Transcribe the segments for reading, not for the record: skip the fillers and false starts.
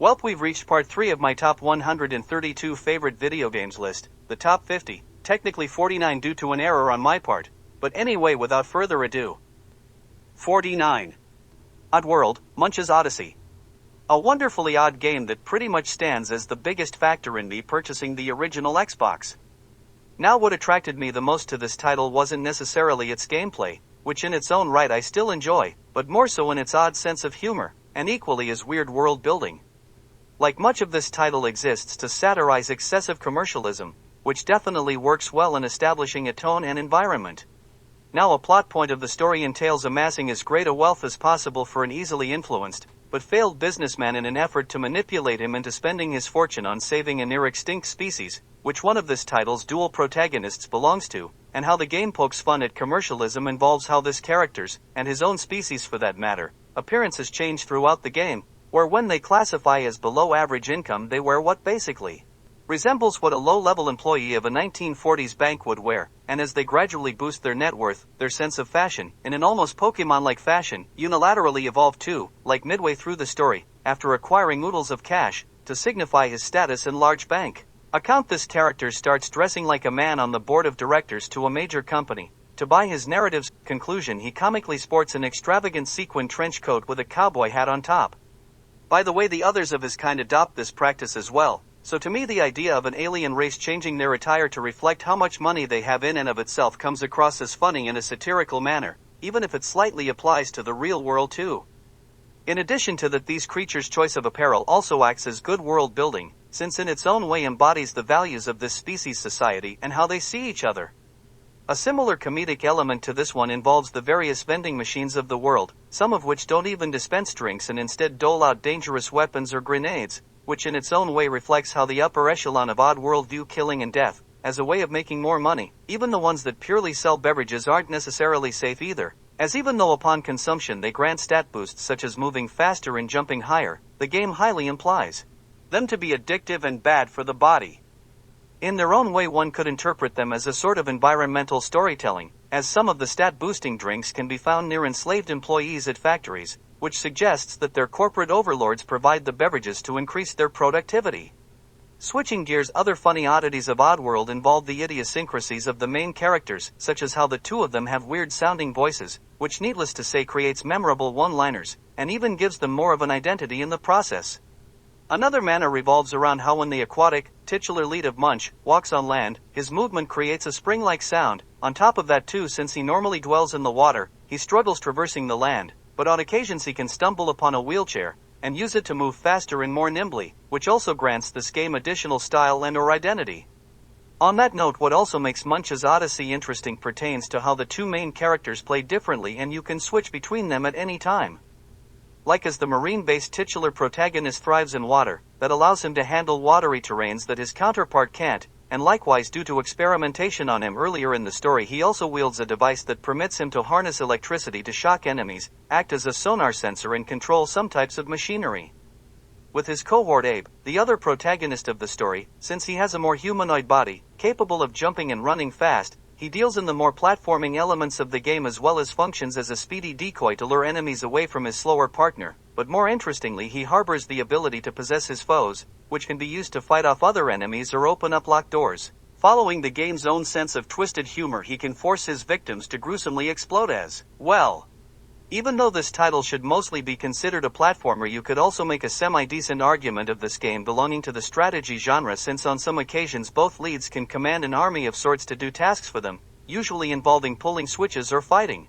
Welp, we've reached part 3 of my top 132 favorite video games list, the top 50, technically 49 due to an error on my part, but anyway, without further ado. 49. Oddworld, Munch's Odyssey. A wonderfully odd game that pretty much stands as the biggest factor in me purchasing the original Xbox. Now, what attracted me the most to this title wasn't necessarily its gameplay, which in its own right I still enjoy, but more so in its odd sense of humor, and equally as weird world building. Like much of this title exists to satirize excessive commercialism, which definitely works well in establishing a tone and environment. Now, a plot point of the story entails amassing as great a wealth as possible for an easily influenced, but failed businessman in an effort to manipulate him into spending his fortune on saving a near-extinct species, which one of this title's dual protagonists belongs to, and how the game pokes fun at commercialism involves how this character's, and his own species for that matter, appearances change throughout the game, where when they classify as below average income they wear what basically resembles what a low-level employee of a 1940s bank would wear, and as they gradually boost their net worth, their sense of fashion, in an almost Pokemon-like fashion, unilaterally evolve too, like midway through the story, after acquiring oodles of cash, to signify his status in large bank account. This character starts dressing like a man on the board of directors to a major company. To buy his narrative's conclusion, he comically sports an extravagant sequin trench coat with a cowboy hat on top. By the way, the others of his kind adopt this practice as well, so to me the idea of an alien race changing their attire to reflect how much money they have in and of itself comes across as funny in a satirical manner, even if it slightly applies to the real world too. In addition to that, these creatures' choice of apparel also acts as good world building, since in its own way embodies the values of this species' society and how they see each other. A similar comedic element to this one involves the various vending machines of the world, some of which don't even dispense drinks and instead dole out dangerous weapons or grenades, which in its own way reflects how the upper echelon of Oddworld view killing and death, as a way of making more money. Even the ones that purely sell beverages aren't necessarily safe either, as even though upon consumption they grant stat boosts such as moving faster and jumping higher, the game highly implies them to be addictive and bad for the body. In their own way, one could interpret them as a sort of environmental storytelling, as some of the stat-boosting drinks can be found near enslaved employees at factories, which suggests that their corporate overlords provide the beverages to increase their productivity. Switching gears, other funny oddities of Oddworld involve the idiosyncrasies of the main characters, such as how the two of them have weird-sounding voices, which needless to say creates memorable one-liners, and even gives them more of an identity in the process. Another manner revolves around how when the aquatic, titular lead of Munch walks on land, his movement creates a spring-like sound. On top of that too, since he normally dwells in the water, he struggles traversing the land, but on occasions he can stumble upon a wheelchair, and use it to move faster and more nimbly, which also grants this game additional style and/or identity. On that note, what also makes Munch's Odyssey interesting pertains to how the two main characters play differently and you can switch between them at any time. Like as the marine-based titular protagonist thrives in water, that allows him to handle watery terrains that his counterpart can't, and likewise due to experimentation on him earlier in the story he also wields a device that permits him to harness electricity to shock enemies, act as a sonar sensor and control some types of machinery. With his cohort Abe, the other protagonist of the story, since he has a more humanoid body, capable of jumping and running fast, he deals in the more platforming elements of the game as well as functions as a speedy decoy to lure enemies away from his slower partner, but more interestingly he harbors the ability to possess his foes, which can be used to fight off other enemies or open up locked doors. Following the game's own sense of twisted humor, he can force his victims to gruesomely explode as well. Even though this title should mostly be considered a platformer, you could also make a semi-decent argument of this game belonging to the strategy genre, since on some occasions both leads can command an army of sorts to do tasks for them, usually involving pulling switches or fighting.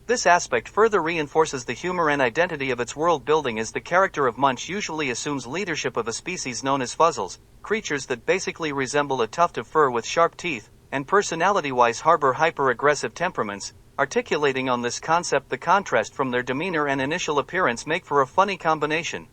This aspect further reinforces the humor and identity of its world building, as the character of Munch usually assumes leadership of a species known as fuzzles, creatures that basically resemble a tuft of fur with sharp teeth, and personality-wise harbor hyper-aggressive temperaments. Articulating on this concept, the contrast from their demeanor and initial appearance make for a funny combination.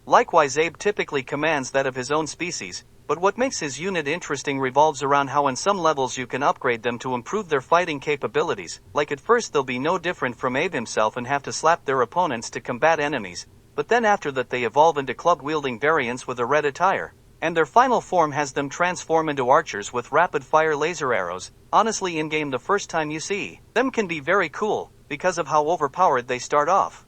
Likewise, Abe typically commands that of his own species, but what makes his unit interesting revolves around how in some levels you can upgrade them to improve their fighting capabilities. Like at first they'll be no different from Abe himself and have to slap their opponents to combat enemies, but then after that they evolve into club-wielding variants with a red attire, and their final form has them transform into archers with rapid-fire laser arrows. Honestly, in-game the first time you see them can be very cool, because of how overpowered they start off.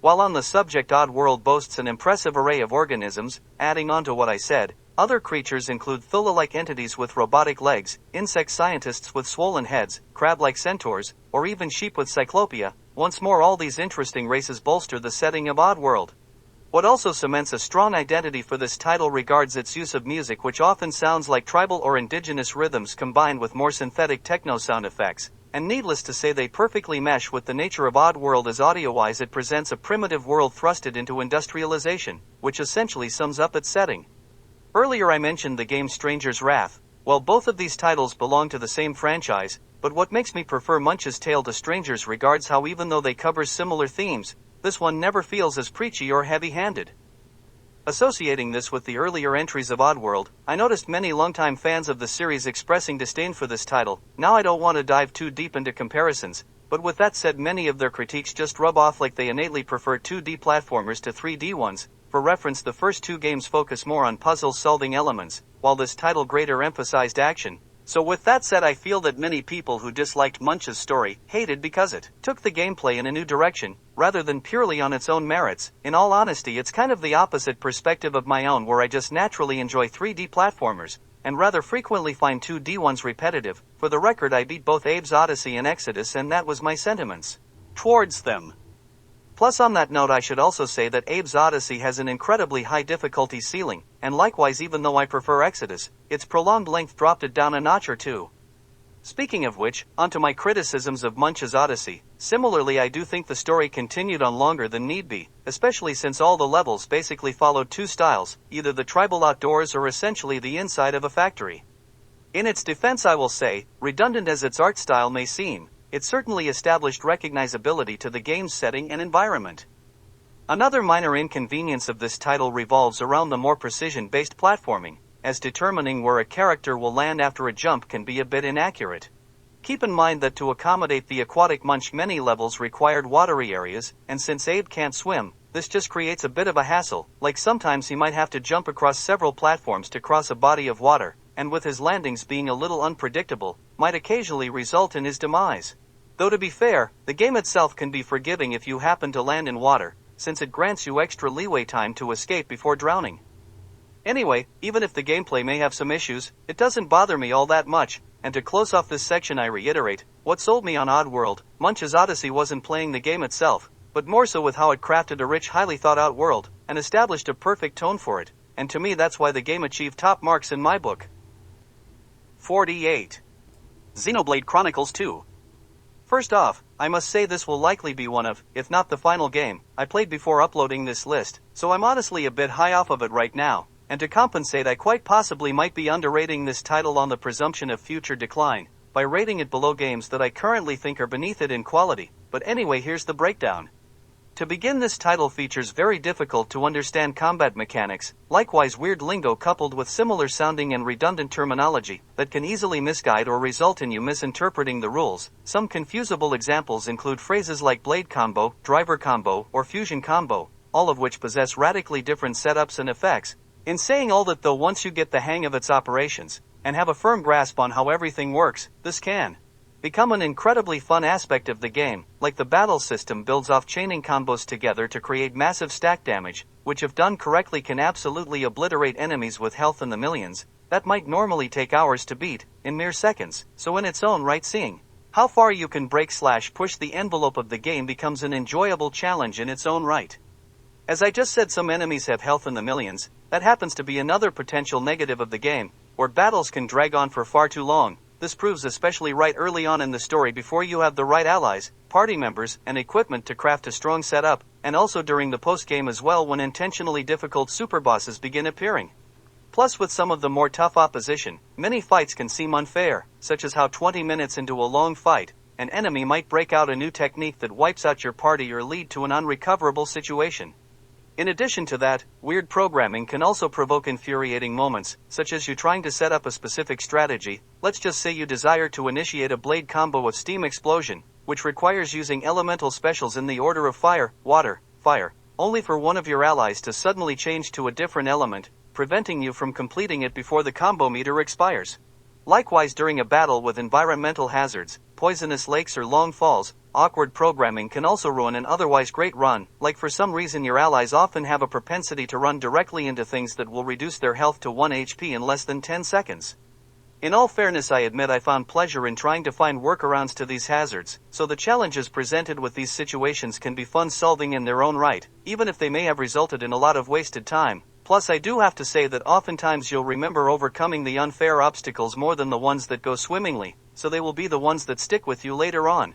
While on the subject, Oddworld boasts an impressive array of organisms. Adding on to what I said, other creatures include Thula-like entities with robotic legs, insect scientists with swollen heads, crab-like centaurs, or even sheep with cyclopia. Once more, all these interesting races bolster the setting of Oddworld. What also cements a strong identity for this title regards its use of music, which often sounds like tribal or indigenous rhythms combined with more synthetic techno sound effects, and needless to say they perfectly mesh with the nature of Oddworld, as audio-wise it presents a primitive world thrusted into industrialization, which essentially sums up its setting. Earlier I mentioned the game Stranger's Wrath. Well, both of these titles belong to the same franchise, but what makes me prefer Munch's Tale to Stranger's regards how even though they cover similar themes, this one never feels as preachy or heavy-handed. Associating this with the earlier entries of Oddworld, I noticed many longtime fans of the series expressing disdain for this title. Now I don't want to dive too deep into comparisons, but with that said, many of their critiques just rub off like they innately prefer 2D platformers to 3D ones. For reference, the first two games focus more on puzzle-solving elements, while this title greater emphasized action. So with that said, I feel that many people who disliked Munch's story hated because it took the gameplay in a new direction, rather than purely on its own merits. In all honesty, it's kind of the opposite perspective of my own, where I just naturally enjoy 3D platformers, and rather frequently find 2D ones repetitive. For the record, I beat both Abe's Odyssey and Exodus, and that was my sentiments towards them. Plus, on that note, I should also say that Abe's Odyssey has an incredibly high difficulty ceiling, and likewise, even though I prefer Exodus, its prolonged length dropped it down a notch or two. Speaking of which, onto my criticisms of Munch's Odyssey. Similarly, I do think the story continued on longer than need be, especially since all the levels basically followed two styles, either the tribal outdoors or essentially the inside of a factory. In its defense, I will say, redundant as its art style may seem, it certainly established recognizability to the game's setting and environment. Another minor inconvenience of this title revolves around the more precision-based platforming, as determining where a character will land after a jump can be a bit inaccurate. Keep in mind that to accommodate the aquatic Munch, many levels required watery areas, and since Abe can't swim, this just creates a bit of a hassle, like sometimes he might have to jump across several platforms to cross a body of water, and with his landings being a little unpredictable, might occasionally result in his demise. Though to be fair, the game itself can be forgiving if you happen to land in water, since it grants you extra leeway time to escape before drowning. Anyway, even if the gameplay may have some issues, it doesn't bother me all that much, and to close off this section, I reiterate, what sold me on Oddworld, Munch's Odyssey, wasn't playing the game itself, but more so with how it crafted a rich, highly thought-out world, and established a perfect tone for it, and to me that's why the game achieved top marks in my book. 48. Xenoblade Chronicles 2. First off, I must say this will likely be one of, if not the final game, I played before uploading this list, so I'm honestly a bit high off of it right now, and to compensate I quite possibly might be underrating this title on the presumption of future decline, by rating it below games that I currently think are beneath it in quality. But anyway, here's the breakdown. To begin, this title features very difficult to understand combat mechanics, likewise weird lingo coupled with similar sounding and redundant terminology that can easily misguide or result in you misinterpreting the rules. Some confusable examples include phrases like blade combo, driver combo, or fusion combo, all of which possess radically different setups and effects. In saying all that though, once you get the hang of its operations, and have a firm grasp on how everything works, this can become an incredibly fun aspect of the game. Like the battle system builds off chaining combos together to create massive stack damage, which if done correctly can absolutely obliterate enemies with health in the millions, that might normally take hours to beat, in mere seconds. So in its own right, seeing how far you can break/push the envelope of the game becomes an enjoyable challenge in its own right. As I just said, some enemies have health in the millions. That happens to be another potential negative of the game, where battles can drag on for far too long. This proves especially right early on in the story before you have the right allies, party members, and equipment to craft a strong setup, and also during the post-game as well when intentionally difficult superbosses begin appearing. Plus, with some of the more tough opposition, many fights can seem unfair, such as how 20 minutes into a long fight, an enemy might break out a new technique that wipes out your party or lead to an unrecoverable situation. In addition to that, weird programming can also provoke infuriating moments, such as you trying to set up a specific strategy. Let's just say you desire to initiate a blade combo of steam explosion, which requires using elemental specials in the order of fire, water, fire, only for one of your allies to suddenly change to a different element, preventing you from completing it before the combo meter expires. Likewise, during a battle with environmental hazards, poisonous lakes or long falls. Awkward programming can also ruin an otherwise great run, like for some reason your allies often have a propensity to run directly into things that will reduce their health to 1 HP in less than 10 seconds. In all fairness, I admit I found pleasure in trying to find workarounds to these hazards, so the challenges presented with these situations can be fun solving in their own right, even if they may have resulted in a lot of wasted time. Plus, I do have to say that oftentimes you'll remember overcoming the unfair obstacles more than the ones that go swimmingly, so they will be the ones that stick with you later on.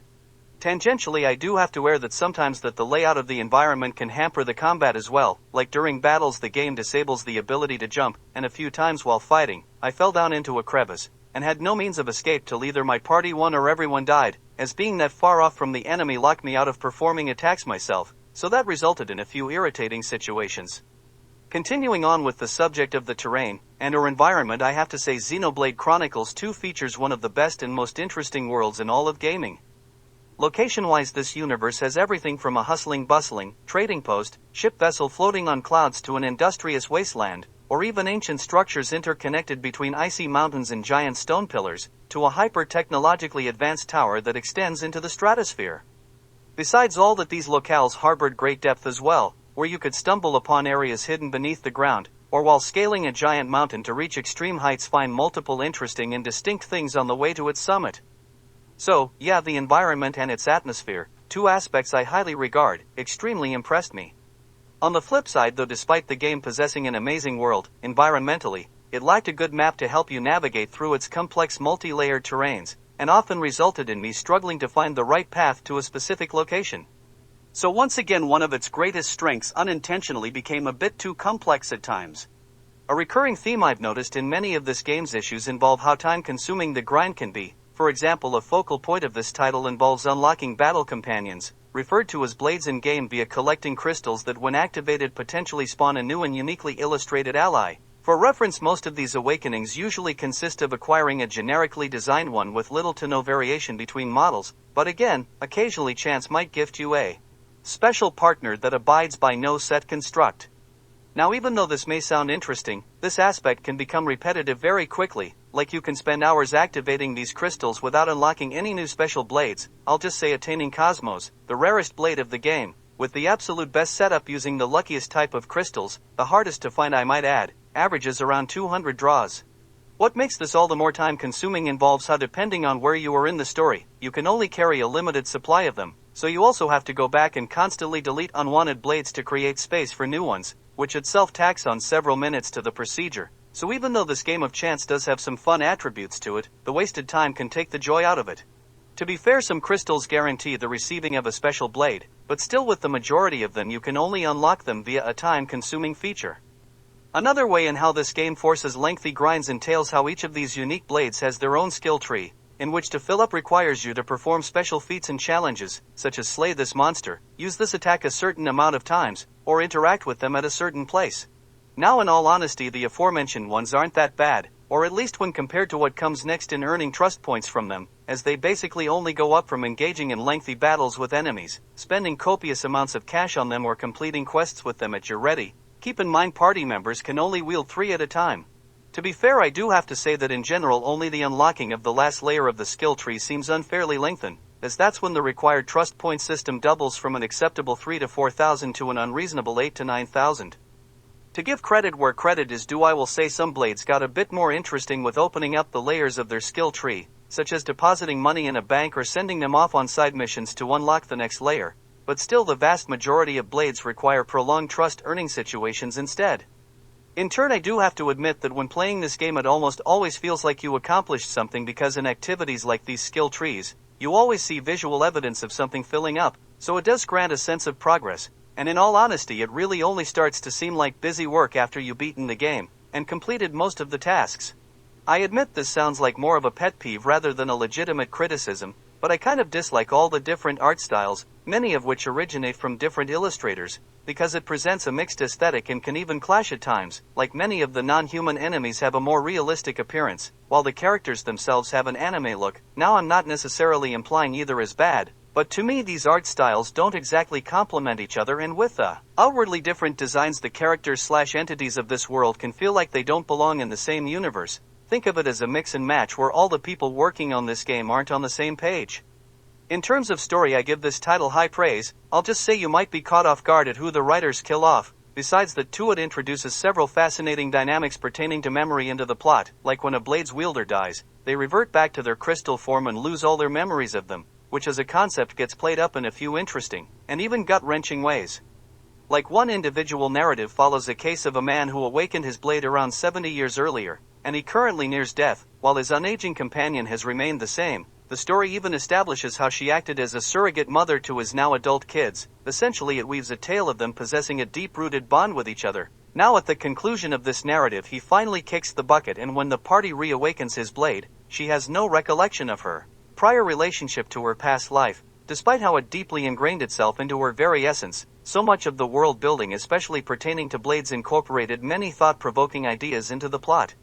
Tangentially, I do have to add that sometimes the layout of the environment can hamper the combat as well, like during battles the game disables the ability to jump, and a few times while fighting, I fell down into a crevice, and had no means of escape till either my party won or everyone died, as being that far off from the enemy locked me out of performing attacks myself, so that resulted in a few irritating situations. Continuing on with the subject of the terrain and or environment, I have to say Xenoblade Chronicles 2 features one of the best and most interesting worlds in all of gaming. Location-wise, this universe has everything from a hustling, bustling trading post, ship vessel floating on clouds to an industrious wasteland, or even ancient structures interconnected between icy mountains and giant stone pillars, to a hyper-technologically advanced tower that extends into the stratosphere. Besides all that, these locales harbored great depth as well, where you could stumble upon areas hidden beneath the ground, or while scaling a giant mountain to reach extreme heights find multiple interesting and distinct things on the way to its summit. So, yeah, the environment and its atmosphere, two aspects I highly regard, extremely impressed me. On the flip side though, despite the game possessing an amazing world, environmentally, it lacked a good map to help you navigate through its complex multi-layered terrains, and often resulted in me struggling to find the right path to a specific location. So once again, one of its greatest strengths unintentionally became a bit too complex at times. A recurring theme I've noticed in many of this game's issues involve how time-consuming the grind can be. For example, a focal point of this title involves unlocking battle companions, referred to as blades in game, via collecting crystals that when activated potentially spawn a new and uniquely illustrated ally. For reference, most of these awakenings usually consist of acquiring a generically designed one with little to no variation between models, but again, occasionally chance might gift you a special partner that abides by no set construct. Now, even though this may sound interesting, this aspect can become repetitive very quickly, like you can spend hours activating these crystals without unlocking any new special blades. I'll just say attaining Cosmos, the rarest blade of the game, with the absolute best setup using the luckiest type of crystals, the hardest to find I might add, averages around 200 draws. What makes this all the more time-consuming involves how, depending on where you are in the story, you can only carry a limited supply of them, so you also have to go back and constantly delete unwanted blades to create space for new ones, which itself tacks on several minutes to the procedure. So even though this game of chance does have some fun attributes to it, the wasted time can take the joy out of it. To be fair, some crystals guarantee the receiving of a special blade, but still with the majority of them you can only unlock them via a time-consuming feature. Another way in how this game forces lengthy grinds entails how each of these unique blades has their own skill tree, in which to fill up requires you to perform special feats and challenges, such as slay this monster, use this attack a certain amount of times, or interact with them at a certain place. Now, in all honesty, the aforementioned ones aren't that bad, or at least when compared to what comes next in earning trust points from them, as they basically only go up from engaging in lengthy battles with enemies, spending copious amounts of cash on them, or completing quests with them at your ready. Keep in mind, party members can only wield 3 at a time. To be fair, I do have to say that in general only the unlocking of the last layer of the skill tree seems unfairly lengthened, as that's when the required trust point system doubles from an acceptable 3 to 4,000 to an unreasonable 8 to 9,000. To give credit where credit is due, I will say some blades got a bit more interesting with opening up the layers of their skill tree, such as depositing money in a bank or sending them off on side missions to unlock the next layer, but still the vast majority of blades require prolonged trust earning situations instead. In turn, I do have to admit that when playing this game it almost always feels like you accomplished something, because in activities like these skill trees, you always see visual evidence of something filling up, so it does grant a sense of progress, and in all honesty it really only starts to seem like busy work after you've beaten the game, and completed most of the tasks. I admit this sounds like more of a pet peeve rather than a legitimate criticism, but I kind of dislike all the different art styles, many of which originate from different illustrators, because it presents a mixed aesthetic and can even clash at times. Like many of the non-human enemies have a more realistic appearance, while the characters themselves have an anime look. Now, I'm not necessarily implying either is bad, but to me these art styles don't exactly complement each other, and with the outwardly different designs the characters/entities of this world can feel like they don't belong in the same universe. think of it as a mix and match where all the people working on this game aren't on the same page. In terms of story, I give this title high praise. I'll just say you might be caught off guard at who the writers kill off. Besides that too, it introduces several fascinating dynamics pertaining to memory into the plot, like when a Blade's wielder dies, they revert back to their crystal form and lose all their memories of them, which as a concept gets played up in a few interesting, and even gut-wrenching ways. Like one individual narrative follows a case of a man who awakened his blade around 70 years earlier, and he currently nears death, while his unaging companion has remained the same. The story even establishes how she acted as a surrogate mother to his now adult kids. Essentially, it weaves a tale of them possessing a deep-rooted bond with each other. Now at the conclusion of this narrative, he finally kicks the bucket, and when the party reawakens his blade, she has no recollection of her prior relationship to her past life, despite how it deeply ingrained itself into her very essence. So much of the world building, especially pertaining to blades, incorporated many thought-provoking ideas into the plot.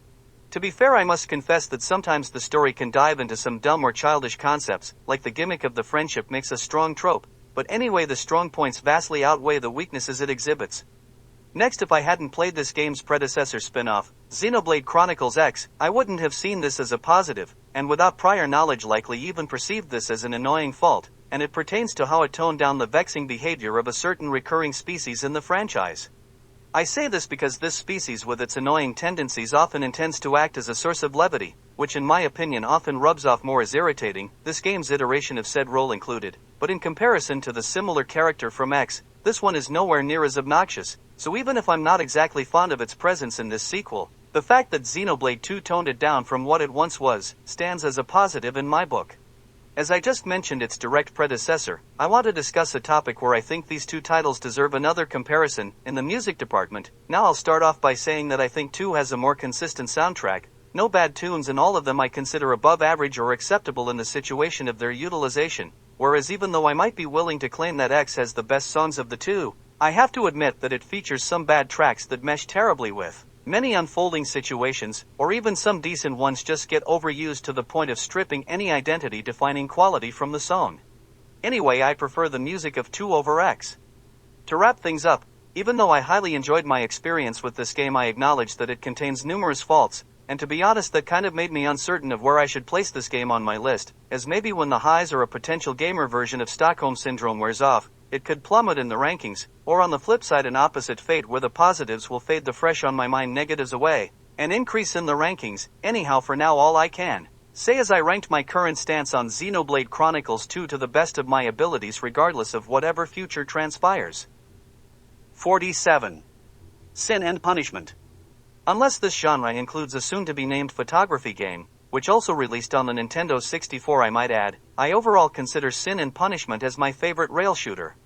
To be fair, I must confess that sometimes the story can dive into some dumb or childish concepts, like the gimmick of the friendship makes a strong trope, but anyway, the strong points vastly outweigh the weaknesses it exhibits. Next, if I hadn't played this game's predecessor spin-off, Xenoblade Chronicles X, I wouldn't have seen this as a positive, and without prior knowledge likely even perceived this as an annoying fault, and it pertains to how it toned down the vexing behavior of a certain recurring species in the franchise. I say this because this species with its annoying tendencies often intends to act as a source of levity, which in my opinion often rubs off more as irritating, this game's iteration of said role included, but in comparison to the similar character from X, this one is nowhere near as obnoxious, so even if I'm not exactly fond of its presence in this sequel, the fact that Xenoblade 2 toned it down from what it once was, stands as a positive in my book. As I just mentioned its direct predecessor, I want to discuss a topic where I think these two titles deserve another comparison. In the music department, now I'll start off by saying that I think 2 has a more consistent soundtrack, no bad tunes, and all of them I consider above average or acceptable in the situation of their utilization, whereas even though I might be willing to claim that X has the best songs of the two, I have to admit that it features some bad tracks that mesh terribly with many unfolding situations, or even some decent ones just get overused to the point of stripping any identity-defining quality from the song. Anyway, I prefer the music of 2 over X. To wrap things up, even though I highly enjoyed my experience with this game, I acknowledge that it contains numerous faults, and to be honest, that kind of made me uncertain of where I should place this game on my list, as maybe when the highs or a potential gamer version of Stockholm Syndrome wears off, it could plummet in the rankings, or on the flip side an opposite fate where the positives will fade the fresh on my mind negatives away, and increase in the rankings. Anyhow, for now all I can say is I ranked my current stance on Xenoblade Chronicles 2 to the best of my abilities regardless of whatever future transpires. 47. Sin and Punishment. Unless this genre includes a soon-to-be-named photography game, which also released on the Nintendo 64 I might add, I overall consider Sin and Punishment as my favorite rail shooter.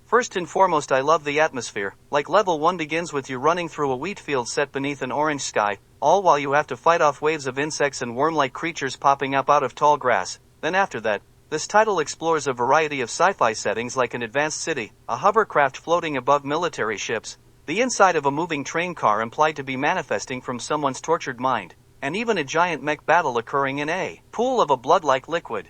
First and foremost, I love the atmosphere. Like level 1 begins with you running through a wheat field set beneath an orange sky, all while you have to fight off waves of insects and worm-like creatures popping up out of tall grass. Then after that, this title explores a variety of sci-fi settings like an advanced city, a hovercraft floating above military ships, the inside of a moving train car implied to be manifesting from someone's tortured mind, and even a giant mech battle occurring in a pool of a blood-like liquid.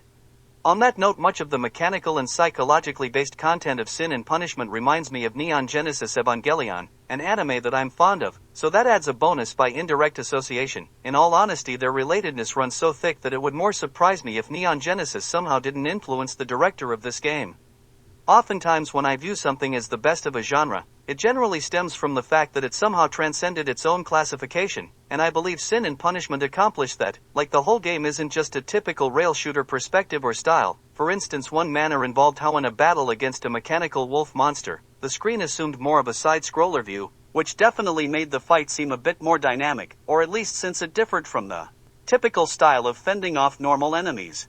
On that note, much of the mechanical and psychologically based content of Sin and Punishment reminds me of Neon Genesis Evangelion, an anime that I'm fond of, so that adds a bonus by indirect association. In all honesty, their relatedness runs so thick that it would more surprise me if Neon Genesis somehow didn't influence the director of this game. Oftentimes when I view something as the best of a genre, it generally stems from the fact that it somehow transcended its own classification, and I believe Sin and Punishment accomplished that. Like, the whole game isn't just a typical rail shooter perspective or style. For instance, one manner involved how in a battle against a mechanical wolf monster, the screen assumed more of a side-scroller view, which definitely made the fight seem a bit more dynamic, or at least since it differed from the typical style of fending off normal enemies.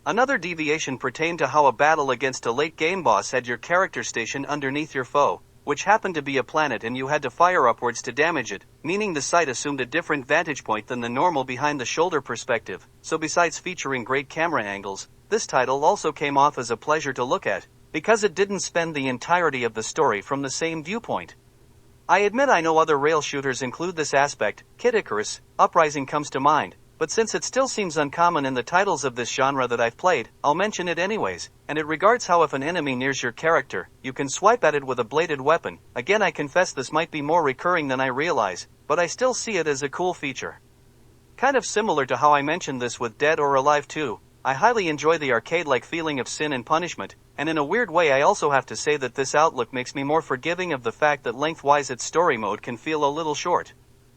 Another deviation pertained to how a battle against a late-game boss had your character stationed underneath your foe, which happened to be a planet, and you had to fire upwards to damage it, meaning the sight assumed a different vantage point than the normal behind-the-shoulder perspective. So besides featuring great camera angles, this title also came off as a pleasure to look at, because it didn't spend the entirety of the story from the same viewpoint. I admit I know other rail shooters include this aspect. Kid Icarus, Uprising comes to mind, but since it still seems uncommon in the titles of this genre that I've played, I'll mention it anyways, and it regards how if an enemy nears your character, you can swipe at it with a bladed weapon. Again, I confess this might be more recurring than I realize, but I still see it as a cool feature. Kind of similar to how I mentioned this with Dead or Alive 2, I highly enjoy the arcade-like feeling of sin and punishment, and in a weird way I also have to say that this outlook makes me more forgiving of the fact that lengthwise its story mode can feel a little short.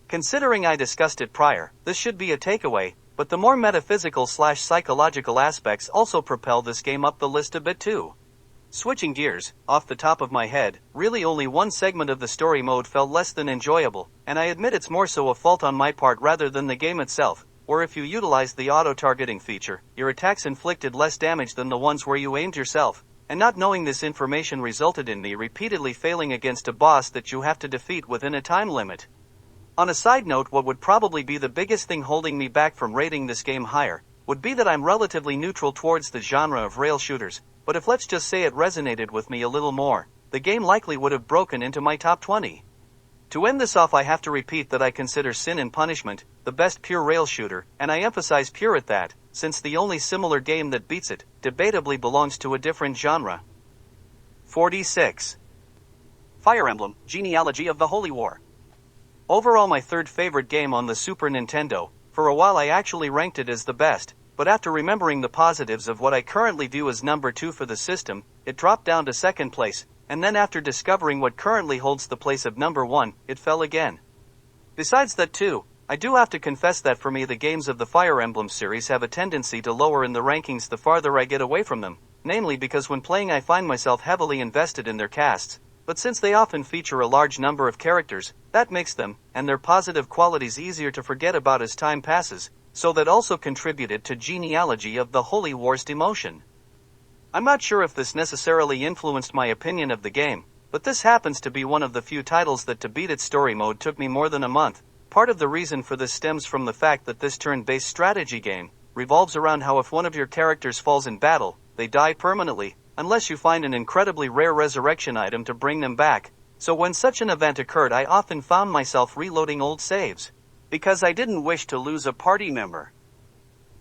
Considering I discussed it prior, this should be a takeaway, but the more metaphysical/psychological aspects also propel this game up the list a bit too. Switching gears, off the top of my head, really only one segment of the story mode felt less than enjoyable, and I admit it's more so a fault on my part rather than the game itself, where if you utilized the auto-targeting feature, your attacks inflicted less damage than the ones where you aimed yourself, and not knowing this information resulted in me repeatedly failing against a boss that you have to defeat within a time limit. On a side note, what would probably be the biggest thing holding me back from rating this game higher, would be that I'm relatively neutral towards the genre of rail shooters, but if let's just say it resonated with me a little more, the game likely would have broken into my top 20. To end this off, I have to repeat that I consider Sin and Punishment the best pure rail shooter, and I emphasize pure at that, since the only similar game that beats it, debatably belongs to a different genre. 46. Fire Emblem, Genealogy of the Holy War. Overall my third favorite game on the Super Nintendo. For a while I actually ranked it as the best, but after remembering the positives of what I currently view as number 2 for the system, it dropped down to second place, and then after discovering what currently holds the place of number 1, it fell again. Besides that too, I do have to confess that for me the games of the Fire Emblem series have a tendency to lower in the rankings the farther I get away from them, namely because when playing I find myself heavily invested in their casts, but since they often feature a large number of characters, that makes them, and their positive qualities easier to forget about as time passes, so that also contributed to Genealogy of the Holy War's demotion. I'm not sure if this necessarily influenced my opinion of the game, but this happens to be one of the few titles that to beat its story mode took me more than a month. Part of the reason for this stems from the fact that this turn-based strategy game revolves around how if one of your characters falls in battle, they die permanently, unless you find an incredibly rare resurrection item to bring them back. So when such an event occurred I often found myself reloading old saves, because I didn't wish to lose a party member.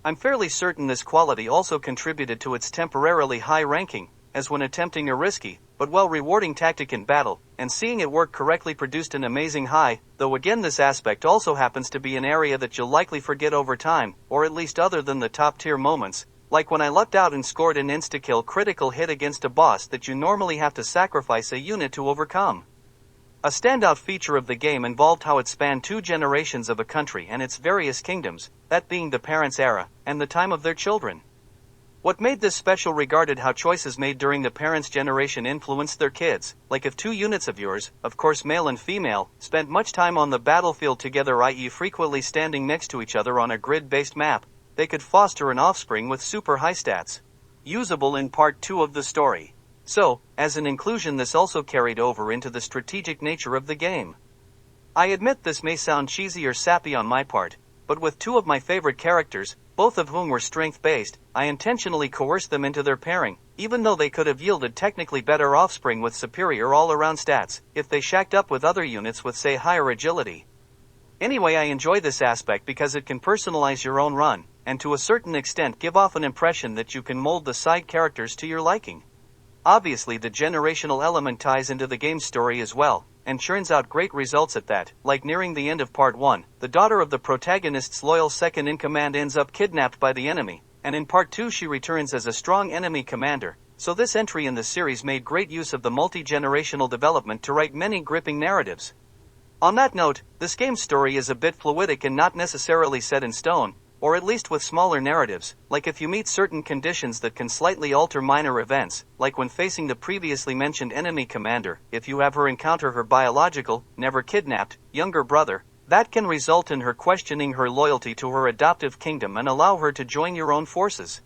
I'm fairly certain this quality also contributed to its temporarily high ranking, as when attempting a risky, but well-rewarding tactic in battle, and seeing it work correctly produced an amazing high, though again this aspect also happens to be an area that you'll likely forget over time, or at least other than the top-tier moments, like when I lucked out and scored an insta-kill critical hit against a boss that you normally have to sacrifice a unit to overcome. A standout feature of the game involved how it spanned 2 generations of a country and its various kingdoms, that being the parents' era, and the time of their children. What made this special regarded how choices made during the parents' generation influenced their kids, like if 2 units of yours, of course male and female, spent much time on the battlefield together, i.e. frequently standing next to each other on a grid-based map, they could foster an offspring with super high stats, usable in part 2 of the story. So, as an inclusion this also carried over into the strategic nature of the game. I admit this may sound cheesy or sappy on my part, but with 2 of my favorite characters, both of whom were strength-based, I intentionally coerced them into their pairing, even though they could have yielded technically better offspring with superior all-around stats, if they shacked up with other units with say higher agility. Anyway, I enjoy this aspect because it can personalize your own run, and to a certain extent give off an impression that you can mold the side characters to your liking. Obviously the generational element ties into the game's story as well, and churns out great results at that, like nearing the end of part 1, the daughter of the protagonist's loyal second-in-command ends up kidnapped by the enemy, and in part 2 she returns as a strong enemy commander, so this entry in the series made great use of the multi-generational development to write many gripping narratives. On that note, this game's story is a bit fluidic and not necessarily set in stone, or at least with smaller narratives, like if you meet certain conditions that can slightly alter minor events, like when facing the previously mentioned enemy commander, if you have her encounter her biological, never kidnapped, younger brother, that can result in her questioning her loyalty to her adoptive kingdom and allow her to join your own forces.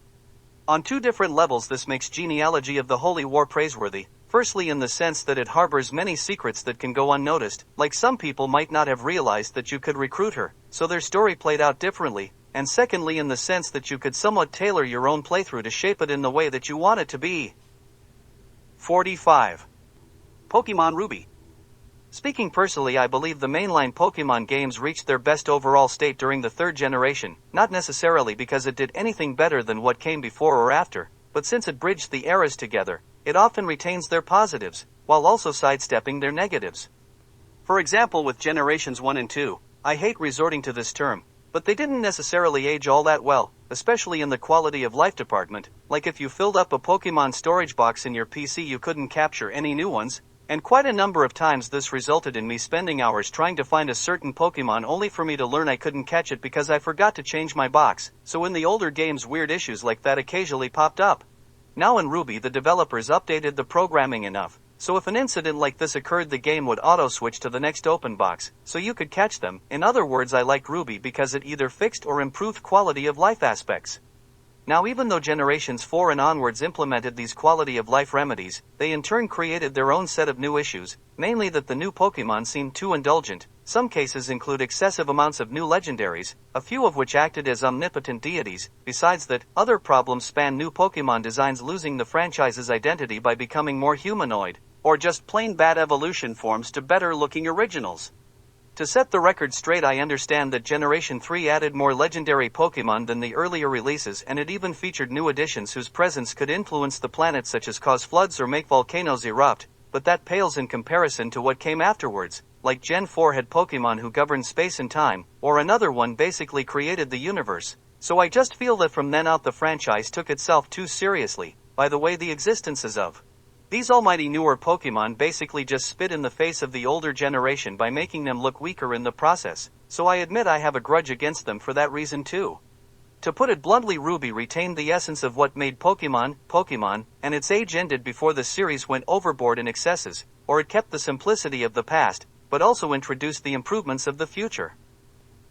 On 2 different levels this makes Genealogy of the Holy War praiseworthy, firstly in the sense that it harbors many secrets that can go unnoticed, like some people might not have realized that you could recruit her, so their story played out differently, and secondly in the sense that you could somewhat tailor your own playthrough to shape it in the way that you want it to be. 45. Pokemon Ruby. Speaking personally, I believe the mainline Pokemon games reached their best overall state during the 3rd generation, not necessarily because it did anything better than what came before or after, but since it bridged the eras together, it often retains their positives, while also sidestepping their negatives. For example with Generations 1 and 2, I hate resorting to this term, but they didn't necessarily age all that well, especially in the quality of life department. Like if you filled up a Pokemon storage box in your PC, you couldn't capture any new ones, and quite a number of times this resulted in me spending hours trying to find a certain Pokemon only for me to learn I couldn't catch it because I forgot to change my box. So in the older games, weird issues like that occasionally popped up. Now in Ruby, the developers updated the programming enough, so if an incident like this occurred, the game would auto-switch to the next open box, so you could catch them. In other words, I liked Ruby because it either fixed or improved quality of life aspects. Now even though generations 4 and onwards implemented these quality of life remedies, they in turn created their own set of new issues, mainly that the new Pokemon seemed too indulgent. Some cases include excessive amounts of new legendaries, a few of which acted as omnipotent deities. Besides that, other problems span new Pokemon designs losing the franchise's identity by becoming more humanoid, or just plain bad evolution forms to better-looking originals. To set the record straight, I understand that Generation 3 added more legendary Pokemon than the earlier releases, and it even featured new additions whose presence could influence the planet, such as cause floods or make volcanoes erupt, but that pales in comparison to what came afterwards. Like Gen 4 had Pokemon who governed space and time, or another one basically created the universe. So I just feel that from then out the franchise took itself too seriously. By the way, the existences of these almighty newer Pokemon basically just spit in the face of the older generation by making them look weaker in the process, so I admit I have a grudge against them for that reason too. To put it bluntly, Ruby retained the essence of what made Pokemon, Pokemon, and its age ended before the series went overboard in excesses, or it kept the simplicity of the past, but also introduced the improvements of the future.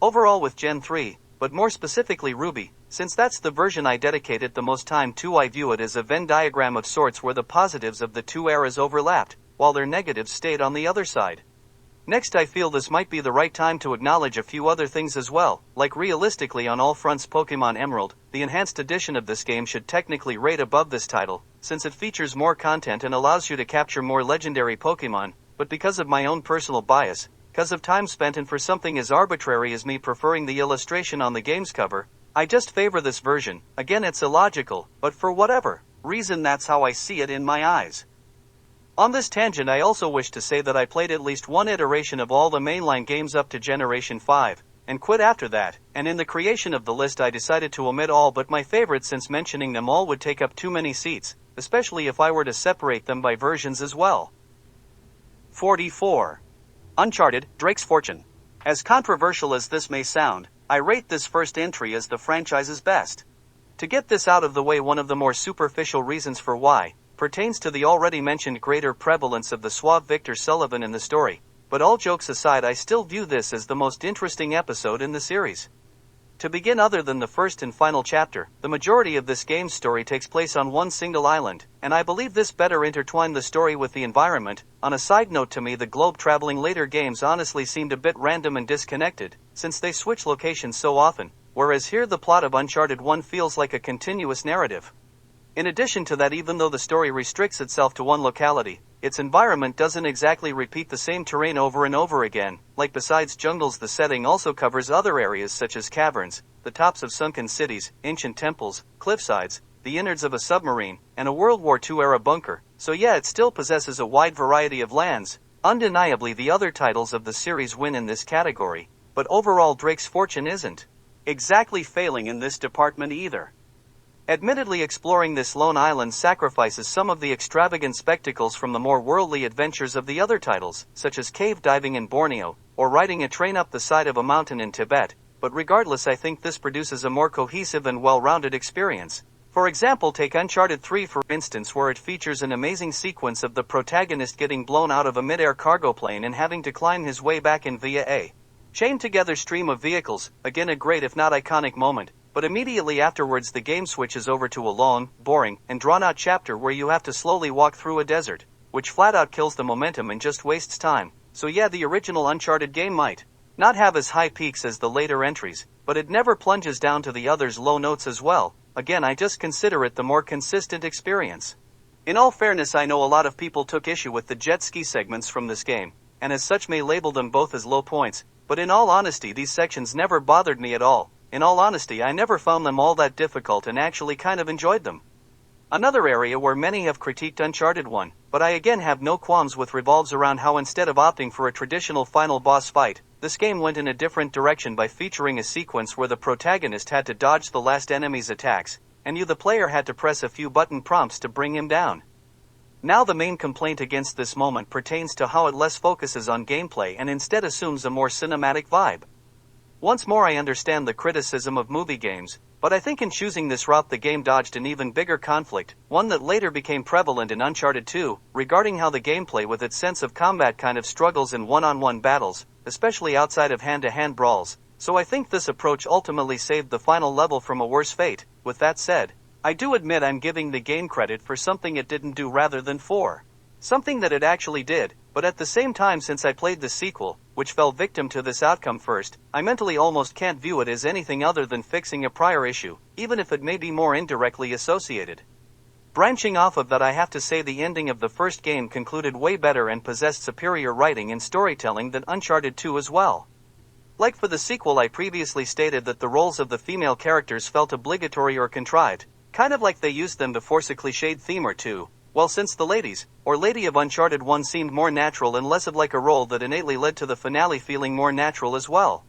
Overall with Gen 3, but more specifically Ruby, since that's the version I dedicated the most time to, I view it as a Venn diagram of sorts where the positives of the two eras overlapped, while their negatives stayed on the other side. Next, I feel this might be the right time to acknowledge a few other things as well, like realistically on all fronts Pokemon Emerald, the enhanced edition of this game should technically rate above this title, since it features more content and allows you to capture more legendary Pokemon, but because of my own personal bias, because of time spent and for something as arbitrary as me preferring the illustration on the game's cover, I just favor this version. Again, it's illogical, but for whatever reason that's how I see it in my eyes. On this tangent, I also wish to say that I played at least one iteration of all the mainline games up to Generation 5, and quit after that, and in the creation of the list I decided to omit all but my favorites since mentioning them all would take up too many seats, especially if I were to separate them by versions as well. 44. Uncharted, Drake's Fortune. As controversial as this may sound, I rate this first entry as the franchise's best. To get this out of the way, one of the more superficial reasons for why pertains to the already mentioned greater prevalence of the suave Victor Sullivan in the story, but all jokes aside, I still view this as the most interesting episode in the series. To begin, other than the first and final chapter, the majority of this game's story takes place on one single island, and I believe this better intertwined the story with the environment. On a side note, to me the globe-traveling later games honestly seemed a bit random and disconnected, since they switch locations so often, whereas here the plot of Uncharted 1 feels like a continuous narrative. In addition to that, even though the story restricts itself to one locality, its environment doesn't exactly repeat the same terrain over and over again. Like, besides jungles, the setting also covers other areas such as caverns, the tops of sunken cities, ancient temples, cliffsides, the innards of a submarine, and a World War II-era bunker. So yeah, it still possesses a wide variety of lands. Undeniably, the other titles of the series win in this category, but overall Drake's Fortune isn't exactly failing in this department either. Admittedly, exploring this lone island sacrifices some of the extravagant spectacles from the more worldly adventures of the other titles, such as cave diving in Borneo, or riding a train up the side of a mountain in Tibet, but regardless, I think this produces a more cohesive and well-rounded experience. For example, take Uncharted 3 for instance, where it features an amazing sequence of the protagonist getting blown out of a mid-air cargo plane and having to climb his way back in via a chained together stream of vehicles. Again, a great if not iconic moment. But immediately afterwards the game switches over to a long, boring, and drawn-out chapter where you have to slowly walk through a desert, which flat-out kills the momentum and just wastes time. So yeah, the original Uncharted game might not have as high peaks as the later entries, but it never plunges down to the others' low notes as well. Again, I just consider it the more consistent experience. In all fairness, I know a lot of people took issue with the jet ski segments from this game, and as such may label them both as low points, but in all honesty these sections never bothered me at all. In all honesty, I never found them all that difficult and actually kind of enjoyed them. Another area where many have critiqued Uncharted 1, but I again have no qualms with, revolves around how instead of opting for a traditional final boss fight, this game went in a different direction by featuring a sequence where the protagonist had to dodge the last enemy's attacks, and you the player had to press a few button prompts to bring him down. Now the main complaint against this moment pertains to how it less focuses on gameplay and instead assumes a more cinematic vibe. Once more, I understand the criticism of movie games, but I think in choosing this route the game dodged an even bigger conflict, one that later became prevalent in Uncharted 2, regarding how the gameplay with its sense of combat kind of struggles in one-on-one battles, especially outside of hand-to-hand brawls, so I think this approach ultimately saved the final level from a worse fate. With that said, I do admit I'm giving the game credit for something it didn't do rather than for something that it actually did, but at the same time, since I played the sequel, which fell victim to this outcome first, I mentally almost can't view it as anything other than fixing a prior issue, even if it may be more indirectly associated. Branching off of that, I have to say the ending of the first game concluded way better and possessed superior writing and storytelling than Uncharted 2 as well. Like for the sequel, I previously stated that the roles of the female characters felt obligatory or contrived, kind of like they used them to force a cliched theme or two. Well, since the ladies, or lady of Uncharted 1 seemed more natural and less of like a role that innately led to the finale feeling more natural as well.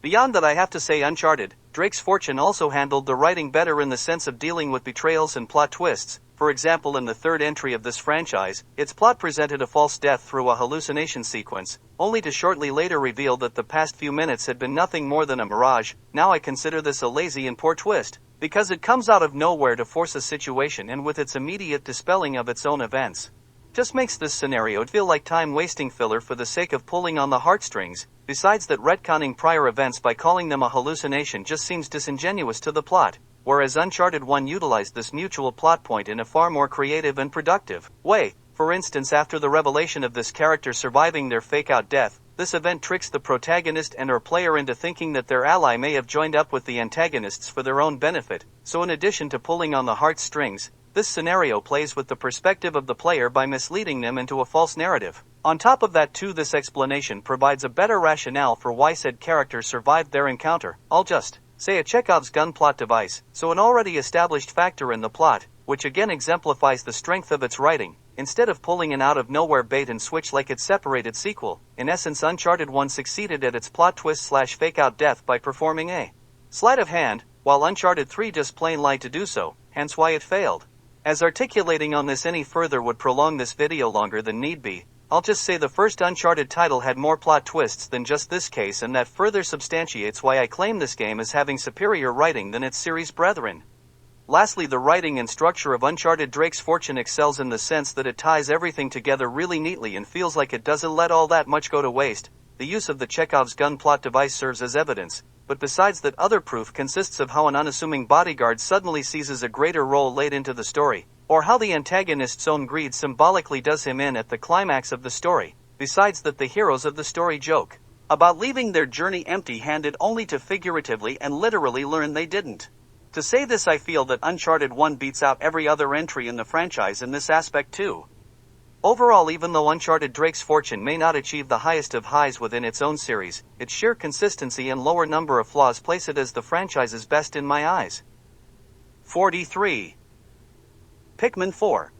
Beyond that, I have to say Uncharted, Drake's Fortune also handled the writing better in the sense of dealing with betrayals and plot twists. For example, in the third entry of this franchise, its plot presented a false death through a hallucination sequence, only to shortly later reveal that the past few minutes had been nothing more than a mirage. Now I consider this a lazy and poor twist, because it comes out of nowhere to force a situation and with its immediate dispelling of its own events. Just makes this scenario feel like time-wasting filler for the sake of pulling on the heartstrings. Besides that, retconning prior events by calling them a hallucination just seems disingenuous to the plot, whereas Uncharted 1 utilized this mutual plot point in a far more creative and productive way. For instance, after the revelation of this character surviving their fake-out death, this event tricks the protagonist and or player into thinking that their ally may have joined up with the antagonists for their own benefit, so in addition to pulling on the heartstrings, this scenario plays with the perspective of the player by misleading them into a false narrative. On top of that too, this explanation provides a better rationale for why said character survived their encounter. I'll just say a Chekhov's gun plot device, so an already established factor in the plot, which again exemplifies the strength of its writing, instead of pulling an out-of-nowhere bait-and-switch like its separated sequel. In essence, Uncharted 1 succeeded at its plot twist/fake-out death by performing a sleight of hand, while Uncharted 3 just plain lied to do so, hence why it failed. As articulating on this any further would prolong this video longer than need be, I'll just say the first Uncharted title had more plot twists than just this case, and that further substantiates why I claim this game as having superior writing than its series brethren. Lastly, the writing and structure of Uncharted Drake's Fortune excels in the sense that it ties everything together really neatly and feels like it doesn't let all that much go to waste. The use of the Chekhov's gun plot device serves as evidence, but besides that, other proof consists of how an unassuming bodyguard suddenly seizes a greater role late into the story, or how the antagonist's own greed symbolically does him in at the climax of the story. Besides that, the heroes of the story joke about leaving their journey empty-handed only to figuratively and literally learn they didn't. To say this, I feel that Uncharted 1 beats out every other entry in the franchise in this aspect too. Overall, even though Uncharted Drake's Fortune may not achieve the highest of highs within its own series, its sheer consistency and lower number of flaws place it as the franchise's best in my eyes. 43. Pikmin 4.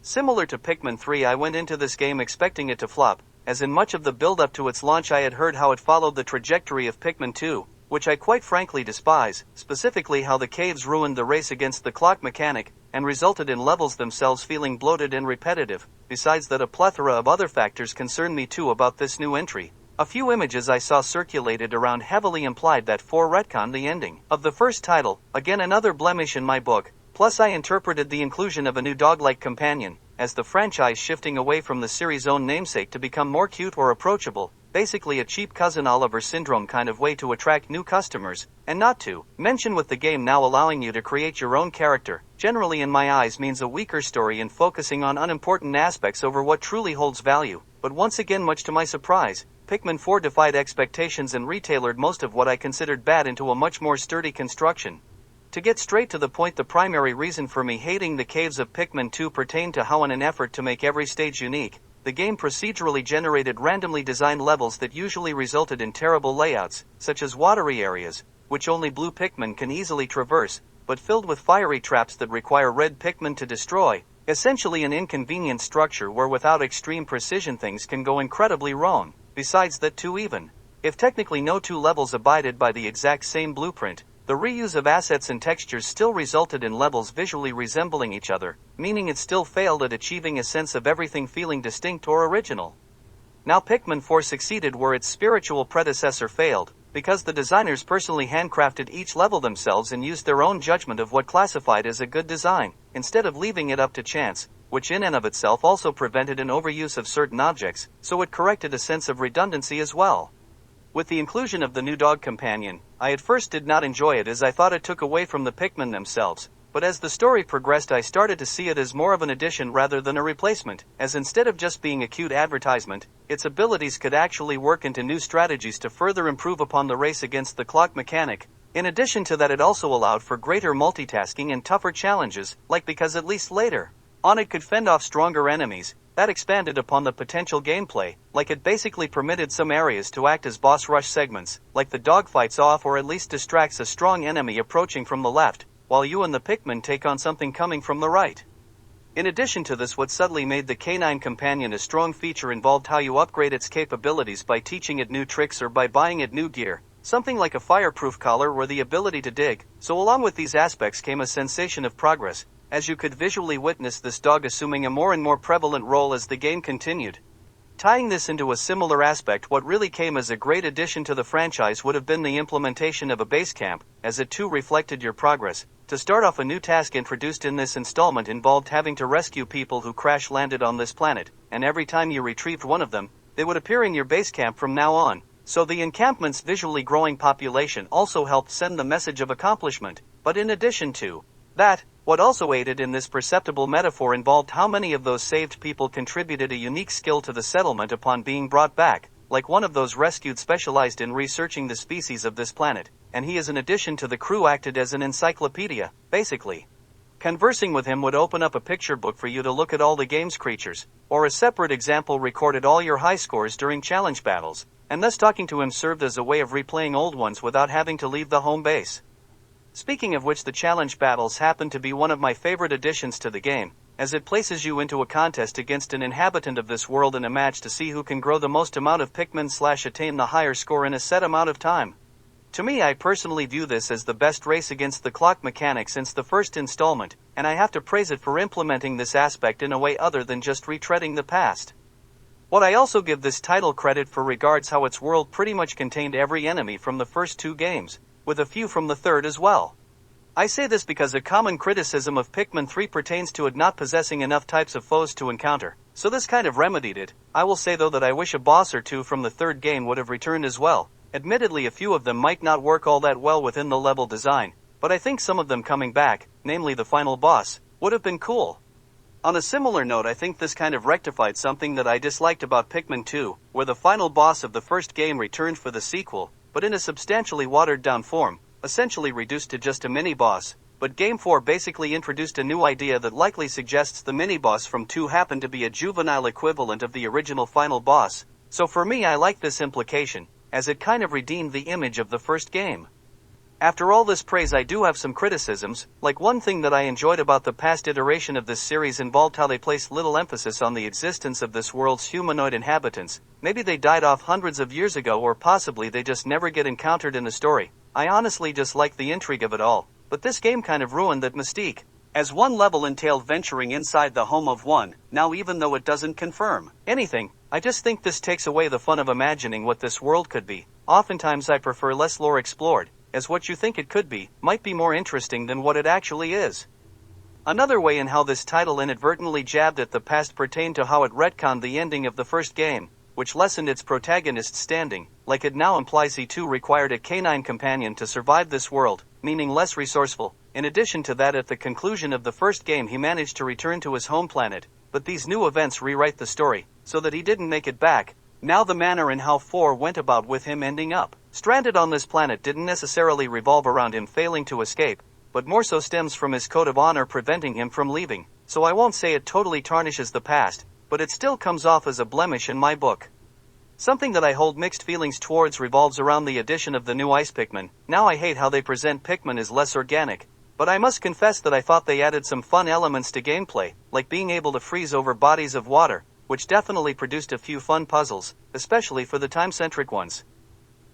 Similar to Pikmin 3, I went into this game expecting it to flop, as in much of the build-up to its launch I had heard how it followed the trajectory of Pikmin 2, which I quite frankly despise, specifically how the caves ruined the race against the clock mechanic, and resulted in levels themselves feeling bloated and repetitive. Besides that, a plethora of other factors concern me too about this new entry. A few images I saw circulated around heavily implied that 4 retconned the ending of the first title, again another blemish in my book. Plus, I interpreted the inclusion of a new dog-like companion as the franchise shifting away from the series' own namesake to become more cute or approachable, basically a cheap cousin Oliver syndrome kind of way to attract new customers, and not to mention with the game now allowing you to create your own character, generally in my eyes means a weaker story and focusing on unimportant aspects over what truly holds value. But once again, much to my surprise, Pikmin 4 defied expectations and retailored most of what I considered bad into a much more sturdy construction. To get straight to the point, the primary reason for me hating the caves of Pikmin 2 pertained to how, in an effort to make every stage unique, the game procedurally generated randomly designed levels that usually resulted in terrible layouts, such as watery areas, which only blue Pikmin can easily traverse, but filled with fiery traps that require red Pikmin to destroy, essentially an inconvenient structure where without extreme precision things can go incredibly wrong. Besides that too, even If technically no two levels abided by the exact same blueprint, the reuse of assets and textures still resulted in levels visually resembling each other, meaning it still failed at achieving a sense of everything feeling distinct or original. Now Pikmin 4 succeeded where its spiritual predecessor failed, because the designers personally handcrafted each level themselves and used their own judgment of what classified as a good design, instead of leaving it up to chance, which in and of itself also prevented an overuse of certain objects, so it corrected a sense of redundancy as well. With the inclusion of the new dog companion, I at first did not enjoy it as I thought it took away from the Pikmin themselves, but as the story progressed I started to see it as more of an addition rather than a replacement, as instead of just being a cute advertisement, its abilities could actually work into new strategies to further improve upon the race against the clock mechanic. In addition to that, it also allowed for greater multitasking and tougher challenges, like because at least later on it could fend off stronger enemies. That expanded upon the potential gameplay, like it basically permitted some areas to act as boss rush segments, like the dogfights off or at least distracts a strong enemy approaching from the left, while you and the Pikmin take on something coming from the right. In addition to this, what subtly made the canine companion a strong feature involved how you upgrade its capabilities by teaching it new tricks or by buying it new gear, something like a fireproof collar or the ability to dig. So along with these aspects came a sensation of progress, as you could visually witness this dog assuming a more and more prevalent role as the game continued. Tying this into a similar aspect, what really came as a great addition to the franchise would have been the implementation of a base camp, as it too reflected your progress. To start off, a new task introduced in this installment involved having to rescue people who crash-landed on this planet, and every time you retrieved one of them, they would appear in your base camp from now on. So the encampment's visually growing population also helped send the message of accomplishment. But in addition to that, what also aided in this perceptible metaphor involved how many of those saved people contributed a unique skill to the settlement upon being brought back, like one of those rescued specialized in researching the species of this planet, and he as an addition to the crew acted as an encyclopedia, basically. Conversing with him would open up a picture book for you to look at all the game's creatures, or a separate example recorded all your high scores during challenge battles, and thus talking to him served as a way of replaying old ones without having to leave the home base. Speaking of which, the challenge battles happen to be one of my favorite additions to the game, as it places you into a contest against an inhabitant of this world in a match to see who can grow the most amount of Pikmin / attain the higher score in a set amount of time. To me, I personally view this as the best race against the clock mechanic since the first installment, and I have to praise it for implementing this aspect in a way other than just retreading the past. What I also give this title credit for regards how its world pretty much contained every enemy from the first two games, with a few from the third as well. I say this because a common criticism of Pikmin 3 pertains to it not possessing enough types of foes to encounter, so this kind of remedied it. I will say though that I wish a boss or two from the third game would have returned as well. Admittedly, a few of them might not work all that well within the level design, but I think some of them coming back, namely the final boss, would have been cool. On a similar note, I think this kind of rectified something that I disliked about Pikmin 2, where the final boss of the first game returned for the sequel, but in a substantially watered-down form, essentially reduced to just a mini-boss. But Game 4 basically introduced a new idea that likely suggests the mini-boss from 2 happened to be a juvenile equivalent of the original final boss. So for me, I like this implication, as it kind of redeemed the image of the first game. After all this praise, I do have some criticisms. Like, one thing that I enjoyed about the past iteration of this series involved how they placed little emphasis on the existence of this world's humanoid inhabitants. Maybe they died off hundreds of years ago, or possibly they just never get encountered in the story. I honestly just like the intrigue of it all, but this game kind of ruined that mystique, as one level entailed venturing inside the home of one. Now, even though it doesn't confirm anything, I just think this takes away the fun of imagining what this world could be. Oftentimes I prefer less lore explored, as what you think it could be might be more interesting than what it actually is. Another way in how this title inadvertently jabbed at the past pertained to how it retconned the ending of the first game, which lessened its protagonist's standing, like it now implies he too required a canine companion to survive this world, meaning less resourceful. In addition to that, at the conclusion of the first game he managed to return to his home planet, but these new events rewrite the story, so that he didn't make it back. Now the manner in how 4 went about with him ending up stranded on this planet didn't necessarily revolve around him failing to escape, but more so stems from his code of honor preventing him from leaving. So I won't say it totally tarnishes the past, but it still comes off as a blemish in my book. Something that I hold mixed feelings towards revolves around the addition of the new ice Pikmin. Now I hate how they present Pikmin as less organic, but I must confess that I thought they added some fun elements to gameplay, like being able to freeze over bodies of water, which definitely produced a few fun puzzles, especially for the time-centric ones.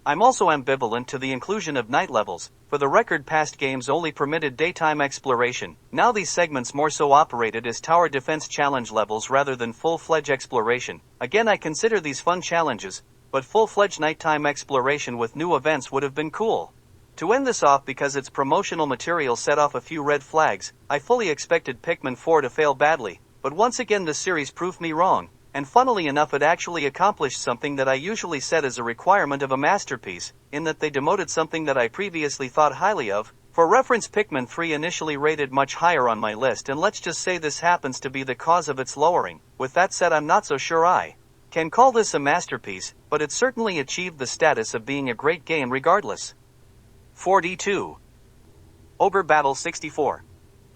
I'm also ambivalent to the inclusion of night levels. For the record, past games only permitted daytime exploration. Now these segments more so operated as tower defense challenge levels rather than full-fledged exploration. Again, I consider these fun challenges, but full-fledged nighttime exploration with new events would have been cool. To end this off, because its promotional material set off a few red flags, I fully expected Pikmin 4 to fail badly, but once again this series proved me wrong. And funnily enough, it actually accomplished something that I usually set as a requirement of a masterpiece, in that they demoted something that I previously thought highly of. For reference, Pikmin 3 initially rated much higher on my list, and let's just say this happens to be the cause of its lowering. With that said, I'm not so sure I can call this a masterpiece, but it certainly achieved the status of being a great game regardless. 42. Ogre Battle 64.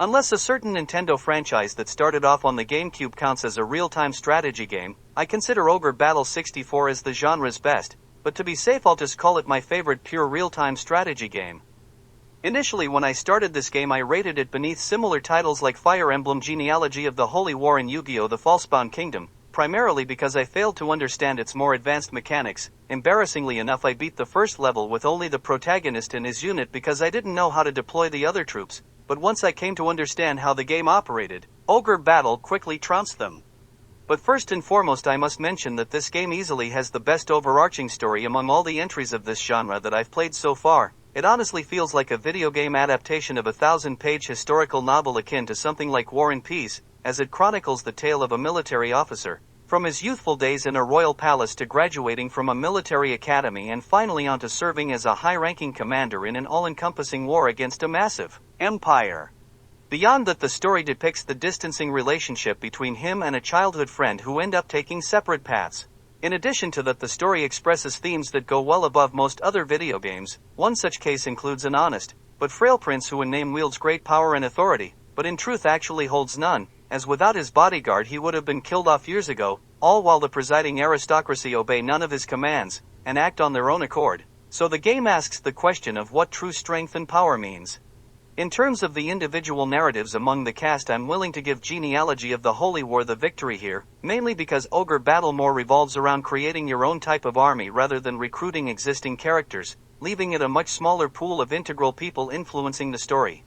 Unless a certain Nintendo franchise that started off on the GameCube counts as a real-time strategy game, I consider Ogre Battle 64 as the genre's best, but to be safe I'll just call it my favorite pure real-time strategy game. Initially, when I started this game, I rated it beneath similar titles like Fire Emblem Genealogy of the Holy War and Yu-Gi-Oh! The Falspawn Kingdom, primarily because I failed to understand its more advanced mechanics. Embarrassingly enough, I beat the first level with only the protagonist and his unit because I didn't know how to deploy the other troops. But once I came to understand how the game operated, Ogre Battle quickly trounced them. But first and foremost, I must mention that this game easily has the best overarching story among all the entries of this genre that I've played so far. It honestly feels like a video game adaptation of a 1,000-page historical novel akin to something like War and Peace, as it chronicles the tale of a military officer, from his youthful days in a royal palace to graduating from a military academy and finally onto serving as a high-ranking commander in an all-encompassing war against a massive empire. Beyond that, the story depicts the distancing relationship between him and a childhood friend who end up taking separate paths. In addition to that, the story expresses themes that go well above most other video games. One such case includes an honest, but frail prince who in name wields great power and authority, but in truth actually holds none, as without his bodyguard he would have been killed off years ago, all while the presiding aristocracy obey none of his commands, and act on their own accord. So the game asks the question of what true strength and power means. In terms of the individual narratives among the cast, I'm willing to give Genealogy of the Holy War the victory here, mainly because Ogre Battle more revolves around creating your own type of army rather than recruiting existing characters, leaving it a much smaller pool of integral people influencing the story.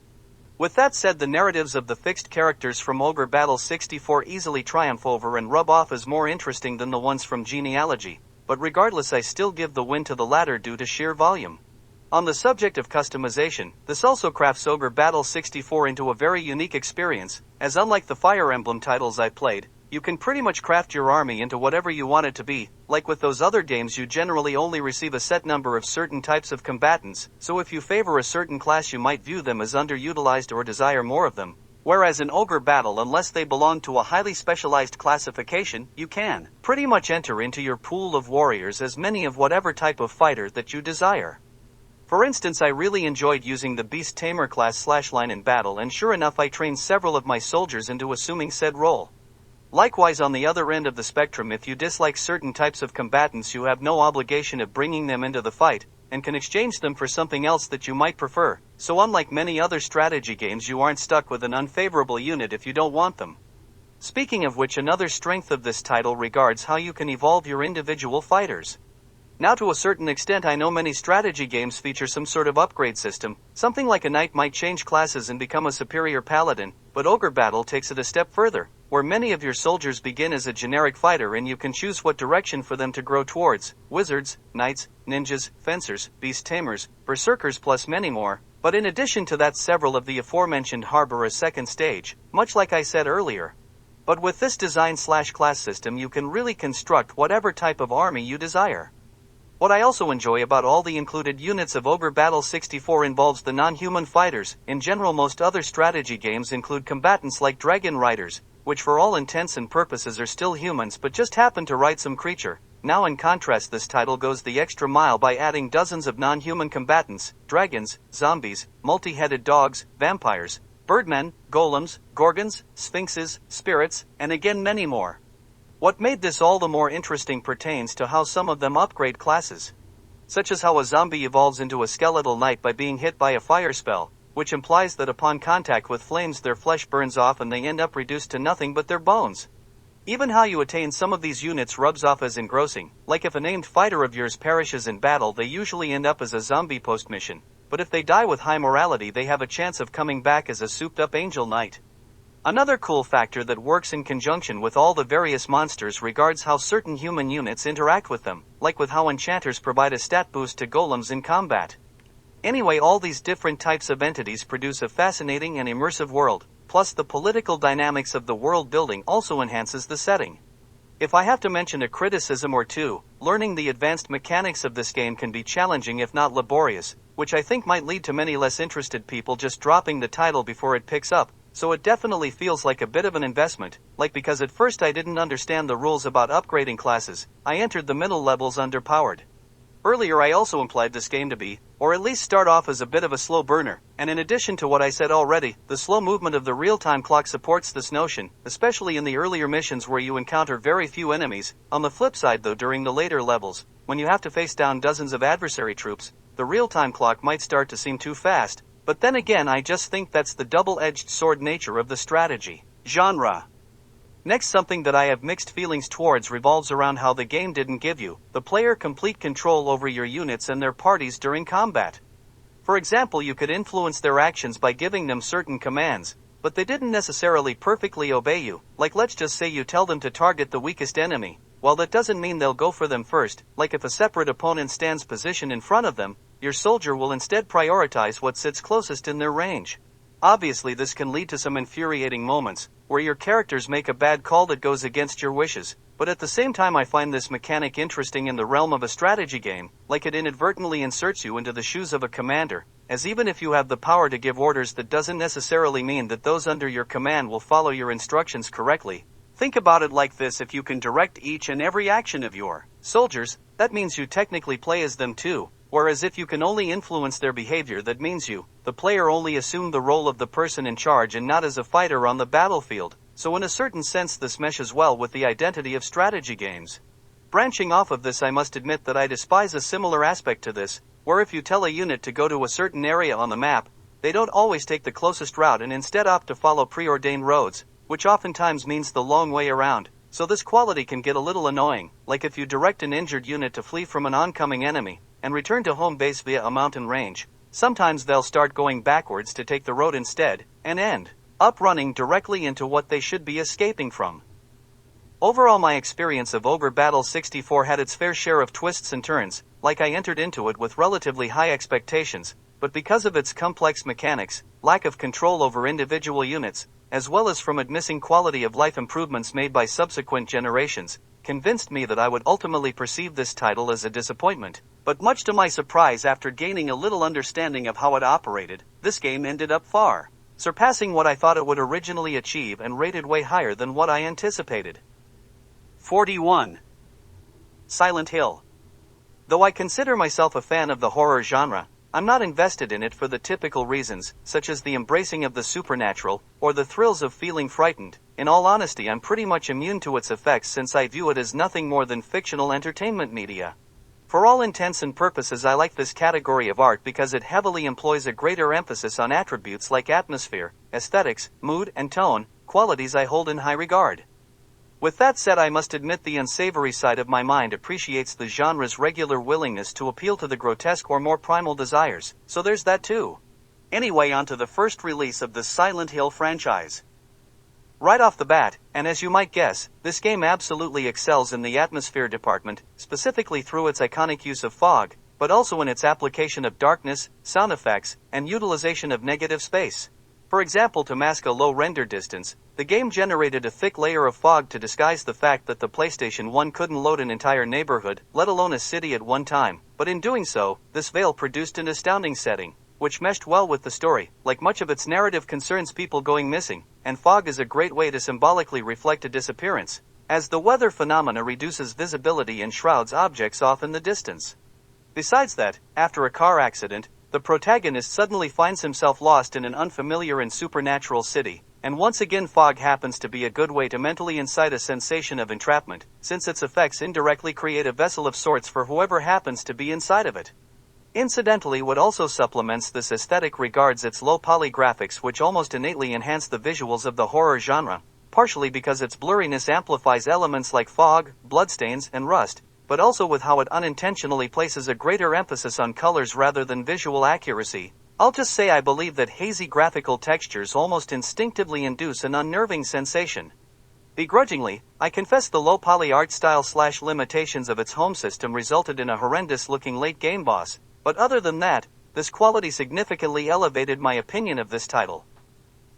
With that said, the narratives of the fixed characters from Ogre Battle 64 easily triumph over and rub off as more interesting than the ones from Genealogy, but regardless I still give the win to the latter due to sheer volume. On the subject of customization, this also crafts Ogre Battle 64 into a very unique experience, as unlike the Fire Emblem titles I played, you can pretty much craft your army into whatever you want it to be. Like with those other games, you generally only receive a set number of certain types of combatants, so if you favor a certain class you might view them as underutilized or desire more of them. Whereas in Ogre Battle, unless they belong to a highly specialized classification, you can pretty much enter into your pool of warriors as many of whatever type of fighter that you desire. For instance, I really enjoyed using the Beast Tamer class /line in battle, and sure enough I trained several of my soldiers into assuming said role. Likewise, on the other end of the spectrum, if you dislike certain types of combatants, you have no obligation of bringing them into the fight, and can exchange them for something else that you might prefer. So unlike many other strategy games, you aren't stuck with an unfavorable unit if you don't want them. Speaking of which, another strength of this title regards how you can evolve your individual fighters. Now, to a certain extent, I know many strategy games feature some sort of upgrade system. Something like a knight might change classes and become a superior paladin, but Ogre Battle takes it a step further, where many of your soldiers begin as a generic fighter and you can choose what direction for them to grow towards: wizards, knights, ninjas, fencers, beast tamers, berserkers, plus many more. But in addition to that, several of the aforementioned harbor a second stage, much like I said earlier. But with this design/class system, you can really construct whatever type of army you desire. What I also enjoy about all the included units of Ogre Battle 64 involves the non-human fighters. In general, most other strategy games include combatants like dragon riders, which for all intents and purposes are still humans but just happen to ride some creature. Now in contrast, this title goes the extra mile by adding dozens of non-human combatants: dragons, zombies, multi-headed dogs, vampires, birdmen, golems, gorgons, sphinxes, spirits, and again many more. What made this all the more interesting pertains to how some of them upgrade classes, such as how a zombie evolves into a skeletal knight by being hit by a fire spell, which implies that upon contact with flames their flesh burns off and they end up reduced to nothing but their bones. Even how you attain some of these units rubs off as engrossing, like if a named fighter of yours perishes in battle they usually end up as a zombie post-mission, but if they die with high morality they have a chance of coming back as a souped-up angel knight. Another cool factor that works in conjunction with all the various monsters regards how certain human units interact with them, like with how enchanters provide a stat boost to golems in combat. Anyway, all these different types of entities produce a fascinating and immersive world, plus the political dynamics of the world building also enhances the setting. If I have to mention a criticism or two, learning the advanced mechanics of this game can be challenging if not laborious, which I think might lead to many less interested people just dropping the title before it picks up, so it definitely feels like a bit of an investment, like because at first I didn't understand the rules about upgrading classes, I entered the middle levels underpowered. Earlier I also implied this game to be, or at least start off as a bit of a slow burner, and in addition to what I said already, the slow movement of the real-time clock supports this notion, especially in the earlier missions where you encounter very few enemies. On the flip side though, during the later levels, when you have to face down dozens of adversary troops, the real-time clock might start to seem too fast, but then again I just think that's the double-edged sword nature of the strategy genre. Next, something that I have mixed feelings towards revolves around how the game didn't give you, the player, complete control over your units and their parties during combat. For example, you could influence their actions by giving them certain commands, but they didn't necessarily perfectly obey you, like let's just say you tell them to target the weakest enemy. While that doesn't mean they'll go for them first, like if a separate opponent stands positioned in front of them, your soldier will instead prioritize what sits closest in their range. Obviously this can lead to some infuriating moments, where your characters make a bad call that goes against your wishes, but at the same time I find this mechanic interesting in the realm of a strategy game, like it inadvertently inserts you into the shoes of a commander, as even if you have the power to give orders that doesn't necessarily mean that those under your command will follow your instructions correctly. Think about it like this: if you can direct each and every action of your soldiers, that means you technically play as them too. Whereas if you can only influence their behavior, that means you, the player, only assume the role of the person in charge and not as a fighter on the battlefield. So in a certain sense this meshes well with the identity of strategy games. Branching off of this, I must admit that I despise a similar aspect to this, where if you tell a unit to go to a certain area on the map, they don't always take the closest route and instead opt to follow preordained roads, which oftentimes means the long way around. So this quality can get a little annoying, like if you direct an injured unit to flee from an oncoming enemy and return to home base via a mountain range. Sometimes they'll start going backwards to take the road instead, and end up running directly into what they should be escaping from. Overall, my experience of Ogre Battle 64 had its fair share of twists and turns, like I entered into it with relatively high expectations, but because of its complex mechanics, lack of control over individual units, as well as from it missing quality of life improvements made by subsequent generations, convinced me that I would ultimately perceive this title as a disappointment. But much to my surprise, after gaining a little understanding of how it operated, this game ended up far surpassing what I thought it would originally achieve and rated way higher than what I anticipated. 41. Silent Hill. Though I consider myself a fan of the horror genre, I'm not invested in it for the typical reasons, such as the embracing of the supernatural, or the thrills of feeling frightened. In all honesty, I'm pretty much immune to its effects since I view it as nothing more than fictional entertainment media. For all intents and purposes, I like this category of art because it heavily employs a greater emphasis on attributes like atmosphere, aesthetics, mood, and tone, qualities I hold in high regard. With that said, I must admit the unsavory side of my mind appreciates the genre's regular willingness to appeal to the grotesque or more primal desires, so there's that too. Anyway, on to the first release of the Silent Hill franchise. Right off the bat, and as you might guess, this game absolutely excels in the atmosphere department, specifically through its iconic use of fog, but also in its application of darkness, sound effects, and utilization of negative space. For example, to mask a low render distance, the game generated a thick layer of fog to disguise the fact that the PlayStation 1 couldn't load an entire neighborhood, let alone a city at one time, but in doing so, this veil produced an astounding setting, which meshed well with the story. Like much of its narrative concerns people going missing, and fog is a great way to symbolically reflect a disappearance, as the weather phenomena reduces visibility and shrouds objects off in the distance. Besides that, after a car accident, the protagonist suddenly finds himself lost in an unfamiliar and supernatural city, and once again fog happens to be a good way to mentally incite a sensation of entrapment, since its effects indirectly create a vessel of sorts for whoever happens to be inside of it. Incidentally, what also supplements this aesthetic regards its low poly graphics, which almost innately enhance the visuals of the horror genre. partially because its blurriness amplifies elements like fog, bloodstains, and rust, but also with how it unintentionally places a greater emphasis on colors rather than visual accuracy. I'll just say I believe that hazy graphical textures almost instinctively induce an unnerving sensation. Begrudgingly, I confess the low poly art style / limitations of its home system resulted in a horrendous looking late game boss, but other than that, this quality significantly elevated my opinion of this title.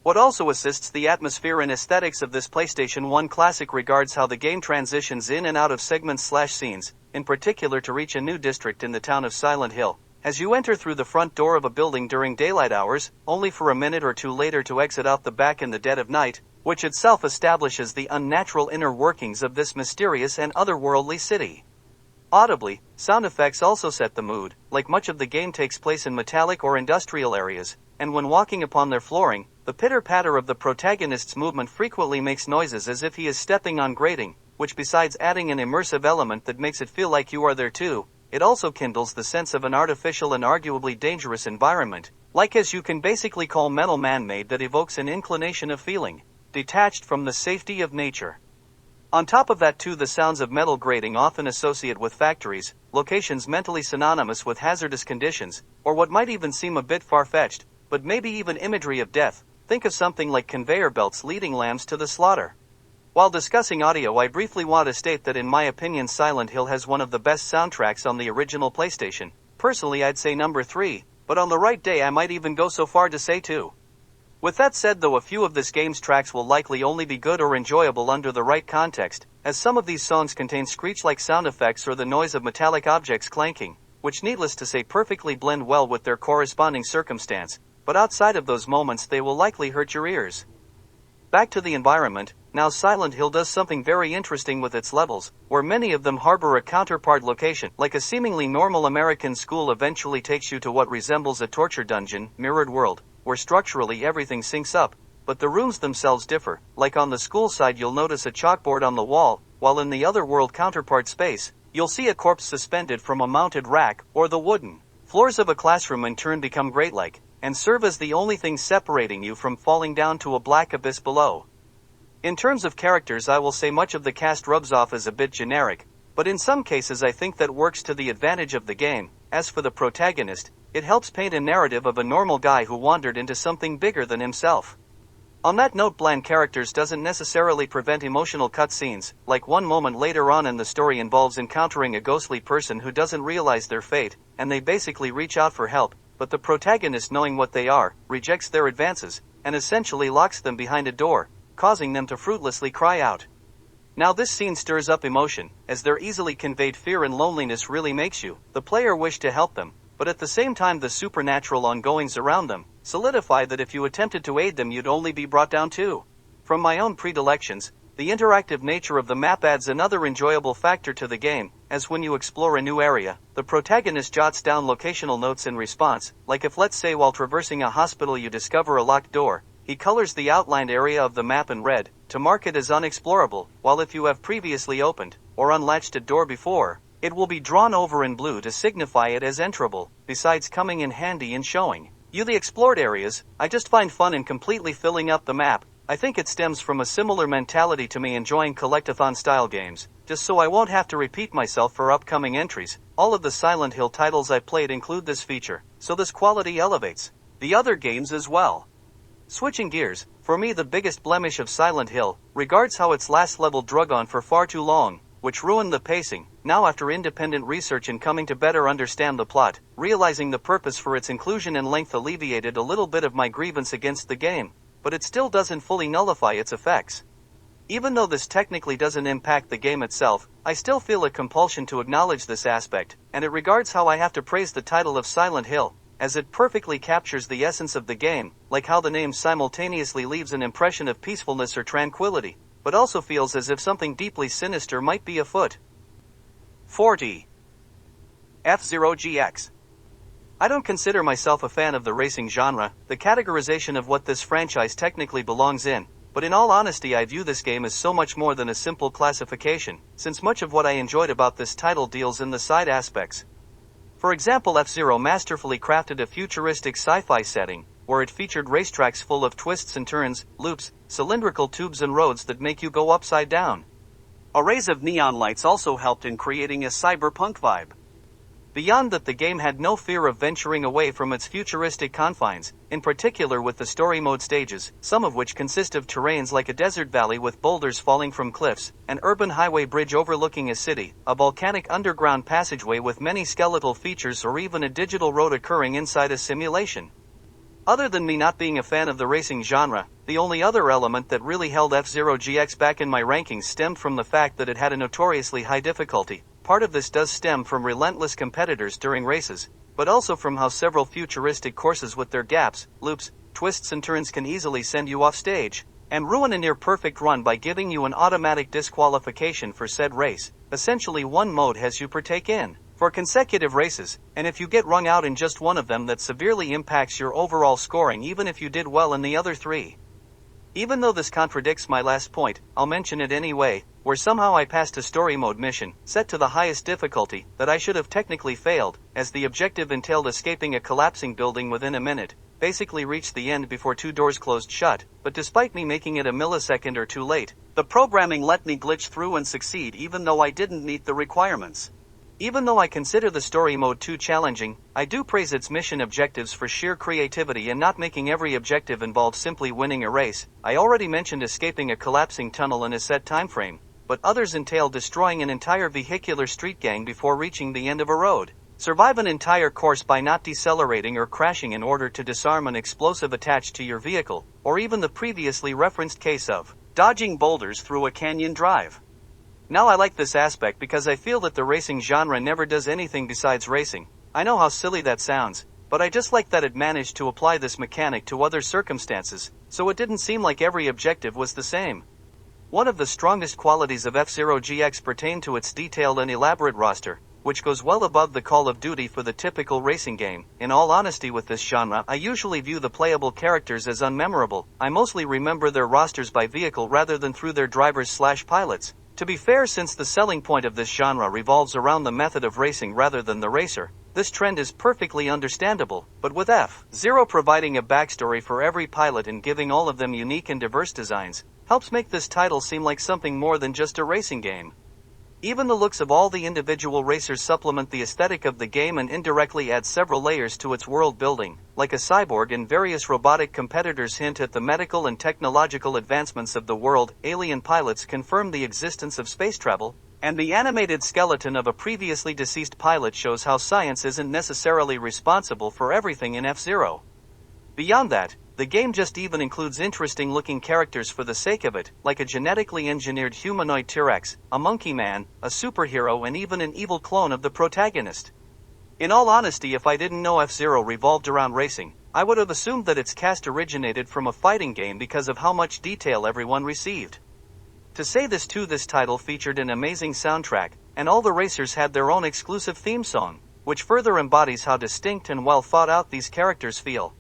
What also assists the atmosphere and aesthetics of this PlayStation 1 classic regards how the game transitions in and out of segments / scenes, in particular to reach a new district in the town of Silent Hill. As you enter through the front door of a building during daylight hours, only for a minute or two later to exit out the back in the dead of night, which itself establishes the unnatural inner workings of this mysterious and otherworldly city. Audibly, sound effects also set the mood, like much of the game takes place in metallic or industrial areas, and when walking upon their flooring, the pitter-patter of the protagonist's movement frequently makes noises as if he is stepping on grating, which besides adding an immersive element that makes it feel like you are there too, it also kindles the sense of an artificial and arguably dangerous environment, like as you can basically call metal man-made that evokes an inclination of feeling detached from the safety of nature. On top of that too, the sounds of metal grating often associate with factories, locations mentally synonymous with hazardous conditions, or what might even seem a bit far-fetched, but maybe even imagery of death. Think of something like conveyor belts leading lambs to the slaughter. While discussing audio, I briefly want to state that in my opinion Silent Hill has one of the best soundtracks on the original PlayStation. Personally I'd say number 3, but on the right day I might even go so far to say 2. With that said though, a few of this game's tracks will likely only be good or enjoyable under the right context, as some of these songs contain screech-like sound effects or the noise of metallic objects clanking, which needless to say perfectly blend well with their corresponding circumstance, but outside of those moments they will likely hurt your ears. Back to the environment, now Silent Hill does something very interesting with its levels, where many of them harbor a counterpart location, like a seemingly normal American school eventually takes you to what resembles a torture dungeon, mirrored world, where structurally everything syncs up, but the rooms themselves differ. Like on the school side you'll notice a chalkboard on the wall, while in the other world counterpart space, you'll see a corpse suspended from a mounted rack, or the wooden floors of a classroom in turn become grate-like, and serve as the only thing separating you from falling down to a black abyss below. In terms of characters I will say much of the cast rubs off as a bit generic, but in some cases I think that works to the advantage of the game. As for the protagonist, it helps paint a narrative of a normal guy who wandered into something bigger than himself. On that note, bland characters doesn't necessarily prevent emotional cutscenes, like one moment later on in the story involves encountering a ghostly person who doesn't realize their fate, and they basically reach out for help, but the protagonist, knowing what they are, rejects their advances, and essentially locks them behind a door, causing them to fruitlessly cry out. Now this scene stirs up emotion, as their easily conveyed fear and loneliness really makes you, the player, wish to help them, but at the same time the supernatural ongoings around them solidify that if you attempted to aid them you'd only be brought down too. From my own predilections, the interactive nature of the map adds another enjoyable factor to the game, as when you explore a new area, the protagonist jots down locational notes in response, like if let's say while traversing a hospital you discover a locked door, he colors the outlined area of the map in red, to mark it as unexplorable, while if you have previously opened, or unlatched a door before, it will be drawn over in blue to signify it as enterable, besides coming in handy in showing you the explored areas. I just find fun in completely filling up the map. I think it stems from a similar mentality to me enjoying collectathon-style games, just so I won't have to repeat myself for upcoming entries. All of the Silent Hill titles I played include this feature, so this quality elevates the other games as well. Switching gears, for me the biggest blemish of Silent Hill regards how its last level drug on for far too long, which ruined the pacing. Now after independent research and coming to better understand the plot, realizing the purpose for its inclusion and length alleviated a little bit of my grievance against the game, but it still doesn't fully nullify its effects. Even though this technically doesn't impact the game itself, I still feel a compulsion to acknowledge this aspect, and it regards how I have to praise the title of Silent Hill, as it perfectly captures the essence of the game, like how the name simultaneously leaves an impression of peacefulness or tranquility, but also feels as if something deeply sinister might be afoot. 40. F-Zero GX. I don't consider myself a fan of the racing genre, the categorization of what this franchise technically belongs in, but in all honesty I view this game as so much more than a simple classification, since much of what I enjoyed about this title deals in the side aspects. For example, F-Zero masterfully crafted a futuristic sci-fi setting, where it featured racetracks full of twists and turns, loops, cylindrical tubes and roads that make you go upside down. Arrays of neon lights also helped in creating a cyberpunk vibe. Beyond that, the game had no fear of venturing away from its futuristic confines, in particular with the story mode stages, some of which consist of terrains like a desert valley with boulders falling from cliffs, an urban highway bridge overlooking a city, a volcanic underground passageway with many skeletal features, or even a digital road occurring inside a simulation. Other than me not being a fan of the racing genre, the only other element that really held F-Zero GX back in my rankings stemmed from the fact that it had a notoriously high difficulty. Part of this does stem from relentless competitors during races, but also from how several futuristic courses with their gaps, loops, twists and turns can easily send you off stage, and ruin a near-perfect run by giving you an automatic disqualification for said race. Essentially, one mode has you partake in for consecutive races, and if you get wrung out in just one of them, that severely impacts your overall scoring even if you did well in the other three. Even though this contradicts my last point, I'll mention it anyway, where somehow I passed a story mode mission, set to the highest difficulty, that I should have technically failed, as the objective entailed escaping a collapsing building within a minute, basically reached the end before two doors closed shut, but despite me making it a millisecond or two late, the programming let me glitch through and succeed even though I didn't meet the requirements. Even though I consider the story mode too challenging, I do praise its mission objectives for sheer creativity and not making every objective involve simply winning a race. I already mentioned escaping a collapsing tunnel in a set time frame, but others entail destroying an entire vehicular street gang before reaching the end of a road, survive an entire course by not decelerating or crashing in order to disarm an explosive attached to your vehicle, or even the previously referenced case of dodging boulders through a canyon drive. Now I like this aspect because I feel that the racing genre never does anything besides racing. I know how silly that sounds, but I just like that it managed to apply this mechanic to other circumstances, so it didn't seem like every objective was the same. One of the strongest qualities of F-Zero GX pertained to its detailed and elaborate roster, which goes well above the Call of Duty for the typical racing game. In all honesty, with this genre, I usually view the playable characters as unmemorable. I mostly remember their rosters by vehicle rather than through their drivers/pilots. To be fair, since the selling point of this genre revolves around the method of racing rather than the racer, this trend is perfectly understandable, but with F-Zero providing a backstory for every pilot and giving all of them unique and diverse designs, helps make this title seem like something more than just a racing game. Even the looks of all the individual racers supplement the aesthetic of the game and indirectly add several layers to its world building, like a cyborg, and various robotic competitors hint at the medical and technological advancements of the world. Alien pilots confirm the existence of space travel, and the animated skeleton of a previously deceased pilot shows how science isn't necessarily responsible for everything in F-Zero. Beyond that, the game just even includes interesting looking characters for the sake of it, like a genetically engineered humanoid T-Rex, a monkey man, a superhero, and even an evil clone of the protagonist. In all honesty, if I didn't know F-Zero revolved around racing, I would have assumed that its cast originated from a fighting game because of how much detail everyone received. To say this too, this title featured an amazing soundtrack, and all the racers had their own exclusive theme song, which further embodies how distinct and well thought out these characters feel.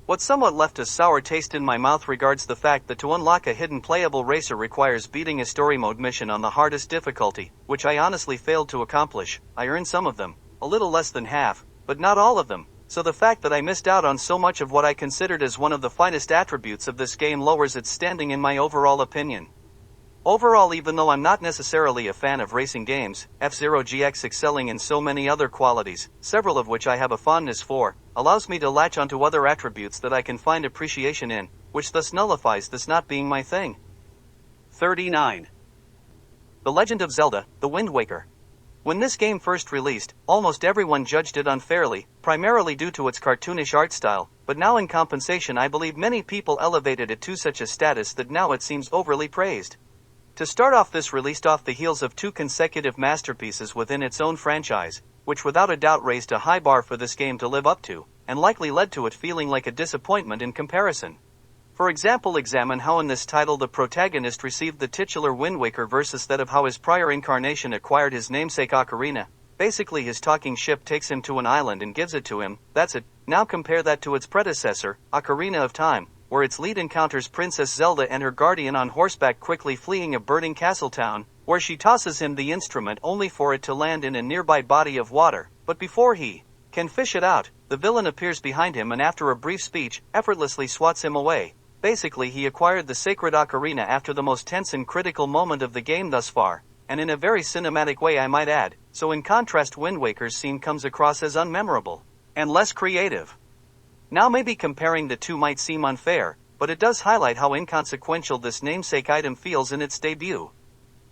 What somewhat left a sour taste in my mouth regards the fact that to unlock a hidden playable racer requires beating a story mode mission on the hardest difficulty, which I honestly failed to accomplish. I earned some of them, a little less than half, but not all of them, so the fact that I missed out on so much of what I considered as one of the finest attributes of this game lowers its standing in my overall opinion. Overall, even though I'm not necessarily a fan of racing games, F-Zero GX excelling in so many other qualities, several of which I have a fondness for, allows me to latch onto other attributes that I can find appreciation in, which thus nullifies this not being my thing. 39. The Legend of Zelda, The Wind Waker. When this game first released, almost everyone judged it unfairly, primarily due to its cartoonish art style, but now in compensation I believe many people elevated it to such a status that now it seems overly praised. To start off, this released off the heels of two consecutive masterpieces within its own franchise, which without a doubt raised a high bar for this game to live up to, and likely led to it feeling like a disappointment in comparison. For example, examine how in this title the protagonist received the titular Wind Waker versus that of how his prior incarnation acquired his namesake Ocarina. Basically, his talking ship takes him to an island and gives it to him, that's it. Now compare that to its predecessor, Ocarina of Time, where its lead encounters Princess Zelda and her guardian on horseback quickly fleeing a burning castle town, where she tosses him the instrument only for it to land in a nearby body of water. But before he can fish it out, the villain appears behind him and after a brief speech, effortlessly swats him away. Basically he acquired the sacred ocarina after the most tense and critical moment of the game thus far, and in a very cinematic way I might add, so in contrast Wind Waker's scene comes across as unmemorable and less creative. Now maybe comparing the two might seem unfair, but it does highlight how inconsequential this namesake item feels in its debut.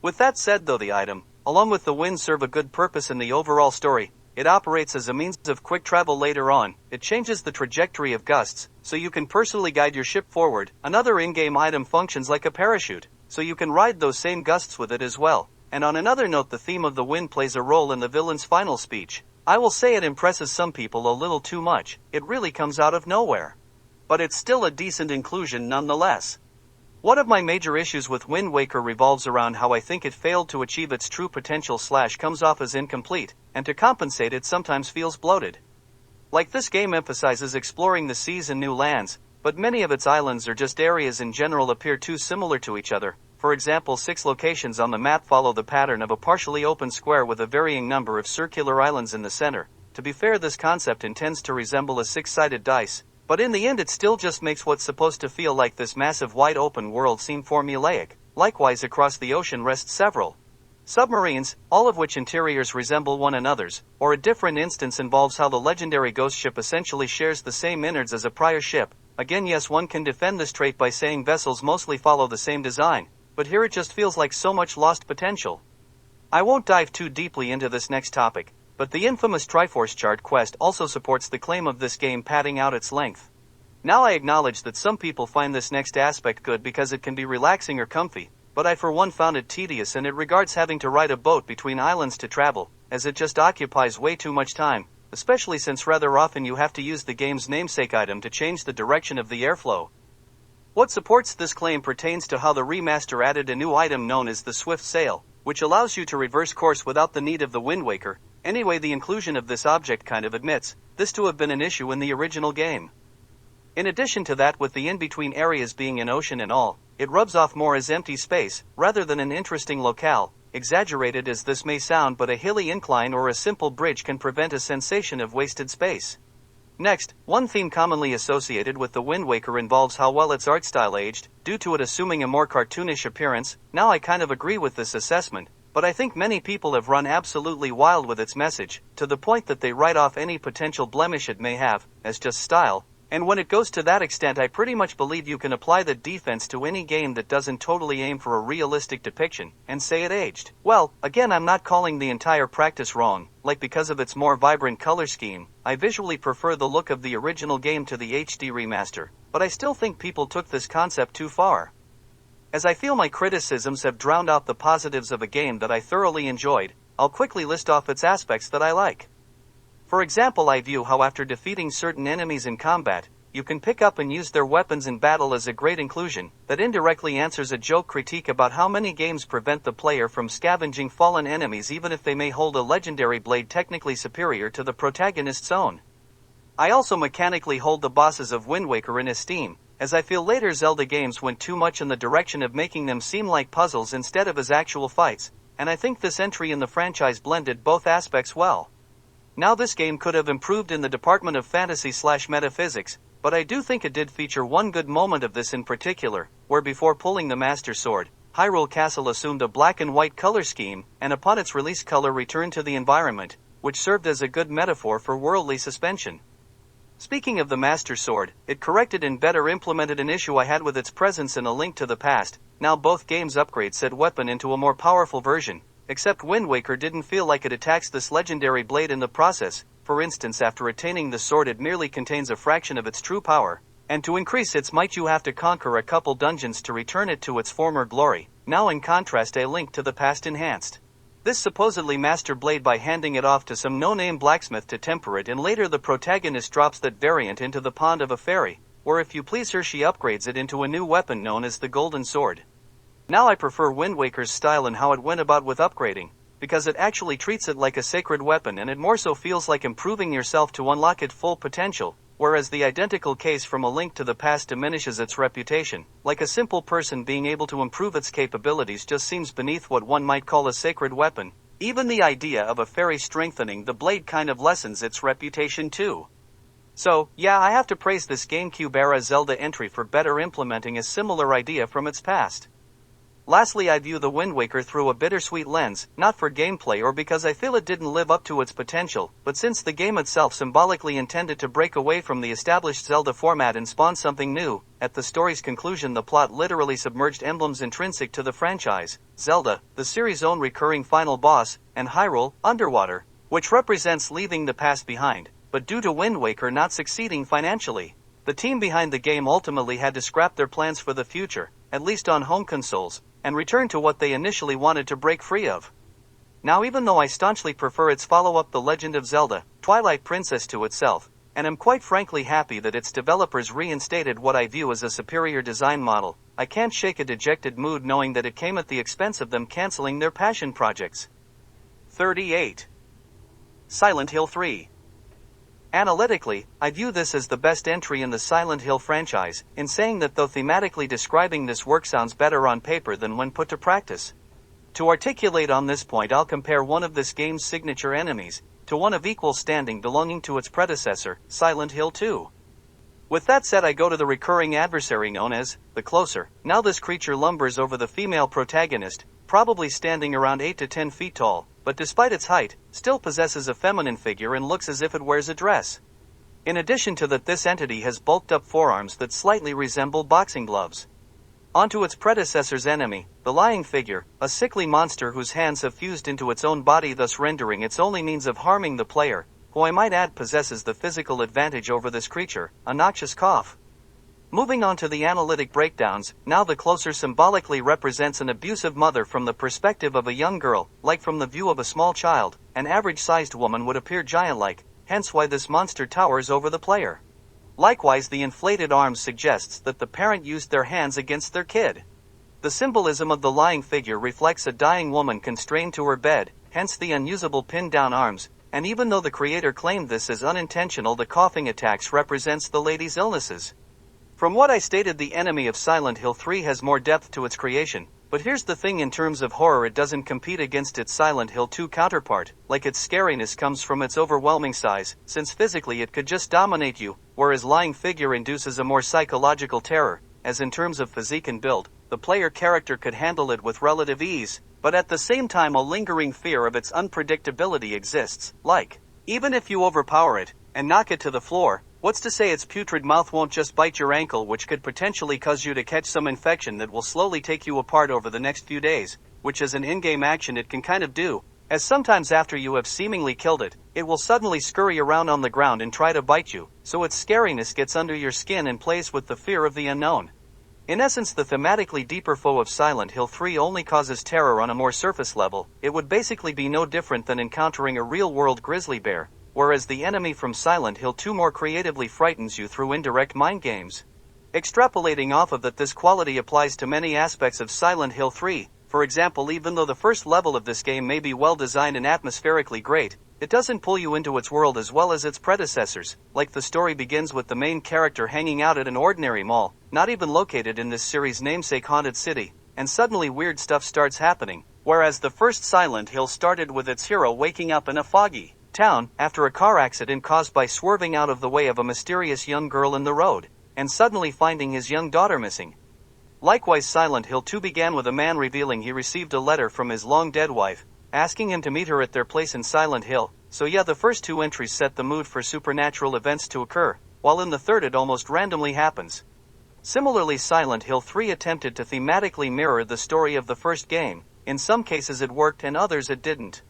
With that said though, the item, along with the wind, serve a good purpose in the overall story. It operates as a means of quick travel later on, it changes the trajectory of gusts, so you can personally guide your ship forward. Another in-game item functions like a parachute, so you can ride those same gusts with it as well. And on another note, the theme of the wind plays a role in the villain's final speech. I will say it impresses some people a little too much, it really comes out of nowhere. But it's still a decent inclusion nonetheless. One of my major issues with Wind Waker revolves around how I think it failed to achieve its true potential / comes off as incomplete, and to compensate it sometimes feels bloated. Like this game emphasizes exploring the seas and new lands, but many of its islands or just areas in general appear too similar to each other. For example, 6 locations on the map follow the pattern of a partially open square with a varying number of circular islands in the center. To be fair, this concept intends to resemble a 6-sided dice, but in the end it still just makes what's supposed to feel like this massive wide open world seem formulaic. Likewise, across the ocean rest several submarines, all of which interiors resemble one another's, or a different instance involves how the legendary ghost ship essentially shares the same innards as a prior ship. Again, yes, one can defend this trait by saying vessels mostly follow the same design, but here it just feels like so much lost potential. I won't dive too deeply into this next topic, but the infamous Triforce chart quest also supports the claim of this game padding out its length. Now I acknowledge that some people find this next aspect good because it can be relaxing or comfy, but I for one found it tedious, and it regards having to ride a boat between islands to travel, as it just occupies way too much time, especially since rather often you have to use the game's namesake item to change the direction of the airflow. What supports this claim pertains to how the remaster added a new item known as the Swift Sail, which allows you to reverse course without the need of the Wind Waker. Anyway, the inclusion of this object kind of admits this to have been an issue in the original game. In addition to that, with the in-between areas being an ocean and all, it rubs off more as empty space, rather than an interesting locale. Exaggerated as this may sound, but a hilly incline or a simple bridge can prevent a sensation of wasted space. Next, one theme commonly associated with the Wind Waker involves how well its art style aged, due to it assuming a more cartoonish appearance. Now I kind of agree with this assessment, but I think many people have run absolutely wild with its message, to the point that they write off any potential blemish it may have, as just style. And when it goes to that extent, I pretty much believe you can apply the defense to any game that doesn't totally aim for a realistic depiction, and say it aged well. Again, I'm not calling the entire practice wrong, like because of its more vibrant color scheme, I visually prefer the look of the original game to the HD remaster, but I still think people took this concept too far. As I feel my criticisms have drowned out the positives of a game that I thoroughly enjoyed, I'll quickly list off its aspects that I like. For example, I view how after defeating certain enemies in combat, you can pick up and use their weapons in battle as a great inclusion that indirectly answers a joke critique about how many games prevent the player from scavenging fallen enemies even if they may hold a legendary blade technically superior to the protagonist's own. I also mechanically hold the bosses of Wind Waker in esteem, as I feel later Zelda games went too much in the direction of making them seem like puzzles instead of as actual fights, and I think this entry in the franchise blended both aspects well. Now this game could have improved in the department of fantasy / metaphysics, but I do think it did feature one good moment of this in particular, where before pulling the Master Sword, Hyrule Castle assumed a black and white color scheme, and upon its release color returned to the environment, which served as a good metaphor for worldly suspension. Speaking of the Master Sword, it corrected and better implemented an issue I had with its presence in A Link to the Past. Now both games upgrade said weapon into a more powerful version, except Wind Waker didn't feel like it attacks this legendary blade in the process. For instance, after attaining the sword it merely contains a fraction of its true power, and to increase its might you have to conquer a couple dungeons to return it to its former glory. Now in contrast, A Link to the Past enhanced this supposedly master blade by handing it off to some no-name blacksmith to temper it, and later the protagonist drops that variant into the pond of a fairy, where if you please her she upgrades it into a new weapon known as the Golden Sword. Now I prefer Wind Waker's style and how it went about with upgrading, because it actually treats it like a sacred weapon and it more so feels like improving yourself to unlock its full potential, whereas the identical case from A Link to the Past diminishes its reputation. Like a simple person being able to improve its capabilities just seems beneath what one might call a sacred weapon. Even the idea of a fairy strengthening the blade kind of lessens its reputation too. So, yeah, I have to praise this GameCube-era Zelda entry for better implementing a similar idea from its past. Lastly, I view the Wind Waker through a bittersweet lens, not for gameplay or because I feel it didn't live up to its potential, but since the game itself symbolically intended to break away from the established Zelda format and spawn something new. At the story's conclusion, the plot literally submerged emblems intrinsic to the franchise: Zelda, the series' own recurring final boss, and Hyrule, underwater, which represents leaving the past behind. But due to Wind Waker not succeeding financially, the team behind the game ultimately had to scrap their plans for the future, at least on home consoles, and return to what they initially wanted to break free of. Now, even though I staunchly prefer its follow-up The Legend of Zelda, Twilight Princess to itself, and am quite frankly happy that its developers reinstated what I view as a superior design model, I can't shake a dejected mood knowing that it came at the expense of them canceling their passion projects. 38. Silent Hill 3. Analytically, I view this as the best entry in the Silent Hill franchise, in saying that though thematically describing this work sounds better on paper than when put to practice. To articulate on this point, I'll compare one of this game's signature enemies to one of equal standing belonging to its predecessor, Silent Hill 2. With that said, I go to the recurring adversary known as the Closer. Now this creature lumbers over the female protagonist, probably standing around 8 to 10 feet tall, but despite its height, still possesses a feminine figure and looks as if it wears a dress. In addition to that, this entity has bulked up forearms that slightly resemble boxing gloves. Onto its predecessor's enemy, the lying figure, a sickly monster whose hands have fused into its own body, thus rendering its only means of harming the player, who I might add possesses the physical advantage over this creature, a noxious cough. Moving on to the analytic breakdowns, now the Closer symbolically represents an abusive mother from the perspective of a young girl. Like from the view of a small child, an average-sized woman would appear giant-like, hence why this monster towers over the player. Likewise, the inflated arms suggests that the parent used their hands against their kid. The symbolism of the lying figure reflects a dying woman constrained to her bed, hence the unusable pinned-down arms, and even though the creator claimed this as unintentional, the coughing attacks represents the lady's illnesses. From what I stated, the enemy of Silent Hill 3 has more depth to its creation, but here's the thing: in terms of horror, it doesn't compete against its Silent Hill 2 counterpart. Like, its scariness comes from its overwhelming size, since physically it could just dominate you, whereas Lying Figure induces a more psychological terror, as in terms of physique and build, the player character could handle it with relative ease, but at the same time a lingering fear of its unpredictability exists. Like, even if you overpower it, and knock it to the floor, what's to say its putrid mouth won't just bite your ankle, which could potentially cause you to catch some infection that will slowly take you apart over the next few days, which as an in-game action it can kind of do, as sometimes after you have seemingly killed it, it will suddenly scurry around on the ground and try to bite you, so its scariness gets under your skin and plays with the fear of the unknown. In essence, the thematically deeper foe of Silent Hill 3 only causes terror on a more surface level. It would basically be no different than encountering a real-world grizzly bear, whereas the enemy from Silent Hill 2 more creatively frightens you through indirect mind games. Extrapolating off of that, this quality applies to many aspects of Silent Hill 3. For example, even though the first level of this game may be well designed and atmospherically great, it doesn't pull you into its world as well as its predecessors. Like, the story begins with the main character hanging out at an ordinary mall, not even located in this series' namesake haunted city, and suddenly weird stuff starts happening, whereas the first Silent Hill started with its hero waking up in a foggy town after a car accident caused by swerving out of the way of a mysterious young girl in the road, and suddenly finding his young daughter missing. Likewise, Silent Hill 2 began with a man revealing he received a letter from his long-dead wife, asking him to meet her at their place in Silent Hill. So yeah, the first two entries set the mood for supernatural events to occur, while in the third it almost randomly happens. Similarly, Silent Hill 3 attempted to thematically mirror the story of the first game. In some cases it worked and others it didn't.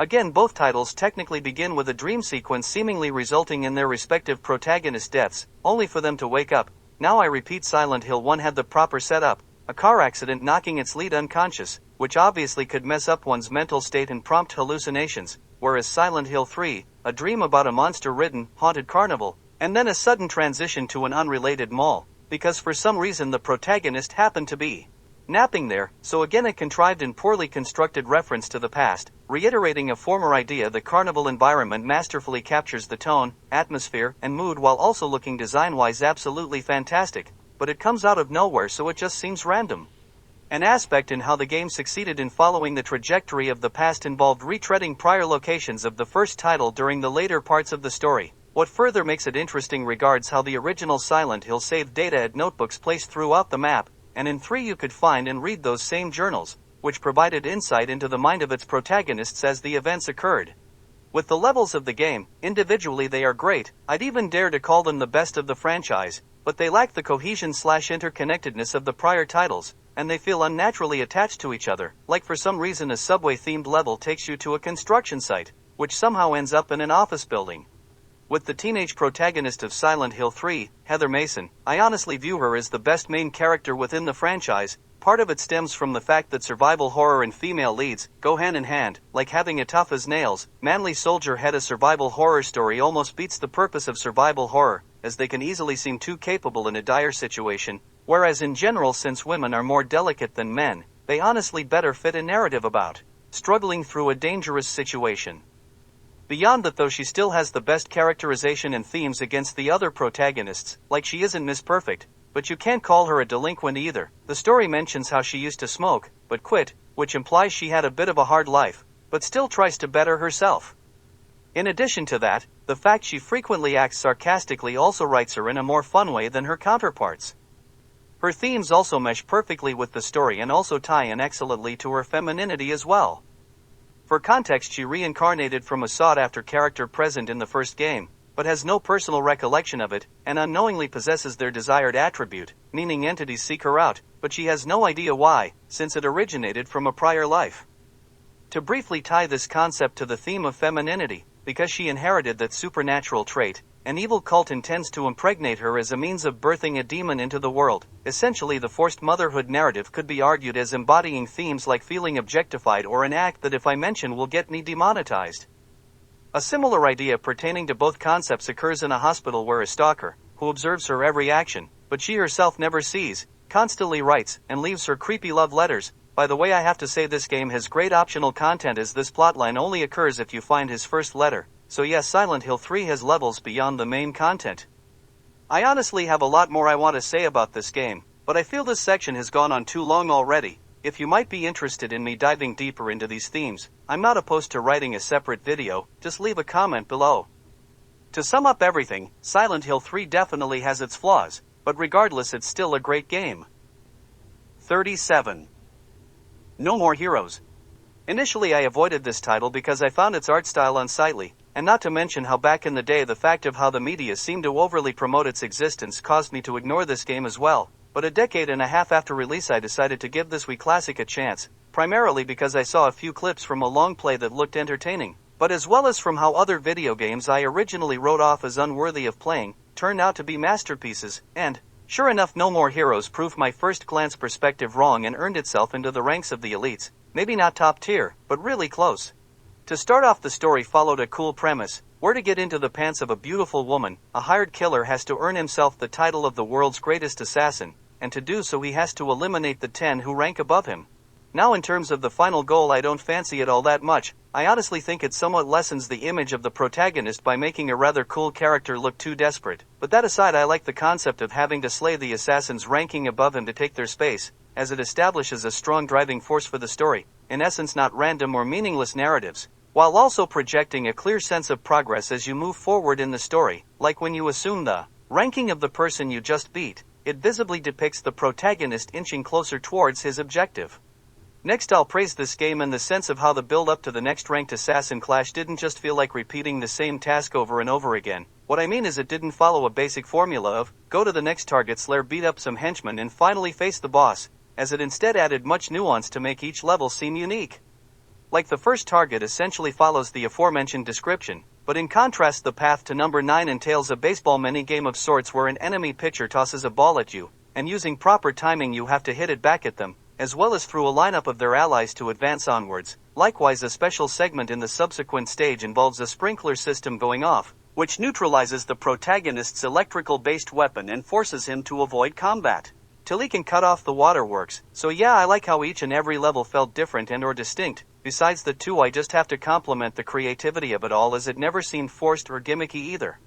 Again, both titles technically begin with a dream sequence seemingly resulting in their respective protagonist deaths, only for them to wake up. Now I repeat, Silent Hill 1 had the proper setup, a car accident knocking its lead unconscious, which obviously could mess up one's mental state and prompt hallucinations, whereas Silent Hill 3, a dream about a monster-ridden, haunted carnival, and then a sudden transition to an unrelated mall, because for some reason the protagonist happened to be napping there. So again, a contrived and poorly constructed reference to the past, reiterating a former idea. The carnival environment masterfully captures the tone, atmosphere, and mood while also looking design-wise absolutely fantastic, but it comes out of nowhere, so it just seems random. An aspect in how the game succeeded in following the trajectory of the past involved retreading prior locations of the first title during the later parts of the story. What further makes it interesting regards how the original Silent Hill saved data at notebooks placed throughout the map, and in 3 you could find and read those same journals, which provided insight into the mind of its protagonists as the events occurred. With the levels of the game, individually they are great, I'd even dare to call them the best of the franchise, but they lack the cohesion/interconnectedness of the prior titles, and they feel unnaturally attached to each other, like for some reason a subway-themed level takes you to a construction site, which somehow ends up in an office building. With the teenage protagonist of Silent Hill 3, Heather Mason, I honestly view her as the best main character within the franchise. Part of it stems from the fact that survival horror and female leads go hand in hand, like having a tough as nails, manly soldier head. A survival horror story almost beats the purpose of survival horror, as they can easily seem too capable in a dire situation, whereas in general, since women are more delicate than men, they honestly better fit a narrative about struggling through a dangerous situation. Beyond that though, she still has the best characterization and themes against the other protagonists, like she isn't Miss Perfect, but you can't call her a delinquent either. The story mentions how she used to smoke, but quit, which implies she had a bit of a hard life, but still tries to better herself. In addition to that, the fact she frequently acts sarcastically also writes her in a more fun way than her counterparts. Her themes also mesh perfectly with the story and also tie in excellently to her femininity as well. For context, she reincarnated from a sought-after character present in the first game, but has no personal recollection of it, and unknowingly possesses their desired attribute, meaning entities seek her out, but she has no idea why, since it originated from a prior life. To briefly tie this concept to the theme of femininity, because she inherited that supernatural trait, an evil cult intends to impregnate her as a means of birthing a demon into the world. Essentially, the forced motherhood narrative could be argued as embodying themes like feeling objectified, or an act that if I mention will get me demonetized. A similar idea pertaining to both concepts occurs in a hospital where a stalker, who observes her every action, but she herself never sees, constantly writes, and leaves her creepy love letters. By the way, I have to say this game has great optional content, as this plotline only occurs if you find his first letter. So yes, Silent Hill 3 has levels beyond the main content. I honestly have a lot more I want to say about this game, but I feel this section has gone on too long already. If you might be interested in me diving deeper into these themes, I'm not opposed to writing a separate video, just leave a comment below. To sum up everything, Silent Hill 3 definitely has its flaws, but regardless it's still a great game. 37. No More Heroes. Initially I avoided this title because I found its art style unsightly, and not to mention how back in the day the fact of how the media seemed to overly promote its existence caused me to ignore this game as well. But a decade and a half after release I decided to give this wee classic a chance, primarily because I saw a few clips from a long play that looked entertaining, but as well as from how other video games I originally wrote off as unworthy of playing, turned out to be masterpieces, and, sure enough, No More Heroes proved my first glance perspective wrong and earned itself into the ranks of the elites. Maybe not top tier, but really close. To start off, the story followed a cool premise, where to get into the pants of a beautiful woman, a hired killer has to earn himself the title of the world's greatest assassin, and to do so he has to eliminate the 10 who rank above him. Now in terms of the final goal, I don't fancy it all that much. I honestly think it somewhat lessens the image of the protagonist by making a rather cool character look too desperate, but that aside, I like the concept of having to slay the assassins ranking above him to take their space, as it establishes a strong driving force for the story, in essence not random or meaningless narratives, while also projecting a clear sense of progress as you move forward in the story, like when you assume the ranking of the person you just beat. It visibly depicts the protagonist inching closer towards his objective. Next, I'll praise this game in the sense of how the build-up to the next ranked assassin clash didn't just feel like repeating the same task over and over again. What I mean is it didn't follow a basic formula of, go to the next target slayer, beat up some henchmen and finally face the boss, as it instead added much nuance to make each level seem unique. Like the first target essentially follows the aforementioned description, but in contrast the path to number 9 entails a baseball mini-game of sorts where an enemy pitcher tosses a ball at you, and using proper timing you have to hit it back at them, as well as through a lineup of their allies to advance onwards. Likewise, a special segment in the subsequent stage involves a sprinkler system going off, which neutralizes the protagonist's electrical-based weapon and forces him to avoid combat till he can cut off the waterworks. So yeah, I like how each and every level felt different and or distinct. Besides the two, I just have to compliment the creativity of it all, as it never seemed forced or gimmicky either.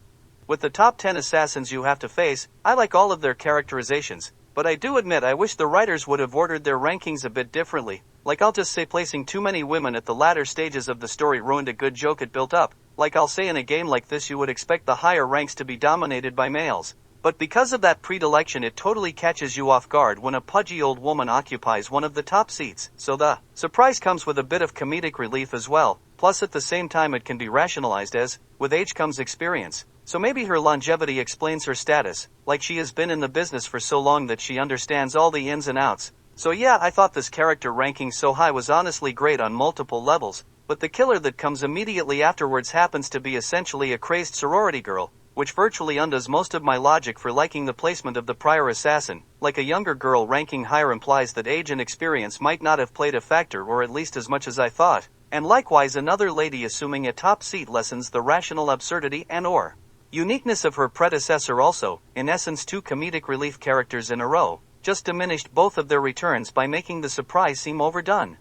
With the top 10 assassins you have to face, I like all of their characterizations, but I do admit I wish the writers would have ordered their rankings a bit differently. Like, I'll just say placing too many women at the latter stages of the story ruined a good joke it built up, Like I'll say in a game like this you would expect the higher ranks to be dominated by males. But because of that predilection it totally catches you off guard when a pudgy old woman occupies one of the top seats, so the surprise comes with a bit of comedic relief as well, plus at the same time it can be rationalized as, with age comes experience. So maybe her longevity explains her status, like she has been in the business for so long that she understands all the ins and outs. So yeah, I thought this character ranking so high was honestly great on multiple levels, but the killer that comes immediately afterwards happens to be essentially a crazed sorority girl, which virtually undoes most of my logic for liking the placement of the prior assassin. Like a younger girl ranking higher implies that age and experience might not have played a factor, or at least as much as I thought, and likewise another lady assuming a top seat lessens the rational absurdity and or uniqueness of her predecessor. Also, in essence, two comedic relief characters in a row just diminished both of their returns by making the surprise seem overdone.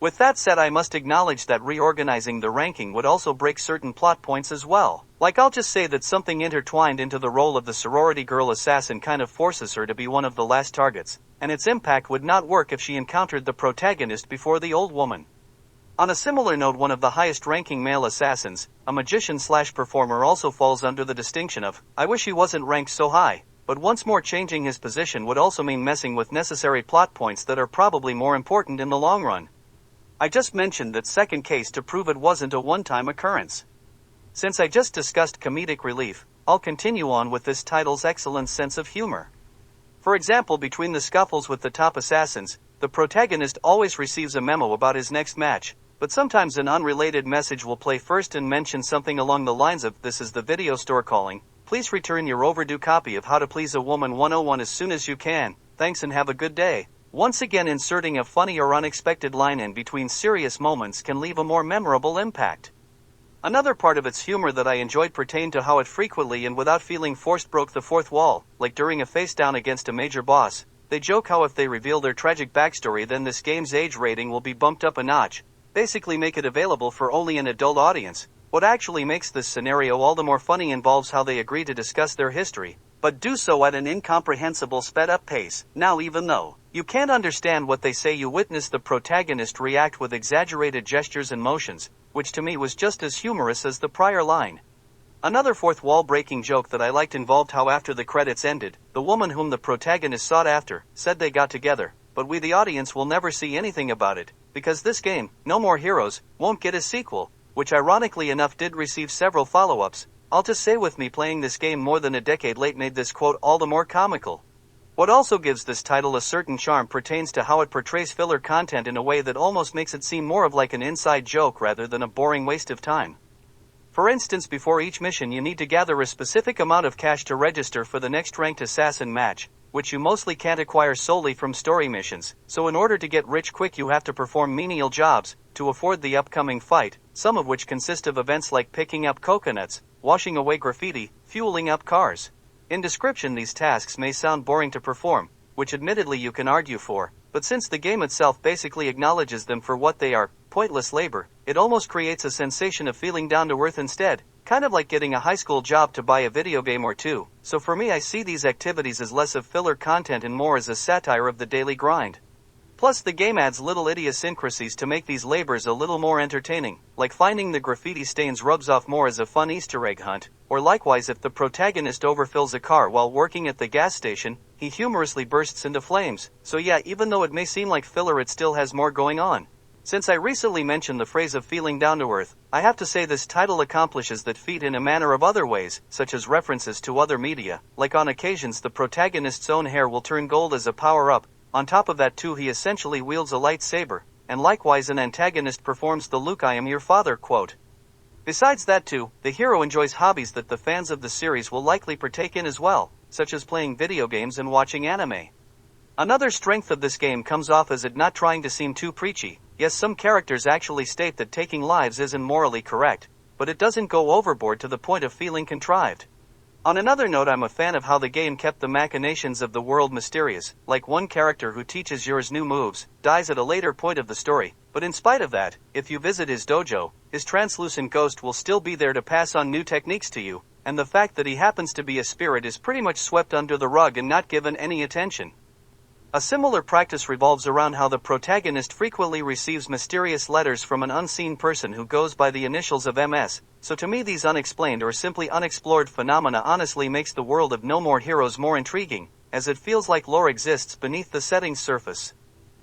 With that said, I must acknowledge that reorganizing the ranking would also break certain plot points as well. Like I'll just say that something intertwined into the role of the sorority girl assassin kind of forces her to be one of the last targets, and its impact would not work if she encountered the protagonist before the old woman. On a similar note, one of the highest ranking male assassins, a magician/performer, also falls under the distinction of, I wish he wasn't ranked so high, but once more changing his position would also mean messing with necessary plot points that are probably more important in the long run. I just mentioned that second case to prove it wasn't a one-time occurrence. Since I just discussed comedic relief, I'll continue on with this title's excellent sense of humor. For example, between the scuffles with the top assassins, the protagonist always receives a memo about his next match, but sometimes an unrelated message will play first and mention something along the lines of, "This is the video store calling. Please return your overdue copy of How to Please a Woman 101 as soon as you can. Thanks and have a good day." Once again, inserting a funny or unexpected line in between serious moments can leave a more memorable impact. Another part of its humor that I enjoyed pertained to how it frequently and without feeling forced broke the fourth wall, like during a face down against a major boss. They joke how if they reveal their tragic backstory then this game's age rating will be bumped up a notch, basically make it available for only an adult audience. What actually makes this scenario all the more funny involves how they agree to discuss their history, but do so at an incomprehensible sped-up pace. Now, even though you can't understand what they say, you witness the protagonist react with exaggerated gestures and motions, which to me was just as humorous as the prior line. Another fourth wall-breaking joke that I liked involved how after the credits ended, the woman whom the protagonist sought after said they got together, but we the audience will never see anything about it, because this game, No More Heroes, won't get a sequel, which ironically enough did receive several follow-ups. I'll just say, with me playing this game more than a decade late made this quote all the more comical. What also gives this title a certain charm pertains to how it portrays filler content in a way that almost makes it seem more of like an inside joke rather than a boring waste of time. For instance, before each mission you need to gather a specific amount of cash to register for the next ranked assassin match, which you mostly can't acquire solely from story missions, so in order to get rich quick you have to perform menial jobs to afford the upcoming fight, some of which consist of events like picking up coconuts, washing away graffiti, fueling up cars. In description, these tasks may sound boring to perform, which admittedly you can argue for, but since the game itself basically acknowledges them for what they are, pointless labor, it almost creates a sensation of feeling down to earth instead, kind of like getting a high school job to buy a video game or two. So for me, I see these activities as less of filler content and more as a satire of the daily grind. Plus, the game adds little idiosyncrasies to make these labors a little more entertaining, like finding the graffiti stains rubs off more as a fun Easter egg hunt, or likewise if the protagonist overfills a car while working at the gas station, he humorously bursts into flames. So yeah, even though it may seem like filler, it still has more going on. Since I recently mentioned the phrase of feeling down to earth, I have to say this title accomplishes that feat in a manner of other ways, such as references to other media, like on occasions the protagonist's own hair will turn gold as a power-up. On top of that too, he essentially wields a lightsaber, and likewise an antagonist performs the "Luke, I am your father" quote. Besides that too, the hero enjoys hobbies that the fans of the series will likely partake in as well, such as playing video games and watching anime. Another strength of this game comes off as it not trying to seem too preachy. Yes, some characters actually state that taking lives isn't morally correct, but it doesn't go overboard to the point of feeling contrived. On another note, I'm a fan of how the game kept the machinations of the world mysterious, like one character who teaches yours new moves, dies at a later point of the story, but in spite of that, if you visit his dojo, his translucent ghost will still be there to pass on new techniques to you, and the fact that he happens to be a spirit is pretty much swept under the rug and not given any attention. A similar practice revolves around how the protagonist frequently receives mysterious letters from an unseen person who goes by the initials of MS, so to me these unexplained or simply unexplored phenomena honestly makes the world of No More Heroes more intriguing, as it feels like lore exists beneath the setting's surface.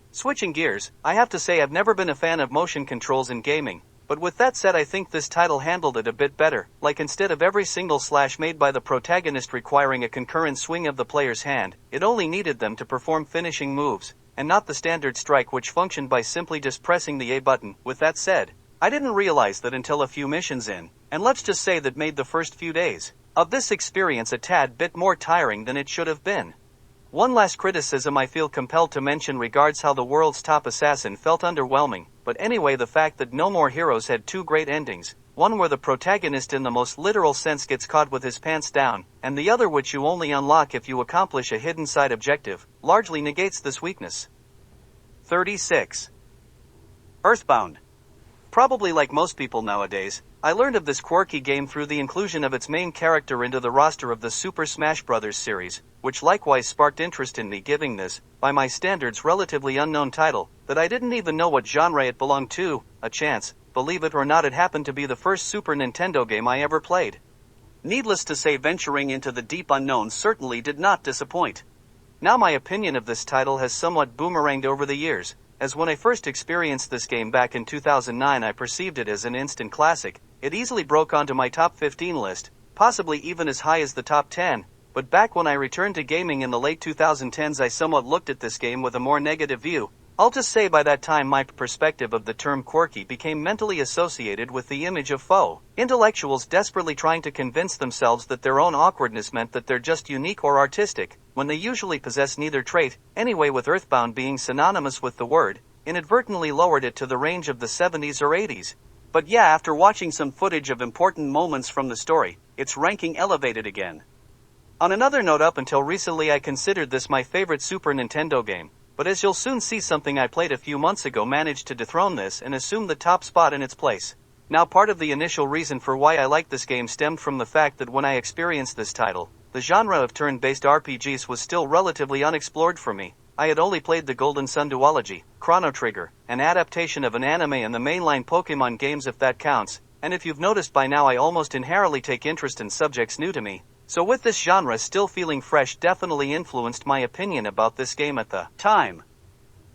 Switching gears, I have to say I've never been a fan of motion controls in gaming, but with that said I think this title handled it a bit better, like instead of every single slash made by the protagonist requiring a concurrent swing of the player's hand, it only needed them to perform finishing moves, and not the standard strike which functioned by simply just pressing the A button. With that said, I didn't realize that until a few missions in, and let's just say that made the first few days of this experience a tad bit more tiring than it should have been. One last criticism I feel compelled to mention regards how the world's top assassin felt underwhelming, but anyway the fact that No More Heroes had two great endings, one where the protagonist in the most literal sense gets caught with his pants down, and the other which you only unlock if you accomplish a hidden side objective, largely negates this weakness. 36. Earthbound. Probably like most people nowadays, I learned of this quirky game through the inclusion of its main character into the roster of the Super Smash Bros. Series, which likewise sparked interest in me giving this, by my standards relatively unknown title, that I didn't even know what genre it belonged to, a chance. Believe it or not, it happened to be the first Super Nintendo game I ever played. Needless to say, venturing into the deep unknown certainly did not disappoint. Now my opinion of this title has somewhat boomeranged over the years, as when I first experienced this game back in 2009 I perceived it as an instant classic. It easily broke onto my top 15 list, possibly even as high as the top 10, but back when I returned to gaming in the late 2010s I somewhat looked at this game with a more negative view. I'll just say by that time my perspective of the term quirky became mentally associated with the image of faux intellectuals desperately trying to convince themselves that their own awkwardness meant that they're just unique or artistic, when they usually possess neither trait. Anyway, with Earthbound being synonymous with the word, inadvertently lowered it to the range of the 70s or 80s. But yeah, after watching some footage of important moments from the story, its ranking elevated again. On another note, up until recently I considered this my favorite Super Nintendo game, but as you'll soon see, something I played a few months ago managed to dethrone this and assume the top spot in its place. Now, part of the initial reason for why I like this game stemmed from the fact that when I experienced this title, the genre of turn-based RPGs was still relatively unexplored for me. I had only played the Golden Sun duology, Chrono Trigger, an adaptation of an anime, and the mainline Pokemon games if that counts, and if you've noticed by now I almost inherently take interest in subjects new to me. So with this genre still feeling fresh definitely influenced my opinion about this game at the time.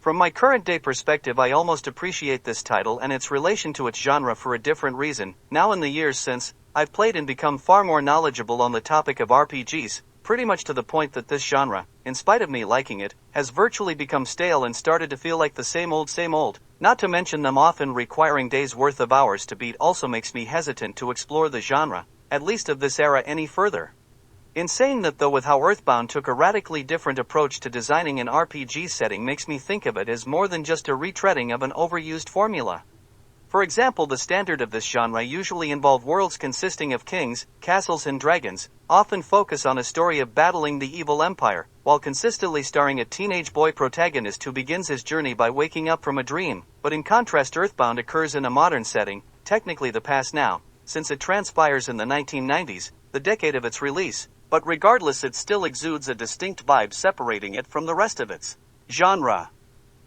From my current day perspective I almost appreciate this title and its relation to its genre for a different reason. Now in the years since, I've played and become far more knowledgeable on the topic of RPGs, pretty much to the point that this genre, in spite of me liking it, has virtually become stale and started to feel like the same old. Not to mention them often requiring days worth of hours to beat also makes me hesitant to explore the genre, at least of this era, any further. In saying that though, with how Earthbound took a radically different approach to designing an RPG setting makes me think of it as more than just a retreading of an overused formula. For example, the standard of this genre usually involve worlds consisting of kings, castles and dragons, often focus on a story of battling the evil empire, while consistently starring a teenage boy protagonist who begins his journey by waking up from a dream. But in contrast, Earthbound occurs in a modern setting, technically the past now, since it transpires in the 1990s, the decade of its release, but regardless it still exudes a distinct vibe separating it from the rest of its genre.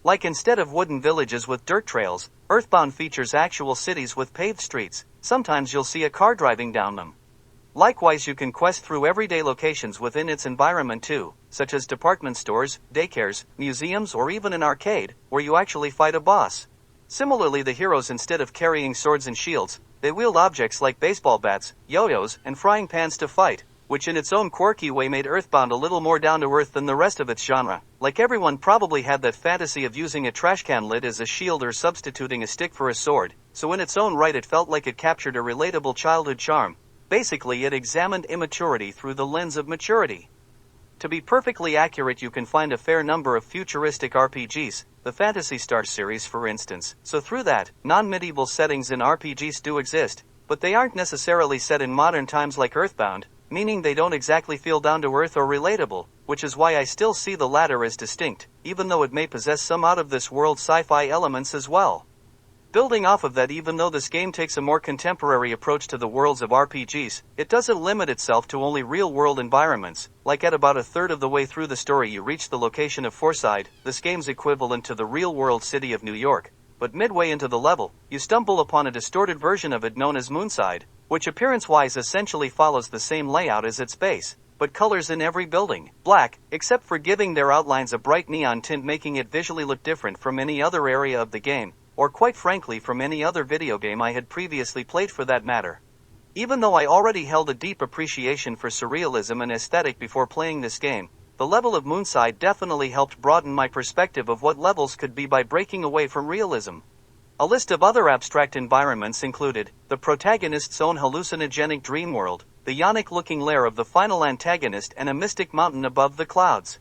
Like, instead of wooden villages with dirt trails, Earthbound features actual cities with paved streets. Sometimes you'll see a car driving down them. Likewise, you can quest through everyday locations within its environment too, such as department stores, daycares, museums, or even an arcade, where you actually fight a boss. Similarly, the heroes, instead of carrying swords and shields, they wield objects like baseball bats, yo-yos, and frying pans to fight, which in its own quirky way made Earthbound a little more down-to-earth than the rest of its genre. Like, everyone probably had that fantasy of using a trash can lid as a shield or substituting a stick for a sword, so in its own right it felt like it captured a relatable childhood charm. Basically, it examined immaturity through the lens of maturity. To be perfectly accurate, you can find a fair number of futuristic RPGs, the Phantasy Star series for instance, so through that, non-medieval settings in RPGs do exist, but they aren't necessarily set in modern times like Earthbound, meaning they don't exactly feel down-to-earth or relatable, which is why I still see the latter as distinct, even though it may possess some out-of-this-world sci-fi elements as well. Building off of that, even though this game takes a more contemporary approach to the worlds of RPGs, it doesn't limit itself to only real-world environments. Like at about a third of the way through the story you reach the location of Forside, this game's equivalent to the real-world city of New York. But midway into the level, you stumble upon a distorted version of it known as Moonside, which appearance-wise essentially follows the same layout as its base, but colors in every building black, except for giving their outlines a bright neon tint, making it visually look different from any other area of the game, or quite frankly from any other video game I had previously played for that matter. Even though I already held a deep appreciation for surrealism and aesthetic before playing this game, the level of Moonside definitely helped broaden my perspective of what levels could be by breaking away from realism. A list of other abstract environments included the protagonist's own hallucinogenic dream world, the Yonic-looking lair of the final antagonist, and a mystic mountain above the clouds.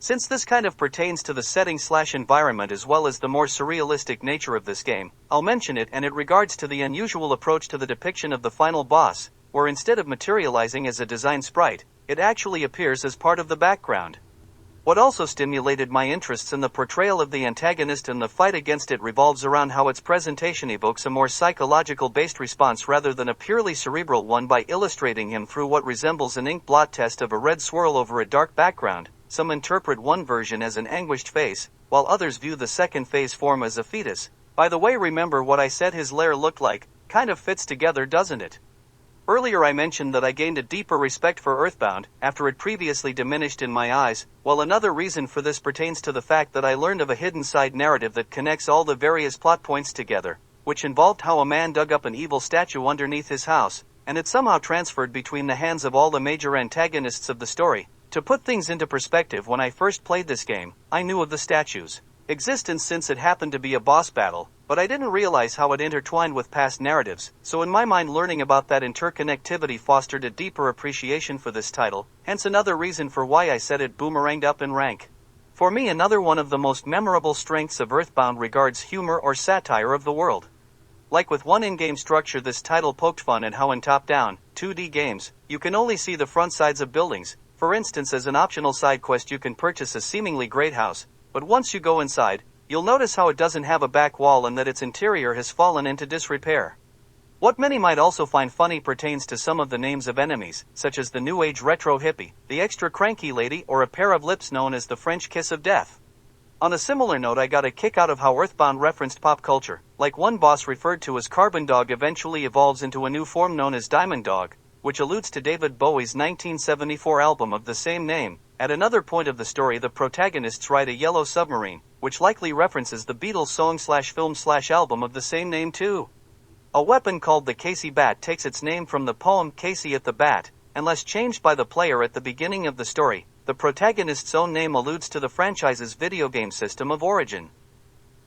Since this kind of pertains to the setting/environment as well as the more surrealistic nature of this game, I'll mention it, and it regards to the unusual approach to the depiction of the final boss, where instead of materializing as a design sprite, it actually appears as part of the background. What also stimulated my interests in the portrayal of the antagonist and the fight against it revolves around how its presentation evokes a more psychological-based response rather than a purely cerebral one by illustrating him through what resembles an ink blot test of a red swirl over a dark background. Some interpret one version as an anguished face, while others view the second phase form as a fetus. By the way, remember what I said his lair looked like? Kind of fits together, doesn't it? Earlier I mentioned that I gained a deeper respect for Earthbound, after it previously diminished in my eyes, while another reason for this pertains to the fact that I learned of a hidden side narrative that connects all the various plot points together, which involved how a man dug up an evil statue underneath his house, and it somehow transferred between the hands of all the major antagonists of the story. To put things into perspective, when I first played this game, I knew of the statue's existence since it happened to be a boss battle, but I didn't realize how it intertwined with past narratives, so in my mind learning about that interconnectivity fostered a deeper appreciation for this title, hence another reason for why I said it boomeranged up in rank. For me, another one of the most memorable strengths of Earthbound regards humor or satire of the world. Like with one in-game structure, this title poked fun at how in top-down, 2D games, you can only see the front sides of buildings. For instance, as an optional side quest you can purchase a seemingly great house, but once you go inside, you'll notice how it doesn't have a back wall and that its interior has fallen into disrepair. What many might also find funny pertains to some of the names of enemies, such as the New Age retro hippie, the extra cranky lady, or a pair of lips known as the French kiss of death. On a similar note, I got a kick out of how Earthbound referenced pop culture, like one boss referred to as Carbon Dog eventually evolves into a new form known as Diamond Dog, which alludes to David Bowie's 1974 album of the same name. At another point of the story, the protagonists ride a yellow submarine, which likely references the Beatles song/film/album of the same name too. A weapon called the Casey Bat takes its name from the poem Casey at the Bat, unless changed by the player at the beginning of the story. The protagonist's own name alludes to the franchise's video game system of origin.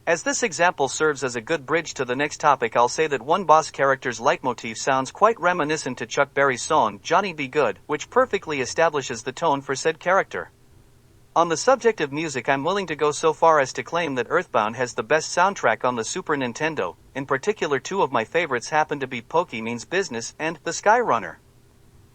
As this example serves as a good bridge to the next topic, I'll say that one boss character's leitmotif sounds quite reminiscent to Chuck Berry's song Johnny Be Good, which perfectly establishes the tone for said character. On the subject of music, I'm willing to go so far as to claim that Earthbound has the best soundtrack on the Super Nintendo. In particular, two of my favorites happen to be Pokey Means Business and The Skyrunner.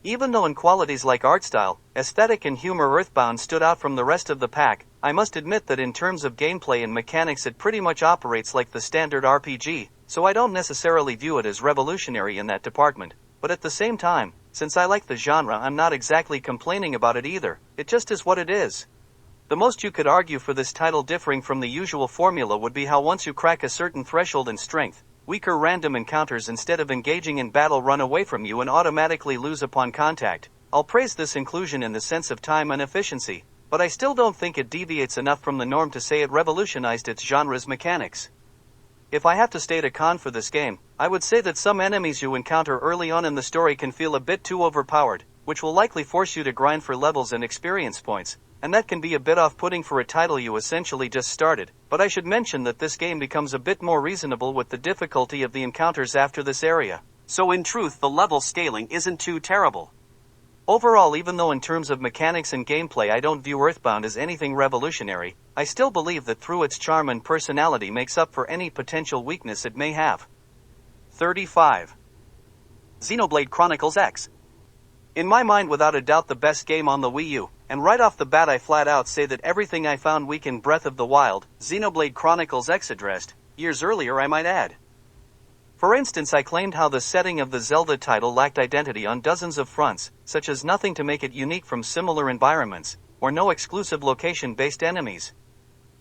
Even though in qualities like art style, aesthetic and humor Earthbound stood out from the rest of the pack, I must admit that in terms of gameplay and mechanics it pretty much operates like the standard RPG, so I don't necessarily view it as revolutionary in that department. But at the same time, since I like the genre, I'm not exactly complaining about it either. It just is what it is. The most you could argue for this title differing from the usual formula would be how once you crack a certain threshold in strength, weaker random encounters instead of engaging in battle run away from you and automatically lose upon contact. I'll praise this inclusion in the sense of time and efficiency, but I still don't think it deviates enough from the norm to say it revolutionized its genre's mechanics. If I have to state a con for this game, I would say that some enemies you encounter early on in the story can feel a bit too overpowered, which will likely force you to grind for levels and experience points, and that can be a bit off-putting for a title you essentially just started. But I should mention that this game becomes a bit more reasonable with the difficulty of the encounters after this area. So in truth, the level scaling isn't too terrible. Overall, even though in terms of mechanics and gameplay I don't view Earthbound as anything revolutionary, I still believe that through its charm and personality makes up for any potential weakness it may have. 35. Xenoblade Chronicles X. In my mind, without a doubt the best game on the Wii U, and right off the bat I flat out say that everything I found weak in Breath of the Wild, Xenoblade Chronicles X addressed. years earlier I might add. For instance, I claimed how the setting of the Zelda title lacked identity on dozens of fronts, such as nothing to make it unique from similar environments, or no exclusive location-based enemies.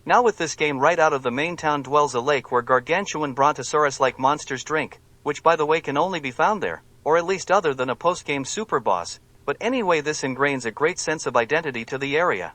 Now with this game right out of the main town dwells a lake where gargantuan brontosaurus-like monsters drink, which by the way can only be found there, or at least other than a post-game super boss, but anyway this ingrains a great sense of identity to the area.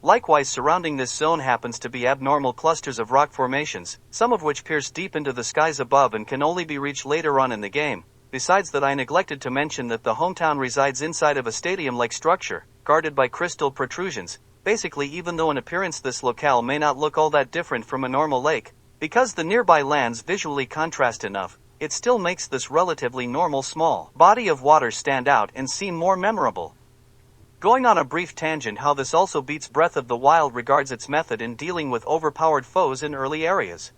Likewise, surrounding this zone happens to be abnormal clusters of rock formations, some of which pierce deep into the skies above and can only be reached later on in the game. Besides that, I neglected to mention that the hometown resides inside of a stadium-like structure, guarded by crystal protrusions. Basically, even though in appearance this locale may not look all that different from a normal lake, because the nearby lands visually contrast enough, it still makes this relatively normal small body of water stand out and seem more memorable. Going on a brief tangent, how this also beats Breath of the Wild regards its method in dealing with overpowered foes in early areas.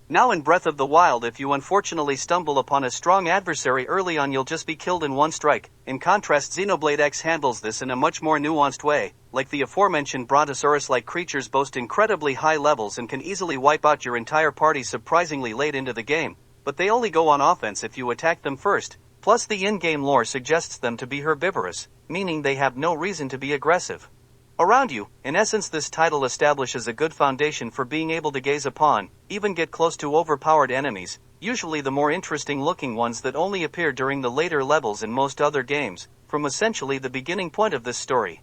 Now in Breath of the Wild, if you unfortunately stumble upon a strong adversary early on, you'll just be killed in one strike. In contrast, Xenoblade X handles this in a much more nuanced way. Like the aforementioned brontosaurus-like creatures boast incredibly high levels and can easily wipe out your entire party surprisingly late into the game, but they only go on offense if you attack them first. Plus the in-game lore suggests them to be herbivorous, meaning they have no reason to be aggressive around you. In essence, this title establishes a good foundation for being able to gaze upon, even get close to overpowered enemies, usually the more interesting looking ones that only appear during the later levels in most other games, from essentially the beginning point of this story.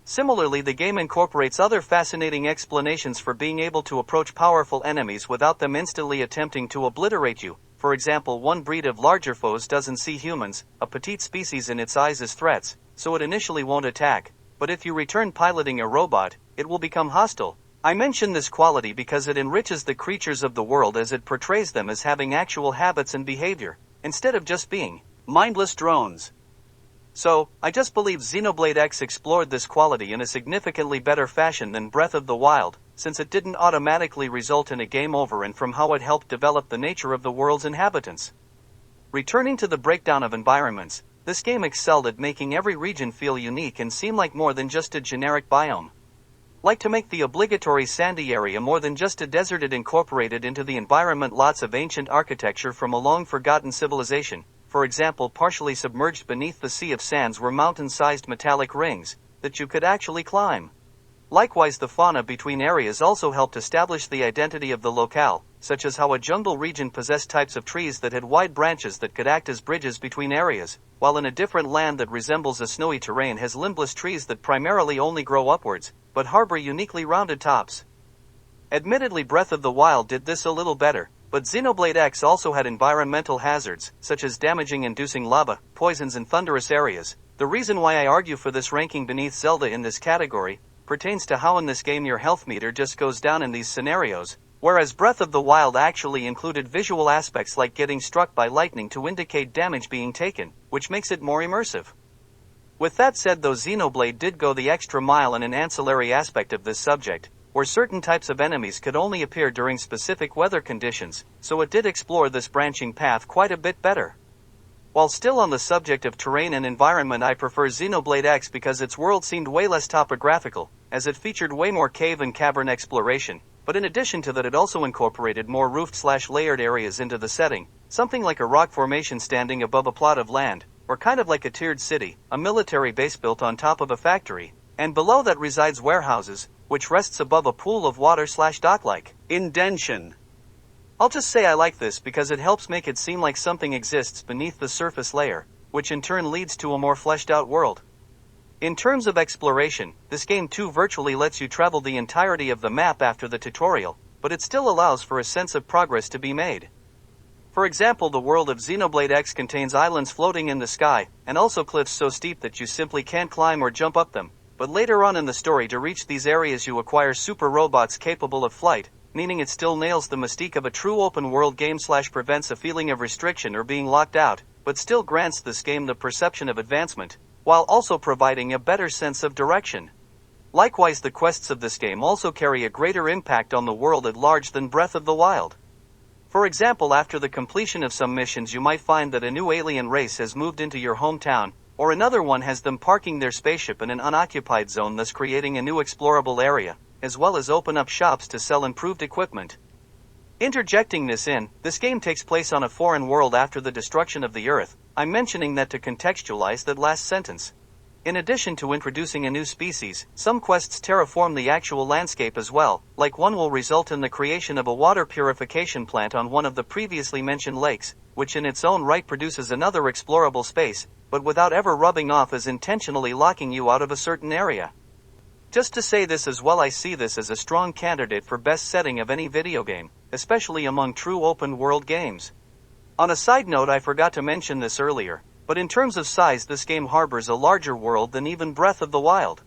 Similarly, the game incorporates other fascinating explanations for being able to approach powerful enemies without them instantly attempting to obliterate you. For example, one breed of larger foes doesn't see humans, a petite species, in its eyes as threats, so it initially won't attack, but if you return piloting a robot, it will become hostile. I mention this quality because it enriches the creatures of the world as it portrays them as having actual habits and behavior, instead of just being mindless drones. So, I just believe Xenoblade X explored this quality in a significantly better fashion than Breath of the Wild, since it didn't automatically result in a game over, and from how it helped develop the nature of the world's inhabitants. Returning to the breakdown of environments, this game excelled at making every region feel unique and seem like more than just a generic biome. Like to make the obligatory sandy area more than just a desert, it incorporated into the environment lots of ancient architecture from a long-forgotten civilization. For example, partially submerged beneath the sea of sands were mountain-sized metallic rings that you could actually climb. Likewise, the fauna between areas also helped establish the identity of the locale, such as how a jungle region possessed types of trees that had wide branches that could act as bridges between areas, while in a different land that resembles a snowy terrain has limbless trees that primarily only grow upwards, but harbor uniquely rounded tops. Admittedly, Breath of the Wild did this a little better, but Xenoblade X also had environmental hazards, such as damaging-inducing lava, poisons, and thunderous areas. The reason why I argue for this ranking beneath Zelda in this category pertains to how in this game your health meter just goes down in these scenarios, whereas Breath of the Wild actually included visual aspects like getting struck by lightning to indicate damage being taken, which makes it more immersive. With that said though, Xenoblade did go the extra mile in an ancillary aspect of this subject, where certain types of enemies could only appear during specific weather conditions, so it did explore this branching path quite a bit better. While still on the subject of terrain and environment, I prefer Xenoblade X because its world seemed way less topographical, as it featured way more cave and cavern exploration, but in addition to that it also incorporated more roofed/layered areas into the setting, something like a rock formation standing above a plot of land, or kind of like a tiered city, a military base built on top of a factory, and below that resides warehouses, which rests above a pool of water/dock-like indention. I'll just say I like this because it helps make it seem like something exists beneath the surface layer, which in turn leads to a more fleshed out world. In terms of exploration, this game too virtually lets you travel the entirety of the map after the tutorial, but it still allows for a sense of progress to be made. For example, the world of Xenoblade X contains islands floating in the sky, and also cliffs so steep that you simply can't climb or jump up them. But later on in the story, to reach these areas you acquire super robots capable of flight, meaning it still nails the mystique of a true open world game / prevents a feeling of restriction or being locked out, but still grants this game the perception of advancement, while also providing a better sense of direction. Likewise, the quests of this game also carry a greater impact on the world at large than Breath of the Wild. For example, after the completion of some missions you might find that a new alien race has moved into your hometown, or another one has them parking their spaceship in an unoccupied zone, thus creating a new explorable area, as well as open up shops to sell improved equipment. Interjecting this game takes place on a foreign world after the destruction of the Earth. I'm mentioning that to contextualize that last sentence. In addition to introducing a new species, some quests terraform the actual landscape as well, like one will result in the creation of a water purification plant on one of the previously mentioned lakes, which in its own right produces another explorable space, but without ever rubbing off as intentionally locking you out of a certain area. Just to say this as well, I see this as a strong candidate for best setting of any video game, especially among true open-world games. On a side note, I forgot to mention this earlier, but in terms of size this game harbors a larger world than even Breath of the Wild.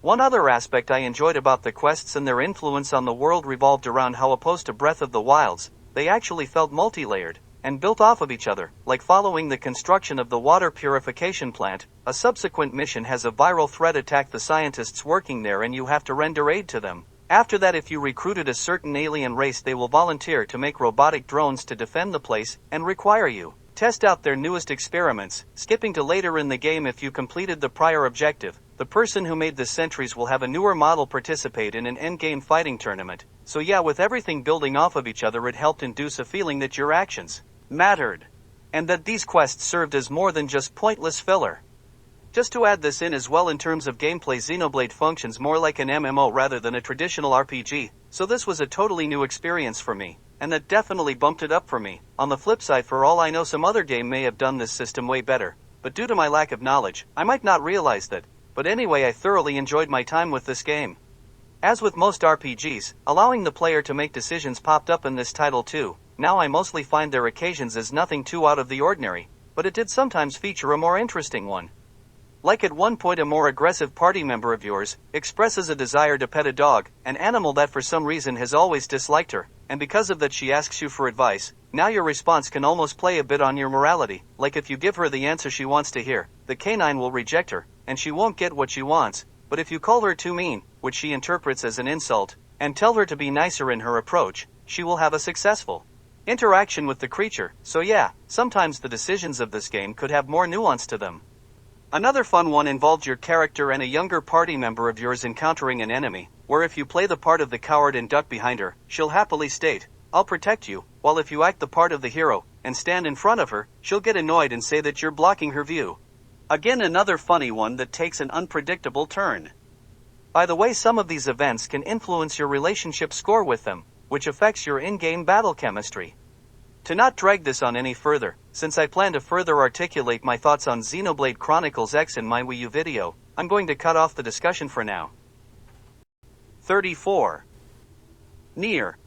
One other aspect I enjoyed about the quests and their influence on the world revolved around how, opposed to Breath of the Wild's, they actually felt multi-layered, and built off of each other, like following the construction of the water purification plant. A subsequent mission has a viral threat attack the scientists working there and you have to render aid to them. After that, if you recruited a certain alien race, they will volunteer to make robotic drones to defend the place, and require you test out their newest experiments. Skipping to later in the game, if you completed the prior objective, the person who made the sentries will have a newer model participate in an endgame fighting tournament. So yeah, with everything building off of each other, it helped induce a feeling that your actions mattered, and that these quests served as more than just pointless filler. Just to add this in as well, in terms of gameplay, Xenoblade functions more like an MMO rather than a traditional RPG, so this was a totally new experience for me, and that definitely bumped it up for me. On the flip side, for all I know, some other game may have done this system way better, but due to my lack of knowledge, I might not realize that. But anyway, I thoroughly enjoyed my time with this game. As with most RPGs, allowing the player to make decisions popped up in this title too. Now I mostly find their occasions as nothing too out of the ordinary, but it did sometimes feature a more interesting one. Like at one point, a more aggressive party member of yours expresses a desire to pet a dog, an animal that for some reason has always disliked her, and because of that she asks you for advice. Now your response can almost play a bit on your morality, like if you give her the answer she wants to hear, the canine will reject her, and she won't get what she wants. But if you call her too mean, which she interprets as an insult, and tell her to be nicer in her approach, she will have a successful interaction with the creature. So yeah, sometimes the decisions of this game could have more nuance to them. Another fun one involved your character and a younger party member of yours encountering an enemy, where if you play the part of the coward and duck behind her, she'll happily state, "I'll protect you," while if you act the part of the hero and stand in front of her, she'll get annoyed and say that you're blocking her view. Again, another funny one that takes an unpredictable turn. By the way, some of these events can influence your relationship score with them, which affects your in-game battle chemistry. To not drag this on any further, since I plan to further articulate my thoughts on Xenoblade Chronicles X in my Wii U video, I'm going to cut off the discussion for now. 34. Near.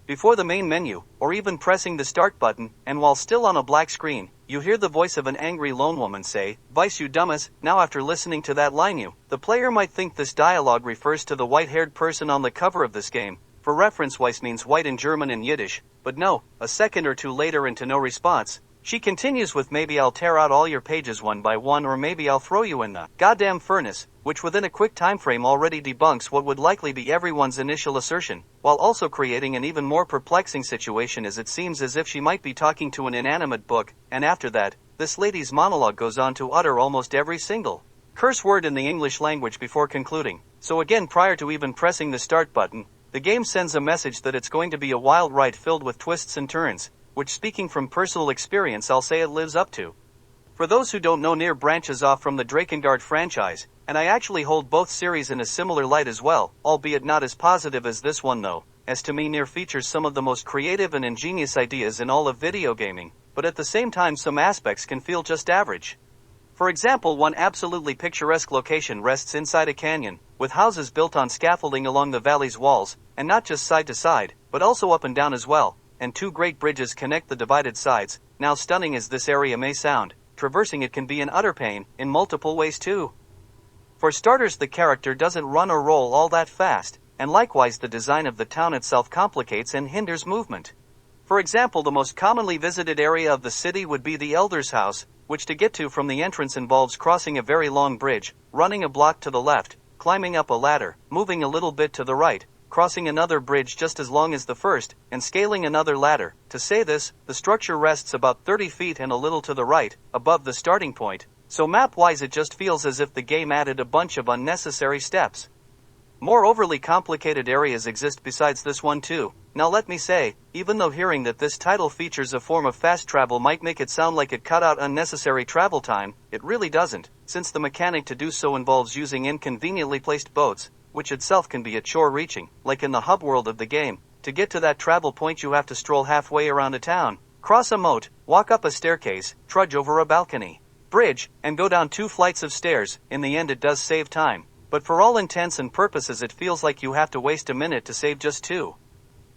Before the main menu, or even pressing the start button, and while still on a black screen, you hear the voice of an angry lone woman say, "Vice you dumbass." Now after listening to that line, the player might think this dialogue refers to the white-haired person on the cover of this game. For reference, Weiss means white in German and Yiddish, but no, a second or two later and to no response, she continues with, "Maybe I'll tear out all your pages one by one, or maybe I'll throw you in the goddamn furnace," which within a quick time frame already debunks what would likely be everyone's initial assertion, while also creating an even more perplexing situation, as it seems as if she might be talking to an inanimate book, and after that, this lady's monologue goes on to utter almost every single curse word in the English language before concluding. So again, prior to even pressing the start button, the game sends a message that it's going to be a wild ride filled with twists and turns, which, speaking from personal experience, I'll say it lives up to. For those who don't know, Nier branches off from the Drakengard franchise, and I actually hold both series in a similar light as well, albeit not as positive as this one though, as to me Nier features some of the most creative and ingenious ideas in all of video gaming, but at the same time some aspects can feel just average. For example, one absolutely picturesque location rests inside a canyon, with houses built on scaffolding along the valley's walls, and not just side to side, but also up and down as well, and two great bridges connect the divided sides. Now, stunning as this area may sound, traversing it can be an utter pain, in multiple ways too. For starters, the character doesn't run or roll all that fast, and likewise the design of the town itself complicates and hinders movement. For example, the most commonly visited area of the city would be the Elder's house, which to get to from the entrance involves crossing a very long bridge, running a block to the left, climbing up a ladder, moving a little bit to the right, crossing another bridge just as long as the first, and scaling another ladder. To say this, the structure rests about 30 feet and a little to the right, above the starting point, so map-wise it just feels as if the game added a bunch of unnecessary steps. More overly complicated areas exist besides this one too, Now let me say, even though hearing that this title features a form of fast travel might make it sound like it cut out unnecessary travel time, it really doesn't, since the mechanic to do so involves using inconveniently placed boats, which itself can be a chore reaching, like in the hub world of the game. To get to that travel point you have to stroll halfway around a town, cross a moat, walk up a staircase, trudge over a balcony, bridge, and go down 2 flights of stairs. In the end it does save time, but for all intents and purposes it feels like you have to waste a minute to save just 2.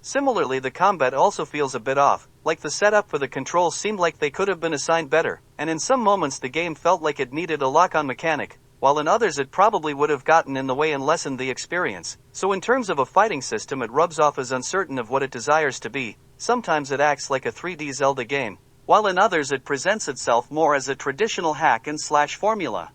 Similarly, the combat also feels a bit off, like the setup for the controls seemed like they could have been assigned better, and in some moments the game felt like it needed a lock-on mechanic, while in others it probably would have gotten in the way and lessened the experience. So in terms of a fighting system it rubs off as uncertain of what it desires to be. Sometimes it acts like a 3D Zelda game, while in others it presents itself more as a traditional hack and slash formula.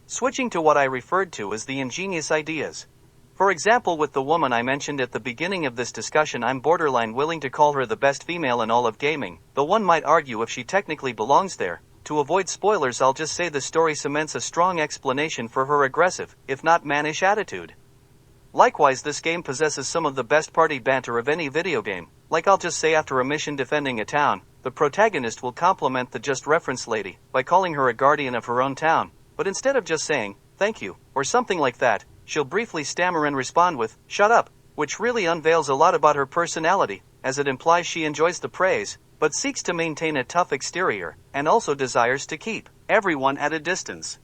Switching to what I referred to as the ingenious ideas. For example, with the woman I mentioned at the beginning of this discussion, I'm borderline willing to call her the best female in all of gaming, though one might argue if she technically belongs there. To avoid spoilers, I'll just say the story cements a strong explanation for her aggressive, if not mannish attitude. Likewise, this game possesses some of the best party banter of any video game. Like I'll just say, after a mission defending a town, the protagonist will compliment the just referenced lady by calling her a guardian of her own town, but instead of just saying, "Thank you," or something like that, she'll briefly stammer and respond with, "Shut up," which really unveils a lot about her personality, as it implies she enjoys the praise, but seeks to maintain a tough exterior, and also desires to keep everyone at a distance.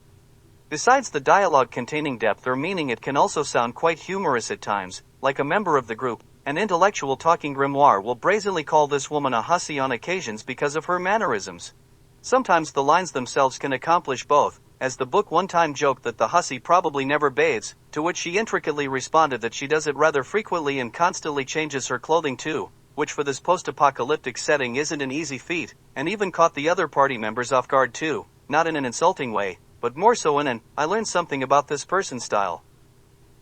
Besides the dialogue containing depth or meaning, it can also sound quite humorous at times, like a member of the group, an intellectual talking grimoire, will brazenly call this woman a hussy on occasions because of her mannerisms. Sometimes the lines themselves can accomplish both, as the book one time joked that the hussy probably never bathes, to which she intricately responded that she does it rather frequently and constantly changes her clothing too, which for this post-apocalyptic setting isn't an easy feat, and even caught the other party members off guard too, not in an insulting way, but more so in an "I learned something about this person" style.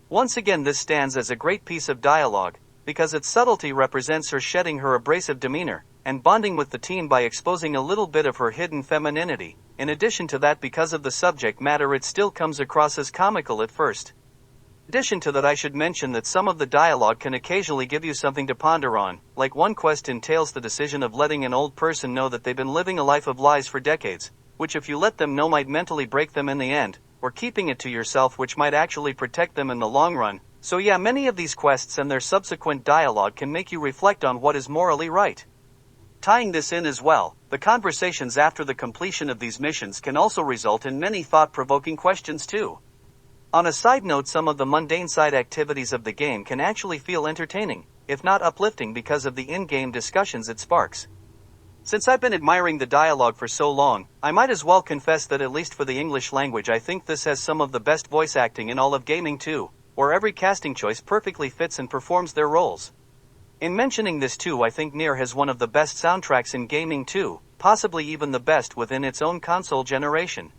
Once again, this stands as a great piece of dialogue, because its subtlety represents her shedding her abrasive demeanor, and bonding with the team by exposing a little bit of her hidden femininity. In addition to that, because of the subject matter, it still comes across as comical at first. In addition to that, I should mention that some of the dialogue can occasionally give you something to ponder on, like one quest entails the decision of letting an old person know that they've been living a life of lies for decades, which if you let them know might mentally break them in the end, or keeping it to yourself, which might actually protect them in the long run. So yeah, many of these quests and their subsequent dialogue can make you reflect on what is morally right. Tying this in as well, the conversations after the completion of these missions can also result in many thought-provoking questions too. On a side note, some of the mundane side activities of the game can actually feel entertaining, if not uplifting, because of the in-game discussions it sparks. Since I've been admiring the dialogue for so long, I might as well confess that at least for the English language, I think this has some of the best voice acting in all of gaming too, where every casting choice perfectly fits and performs their roles. In mentioning this too, I think Nier has one of the best soundtracks in gaming too, possibly even the best within its own console generation.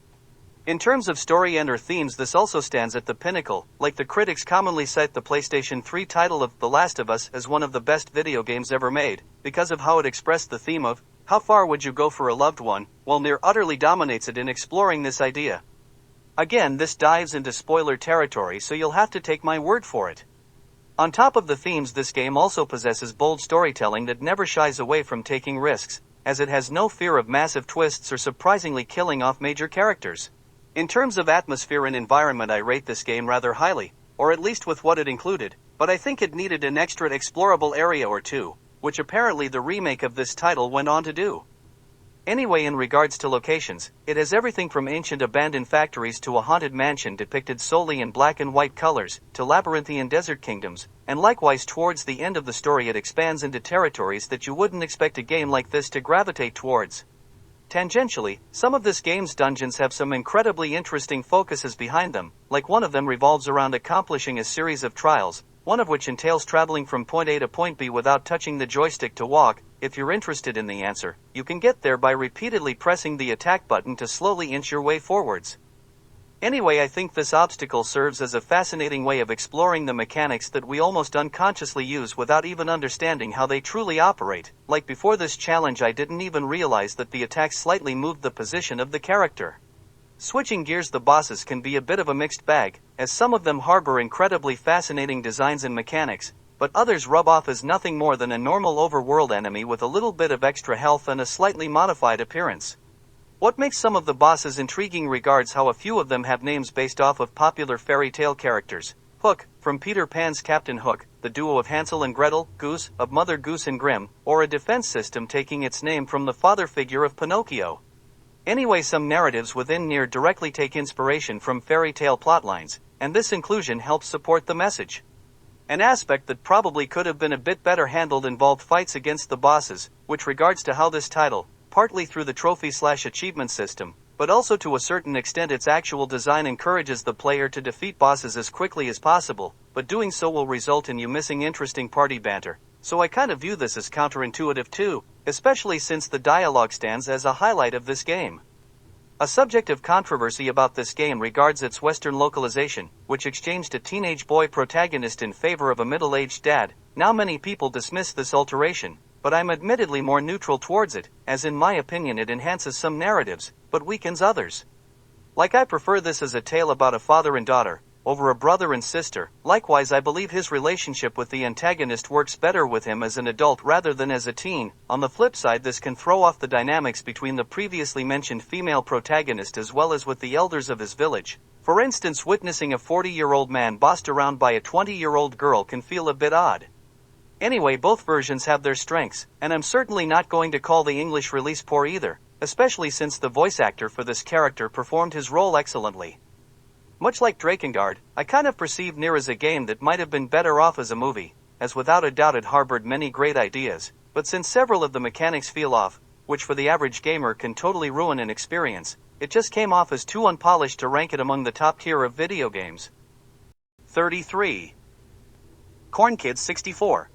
In terms of story and or themes, this also stands at the pinnacle, like the critics commonly cite the PlayStation 3 title of The Last of Us as one of the best video games ever made, because of how it expressed the theme of, how far would you go for a loved one, while Nier utterly dominates it in exploring this idea. Again, this dives into spoiler territory, so you'll have to take my word for it. On top of the themes, this game also possesses bold storytelling that never shies away from taking risks, as it has no fear of massive twists or surprisingly killing off major characters. In terms of atmosphere and environment, I rate this game rather highly, or at least with what it included, but I think it needed an extra explorable area or two, which apparently the remake of this title went on to do. Anyway, in regards to locations, it has everything from ancient abandoned factories to a haunted mansion depicted solely in black and white colors, to labyrinthian desert kingdoms, and likewise towards the end of the story it expands into territories that you wouldn't expect a game like this to gravitate towards. Tangentially, some of this game's dungeons have some incredibly interesting focuses behind them, like one of them revolves around accomplishing a series of trials, one of which entails traveling from point A to point B without touching the joystick to walk. If you're interested in the answer, you can get there by repeatedly pressing the attack button to slowly inch your way forwards. Anyway, I think this obstacle serves as a fascinating way of exploring the mechanics that we almost unconsciously use without even understanding how they truly operate. Like before this challenge, I didn't even realize that the attack slightly moved the position of the character. Switching gears, the bosses can be a bit of a mixed bag, as some of them harbor incredibly fascinating designs and mechanics, but others rub off as nothing more than a normal overworld enemy with a little bit of extra health and a slightly modified appearance. What makes some of the bosses intriguing regards how a few of them have names based off of popular fairy tale characters. Hook, from Peter Pan's Captain Hook, the duo of Hansel and Gretel, Goose, of Mother Goose and Grimm, or a defense system taking its name from the father figure of Pinocchio. Anyway, some narratives within Nier directly take inspiration from fairy tale plotlines, and this inclusion helps support the message. An aspect that probably could have been a bit better handled involved fights against the bosses, which regards to how this title, partly through the trophy/achievement system, but also to a certain extent its actual design encourages the player to defeat bosses as quickly as possible, but doing so will result in you missing interesting party banter. So I kind of view this as counterintuitive too, especially since the dialogue stands as a highlight of this game. A subject of controversy about this game regards its Western localization, which exchanged a teenage boy protagonist in favor of a middle-aged dad. Now many people dismiss this alteration, but I'm admittedly more neutral towards it, as in my opinion it enhances some narratives, but weakens others. Like I prefer this as a tale about a father and daughter, over a brother and sister. Likewise, I believe his relationship with the antagonist works better with him as an adult rather than as a teen. On the flip side, this can throw off the dynamics between the previously mentioned female protagonist as well as with the elders of his village. For instance, witnessing a 40-year-old man bossed around by a 20-year-old girl can feel a bit odd. Anyway, both versions have their strengths, and I'm certainly not going to call the English release poor either, especially since the voice actor for this character performed his role excellently. Much like Drakengard, I kind of perceive Nier as a game that might have been better off as a movie, as without a doubt it harbored many great ideas, but since several of the mechanics feel off, which for the average gamer can totally ruin an experience, it just came off as too unpolished to rank it among the top tier of video games. 33. Corn Kids 64.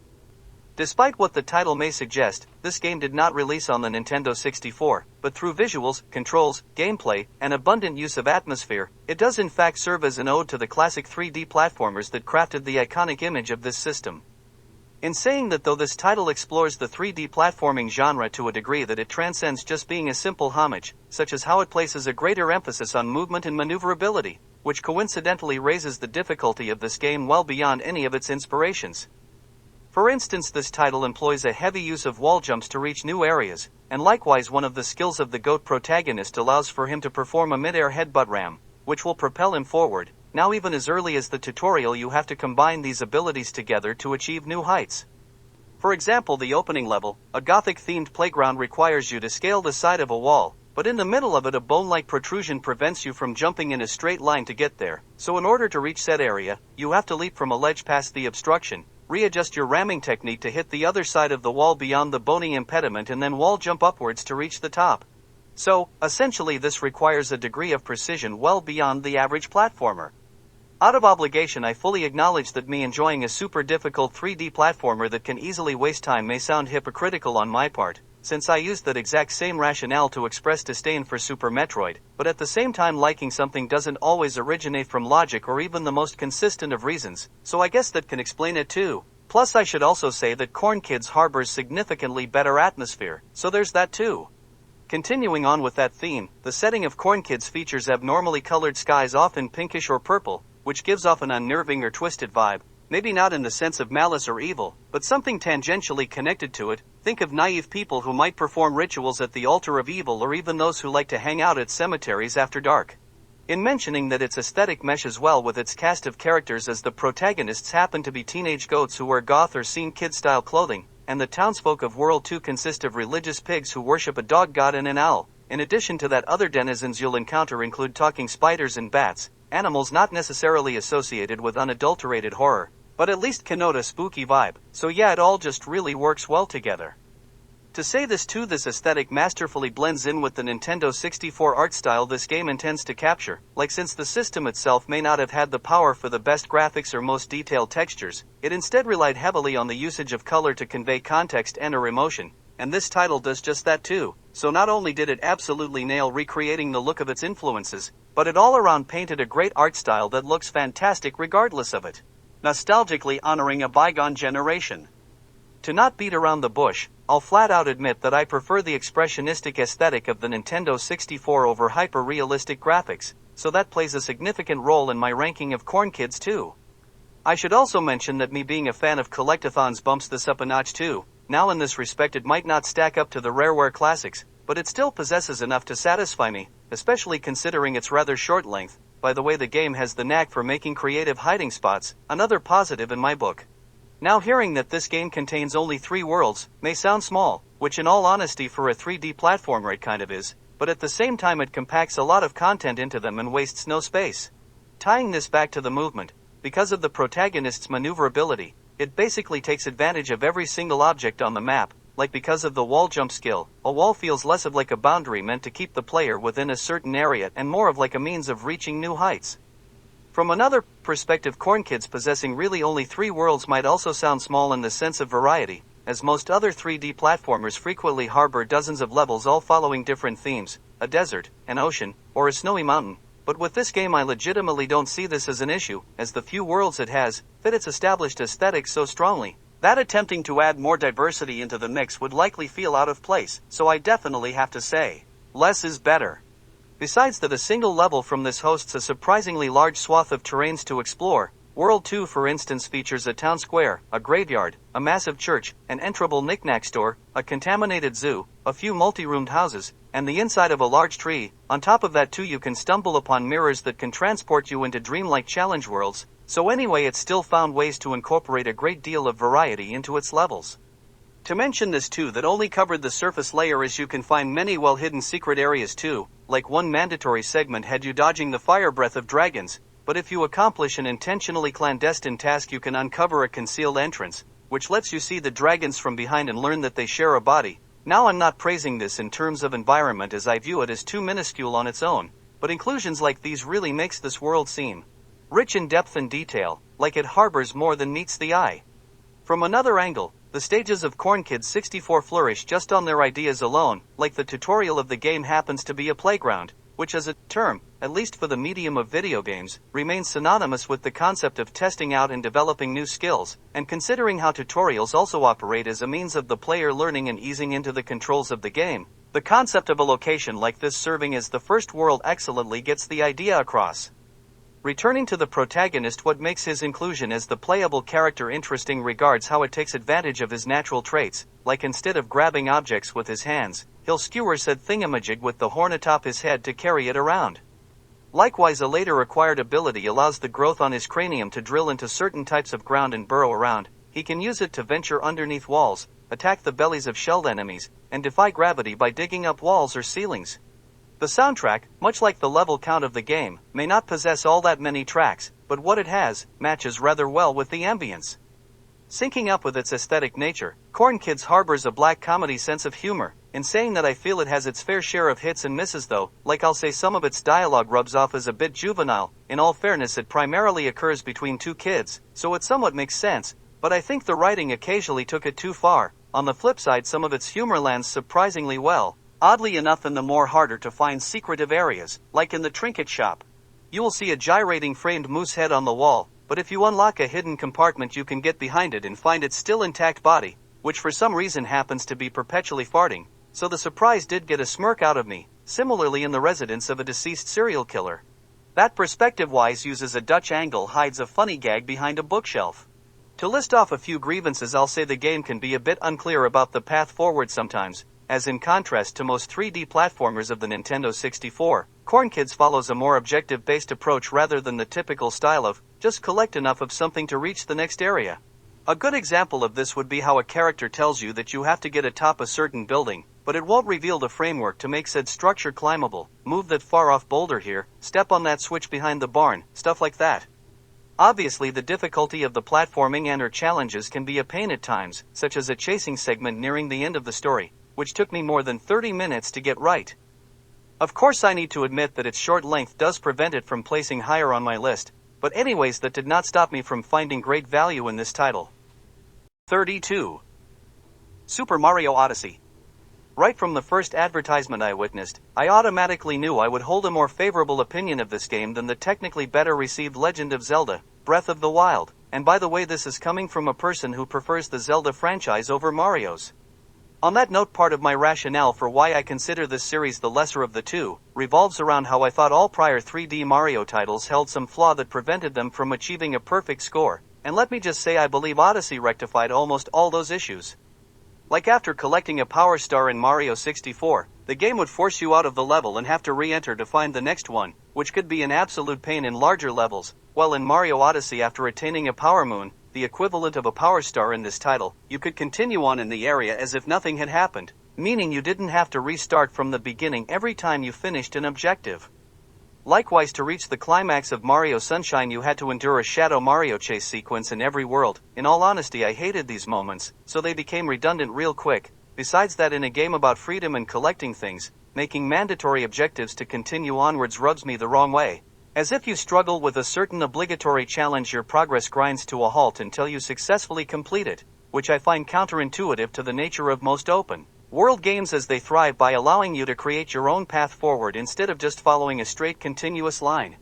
Despite what the title may suggest, this game did not release on the Nintendo 64, but through visuals, controls, gameplay, and abundant use of atmosphere, it does in fact serve as an ode to the classic 3D platformers that crafted the iconic image of this system. In saying that, though, this title explores the 3D platforming genre to a degree that it transcends just being a simple homage, such as how it places a greater emphasis on movement and maneuverability, which coincidentally raises the difficulty of this game well beyond any of its inspirations. For instance, this title employs a heavy use of wall jumps to reach new areas, and likewise one of the skills of the GOAT protagonist allows for him to perform a mid-air headbutt ram, which will propel him forward. Now even as early as the tutorial you have to combine these abilities together to achieve new heights. For example, the opening level, a Gothic-themed playground, requires you to scale the side of a wall, but in the middle of it a bone-like protrusion prevents you from jumping in a straight line to get there, so in order to reach said area, you have to leap from a ledge past the obstruction, readjust your ramming technique to hit the other side of the wall beyond the bony impediment, and then wall jump upwards to reach the top. So, essentially this requires a degree of precision well beyond the average platformer. Out of obligation, I fully acknowledge that me enjoying a super difficult 3D platformer that can easily waste time may sound hypocritical on my part, since I used that exact same rationale to express disdain for Super Metroid, but at the same time liking something doesn't always originate from logic or even the most consistent of reasons, so I guess that can explain it too. Plus I should also say that Corn Kids harbors significantly better atmosphere, so there's that too. Continuing on with that theme, the setting of Corn Kids features abnormally colored skies, often pinkish or purple, which gives off an unnerving or twisted vibe. Maybe not in the sense of malice or evil, but something tangentially connected to it. Think of naive people who might perform rituals at the altar of evil, or even those who like to hang out at cemeteries after dark. In mentioning that its aesthetic meshes well with its cast of characters, as the protagonists happen to be teenage goats who wear goth or scene kid-style clothing, and the townsfolk of World 2 consist of religious pigs who worship a dog god and an owl. In addition to that, other denizens you'll encounter include talking spiders and bats, animals not necessarily associated with unadulterated horror, but at least connote a spooky vibe. So yeah, it all just really works well together. To say this too, this aesthetic masterfully blends in with the Nintendo 64 art style this game intends to capture. Like, since the system itself may not have had the power for the best graphics or most detailed textures, it instead relied heavily on the usage of color to convey context and or emotion, and this title does just that too. So not only did it absolutely nail recreating the look of its influences, but it all around painted a great art style that looks fantastic regardless of it. Nostalgically honoring a bygone generation. To not beat around the bush, I'll flat out admit that I prefer the expressionistic aesthetic of the Nintendo 64 over hyper-realistic graphics, so that plays a significant role in my ranking of Corn Kids too. I should also mention that me being a fan of collectathons bumps this up a notch too. Now in this respect it might not stack up to the Rareware classics, but it still possesses enough to satisfy me, especially considering its rather short length. By the way, the game has the knack for making creative hiding spots, another positive in my book. Now hearing that this game contains only 3 worlds may sound small, which in all honesty for a 3D platformer it kind of is, but at the same time it compacts a lot of content into them and wastes no space. Tying this back to the movement, because of the protagonist's maneuverability, it basically takes advantage of every single object on the map, like because of the wall jump skill, a wall feels less of like a boundary meant to keep the player within a certain area and more of like a means of reaching new heights. From another perspective, Corn Kids possessing really only 3 worlds might also sound small in the sense of variety, as most other 3D platformers frequently harbor dozens of levels all following different themes, a desert, an ocean, or a snowy mountain. But with this game I legitimately don't see this as an issue, as the few worlds it has fit its established aesthetics so strongly that attempting to add more diversity into the mix would likely feel out of place, so I definitely have to say, less is better. Besides that a single level from this hosts a surprisingly large swath of terrains to explore. World 2 for instance features a town square, a graveyard, a massive church, an enterable knick-knack store, a contaminated zoo, a few multi-roomed houses, and the inside of a large tree. On top of that too you can stumble upon mirrors that can transport you into dreamlike challenge worlds, so anyway it still found ways to incorporate a great deal of variety into its levels. To mention this too that only covered the surface layer, as you can find many well-hidden secret areas too, like one mandatory segment had you dodging the fire breath of dragons, but if you accomplish an intentionally clandestine task you can uncover a concealed entrance, which lets you see the dragons from behind and learn that they share a body. Now I'm not praising this in terms of environment as I view it as too minuscule on its own, but inclusions like these really makes this world seem rich in depth and detail, like it harbors more than meets the eye. From another angle, the stages of Corn Kids 64 flourish just on their ideas alone, like the tutorial of the game happens to be a playground, which as a term, at least for the medium of video games, remains synonymous with the concept of testing out and developing new skills, and considering how tutorials also operate as a means of the player learning and easing into the controls of the game, the concept of a location like this serving as the first world excellently gets the idea across. Returning to the protagonist, what makes his inclusion as the playable character interesting regards how it takes advantage of his natural traits, like instead of grabbing objects with his hands, he'll skewer said thingamajig with the horn atop his head to carry it around. Likewise, a later acquired ability allows the growth on his cranium to drill into certain types of ground and burrow around. He can use it to venture underneath walls, attack the bellies of shelled enemies, and defy gravity by digging up walls or ceilings. The soundtrack, much like the level count of the game, may not possess all that many tracks, but what it has matches rather well with the ambience. Syncing up with its aesthetic nature, Corn Kids harbors a black comedy sense of humor. In saying that I feel it has its fair share of hits and misses though, like I'll say some of its dialogue rubs off as a bit juvenile. In all fairness, it primarily occurs between 2 kids, so it somewhat makes sense, but I think the writing occasionally took it too far. On the flip side, some of its humor lands surprisingly well, oddly enough in the more harder to find secretive areas, like in the trinket shop. You will see a gyrating framed moose head on the wall, but if you unlock a hidden compartment you can get behind it and find its still intact body, which for some reason happens to be perpetually farting, so the surprise did get a smirk out of me. Similarly, in the residence of a deceased serial killer, that perspective-wise uses a Dutch angle hides a funny gag behind a bookshelf. To list off a few grievances, I'll say the game can be a bit unclear about the path forward sometimes, as in contrast to most 3D platformers of the Nintendo 64, Corn Kids follows a more objective-based approach rather than the typical style of, just collect enough of something to reach the next area. A good example of this would be how a character tells you that you have to get atop a certain building, but it won't reveal the framework to make said structure climbable. Move that far-off boulder here, step on that switch behind the barn, stuff like that. Obviously, the difficulty of the platforming and/or challenges can be a pain at times, such as a chasing segment nearing the end of the story, which took me more than 30 minutes to get right. Of course, I need to admit that its short length does prevent it from placing higher on my list, but anyways, that did not stop me from finding great value in this title. 32. Super Mario Odyssey. Right from the first advertisement I witnessed, I automatically knew I would hold a more favorable opinion of this game than the technically better received Legend of Zelda, Breath of the Wild, and by the way, this is coming from a person who prefers the Zelda franchise over Mario's. On that note, part of my rationale for why I consider this series the lesser of the two revolves around how I thought all prior 3D Mario titles held some flaw that prevented them from achieving a perfect score, And let me just say I believe Odyssey rectified almost all those issues. Like after collecting a power star in Mario 64, the game would force you out of the level and have to re-enter to find the next one, which could be an absolute pain in larger levels, while in Mario Odyssey after attaining a power moon, the equivalent of a power star in this title, you could continue on in the area as if nothing had happened, meaning you didn't have to restart from the beginning every time you finished an objective. Likewise, to reach the climax of Mario Sunshine you had to endure a Shadow Mario chase sequence in every world. In all honesty, I hated these moments, so they became redundant real quick. Besides that, in a game about freedom and collecting things, making mandatory objectives to continue onwards rubs me the wrong way. As if you struggle with a certain obligatory challenge, your progress grinds to a halt until you successfully complete it, which I find counterintuitive to the nature of most open world games, as they thrive by allowing you to create your own path forward instead of just following a straight continuous line.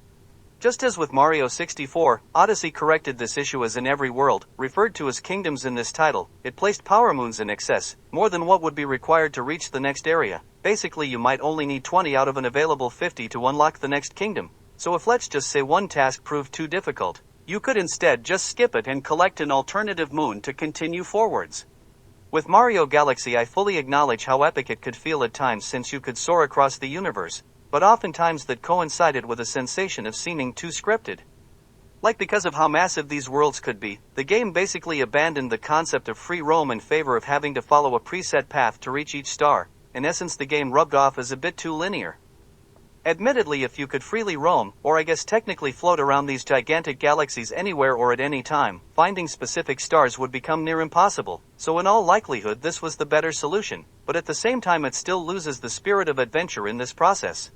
Just as with Mario 64, Odyssey corrected this issue, as in every world, referred to as kingdoms in this title, it placed power moons in excess, more than what would be required to reach the next area. Basically, you might only need 20 out of an available 50 to unlock the next kingdom. So if, let's just say, one task proved too difficult, you could instead just skip it and collect an alternative moon to continue forwards. With Mario Galaxy, I fully acknowledge how epic it could feel at times, since you could soar across the universe, but oftentimes that coincided with a sensation of seeming too scripted. Like, because of how massive these worlds could be, the game basically abandoned the concept of free roam in favor of having to follow a preset path to reach each star. In essence, the game rubbed off as a bit too linear. Admittedly, if you could freely roam, or I guess technically float around these gigantic galaxies anywhere or at any time, finding specific stars would become near impossible, so in all likelihood this was the better solution, but at the same time it still loses the spirit of adventure in this process.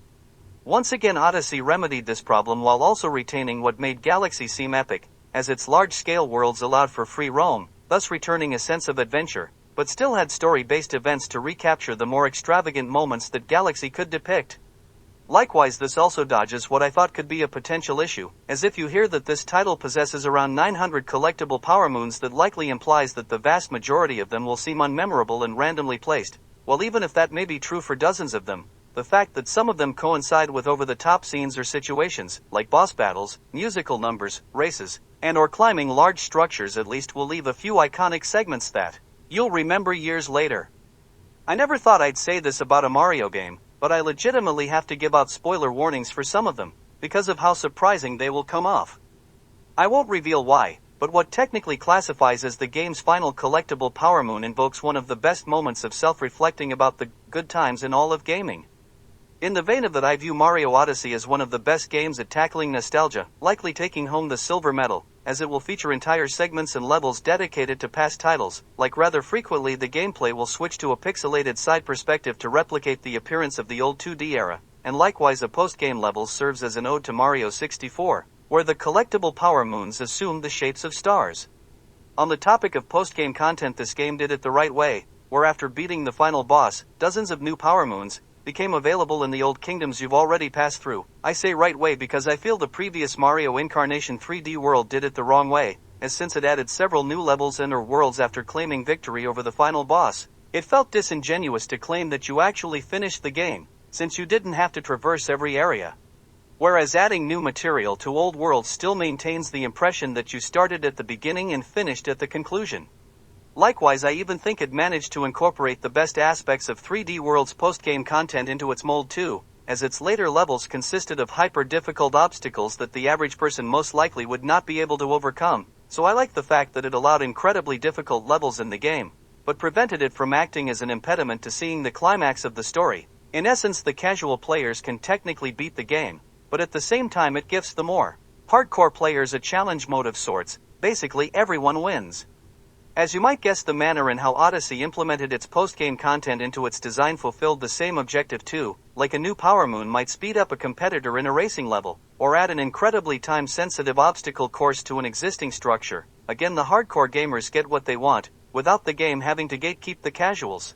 Once again, Odyssey remedied this problem while also retaining what made Galaxy seem epic, as its large-scale worlds allowed for free roam, thus returning a sense of adventure, but still had story-based events to recapture the more extravagant moments that Galaxy could depict. Likewise, this also dodges what I thought could be a potential issue, as if you hear that this title possesses around 900 collectible power moons, that likely implies that the vast majority of them will seem unmemorable and randomly placed. Well, even if that may be true for dozens of them, the fact that some of them coincide with over-the-top scenes or situations, like boss battles, musical numbers, races, and or climbing large structures, at least will leave a few iconic segments that you'll remember years later. I never thought I'd say this about a Mario game, but I legitimately have to give out spoiler warnings for some of them, because of how surprising they will come off. I won't reveal why, but what technically classifies as the game's final collectible power moon invokes one of the best moments of self-reflecting about the good times in all of gaming. In the vein of that, I view Mario Odyssey as one of the best games at tackling nostalgia, likely taking home the silver medal, as it will feature entire segments and levels dedicated to past titles. Like, rather frequently the gameplay will switch to a pixelated side perspective to replicate the appearance of the old 2D era, and likewise a post-game level serves as an ode to Mario 64, where the collectible power moons assume the shapes of stars. On the topic of post-game content, this game did it the right way, where after beating the final boss, dozens of new power moons became available in the old kingdoms you've already passed through. I say right way because I feel the previous Mario Incarnation 3D World did it the wrong way, as since it added several new levels and or worlds after claiming victory over the final boss, it felt disingenuous to claim that you actually finished the game, since you didn't have to traverse every area. Whereas adding new material to old worlds still maintains the impression that you started at the beginning and finished at the conclusion. Likewise, I even think it managed to incorporate the best aspects of 3D World's post-game content into its mold too, as its later levels consisted of hyper-difficult obstacles that the average person most likely would not be able to overcome. So I like the fact that it allowed incredibly difficult levels in the game, but prevented it from acting as an impediment to seeing the climax of the story. In essence, the casual players can technically beat the game, but at the same time it gives the more hardcore players a challenge mode of sorts. Basically, everyone wins. As you might guess, the manner in how Odyssey implemented its post-game content into its design fulfilled the same objective too. Like a new power moon might speed up a competitor in a racing level, or add an incredibly time-sensitive obstacle course to an existing structure. Again, the hardcore gamers get what they want, without the game having to gatekeep the casuals.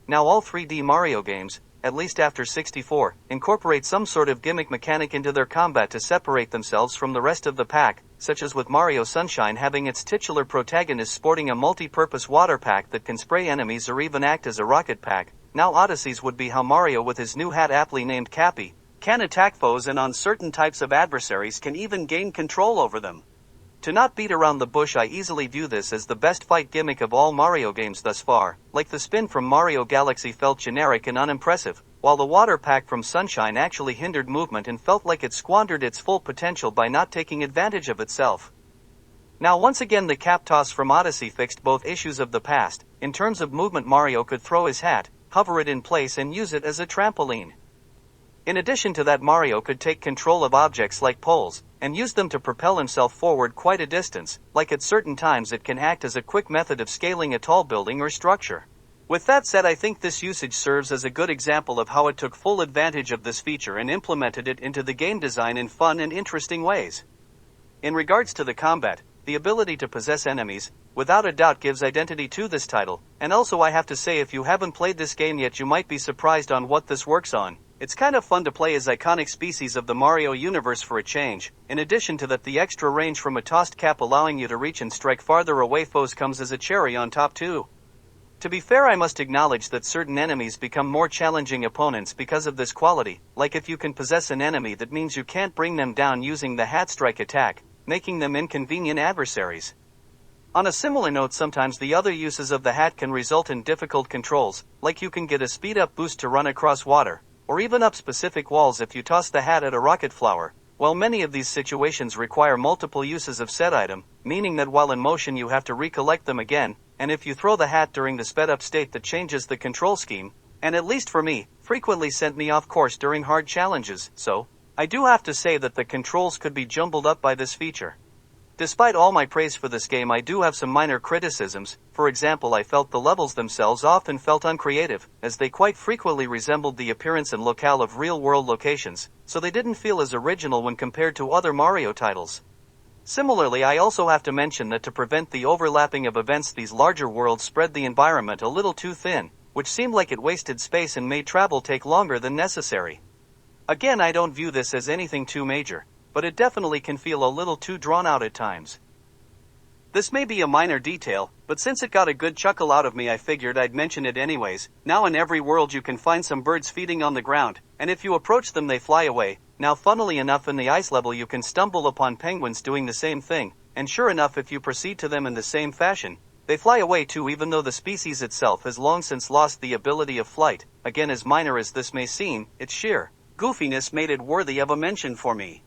Now all 3D Mario games, at least after 64, incorporate some sort of gimmick mechanic into their combat to separate themselves from the rest of the pack, such as with Mario Sunshine having its titular protagonist sporting a multi-purpose water pack that can spray enemies or even act as a rocket pack. Now Odyssey's would be how Mario, with his new hat aptly named Cappy, can attack foes and on certain types of adversaries can even gain control over them. To not beat around the bush, I easily view this as the best fight gimmick of all Mario games thus far. Like the spin from Mario Galaxy felt generic and unimpressive, while the water pack from Sunshine actually hindered movement and felt like it squandered its full potential by not taking advantage of itself. Now once again the cap toss from Odyssey fixed both issues of the past. In terms of movement, Mario could throw his hat, hover it in place and use it as a trampoline. In addition to that, Mario could take control of objects like poles, and use them to propel himself forward quite a distance, like at certain times it can act as a quick method of scaling a tall building or structure. With that said, I think this usage serves as a good example of how it took full advantage of this feature and implemented it into the game design in fun and interesting ways. In regards to the combat, the ability to possess enemies, without a doubt gives identity to this title, and also I have to say, if you haven't played this game yet, you might be surprised on what this works on. It's kind of fun to play as iconic species of the Mario universe for a change. In addition to that, the extra range from a tossed cap allowing you to reach and strike farther away foes comes as a cherry on top too. To be fair, I must acknowledge that certain enemies become more challenging opponents because of this quality, like if you can possess an enemy, that means you can't bring them down using the hat strike attack, making them inconvenient adversaries. On a similar note, sometimes the other uses of the hat can result in difficult controls, like you can get a speed-up boost to run across water, or even up specific walls if you toss the hat at a rocket flower. While many of these situations require multiple uses of said item, meaning that while in motion you have to recollect them again, and if you throw the hat during the sped up state, that changes the control scheme, and at least for me, frequently sent me off course during hard challenges. So, I do have to say that the controls could be jumbled up by this feature. Despite all my praise for this game, I do have some minor criticisms. For example, I felt the levels themselves often felt uncreative, as they quite frequently resembled the appearance and locale of real-world locations, so they didn't feel as original when compared to other Mario titles. Similarly, I also have to mention that to prevent the overlapping of events, these larger worlds spread the environment a little too thin, which seemed like it wasted space and made travel take longer than necessary. Again, I don't view this as anything too major, but it definitely can feel a little too drawn out at times. This may be a minor detail, but since it got a good chuckle out of me, I figured I'd mention it anyways. Now in every world you can find some birds feeding on the ground, and if you approach them they fly away. Now funnily enough, in the ice level you can stumble upon penguins doing the same thing, and sure enough, if you proceed to them in the same fashion, they fly away too, even though the species itself has long since lost the ability of flight. Again, as minor as this may seem, its sheer goofiness made it worthy of a mention for me.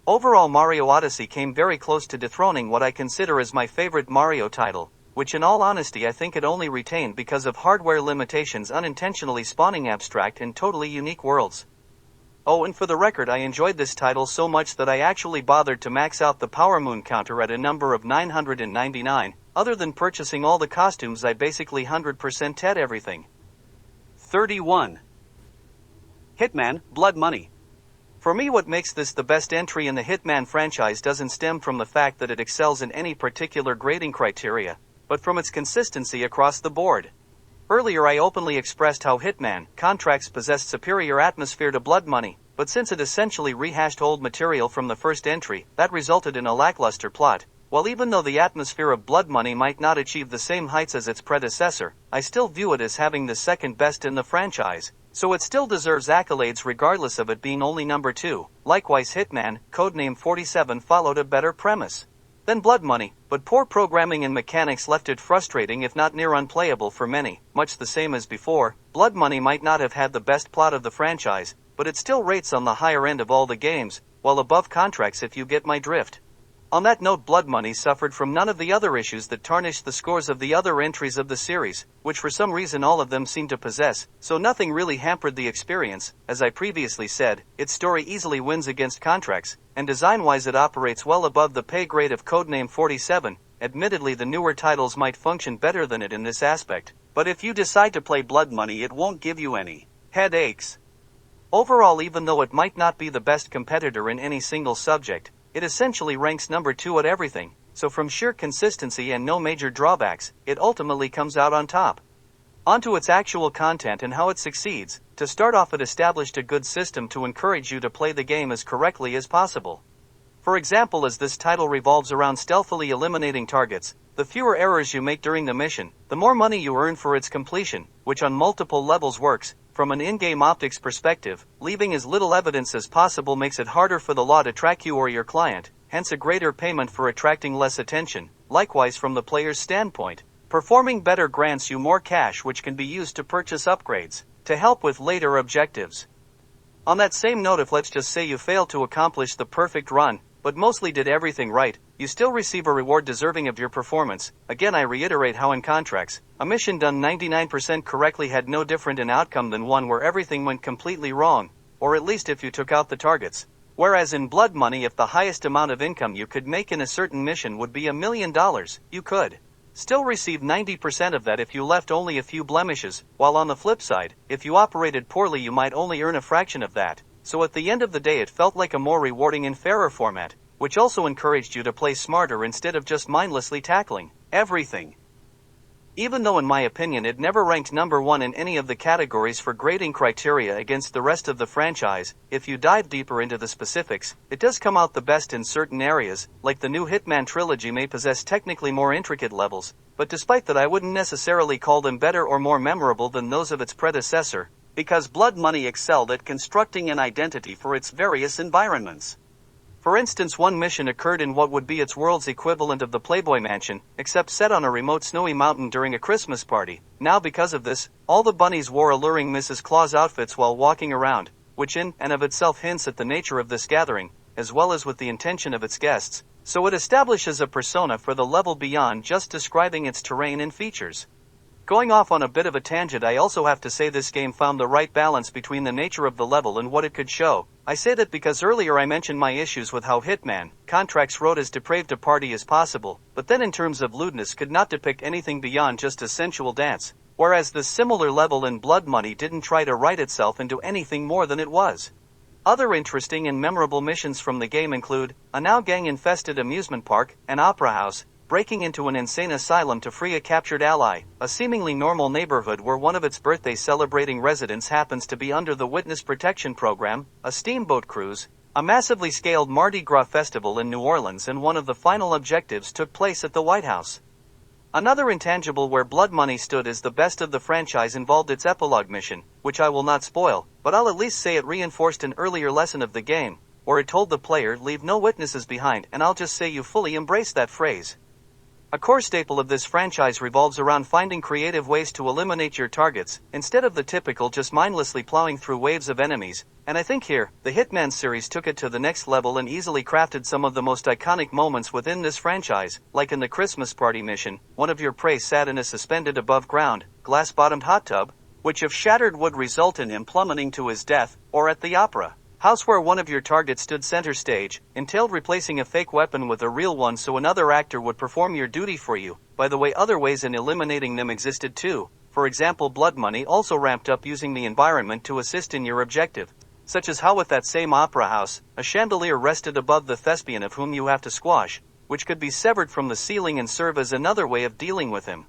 Overall, Mario Odyssey came very close to dethroning what I consider as my favorite Mario title, which in all honesty I think it only retained because of hardware limitations unintentionally spawning abstract and totally unique worlds. Oh, and for the record, I enjoyed this title so much that I actually bothered to max out the Power Moon counter at a number of 999. Other than purchasing all the costumes, I basically 100% had everything. 31. Hitman, Blood Money. For me, what makes this the best entry in the Hitman franchise doesn't stem from the fact that it excels in any particular grading criteria, but from its consistency across the board. Earlier I openly expressed how Hitman Contracts possessed superior atmosphere to Blood Money, but since it essentially rehashed old material from the first entry, that resulted in a lackluster plot. While even though the atmosphere of Blood Money might not achieve the same heights as its predecessor, I still view it as having the second best in the franchise, so it still deserves accolades regardless of it being only number 2. Likewise, Hitman, codename 47, followed a better premise than Blood Money, but poor programming and mechanics left it frustrating, if not near unplayable for many. Much the same as before, Blood Money might not have had the best plot of the franchise, but it still rates on the higher end of all the games, while above Contracts, if you get my drift. On that note, Blood Money suffered from none of the other issues that tarnished the scores of the other entries of the series, which for some reason all of them seem to possess, so nothing really hampered the experience. As I previously said, its story easily wins against Contracts, and design-wise it operates well above the pay grade of codename 47. Admittedly, the newer titles might function better than it in this aspect, but if you decide to play Blood Money, it won't give you any headaches. Overall, even though it might not be the best competitor in any single subject, it essentially ranks number 2 at everything, so from sheer consistency and no major drawbacks, it ultimately comes out on top. Onto its actual content and how it succeeds. To start off, it established a good system to encourage you to play the game as correctly as possible. For example, as this title revolves around stealthily eliminating targets, the fewer errors you make during the mission, the more money you earn for its completion, which on multiple levels works. From an in-game optics perspective, leaving as little evidence as possible makes it harder for the law to track you or your client. hence a greater payment for attracting less attention. Likewise, from the player's standpoint, performing better grants you more cash, which can be used to purchase upgrades to help with later objectives. On that same note, if let's just say you failed to accomplish the perfect run, but mostly did everything right, you still receive a reward deserving of your performance. Again, I reiterate how in contracts, a mission done 99% correctly had no different in outcome than one where everything went completely wrong, or at least if you took out the targets. Whereas in Blood Money, if the highest amount of income you could make in a certain mission would be $1 million, you could still receive 90% of that if you left only a few blemishes, while on the flip side, if you operated poorly you might only earn a fraction of that. So at the end of the day it felt like a more rewarding and fairer format, which also encouraged you to play smarter instead of just mindlessly tackling everything. Even though in my opinion it never ranked number one in any of the categories for grading criteria against the rest of the franchise, if you dive deeper into the specifics, it does come out the best in certain areas, like the new Hitman trilogy may possess technically more intricate levels, but despite that I wouldn't necessarily call them better or more memorable than those of its predecessor, because Blood Money excelled at constructing an identity for its various environments. For instance, one mission occurred in what would be its world's equivalent of the Playboy Mansion, except set on a remote snowy mountain during a Christmas party. Now because of this, all the bunnies wore alluring Mrs. Claus outfits while walking around, which in and of itself hints at the nature of this gathering, as well as with the intention of its guests, so it establishes a persona for the level beyond just describing its terrain and features. Going off on a bit of a tangent, I also have to say this game found the right balance between the nature of the level and what it could show. I say that because earlier I mentioned my issues with how Hitman Contracts wrote as depraved a party as possible, but then in terms of lewdness could not depict anything beyond just a sensual dance, whereas the similar level in Blood Money didn't try to write itself into anything more than it was. Other interesting and memorable missions from the game include a now gang-infested amusement park, an opera house, breaking into an insane asylum to free a captured ally, a seemingly normal neighborhood where one of its birthday celebrating residents happens to be under the Witness Protection Program, a steamboat cruise, a massively scaled Mardi Gras festival in New Orleans, and one of the final objectives took place at the White House. Another intangible where Blood Money stood as the best of the franchise involved its epilogue mission, which I will not spoil, but I'll at least say it reinforced an earlier lesson of the game, where it told the player, leave no witnesses behind, and I'll just say you fully embraced that phrase. A core staple of this franchise revolves around finding creative ways to eliminate your targets, instead of the typical just mindlessly plowing through waves of enemies, and I think here, the Hitman series took it to the next level and easily crafted some of the most iconic moments within this franchise, like in the Christmas party mission, one of your prey sat in a suspended above-ground, glass-bottomed hot tub, which if shattered would result in him plummeting to his death, or at the opera house where one of your targets stood center stage, entailed replacing a fake weapon with a real one so another actor would perform your duty for you. By the way, other ways in eliminating them existed too. For example, Blood Money also ramped up using the environment to assist in your objective, such as how with that same opera house, a chandelier rested above the thespian of whom you have to squash, which could be severed from the ceiling and serve as another way of dealing with him.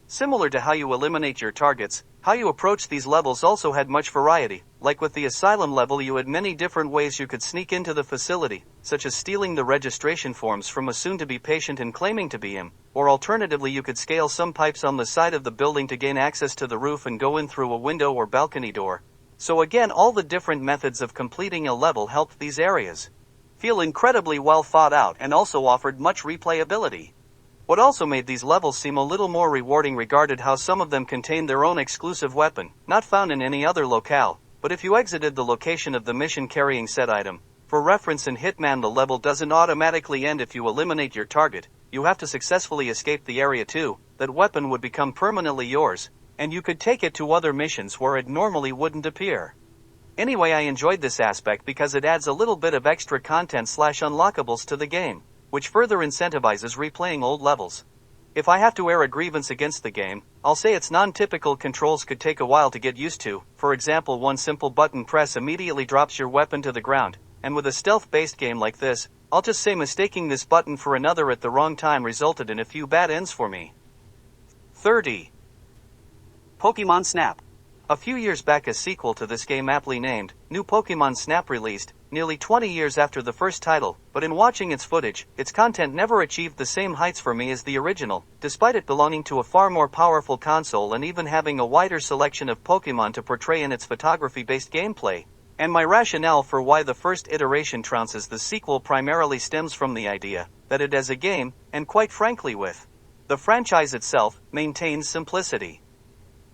Similar to how you eliminate your targets, how you approach these levels also had much variety. Like with the asylum level, you had many different ways you could sneak into the facility, such as stealing the registration forms from a soon-to-be patient and claiming to be him, or alternatively you could scale some pipes on the side of the building to gain access to the roof and go in through a window or balcony door. So again, all the different methods of completing a level helped these areas feel incredibly well thought out and also offered much replayability. What also made these levels seem a little more rewarding regarded how some of them contained their own exclusive weapon, not found in any other locale, but if you exited the location of the mission carrying said item. For reference, in Hitman the level doesn't automatically end if you eliminate your target, you have to successfully escape the area too. That weapon would become permanently yours, and you could take it to other missions where it normally wouldn't appear. Anyway, I enjoyed this aspect because it adds a little bit of extra content / unlockables to the game, which further incentivizes replaying old levels. If I have to air a grievance against the game, I'll say its non-typical controls could take a while to get used to. For example, one simple button press immediately drops your weapon to the ground, and with a stealth-based game like this, I'll just say mistaking this button for another at the wrong time resulted in a few bad ends for me. 30. Pokemon Snap. A few years back, a sequel to this game aptly named New Pokemon Snap released, nearly 20 years after the first title, but in watching its footage, its content never achieved the same heights for me as the original, despite it belonging to a far more powerful console and even having a wider selection of Pokemon to portray in its photography-based gameplay. And my rationale for why the first iteration trounces the sequel primarily stems from the idea that it as a game, and quite frankly with the franchise itself, maintains simplicity.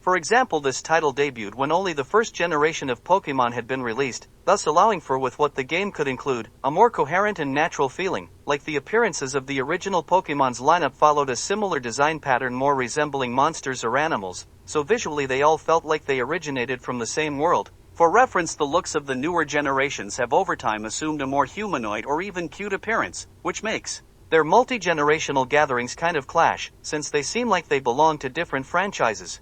For example, this title debuted when only the first generation of Pokémon had been released, thus allowing for with what the game could include, a more coherent and natural feeling, like the appearances of the original Pokémon's lineup followed a similar design pattern more resembling monsters or animals, so visually they all felt like they originated from the same world. For reference, the looks of the newer generations have over time assumed a more humanoid or even cute appearance, which makes their multi-generational gatherings kind of clash, since they seem like they belong to different franchises.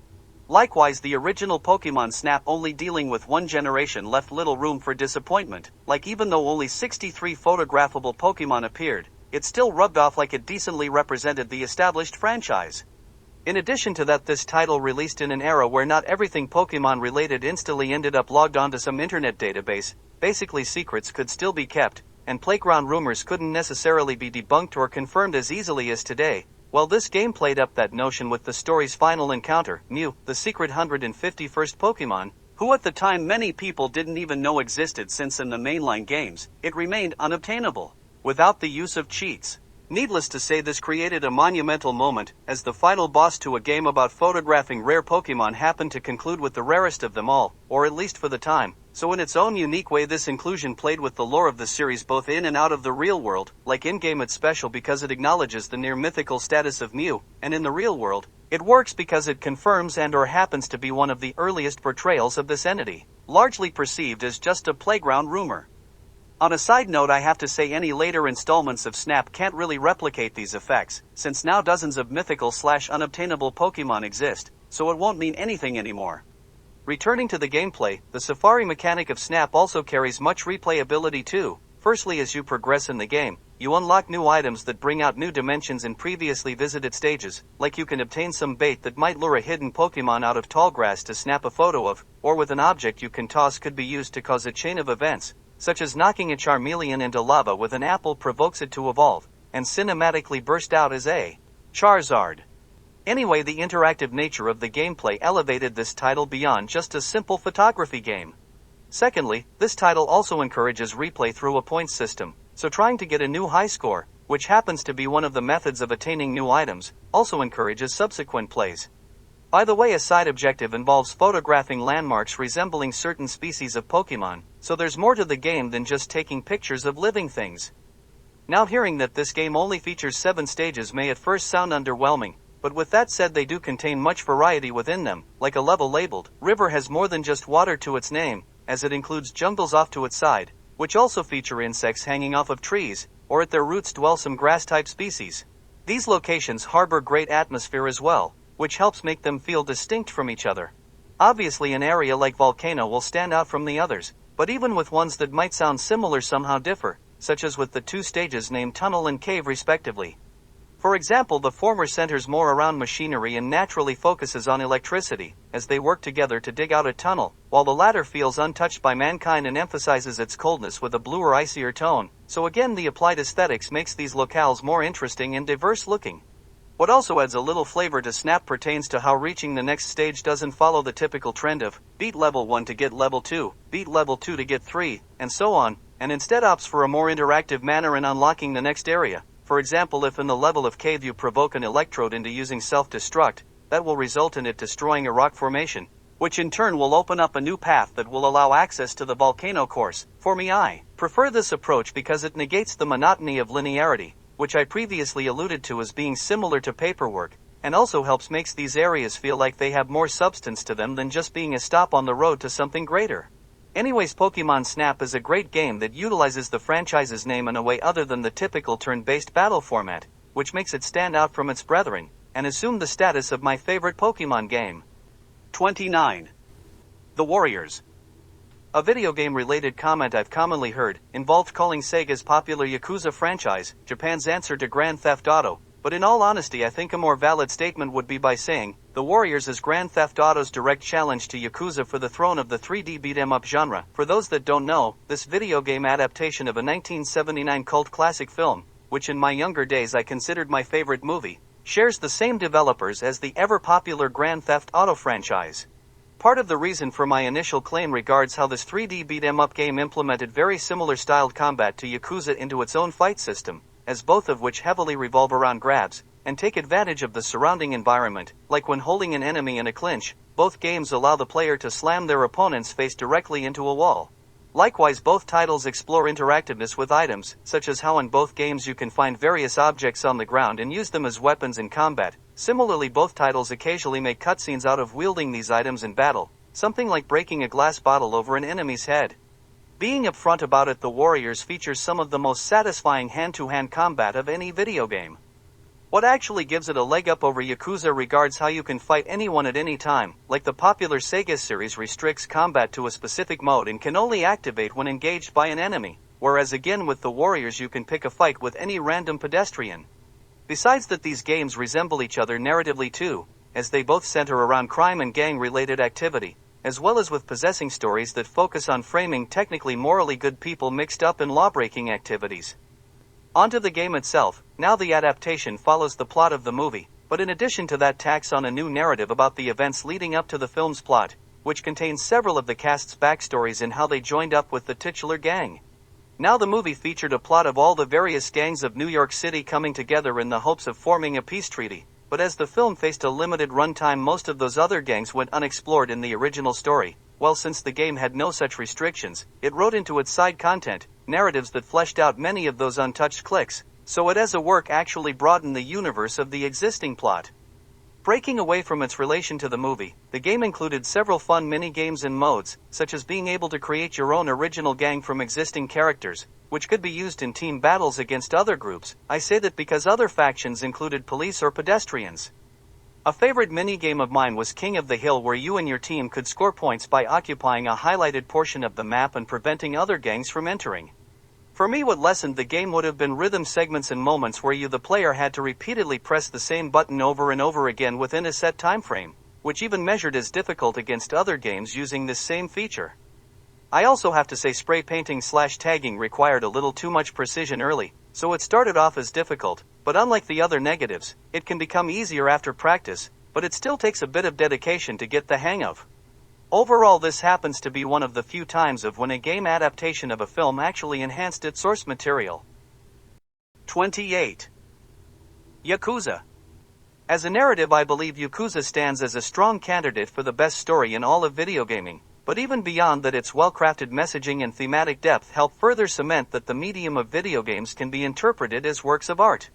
Likewise, the original Pokémon Snap only dealing with one generation left little room for disappointment, like even though only 63 photographable Pokémon appeared, it still rubbed off like it decently represented the established franchise. In addition to that, this title released in an era where not everything Pokémon related instantly ended up logged onto some internet database, basically secrets could still be kept, and playground rumors couldn't necessarily be debunked or confirmed as easily as today. Well, this game played up that notion with the story's final encounter, Mew, the secret 151st Pokémon, who at the time many people didn't even know existed, since in the mainline games, it remained unobtainable, without the use of cheats. Needless to say, this created a monumental moment, as the final boss to a game about photographing rare Pokémon happened to conclude with the rarest of them all, or at least for the time. So in its own unique way, this inclusion played with the lore of the series both in and out of the real world. Like in-game, it's special because it acknowledges the near-mythical status of Mew, and in the real world, it works because it confirms and or happens to be one of the earliest portrayals of this entity, largely perceived as just a playground rumor. On a side note, I have to say any later installments of Snap can't really replicate these effects, since now dozens of mythical/unobtainable Pokémon exist, so it won't mean anything anymore. Returning to the gameplay, the Safari mechanic of Snap also carries much replayability too. Firstly, as you progress in the game, you unlock new items that bring out new dimensions in previously visited stages, like you can obtain some bait that might lure a hidden Pokémon out of tall grass to snap a photo of, or with an object you can toss could be used to cause a chain of events, such as knocking a Charmeleon into lava with an apple provokes it to evolve, and cinematically burst out as a Charizard. Anyway, the interactive nature of the gameplay elevated this title beyond just a simple photography game. Secondly, this title also encourages replay through a points system, so trying to get a new high score, which happens to be one of the methods of attaining new items, also encourages subsequent plays. By the way, a side objective involves photographing landmarks resembling certain species of Pokémon, so there's more to the game than just taking pictures of living things. Now, hearing that this game only features 7 stages may at first sound underwhelming, but with that said, they do contain much variety within them. Like a level labeled River has more than just water to its name, as it includes jungles off to its side, which also feature insects hanging off of trees, or at their roots dwell some grass-type species. These locations harbor great atmosphere as well, which helps make them feel distinct from each other. Obviously, an area like Volcano will stand out from the others, but even with ones that might sound similar somehow differ, such as with the 2 stages named Tunnel and Cave respectively. For example, the former centers more around machinery and naturally focuses on electricity, as they work together to dig out a tunnel, while the latter feels untouched by mankind and emphasizes its coldness with a bluer, icier tone. So again, the applied aesthetics makes these locales more interesting and diverse looking. What also adds a little flavor to Snap pertains to how reaching the next stage doesn't follow the typical trend of beat level 1 to get level 2, beat level 2 to get 3, and so on, and instead opts for a more interactive manner in unlocking the next area. For example, if in the level of Cave you provoke an electrode into using self-destruct, that will result in it destroying a rock formation, which in turn will open up a new path that will allow access to the volcano course. For me, I prefer this approach because it negates the monotony of linearity, which I previously alluded to as being similar to paperwork, and also helps makes these areas feel like they have more substance to them than just being a stop on the road to something greater. Anyways, Pokémon Snap is a great game that utilizes the franchise's name in a way other than the typical turn-based battle format, which makes it stand out from its brethren, and assume the status of my favorite Pokémon game. 29. The Warriors. A video game-related comment I've commonly heard involved calling Sega's popular Yakuza franchise Japan's answer to Grand Theft Auto, but in all honesty, I think a more valid statement would be by saying The Warriors is Grand Theft Auto's direct challenge to Yakuza for the throne of the 3D beat-em-up genre. For those that don't know, this video game adaptation of a 1979 cult classic film, which in my younger days I considered my favorite movie, shares the same developers as the ever-popular Grand Theft Auto franchise. Part of the reason for my initial claim regards how this 3D beat-em-up game implemented very similar styled combat to Yakuza into its own fight system, as both of which heavily revolve around grabs, and take advantage of the surrounding environment, like when holding an enemy in a clinch. Both games allow the player to slam their opponent's face directly into a wall. Likewise, both titles explore interactiveness with items, such as how in both games you can find various objects on the ground and use them as weapons in combat. Similarly, both titles occasionally make cutscenes out of wielding these items in battle, something like breaking a glass bottle over an enemy's head. Being upfront about it, the Warriors features some of the most satisfying hand-to-hand combat of any video game. What actually gives it a leg up over Yakuza regards how you can fight anyone at any time. Like the popular Sega series restricts combat to a specific mode and can only activate when engaged by an enemy, whereas again with the Warriors you can pick a fight with any random pedestrian. Besides that, these games resemble each other narratively too, as they both center around crime and gang-related activity, as well as with possessing stories that focus on framing technically morally good people mixed up in law-breaking activities. Onto the game itself. Now the adaptation follows the plot of the movie, but in addition to that tacks on a new narrative about the events leading up to the film's plot, which contains several of the cast's backstories and how they joined up with the titular gang. Now the movie featured a plot of all the various gangs of New York City coming together in the hopes of forming a peace treaty, but as the film faced a limited runtime, most of those other gangs went unexplored in the original story. Well, since the game had no such restrictions, it wrote into its side content narratives that fleshed out many of those untouched cliques, so it as a work actually broadened the universe of the existing plot. Breaking away from its relation to the movie, the game included several fun mini-games and modes, such as being able to create your own original gang from existing characters, which could be used in team battles against other groups. I say that because other factions included police or pedestrians. A favorite minigame of mine was King of the Hill, where you and your team could score points by occupying a highlighted portion of the map and preventing other gangs from entering. For me, what lessened the game would have been rhythm segments and moments where you, the player, had to repeatedly press the same button over and over again within a set time frame, which even measured as difficult against other games using this same feature. I also have to say spray painting / tagging required a little too much precision early, so it started off as difficult, but unlike the other negatives, it can become easier after practice, but it still takes a bit of dedication to get the hang of. Overall, this happens to be one of the few times of when a game adaptation of a film actually enhanced its source material. 28. Yakuza. As a narrative, I believe Yakuza stands as a strong candidate for the best story in all of video gaming, but even beyond that, its well-crafted messaging and thematic depth help further cement that the medium of video games can be interpreted as works of art.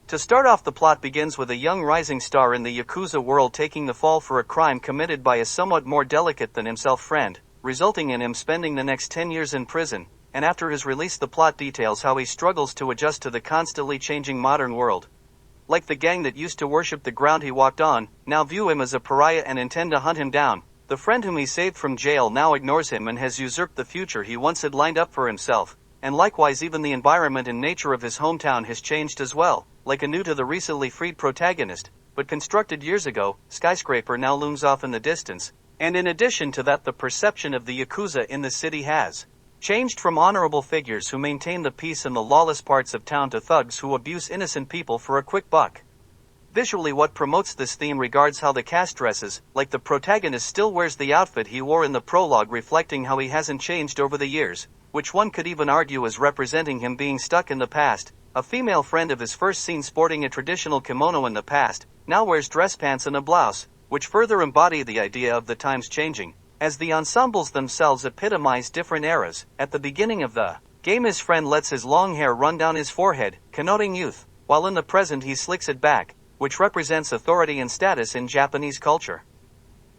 To start off, the plot begins with a young rising star in the Yakuza world taking the fall for a crime committed by a somewhat more delicate than himself friend, resulting in him spending the next 10 years in prison, and after his release the plot details how he struggles to adjust to the constantly changing modern world. Like the gang that used to worship the ground he walked on, now view him as a pariah and intend to hunt him down. The friend whom he saved from jail now ignores him and has usurped the future he once had lined up for himself, and likewise even the environment and nature of his hometown has changed as well. Like a new to the recently freed protagonist, but constructed years ago, skyscraper now looms off in the distance, and in addition to that, the perception of the Yakuza in the city has changed from honorable figures who maintain the peace in the lawless parts of town to thugs who abuse innocent people for a quick buck. Visually, what promotes this theme regards how the cast dresses. Like the protagonist still wears the outfit he wore in the prologue, reflecting how he hasn't changed over the years, which one could even argue is representing him being stuck in the past. A female friend of his first seen sporting a traditional kimono in the past, now wears dress pants and a blouse, which further embody the idea of the times changing, as the ensembles themselves epitomize different eras. At the beginning of the game, his friend lets his long hair run down his forehead, connoting youth, while in the present he slicks it back, which represents authority and status in Japanese culture.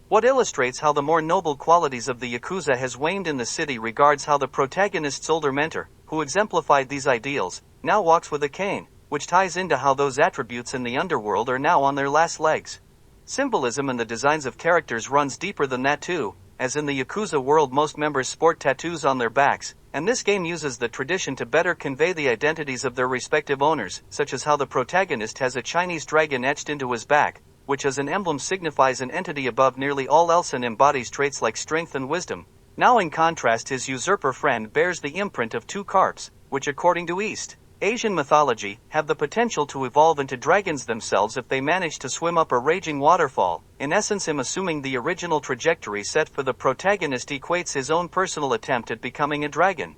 What illustrates how the more noble qualities of the Yakuza has waned in the city regards how the protagonist's older mentor, who exemplified these ideals, now walks with a cane, which ties into how those attributes in the underworld are now on their last legs. Symbolism in the designs of characters runs deeper than that too, as in the Yakuza world most members sport tattoos on their backs, and this game uses the tradition to better convey the identities of their respective owners, such as how the protagonist has a Chinese dragon etched into his back, which as an emblem signifies an entity above nearly all else and embodies traits like strength and wisdom. Now in contrast, his usurper friend bears the imprint of two carps, which according to East Asian mythology, have the potential to evolve into dragons themselves if they manage to swim up a raging waterfall. In essence, I'm assuming the original trajectory set for the protagonist equates his own personal attempt at becoming a dragon.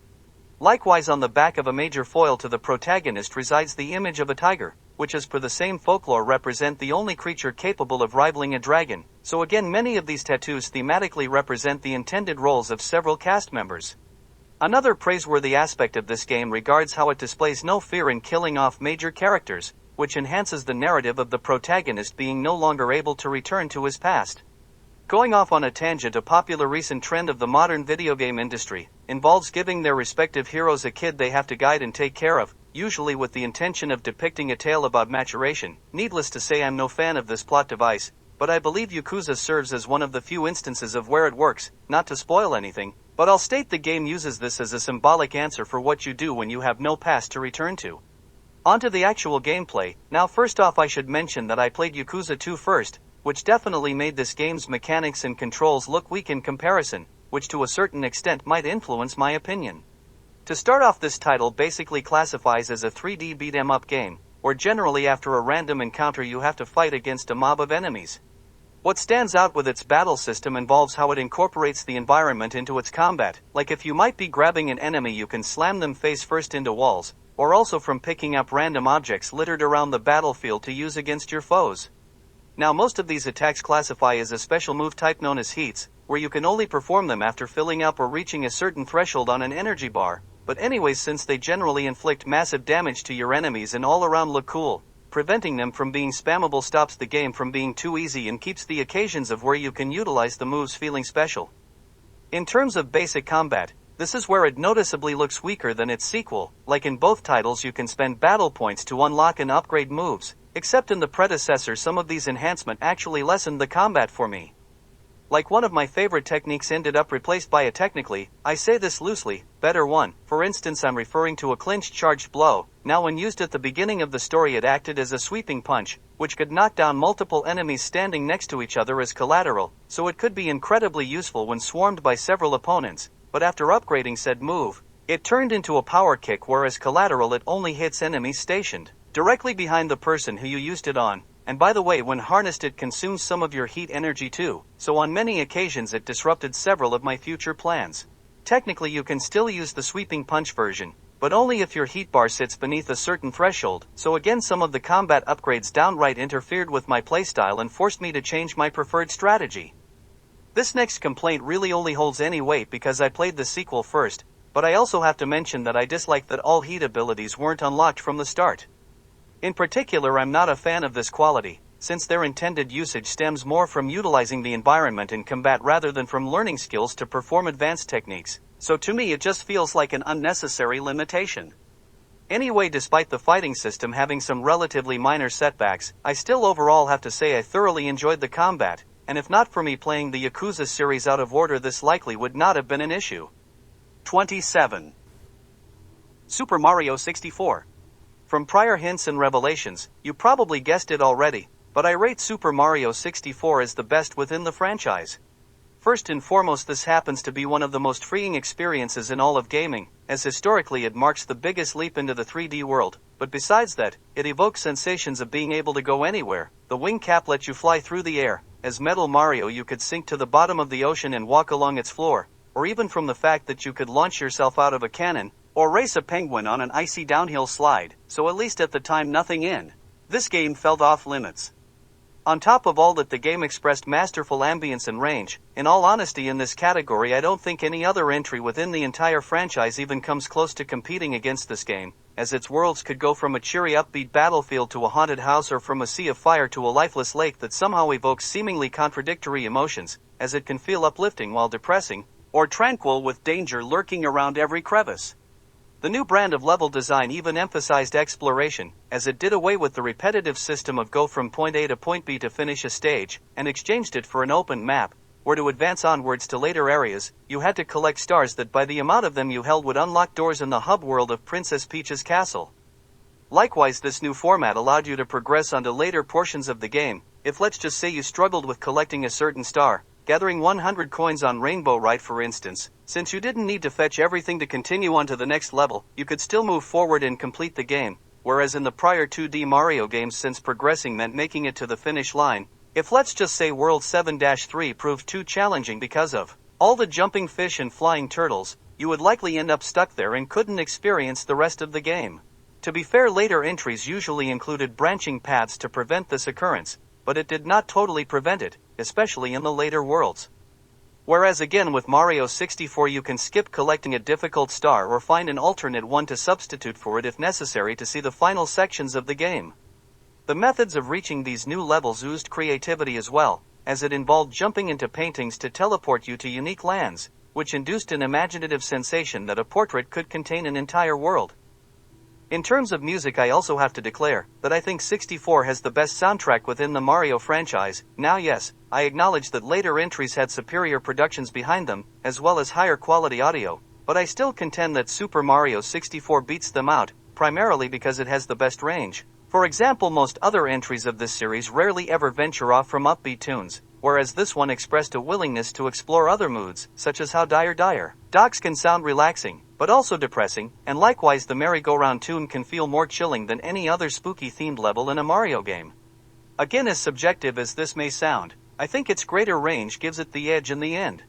Likewise, on the back of a major foil to the protagonist resides the image of a tiger, which as per the same folklore represent the only creature capable of rivaling a dragon. So again, many of these tattoos thematically represent the intended roles of several cast members. Another praiseworthy aspect of this game regards how it displays no fear in killing off major characters, which enhances the narrative of the protagonist being no longer able to return to his past. Going off on a tangent, a popular recent trend of the modern video game industry involves giving their respective heroes a kid they have to guide and take care of, usually with the intention of depicting a tale about maturation. Needless to say, I'm no fan of this plot device, but I believe Yakuza serves as one of the few instances of where it works. Not to spoil anything, but I'll state the game uses this as a symbolic answer for what you do when you have no past to return to. Onto the actual gameplay. Now, first off, I should mention that I played Yakuza 2 first, which definitely made this game's mechanics and controls look weak in comparison, which to a certain extent might influence my opinion. To start off, this title basically classifies as a 3D beat-em-up game, where generally after a random encounter you have to fight against a mob of enemies. What stands out with its battle system involves how it incorporates the environment into its combat, like if you might be grabbing an enemy you can slam them face first into walls, or also from picking up random objects littered around the battlefield to use against your foes. Now, most of these attacks classify as a special move type known as heats, where you can only perform them after filling up or reaching a certain threshold on an energy bar. But anyways, since they generally inflict massive damage to your enemies and all around look cool, preventing them from being spammable stops the game from being too easy and keeps the occasions of where you can utilize the moves feeling special. In terms of basic combat, this is where it noticeably looks weaker than its sequel. Like in both titles, you can spend battle points to unlock and upgrade moves. Except in the predecessor, some of these enhancements actually lessened the combat for me. Like one of my favorite techniques ended up replaced by a technically, I say this loosely, better one. For instance, I'm referring to a clinched charged blow. Now, when used at the beginning of the story, it acted as a sweeping punch, which could knock down multiple enemies standing next to each other as collateral, so it could be incredibly useful when swarmed by several opponents. But after upgrading said move, it turned into a power kick, where as collateral it only hits enemies stationed directly behind the person who you used it on. And by the way, when harnessed it consumes some of your heat energy too, so on many occasions it disrupted several of my future plans. Technically you can still use the sweeping punch version, but only if your heat bar sits beneath a certain threshold. So again, some of the combat upgrades downright interfered with my playstyle and forced me to change my preferred strategy. This next complaint really only holds any weight because I played the sequel first, but I also have to mention that I dislike that all heat abilities weren't unlocked from the start. In particular, I'm not a fan of this quality, since their intended usage stems more from utilizing the environment in combat rather than from learning skills to perform advanced techniques, so to me it just feels like an unnecessary limitation. Anyway, despite the fighting system having some relatively minor setbacks, I still overall have to say I thoroughly enjoyed the combat, and if not for me playing the Yakuza series out of order, this likely would not have been an issue. 27. Super Mario 64. From prior hints and revelations, you probably guessed it already, but I rate Super Mario 64 as the best within the franchise. First and foremost, this happens to be one of the most freeing experiences in all of gaming, as historically it marks the biggest leap into the 3D world. But besides that, it evokes sensations of being able to go anywhere. The wing cap lets you fly through the air. As Metal Mario, you could sink to the bottom of the ocean and walk along its floor, or even from the fact that you could launch yourself out of a cannon, or race a penguin on an icy downhill slide, so at least at the time nothing in this game felt off limits. On top of all that, the game expressed masterful ambience and range. In all honesty, in this category I don't think any other entry within the entire franchise even comes close to competing against this game, as its worlds could go from a cheery upbeat battlefield to a haunted house, or from a sea of fire to a lifeless lake that somehow evokes seemingly contradictory emotions, as it can feel uplifting while depressing, or tranquil with danger lurking around every crevice. The new brand of level design even emphasized exploration, as it did away with the repetitive system of go from point A to point B to finish a stage, and exchanged it for an open map, where to advance onwards to later areas, you had to collect stars that by the amount of them you held would unlock doors in the hub world of Princess Peach's castle. Likewise, this new format allowed you to progress onto later portions of the game. If let's just say you struggled with collecting a certain star, gathering 100 coins on Rainbow Rite for instance. Since you didn't need to fetch everything to continue on to the next level, you could still move forward and complete the game, whereas in the prior 2D Mario games since progressing meant making it to the finish line, if let's just say World 7-3 proved too challenging because of all the jumping fish and flying turtles, you would likely end up stuck there and couldn't experience the rest of the game. To be fair, later entries usually included branching paths to prevent this occurrence, but it did not totally prevent it, especially in the later worlds. Whereas again with Mario 64 you can skip collecting a difficult star or find an alternate one to substitute for it if necessary to see the final sections of the game. The methods of reaching these new levels oozed creativity as well, as it involved jumping into paintings to teleport you to unique lands, which induced an imaginative sensation that a portrait could contain an entire world. In terms of music, I also have to declare that I think 64 has the best soundtrack within the Mario franchise. Now yes, I acknowledge that later entries had superior productions behind them, as well as higher quality audio, but I still contend that Super Mario 64 beats them out, primarily because it has the best range. For example, most other entries of this series rarely ever venture off from upbeat tunes, whereas this one expressed a willingness to explore other moods, such as how Dire Docks can sound relaxing, but also depressing, and likewise the merry-go-round tune can feel more chilling than any other spooky-themed level in a Mario game. Again, as subjective as this may sound, I think its greater range gives it the edge in the end.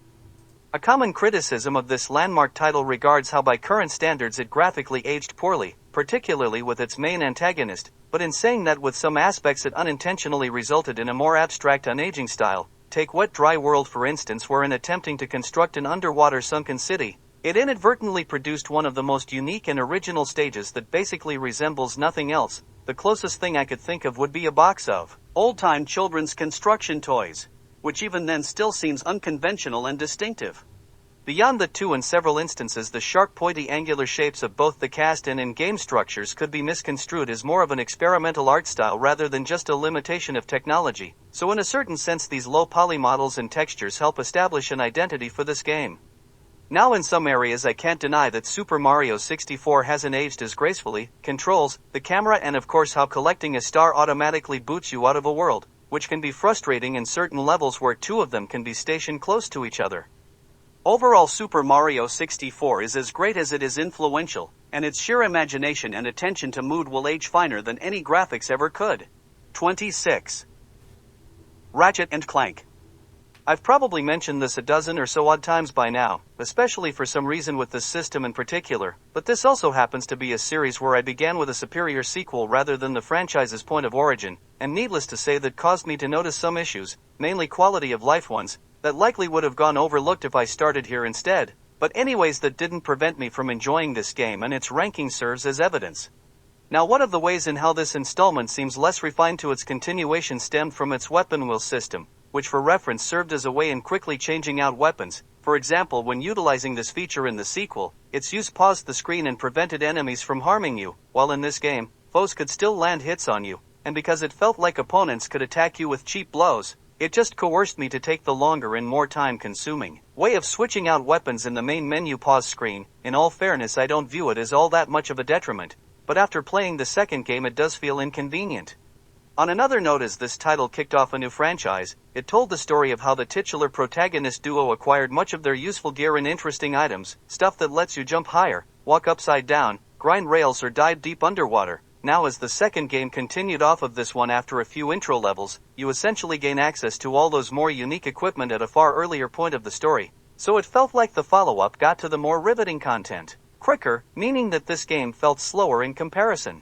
A common criticism of this landmark title regards how by current standards it graphically aged poorly, particularly with its main antagonist, but in saying that with some aspects it unintentionally resulted in a more abstract unaging style. Take Wet Dry World for instance, where in attempting to construct an underwater sunken city, it inadvertently produced one of the most unique and original stages that basically resembles nothing else. The closest thing I could think of would be a box of old-time children's construction toys, which even then still seems unconventional and distinctive. Beyond the two, in several instances the sharp pointy angular shapes of both the cast and in-game structures could be misconstrued as more of an experimental art style rather than just a limitation of technology, so in a certain sense these low poly models and textures help establish an identity for this game. Now in some areas I can't deny that Super Mario 64 hasn't aged as gracefully. Controls, the camera, and of course how collecting a star automatically boots you out of a world, which can be frustrating in certain levels where two of them can be stationed close to each other. Overall, Super Mario 64 is as great as it is influential, and its sheer imagination and attention to mood will age finer than any graphics ever could. 26. Ratchet and Clank. I've probably mentioned this a dozen or so odd times by now, especially for some reason with this system in particular, but this also happens to be a series where I began with a superior sequel rather than the franchise's point of origin, and needless to say that caused me to notice some issues, mainly quality of life ones, that likely would have gone overlooked if I started here instead, but anyways that didn't prevent me from enjoying this game, and its ranking serves as evidence. Now, one of the ways in how this installment seems less refined to its continuation stemmed from its weapon wheel system, which for reference served as a way in quickly changing out weapons. For example, when utilizing this feature in the sequel, its use paused the screen and prevented enemies from harming you, while in this game, foes could still land hits on you, and because it felt like opponents could attack you with cheap blows, it just coerced me to take the longer and more time-consuming way of switching out weapons in the main menu pause screen. In all fairness, I don't view it as all that much of a detriment, but after playing the second game it does feel inconvenient. On another note, as this title kicked off a new franchise, it told the story of how the titular protagonist duo acquired much of their useful gear and interesting items, stuff that lets you jump higher, walk upside down, grind rails, or dive deep underwater. Now, as the second game continued off of this one after a few intro levels, you essentially gain access to all those more unique equipment at a far earlier point of the story, so it felt like the follow-up got to the more riveting content quicker, meaning that this game felt slower in comparison.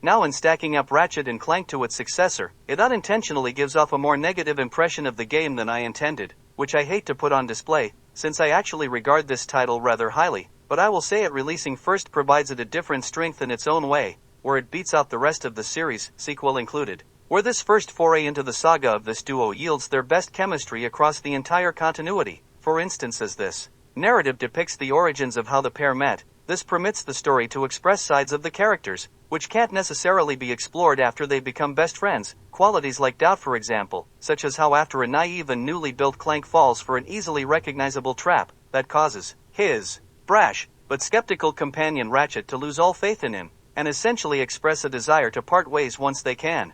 Now, in stacking up Ratchet and Clank to its successor, it unintentionally gives off a more negative impression of the game than I intended, which I hate to put on display, since I actually regard this title rather highly, but I will say it releasing first provides it a different strength in its own way, where it beats out the rest of the series, sequel included, where this first foray into the saga of this duo yields their best chemistry across the entire continuity. For instance, as this narrative depicts the origins of how the pair met, this permits the story to express sides of the characters, which can't necessarily be explored after they become best friends. Qualities like doubt, for example, such as how after a naive and newly built Clank falls for an easily recognizable trap that causes his brash but skeptical companion Ratchet to lose all faith in him, and essentially express a desire to part ways once they can.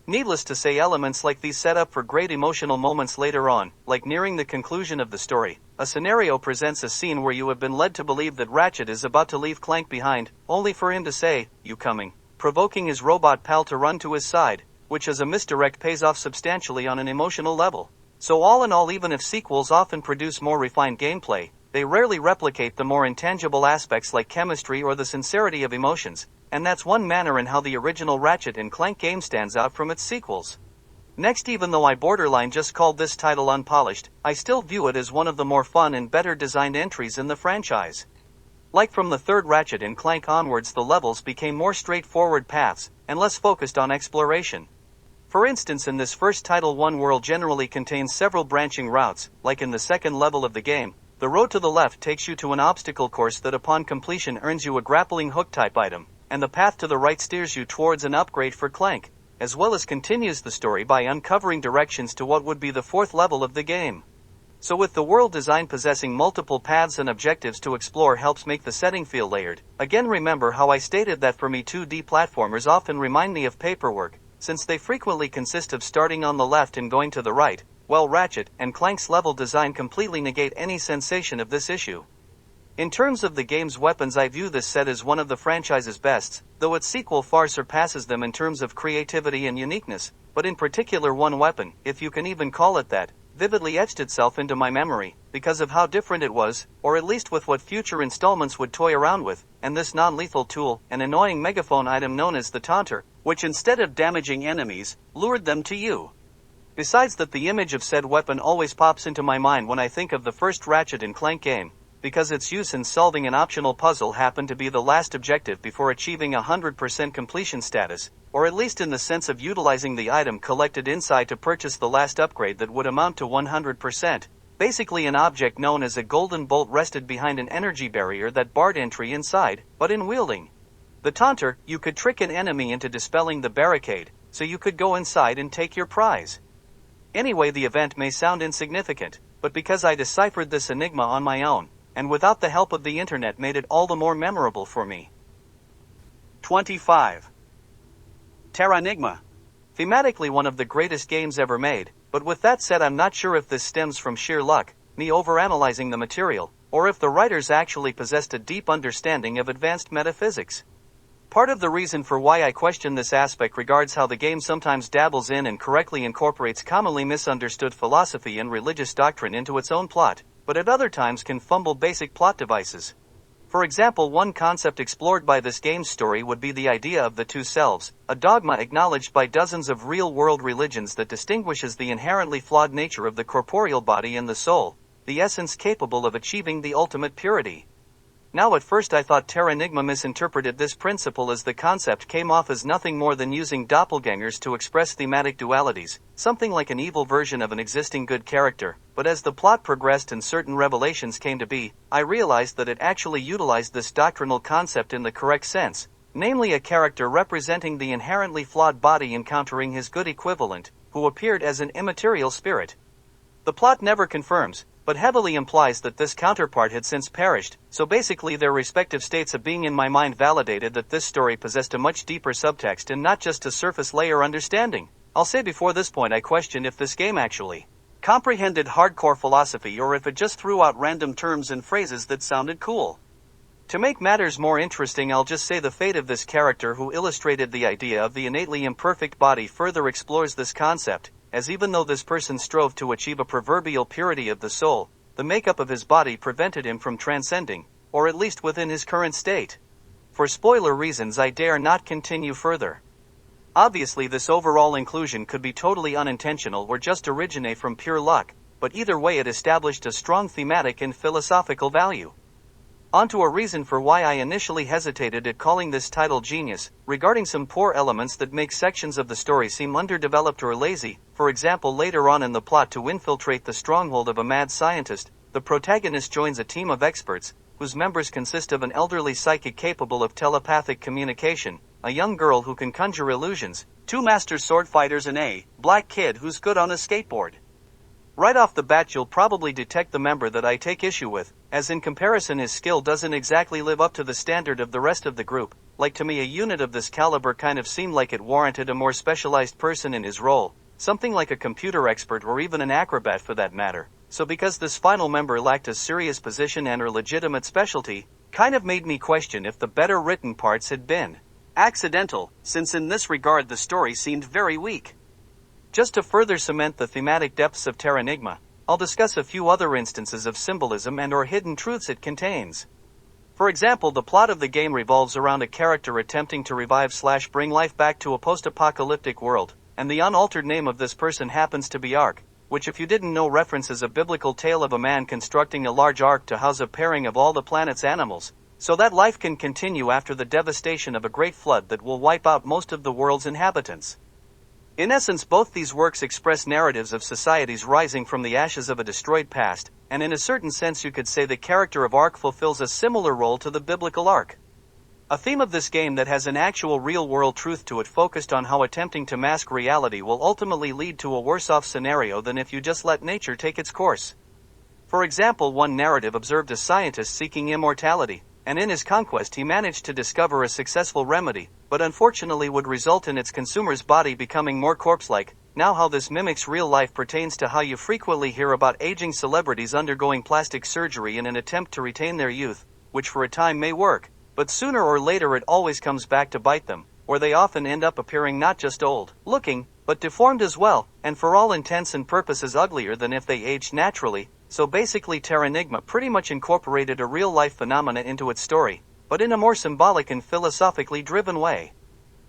Needless to say, elements like these set up for great emotional moments later on, like nearing the conclusion of the story. A scenario presents a scene where you have been led to believe that Ratchet is about to leave Clank behind, only for him to say, "You coming?" provoking his robot pal to run to his side, which as a misdirect pays off substantially on an emotional level. So all in all, even if sequels often produce more refined gameplay, they rarely replicate the more intangible aspects like chemistry or the sincerity of emotions, and that's one manner in how the original Ratchet and Clank game stands out from its sequels. Next, even though I borderline just called this title unpolished, I still view it as one of the more fun and better designed entries in the franchise. Like from the third Ratchet and Clank onwards, the levels became more straightforward paths, and less focused on exploration. For instance, in this first title, one world generally contains several branching routes, like in the second level of the game. The road to the left takes you to an obstacle course that upon completion earns you a grappling hook type item, and the path to the right steers you towards an upgrade for Clank, as well as continues the story by uncovering directions to what would be the fourth level of the game. So with the world design possessing multiple paths and objectives to explore helps make the setting feel layered. Again, remember how I stated that for me 2D platformers often remind me of paperwork, since they frequently consist of starting on the left and going to the right. Well, Ratchet and Clank's level design completely negate any sensation of this issue. In terms of the game's weapons, I view this set as one of the franchise's best, though its sequel far surpasses them in terms of creativity and uniqueness, but in particular one weapon, if you can even call it that, vividly etched itself into my memory, because of how different it was, or at least with what future installments would toy around with, and this non-lethal tool, an annoying megaphone item known as the Taunter, which instead of damaging enemies, lured them to you. Besides that, the image of said weapon always pops into my mind when I think of the first Ratchet and Clank game, because its use in solving an optional puzzle happened to be the last objective before achieving 100% completion status, or at least in the sense of utilizing the item collected inside to purchase the last upgrade that would amount to 100%. Basically, an object known as a golden bolt rested behind an energy barrier that barred entry inside, but in wielding the Taunter, you could trick an enemy into dispelling the barricade, so you could go inside and take your prize. Anyway, the event may sound insignificant, but because I deciphered this enigma on my own, and without the help of the internet, made it all the more memorable for me. 25. Terranigma. Thematically one of the greatest games ever made, but with that said, I'm not sure if this stems from sheer luck, me overanalyzing the material, or if the writers actually possessed a deep understanding of advanced metaphysics. Part of the reason for why I question this aspect regards how the game sometimes dabbles in and correctly incorporates commonly misunderstood philosophy and religious doctrine into its own plot, but at other times can fumble basic plot devices. For example, one concept explored by this game's story would be the idea of the two selves, a dogma acknowledged by dozens of real-world religions that distinguishes the inherently flawed nature of the corporeal body and the soul, the essence capable of achieving the ultimate purity. Now, at first I thought Terranigma misinterpreted this principle, as the concept came off as nothing more than using doppelgangers to express thematic dualities, something like an evil version of an existing good character, but as the plot progressed and certain revelations came to be, I realized that it actually utilized this doctrinal concept in the correct sense, namely a character representing the inherently flawed body encountering his good equivalent, who appeared as an immaterial spirit. The plot never confirms, but heavily implies that this counterpart had since perished, so basically their respective states of being in my mind validated that this story possessed a much deeper subtext and not just a surface layer understanding. I'll say before this point I questioned if this game actually comprehended hardcore philosophy or if it just threw out random terms and phrases that sounded cool. To make matters more interesting, I'll just say the fate of this character who illustrated the idea of the innately imperfect body further explores this concept, as even though this person strove to achieve a proverbial purity of the soul, the makeup of his body prevented him from transcending, or at least within his current state. For spoiler reasons I dare not continue further. Obviously this overall inclusion could be totally unintentional or just originate from pure luck, but either way it established a strong thematic and philosophical value. On to a reason for why I initially hesitated at calling this title genius, regarding some poor elements that make sections of the story seem underdeveloped or lazy. For example, later on in the plot, to infiltrate the stronghold of a mad scientist, the protagonist joins a team of experts, whose members consist of an elderly psychic capable of telepathic communication, a young girl who can conjure illusions, two master sword fighters, and a black kid who's good on a skateboard. Right off the bat you'll probably detect the member that I take issue with, as in comparison his skill doesn't exactly live up to the standard of the rest of the group, like to me a unit of this caliber kind of seemed like it warranted a more specialized person in his role, something like a computer expert or even an acrobat for that matter. So because this final member lacked a serious position and or legitimate specialty, kind of made me question if the better written parts had been accidental, since in this regard the story seemed very weak. Just to further cement the thematic depths of Terranigma, I'll discuss a few other instances of symbolism and or hidden truths it contains. For example, the plot of the game revolves around a character attempting to revive/bring life back to a post-apocalyptic world, and the unaltered name of this person happens to be Ark, which if you didn't know references a biblical tale of a man constructing a large ark to house a pairing of all the planet's animals, so that life can continue after the devastation of a great flood that will wipe out most of the world's inhabitants. In essence, both these works express narratives of societies rising from the ashes of a destroyed past, and in a certain sense you could say the character of Ark fulfills a similar role to the biblical Ark. A theme of this game that has an actual real-world truth to it focused on how attempting to mask reality will ultimately lead to a worse-off scenario than if you just let nature take its course. For example, one narrative observed a scientist seeking immortality, and in his conquest he managed to discover a successful remedy, but unfortunately would result in its consumer's body becoming more corpse-like. Now how this mimics real life pertains to how you frequently hear about aging celebrities undergoing plastic surgery in an attempt to retain their youth, which for a time may work, but sooner or later it always comes back to bite them, or they often end up appearing not just old-looking, but deformed as well, and for all intents and purposes uglier than if they aged naturally. So basically Terranigma pretty much incorporated a real-life phenomena into its story, but in a more symbolic and philosophically driven way.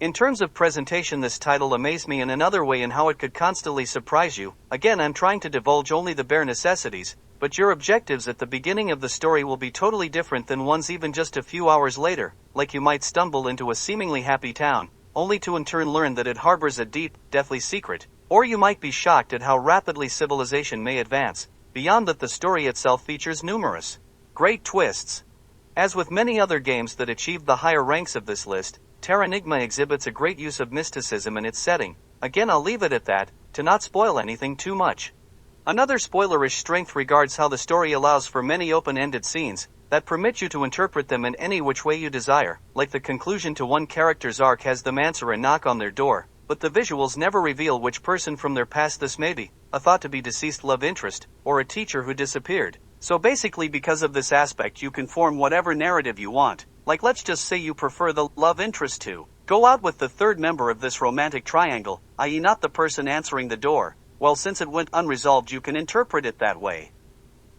In terms of presentation, this title amazed me in another way in how it could constantly surprise you. Again, I'm trying to divulge only the bare necessities, but your objectives at the beginning of the story will be totally different than ones even just a few hours later, like you might stumble into a seemingly happy town, only to in turn learn that it harbors a deep, deathly secret, or you might be shocked at how rapidly civilization may advance. Beyond that, the story itself features numerous great twists. As with many other games that achieved the higher ranks of this list, Terranigma exhibits a great use of mysticism in its setting. Again, I'll leave it at that, to not spoil anything too much. Another spoilerish strength regards how the story allows for many open-ended scenes that permit you to interpret them in any which way you desire, like the conclusion to one character's arc has them answer a knock on their door, but the visuals never reveal which person from their past this may be, a thought-to-be deceased love interest, or a teacher who disappeared. So basically, because of this aspect, you can form whatever narrative you want. Like, let's just say you prefer the love interest to go out with the third member of this romantic triangle, i.e. not the person answering the door. Well, since it went unresolved, you can interpret it that way.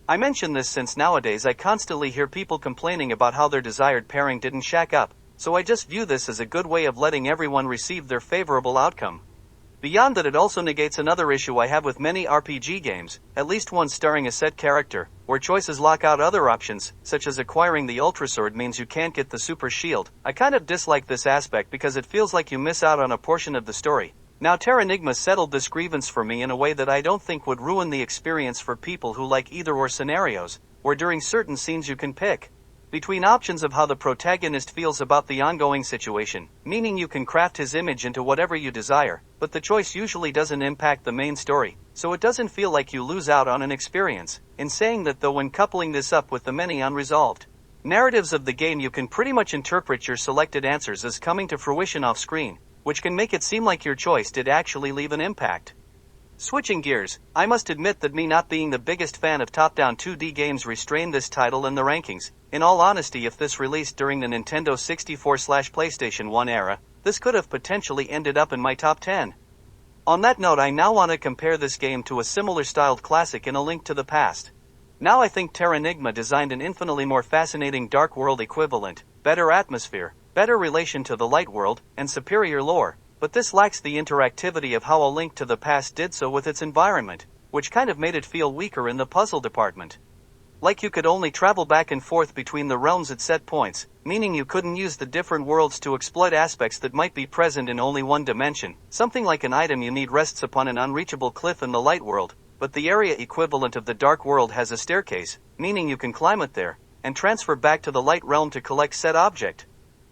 I mention this since nowadays I constantly hear people complaining about how their desired pairing didn't shack up, so I just view this as a good way of letting everyone receive their favorable outcome. Beyond that, it also negates another issue I have with many RPG games, at least one starring a set character, where choices lock out other options, such as acquiring the Ultra Sword means you can't get the Super Shield. I kind of dislike this aspect because it feels like you miss out on a portion of the story. Now, Terranigma settled this grievance for me in a way that I don't think would ruin the experience for people who like either-or scenarios, where during certain scenes you can pick between options of how the protagonist feels about the ongoing situation, meaning you can craft his image into whatever you desire, but the choice usually doesn't impact the main story, so it doesn't feel like you lose out on an experience. In saying that though, when coupling this up with the many unresolved narratives of the game, you can pretty much interpret your selected answers as coming to fruition off screen, which can make it seem like your choice did actually leave an impact. Switching gears, I must admit that me not being the biggest fan of top-down 2D games restrained this title in the rankings. In all honesty, if this released during the Nintendo 64/PlayStation 1 era, this could have potentially ended up in my top 10. On that note, I now want to compare this game to a similar styled classic in A Link to the Past. Now I think Terranigma designed an infinitely more fascinating Dark World equivalent, better atmosphere, better relation to the light world, and superior lore, but this lacks the interactivity of how A Link to the Past did so with its environment, which kind of made it feel weaker in the puzzle department. Like you could only travel back and forth between the realms at set points, meaning you couldn't use the different worlds to exploit aspects that might be present in only one dimension. Something like an item you need rests upon an unreachable cliff in the light world, but the area equivalent of the dark world has a staircase, meaning you can climb it there, and transfer back to the light realm to collect said object.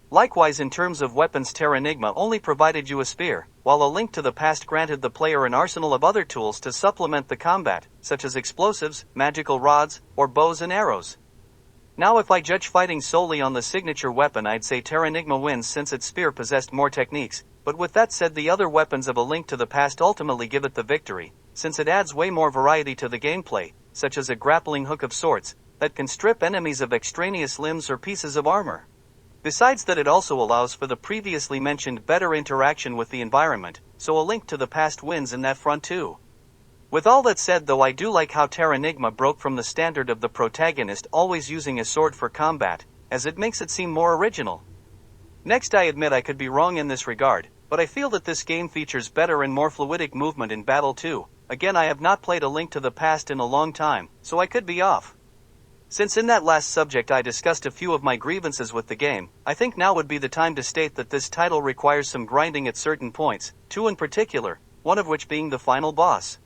Likewise, in terms of weapons, Terranigma only provided you a spear, while A Link to the Past granted the player an arsenal of other tools to supplement the combat, such as explosives, magical rods, or bows and arrows. Now if I judge fighting solely on the signature weapon, I'd say Terranigma wins since its spear possessed more techniques, but with that said, the other weapons of A Link to the Past ultimately give it the victory, since it adds way more variety to the gameplay, such as a grappling hook of sorts, that can strip enemies of extraneous limbs or pieces of armor. Besides that, it also allows for the previously mentioned better interaction with the environment, so A Link to the Past wins in that front too. With all that said though, I do like how Terranigma broke from the standard of the protagonist always using a sword for combat, as it makes it seem more original. Next, I admit I could be wrong in this regard, but I feel that this game features better and more fluidic movement in battle too. Again, I have not played A Link to the Past in a long time, so I could be off. Since in that last subject I discussed a few of my grievances with the game, I think now would be the time to state that this title requires some grinding at certain points, two in particular, one of which being the final boss.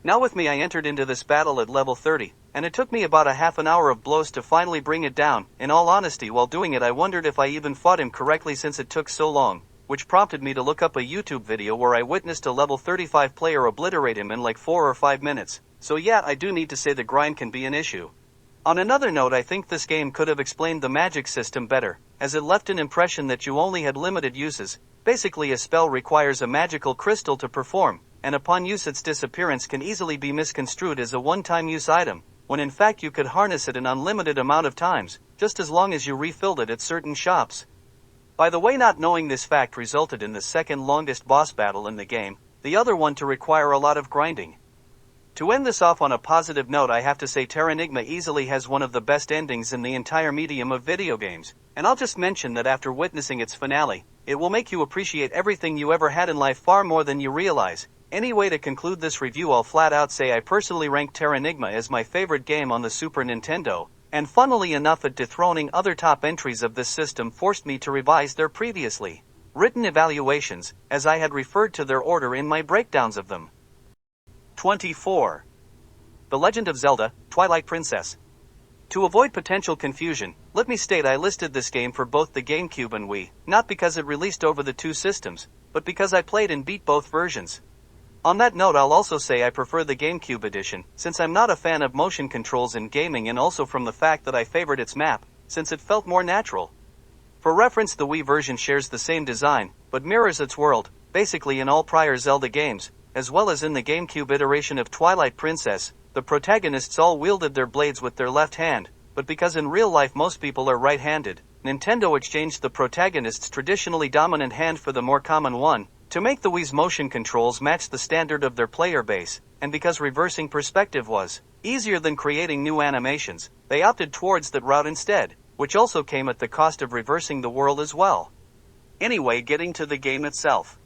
Now with me, I entered into this battle at level 30, and it took me about a half an hour of blows to finally bring it down. In all honesty, while doing it I wondered if I even fought him correctly since it took so long, which prompted me to look up a YouTube video where I witnessed a level 35 player obliterate him in like 4 or 5 minutes, so yeah, I do need to say the grind can be an issue. On another note, I think this game could have explained the magic system better, as it left an impression that you only had limited uses. Basically, a spell requires a magical crystal to perform, and upon use its disappearance can easily be misconstrued as a one-time use item, when in fact you could harness it an unlimited amount of times, just as long as you refilled it at certain shops. By the way, not knowing this fact resulted in the second longest boss battle in the game, the other one to require a lot of grinding. To end this off on a positive note, I have to say Terranigma easily has one of the best endings in the entire medium of video games, and I'll just mention that after witnessing its finale, it will make you appreciate everything you ever had in life far more than you realize. Anyway, to conclude this review, I'll flat out say I personally rank Terranigma as my favorite game on the Super Nintendo, and funnily enough, at dethroning other top entries of this system forced me to revise their previously written evaluations, as I had referred to their order in my breakdowns of them. 24. The Legend of Zelda, Twilight Princess. To avoid potential confusion, let me state I listed this game for both the GameCube and Wii, not because it released over the two systems, but because I played and beat both versions. On that note, I'll also say I prefer the GameCube edition, since I'm not a fan of motion controls in gaming, and also from the fact that I favored its map, since it felt more natural. For reference, the Wii version shares the same design, but mirrors its world, basically in all prior Zelda games, as well as in the GameCube iteration of Twilight Princess. The protagonists all wielded their blades with their left hand, but because in real life most people are right-handed, Nintendo exchanged the protagonist's traditionally dominant hand for the more common one, to make the Wii's motion controls match the standard of their player base, and because reversing perspective was easier than creating new animations, they opted towards that route instead, which also came at the cost of reversing the world as well. Anyway, getting to the game itself.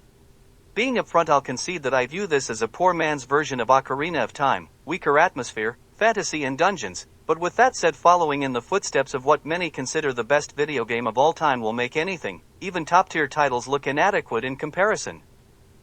Being upfront, I'll concede that I view this as a poor man's version of Ocarina of Time, weaker atmosphere, fantasy and dungeons, but with that said, following in the footsteps of what many consider the best video game of all time will make anything, even top-tier titles, look inadequate in comparison.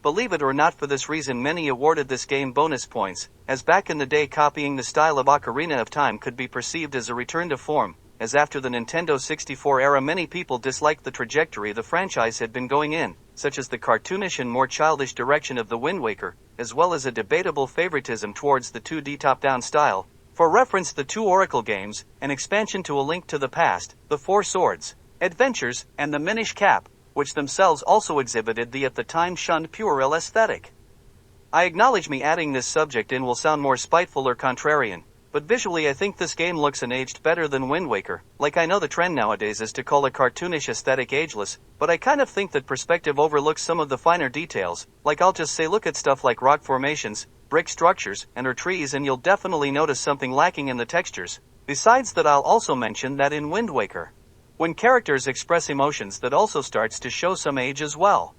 Believe it or not, for this reason many awarded this game bonus points, as back in the day copying the style of Ocarina of Time could be perceived as a return to form, as after the Nintendo 64 era many people disliked the trajectory the franchise had been going in, such as the cartoonish and more childish direction of the Wind Waker, as well as a debatable favoritism towards the 2D top-down style. For reference, the two Oracle games, an expansion to A Link to the Past, The Four Swords Adventures, and the Minish Cap, which themselves also exhibited the at the time shunned puerile aesthetic. I acknowledge me adding this subject in will sound more spiteful or contrarian, but visually I think this game looks and aged better than Wind Waker. Like, I know the trend nowadays is to call a cartoonish aesthetic ageless, but I kind of think that perspective overlooks some of the finer details. Like, I'll just say look at stuff like rock formations, brick structures, and or trees, and you'll definitely notice something lacking in the textures. Besides that, I'll also mention that in Wind Waker, when characters express emotions, that also starts to show some age as well.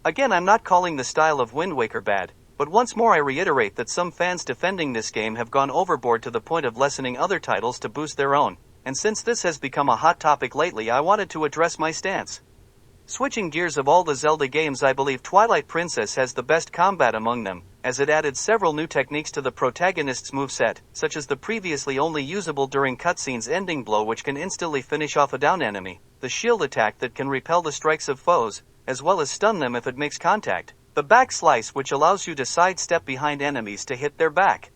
Again, I'm not calling the style of Wind Waker bad, but once more I reiterate that some fans defending this game have gone overboard to the point of lessening other titles to boost their own, and since this has become a hot topic lately, I wanted to address my stance. Switching gears, of all the Zelda games, I believe Twilight Princess has the best combat among them, as it added several new techniques to the protagonist's moveset, such as the previously only usable during cutscenes ending blow, which can instantly finish off a down enemy, the shield attack that can repel the strikes of foes, as well as stun them if it makes contact, the back slice, which allows you to sidestep behind enemies to hit their back.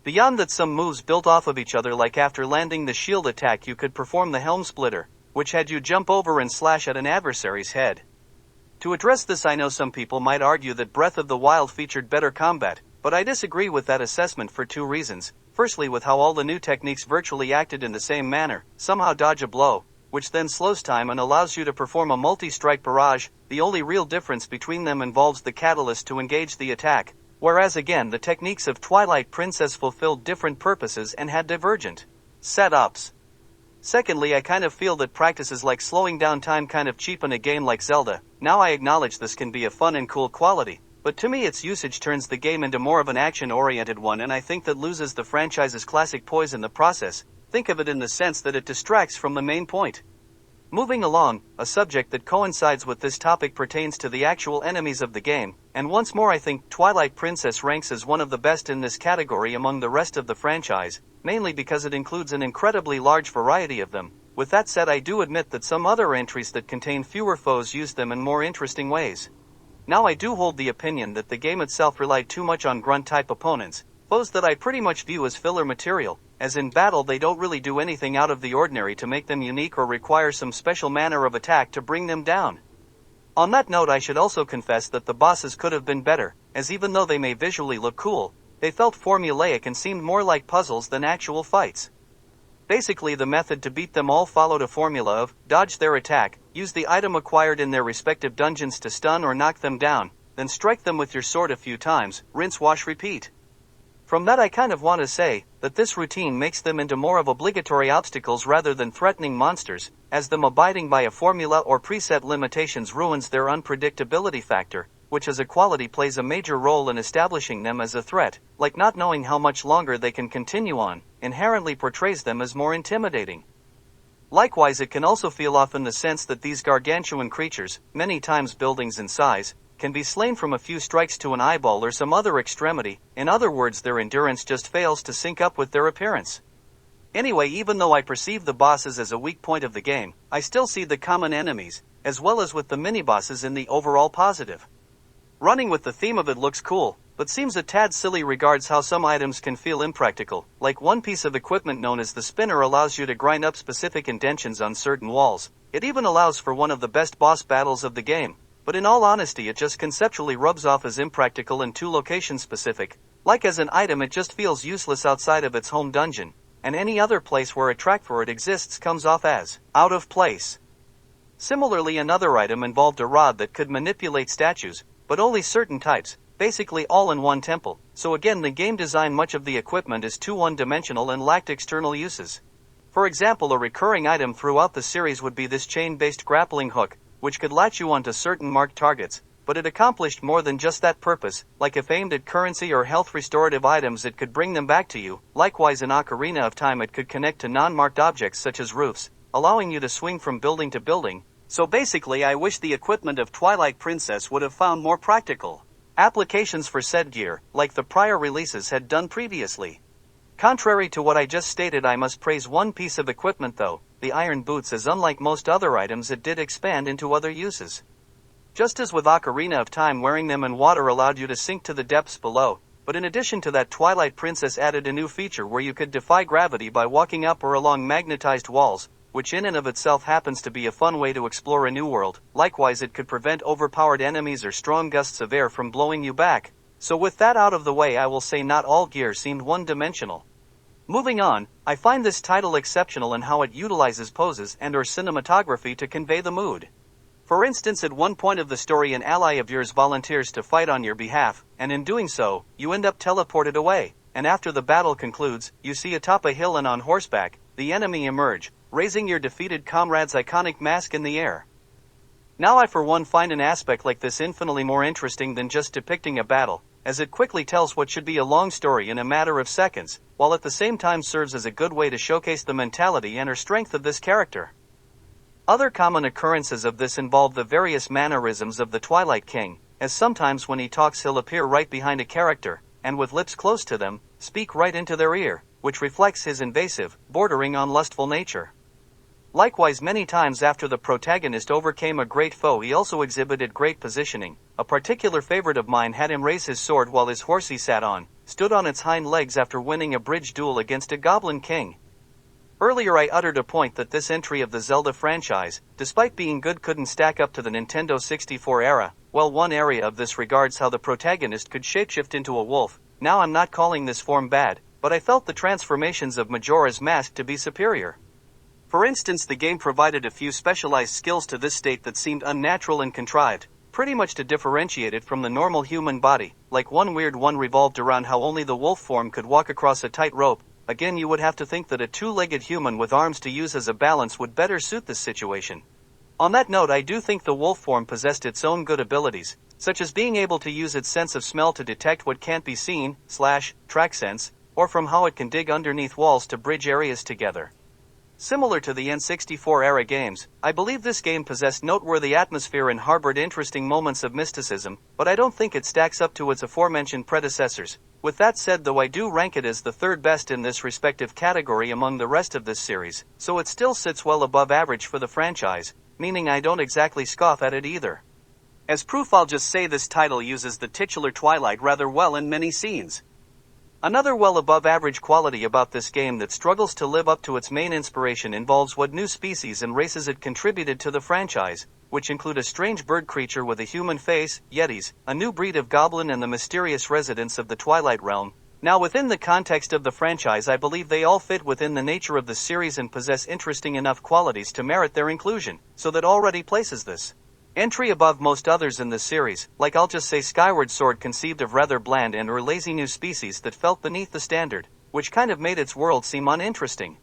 Beyond that, some moves built off of each other, like after landing the shield attack you could perform the helm splitter, which had you jump over and slash at an adversary's head. To address this, I know some people might argue that Breath of the Wild featured better combat, but I disagree with that assessment for two reasons. Firstly, with how all the new techniques virtually acted in the same manner, somehow dodge a blow, which then slows time and allows you to perform a multi-strike barrage. The only real difference between them involves the catalyst to engage the attack, whereas again the techniques of Twilight Princess fulfilled different purposes and had divergent setups. Secondly, I kind of feel that practices like slowing down time kind of cheapen a game like Zelda. Now I acknowledge this can be a fun and cool quality, but to me its usage turns the game into more of an action-oriented one, and I think that loses the franchise's classic poise in the process. Think of it in the sense that it distracts from the main point. Moving along, a subject that coincides with this topic pertains to the actual enemies of the game, and once more I think Twilight Princess ranks as one of the best in this category among the rest of the franchise, mainly because it includes an incredibly large variety of them. With that said, I do admit that some other entries that contain fewer foes use them in more interesting ways. Now I do hold the opinion that the game itself relied too much on grunt-type opponents, foes that I pretty much view as filler material, as in battle they don't really do anything out of the ordinary to make them unique or require some special manner of attack to bring them down. On that note, I should also confess that the bosses could have been better, as even though they may visually look cool, they felt formulaic and seemed more like puzzles than actual fights. Basically, the method to beat them all followed a formula of dodge their attack, use the item acquired in their respective dungeons to stun or knock them down, then strike them with your sword a few times, rinse, wash, repeat. From that, I kind of want to say that this routine makes them into more of obligatory obstacles rather than threatening monsters, as them abiding by a formula or preset limitations ruins their unpredictability factor, which as a quality plays a major role in establishing them as a threat, like not knowing how much longer they can continue on, inherently portrays them as more intimidating. Likewise, it can also feel off in the sense that these gargantuan creatures, many times buildings in size, can be slain from a few strikes to an eyeball or some other extremity. In other words, their endurance just fails to sync up with their appearance. Anyway, even though I perceive the bosses as a weak point of the game, I still see the common enemies, as well as with the mini-bosses, in the overall positive. Running with the theme of it looks cool, but seems a tad silly regards how some items can feel impractical, like one piece of equipment known as the spinner allows you to grind up specific indentions on certain walls. It even allows for one of the best boss battles of the game, but in all honesty it just conceptually rubs off as impractical and too location specific. Like as an item it just feels useless outside of its home dungeon, and any other place where a track for it exists comes off as out of place. Similarly, another item involved a rod that could manipulate statues, but only certain types, basically all in one temple. So again, the game design much of the equipment is too one-dimensional and lacked external uses. For example, a recurring item throughout the series would be this chain-based grappling hook, which could latch you onto certain marked targets, but it accomplished more than just that purpose. Like if aimed at currency or health restorative items, it could bring them back to you. Likewise, in Ocarina of Time, it could connect to non-marked objects such as roofs, allowing you to swing from building to building. So basically, I wish the equipment of Twilight Princess would have found more practical applications for said gear, like the prior releases had done previously. Contrary to what I just stated, I must praise one piece of equipment though, the iron boots, as unlike most other items it did expand into other uses. Just as with Ocarina of Time, wearing them in water allowed you to sink to the depths below, but in addition to that, Twilight Princess added a new feature where you could defy gravity by walking up or along magnetized walls, which in and of itself happens to be a fun way to explore a new world. Likewise, it could prevent overpowered enemies or strong gusts of air from blowing you back. So with that out of the way, I will say not all gear seemed one-dimensional. Moving on, I find this title exceptional in how it utilizes poses and or cinematography to convey the mood. For instance, at one point of the story, an ally of yours volunteers to fight on your behalf, and in doing so, you end up teleported away, and after the battle concludes, you see atop a hill and on horseback, the enemy emerge, raising your defeated comrade's iconic mask in the air. Now I for one find an aspect like this infinitely more interesting than just depicting a battle, as it quickly tells what should be a long story in a matter of seconds, while at the same time serves as a good way to showcase the mentality and or strength of this character. Other common occurrences of this involve the various mannerisms of the Twilight King, as sometimes when he talks he'll appear right behind a character, and with lips close to them, speak right into their ear, which reflects his invasive, bordering on lustful nature. Likewise, many times after the protagonist overcame a great foe, he also exhibited great positioning. A particular favorite of mine had him raise his sword while his horse he sat on, stood on its hind legs after winning a bridge duel against a Goblin King. Earlier I uttered a point that this entry of the Zelda franchise, despite being good, couldn't stack up to the Nintendo 64 era. Well, one area of this regards how the protagonist could shapeshift into a wolf. Now I'm not calling this form bad, but I felt the transformations of Majora's Mask to be superior. For instance, the game provided a few specialized skills to this state that seemed unnatural and contrived, pretty much to differentiate it from the normal human body, like one weird one revolved around how only the wolf form could walk across a tight rope. Again, you would have to think that a two-legged human with arms to use as a balance would better suit this situation. On that note, I do think the wolf form possessed its own good abilities, such as being able to use its sense of smell to detect what can't be seen, track sense, or from how it can dig underneath walls to bridge areas together. Similar to the N64-era games, I believe this game possessed noteworthy atmosphere and harbored interesting moments of mysticism, but I don't think it stacks up to its aforementioned predecessors. With that said, though, I do rank it as the third best in this respective category among the rest of this series, so it still sits well above average for the franchise, meaning I don't exactly scoff at it either. As proof, I'll just say this title uses the titular Twilight rather well in many scenes. Another well above average quality about this game that struggles to live up to its main inspiration involves what new species and races it contributed to the franchise, which include a strange bird creature with a human face, yetis, a new breed of goblin, and the mysterious residents of the Twilight Realm. Now, within the context of the franchise, I believe they all fit within the nature of the series and possess interesting enough qualities to merit their inclusion, so that already places this entry above most others in the series. Like, I'll just say Skyward Sword conceived of rather bland and or lazy new species that felt beneath the standard, which kind of made its world seem uninteresting.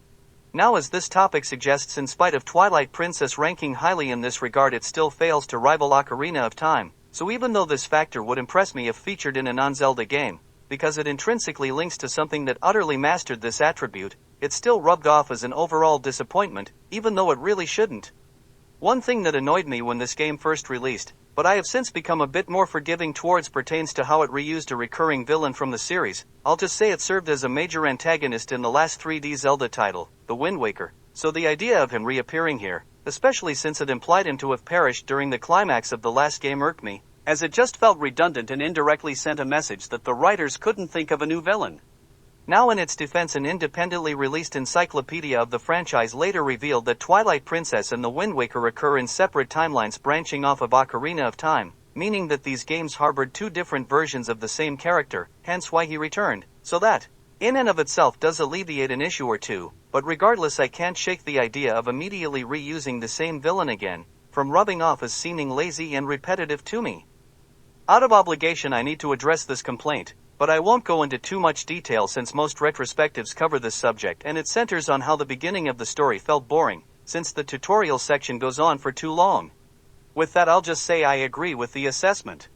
Now, as this topic suggests, in spite of Twilight Princess ranking highly in this regard, it still fails to rival Ocarina of Time, so even though this factor would impress me if featured in a non-Zelda game, because it intrinsically links to something that utterly mastered this attribute, it still rubbed off as an overall disappointment, even though it really shouldn't. One thing that annoyed me when this game first released, but I have since become a bit more forgiving towards, pertains to how it reused a recurring villain from the series. I'll just say it served as a major antagonist in the last 3D Zelda title, The Wind Waker, so the idea of him reappearing here, especially since it implied him to have perished during the climax of the last game, irked me, as it just felt redundant and indirectly sent a message that the writers couldn't think of a new villain. Now, in its defense, an independently released encyclopedia of the franchise later revealed that Twilight Princess and The Wind Waker occur in separate timelines branching off of Ocarina of Time, meaning that these games harbored two different versions of the same character, hence why he returned. So that, in and of itself, does alleviate an issue or two, but regardless, I can't shake the idea of immediately reusing the same villain again, from rubbing off as seeming lazy and repetitive to me. Out of obligation, I need to address this complaint, but I won't go into too much detail since most retrospectives cover this subject, and it centers on how the beginning of the story felt boring, since the tutorial section goes on for too long. With that, I'll just say I agree with the assessment.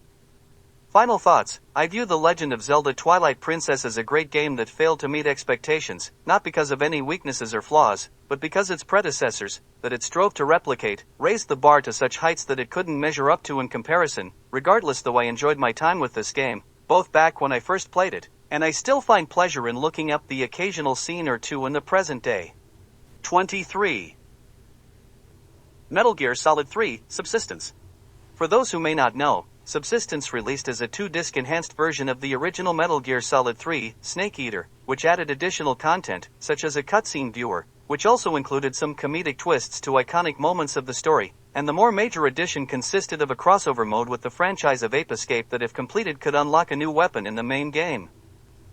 Final thoughts: I view The Legend of Zelda Twilight Princess as a great game that failed to meet expectations, not because of any weaknesses or flaws, but because its predecessors, that it strove to replicate, raised the bar to such heights that it couldn't measure up to in comparison. Regardless, though, I enjoyed my time with this game, both back when I first played it, and I still find pleasure in looking up the occasional scene or two in the present day. 23. Metal Gear Solid 3, Subsistence. For those who may not know, Subsistence released as a 2-disc enhanced version of the original Metal Gear Solid 3, Snake Eater, which added additional content, such as a cutscene viewer, which also included some comedic twists to iconic moments of the story, and the more major addition consisted of a crossover mode with the franchise of Ape Escape that, if completed, could unlock a new weapon in the main game.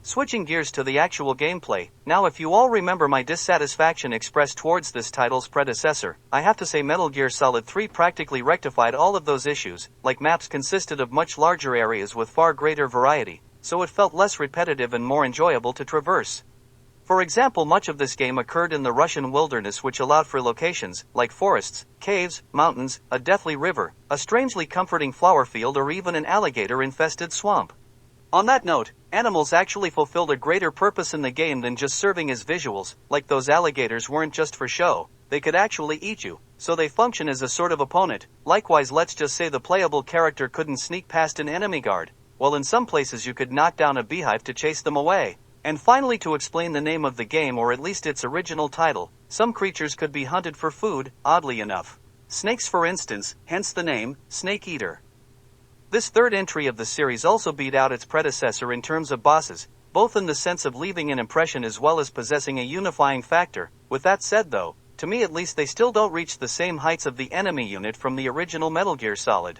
Switching gears to the actual gameplay, now, if you all remember my dissatisfaction expressed towards this title's predecessor, I have to say Metal Gear Solid 3 practically rectified all of those issues. Like, maps consisted of much larger areas with far greater variety, so it felt less repetitive and more enjoyable to traverse. For example, much of this game occurred in the Russian wilderness, which allowed for locations like forests, caves, mountains, a deathly river, a strangely comforting flower field, or even an alligator-infested swamp. On that note, animals actually fulfilled a greater purpose in the game than just serving as visuals. Like, those alligators weren't just for show, they could actually eat you, so they function as a sort of opponent. Likewise, let's just say the playable character couldn't sneak past an enemy guard, while in some places you could knock down a beehive to chase them away. And finally, to explain the name of the game, or at least its original title, some creatures could be hunted for food, oddly enough. Snakes, for instance, hence the name, Snake Eater. This third entry of the series also beat out its predecessor in terms of bosses, both in the sense of leaving an impression as well as possessing a unifying factor. With that said though, to me at least they still don't reach the same heights of the enemy unit from the original Metal Gear Solid.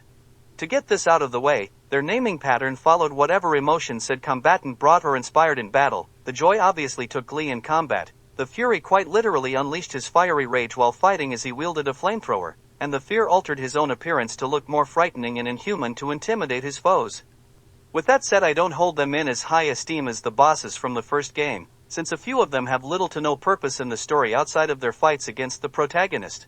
To get this out of the way, their naming pattern followed whatever emotion said combatant brought or inspired in battle. The joy obviously took glee in combat, the fury quite literally unleashed his fiery rage while fighting as he wielded a flamethrower, and the fear altered his own appearance to look more frightening and inhuman to intimidate his foes. With that said, I don't hold them in as high esteem as the bosses from the first game, since a few of them have little to no purpose in the story outside of their fights against the protagonist.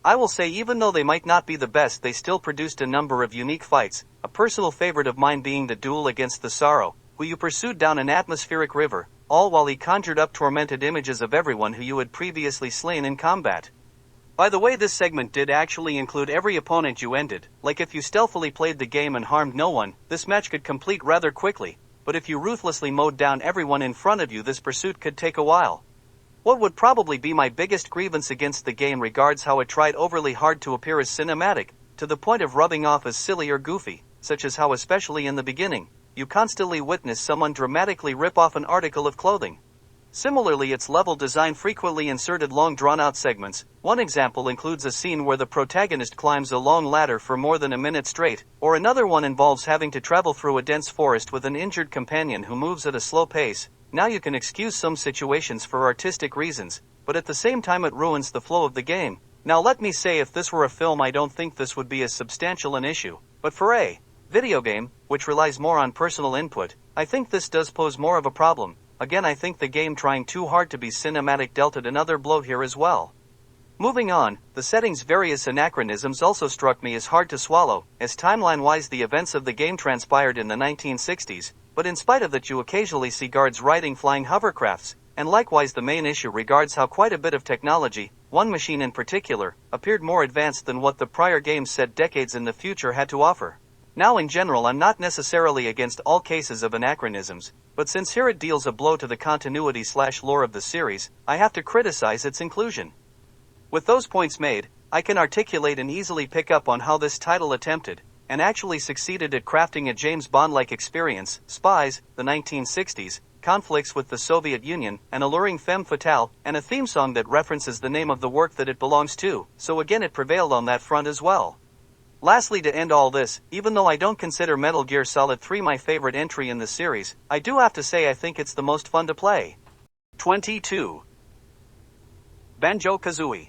I will say even though they might not be the best, they still produced a number of unique fights, a personal favorite of mine being the duel against the Sorrow, who you pursued down an atmospheric river, all while he conjured up tormented images of everyone who you had previously slain in combat. By the way, this segment did actually include every opponent you ended, like if you stealthily played the game and harmed no one, this match could complete rather quickly, but if you ruthlessly mowed down everyone in front of you, this pursuit could take a while. What would probably be my biggest grievance against the game regards how it tried overly hard to appear as cinematic, to the point of rubbing off as silly or goofy, such as how especially in the beginning, you constantly witness someone dramatically rip off an article of clothing. Similarly, its level design frequently inserted long drawn-out segments. One example includes a scene where the protagonist climbs a long ladder for more than a minute straight, or another one involves having to travel through a dense forest with an injured companion who moves at a slow pace. Now you can excuse some situations for artistic reasons, but at the same time it ruins the flow of the game. Now let me say, if this were a film, I don't think this would be as substantial an issue, but for a video game, which relies more on personal input, I think this does pose more of a problem. Again, I think the game trying too hard to be cinematic dealt it another blow here as well. Moving on, the setting's various anachronisms also struck me as hard to swallow, as timeline-wise the events of the game transpired in the 1960s, but in spite of that you occasionally see guards riding flying hovercrafts, and likewise the main issue regards how quite a bit of technology, one machine in particular, appeared more advanced than what the prior games said decades in the future had to offer. Now in general, I'm not necessarily against all cases of anachronisms, but since here it deals a blow to the continuity/lore of the series, I have to criticize its inclusion. With those points made, I can articulate and easily pick up on how this title attempted, and actually succeeded at crafting a James Bond-like experience, spies, the 1960s, conflicts with the Soviet Union, an alluring femme fatale, and a theme song that references the name of the work that it belongs to, so again it prevailed on that front as well. Lastly, to end all this, even though I don't consider Metal Gear Solid 3 my favorite entry in the series, I do have to say I think it's the most fun to play. 22. Banjo-Kazooie.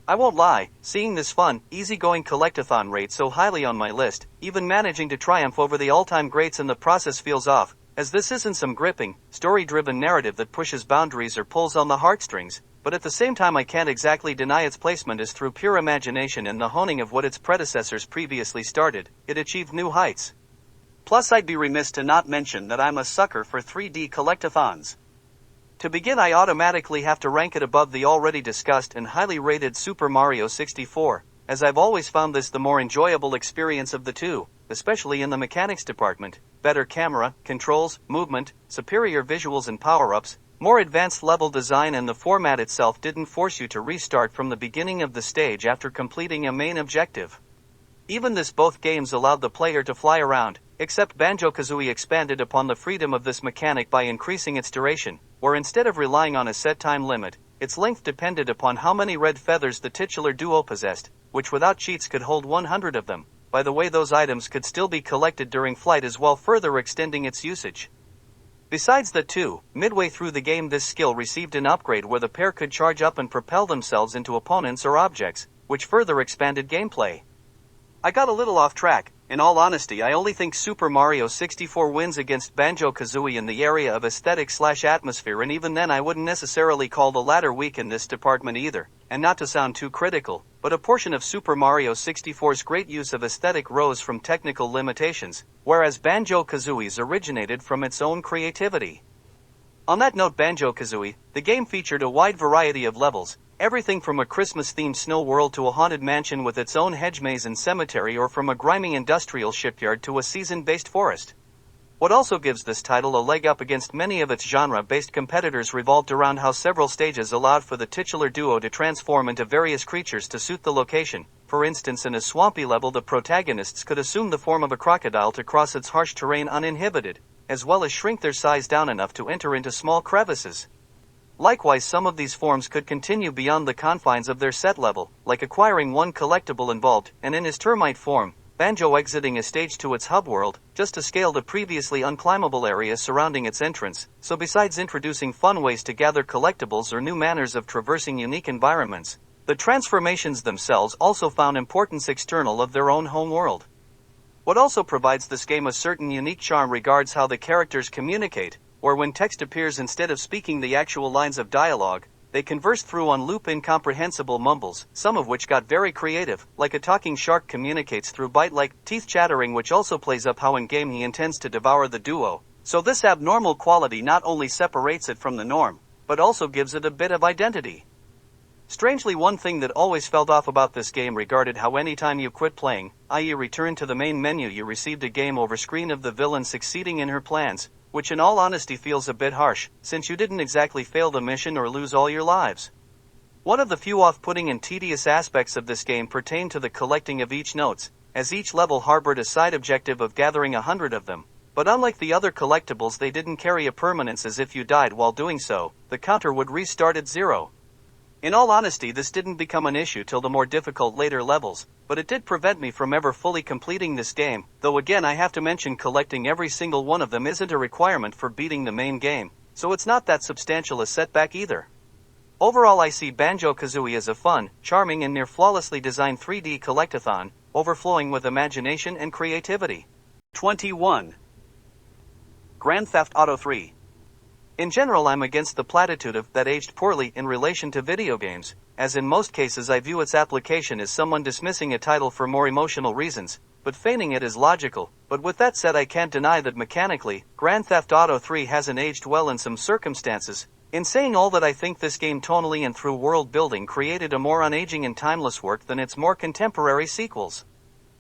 I won't lie, seeing this fun, easygoing collectathon rate so highly on my list, even managing to triumph over the all-time greats in the process feels off, as this isn't some gripping, story-driven narrative that pushes boundaries or pulls on the heartstrings, but at the same time I can't exactly deny its placement as through pure imagination and the honing of what its predecessors previously started, it achieved new heights. Plus, I'd be remiss to not mention that I'm a sucker for 3D collectathons. To begin, I automatically have to rank it above the already discussed and highly rated Super Mario 64, as I've always found this the more enjoyable experience of the two, especially in the mechanics department. Better camera, controls, movement, superior visuals and power-ups, more advanced level design, and the format itself didn't force you to restart from the beginning of the stage after completing a main objective. Even this, both games allowed the player to fly around, except Banjo-Kazooie expanded upon the freedom of this mechanic by increasing its duration, where instead of relying on a set time limit, its length depended upon how many red feathers the titular duo possessed, which without cheats could hold 100 of them. By the way, those items could still be collected during flight as well, further extending its usage. Besides that too, midway through the game this skill received an upgrade where the pair could charge up and propel themselves into opponents or objects, which further expanded gameplay. I got a little off track. In all honesty, I only think Super Mario 64 wins against Banjo-Kazooie in the area of aesthetic/atmosphere, and even then I wouldn't necessarily call the latter weak in this department either. And not to sound too critical, but a portion of Super Mario 64's great use of aesthetic rose from technical limitations, whereas Banjo-Kazooie's originated from its own creativity. On that note, Banjo-Kazooie, the game featured a wide variety of levels, everything from a Christmas-themed snow world to a haunted mansion with its own hedge maze and cemetery, or from a grimy industrial shipyard to a season-based forest. What also gives this title a leg up against many of its genre-based competitors revolved around how several stages allowed for the titular duo to transform into various creatures to suit the location. For instance, in a swampy level, the protagonists could assume the form of a crocodile to cross its harsh terrain uninhibited, as well as shrink their size down enough to enter into small crevices. Likewise, some of these forms could continue beyond the confines of their set level, like acquiring one collectible involved, and in his termite form, Banjo exiting a stage to its hub world, just to scale the previously unclimbable area surrounding its entrance. So besides introducing fun ways to gather collectibles or new manners of traversing unique environments, the transformations themselves also found importance external of their own home world. What also provides this game a certain unique charm regards how the characters communicate, or when text appears instead of speaking the actual lines of dialogue, they converse through on loop incomprehensible mumbles, some of which got very creative, like a talking shark communicates through bite-like teeth chattering, which also plays up how in-game he intends to devour the duo. So this abnormal quality not only separates it from the norm, but also gives it a bit of identity. Strangely, one thing that always felt off about this game regarded how anytime you quit playing, i.e. return to the main menu, you received a game over screen of the villain succeeding in her plans, which in all honesty feels a bit harsh, since you didn't exactly fail the mission or lose all your lives. One of the few off-putting and tedious aspects of this game pertained to the collecting of each notes, as each level harbored a side objective of gathering 100 of them, but unlike the other collectibles, they didn't carry a permanence, as if you died while doing so, the counter would restart at 0. In all honesty, this didn't become an issue till the more difficult later levels, but it did prevent me from ever fully completing this game, though again I have to mention collecting every single one of them isn't a requirement for beating the main game, so it's not that substantial a setback either. Overall, I see Banjo-Kazooie as a fun, charming and near flawlessly designed 3D collectathon, overflowing with imagination and creativity. 21. Grand Theft Auto 3. In general, I'm against the platitude of that aged poorly in relation to video games, as in most cases I view its application as someone dismissing a title for more emotional reasons, but feigning it as logical. But with that said, I can't deny that mechanically, Grand Theft Auto 3 hasn't aged well in some circumstances. In saying all that, I think this game tonally and through world building created a more unaging and timeless work than its more contemporary sequels.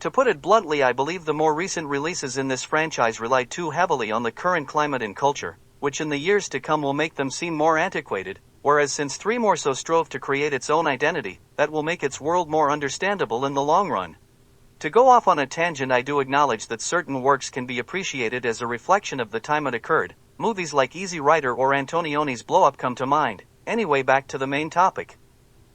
To put it bluntly, I believe the more recent releases in this franchise rely too heavily on the current climate and culture, which in the years to come will make them seem more antiquated, whereas since 3 more so strove to create its own identity, that will make its world more understandable in the long run. To go off on a tangent, I do acknowledge that certain works can be appreciated as a reflection of the time it occurred. Movies like Easy Rider or Antonioni's Blow Up come to mind. Anyway, back to the main topic.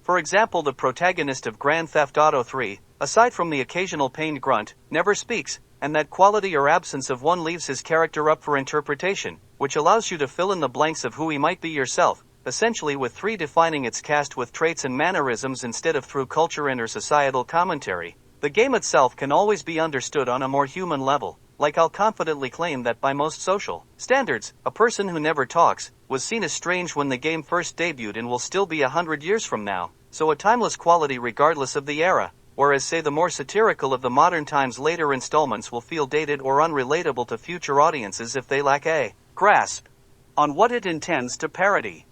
For example, the protagonist of Grand Theft Auto 3, aside from the occasional pained grunt, never speaks, and that quality or absence of one leaves his character up for interpretation, which allows you to fill in the blanks of who he might be yourself, essentially with 3 defining its cast with traits and mannerisms instead of through culture and or societal commentary. The game itself can always be understood on a more human level, like I'll confidently claim that by most social standards, a person who never talks was seen as strange when the game first debuted and will still be 100 years from now, so a timeless quality regardless of the era. Whereas, say, the more satirical of the modern times later installments will feel dated or unrelatable to future audiences if they lack a grasp on what it intends to parody.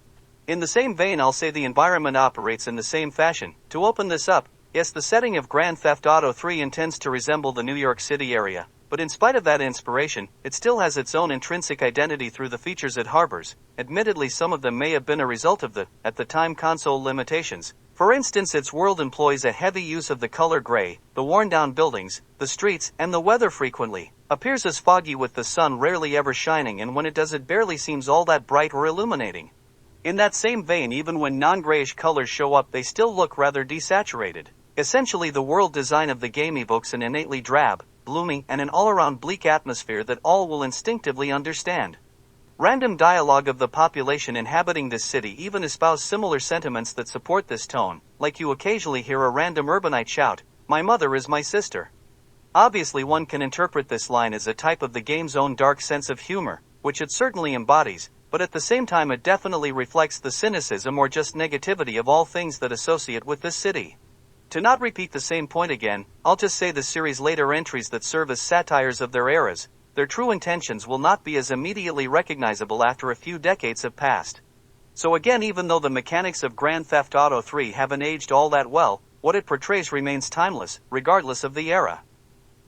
In the same vein, I'll say the environment operates in the same fashion. To open this up, yes, the setting of Grand Theft Auto 3 intends to resemble the New York City area, but in spite of that inspiration, it still has its own intrinsic identity through the features it harbors. Admittedly, some of them may have been a result of the, at the time, console limitations. For instance, its world employs a heavy use of the color gray, the worn-down buildings, the streets, and the weather frequently appears as foggy with the sun rarely ever shining, and when it does, it barely seems all that bright or illuminating. In that same vein, even when non-grayish colors show up, they still look rather desaturated. Essentially, the world design of the game evokes an innately drab, gloomy, and an all-around bleak atmosphere that all will instinctively understand. Random dialogue of the population inhabiting this city even espouse similar sentiments that support this tone, like you occasionally hear a random urbanite shout, "My mother is my sister." Obviously, one can interpret this line as a type of the game's own dark sense of humor, which it certainly embodies, but at the same time it definitely reflects the cynicism or just negativity of all things that associate with this city. To not repeat the same point again, I'll just say the series' later entries that serve as satires of their eras, their true intentions will not be as immediately recognizable after a few decades have passed. So again, even though the mechanics of Grand Theft Auto 3 haven't aged all that well, what it portrays remains timeless, regardless of the era.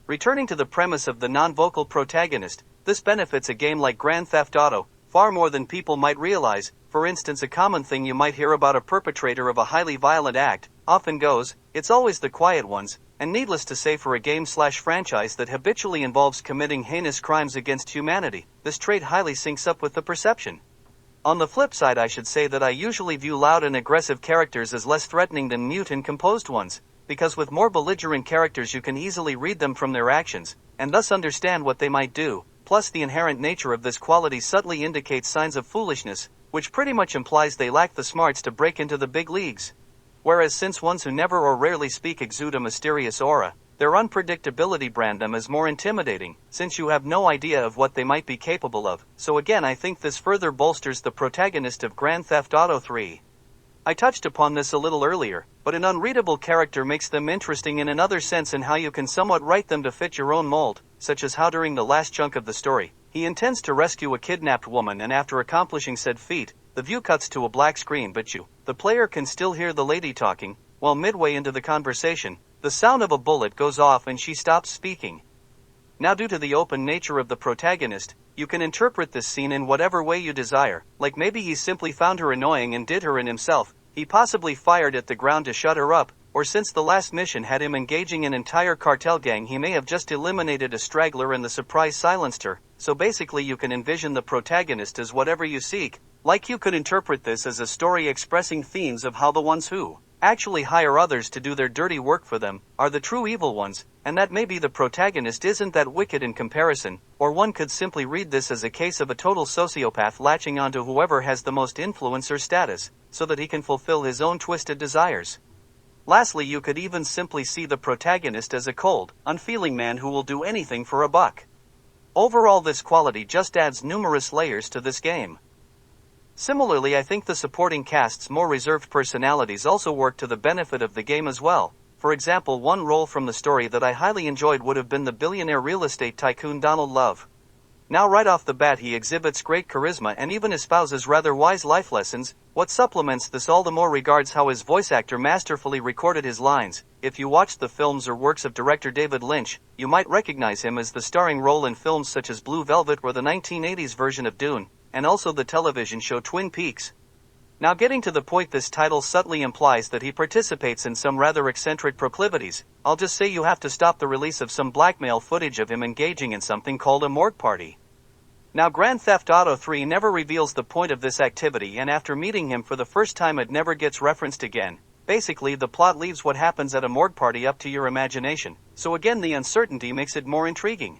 Returning to the premise of the non-vocal protagonist, this benefits a game like Grand Theft Auto far more than people might realize. For instance, a common thing you might hear about a perpetrator of a highly violent act often goes, "It's always the quiet ones," and needless to say for a game/franchise that habitually involves committing heinous crimes against humanity, this trait highly syncs up with the perception. On the flip side, I should say that I usually view loud and aggressive characters as less threatening than mute and composed ones, because with more belligerent characters you can easily read them from their actions, and thus understand what they might do, plus the inherent nature of this quality subtly indicates signs of foolishness, which pretty much implies they lack the smarts to break into the big leagues. Whereas since ones who never or rarely speak exude a mysterious aura, their unpredictability brand them as more intimidating, since you have no idea of what they might be capable of. So again, I think this further bolsters the protagonist of Grand Theft Auto 3. I touched upon this a little earlier, but an unreadable character makes them interesting in another sense in how you can somewhat write them to fit your own mold, such as how during the last chunk of the story, he intends to rescue a kidnapped woman, and after accomplishing said feat, the view cuts to a black screen, but you, the player, can still hear the lady talking, while midway into the conversation, the sound of a bullet goes off and she stops speaking. Now, due to the open nature of the protagonist, you can interpret this scene in whatever way you desire, like maybe he simply found her annoying and did her in himself, he possibly fired at the ground to shut her up, or since the last mission had him engaging an entire cartel gang, he may have just eliminated a straggler and the surprise silenced her. So basically you can envision the protagonist as whatever you seek, like you could interpret this as a story expressing themes of how the ones who actually hire others to do their dirty work for them are the true evil ones, and that maybe the protagonist isn't that wicked in comparison, or one could simply read this as a case of a total sociopath latching onto whoever has the most influence or status, so that he can fulfill his own twisted desires. Lastly, you could even simply see the protagonist as a cold, unfeeling man who will do anything for a buck. Overall, this quality just adds numerous layers to this game. Similarly, I think the supporting cast's more reserved personalities also work to the benefit of the game as well. For example, one role from the story that I highly enjoyed would have been the billionaire real estate tycoon Donald Love. Now right off the bat he exhibits great charisma and even espouses rather wise life lessons. What supplements this all the more regards how his voice actor masterfully recorded his lines. If you watched the films or works of director David Lynch, you might recognize him as the starring role in films such as Blue Velvet or the 1980s version of Dune, and also the television show Twin Peaks. Now getting to the point, this title subtly implies that he participates in some rather eccentric proclivities. I'll just say you have to stop the release of some blackmail footage of him engaging in something called a morgue party. Now Grand Theft Auto 3 never reveals the point of this activity, and after meeting him for the first time it never gets referenced again. Basically the plot leaves what happens at a morgue party up to your imagination, so again the uncertainty makes it more intriguing.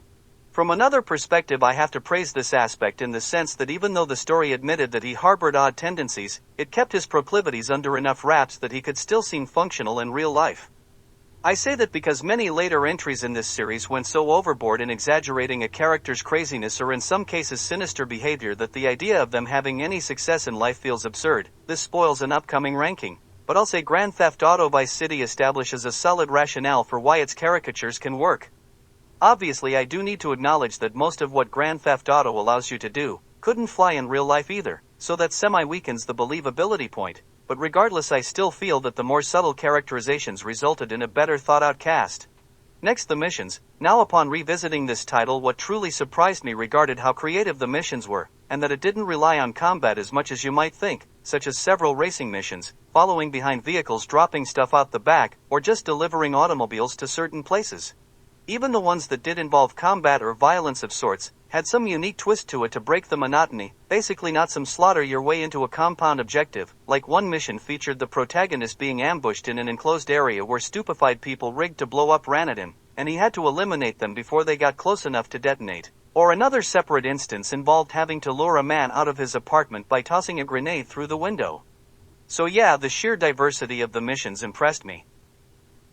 From another perspective, I have to praise this aspect in the sense that even though the story admitted that he harbored odd tendencies, it kept his proclivities under enough wraps that he could still seem functional in real life. I say that because many later entries in this series went so overboard in exaggerating a character's craziness or in some cases sinister behavior that the idea of them having any success in life feels absurd. This spoils an upcoming ranking. But I'll say Grand Theft Auto Vice City establishes a solid rationale for why its caricatures can work. Obviously, I do need to acknowledge that most of what Grand Theft Auto allows you to do couldn't fly in real life either, so that semi-weakens the believability point. But regardless, I still feel that the more subtle characterizations resulted in a better thought-out cast. Next, the missions. Now upon revisiting this title, what truly surprised me regarded how creative the missions were, and that it didn't rely on combat as much as you might think, such as several racing missions, following behind vehicles, dropping stuff out the back, or just delivering automobiles to certain places. Even the ones that did involve combat or violence of sorts had some unique twist to it to break the monotony, basically not some slaughter your way into a compound objective. Like one mission featured the protagonist being ambushed in an enclosed area where stupefied people rigged to blow up ran at him, and he had to eliminate them before they got close enough to detonate. Or another separate instance involved having to lure a man out of his apartment by tossing a grenade through the window. So yeah, the sheer diversity of the missions impressed me.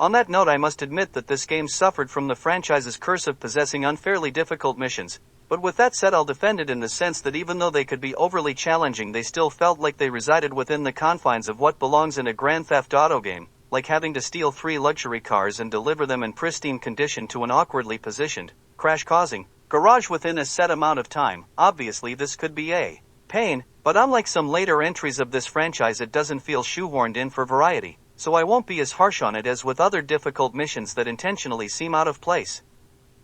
On that note, I must admit that this game suffered from the franchise's curse of possessing unfairly difficult missions, but with that said, I'll defend it in the sense that even though they could be overly challenging, they still felt like they resided within the confines of what belongs in a Grand Theft Auto game, like having to steal 3 luxury cars and deliver them in pristine condition to an awkwardly positioned, crash-causing garage within a set amount of time. Obviously this could be a pain, but unlike some later entries of this franchise, it doesn't feel shoehorned in for variety. So I won't be as harsh on it as with other difficult missions that intentionally seem out of place.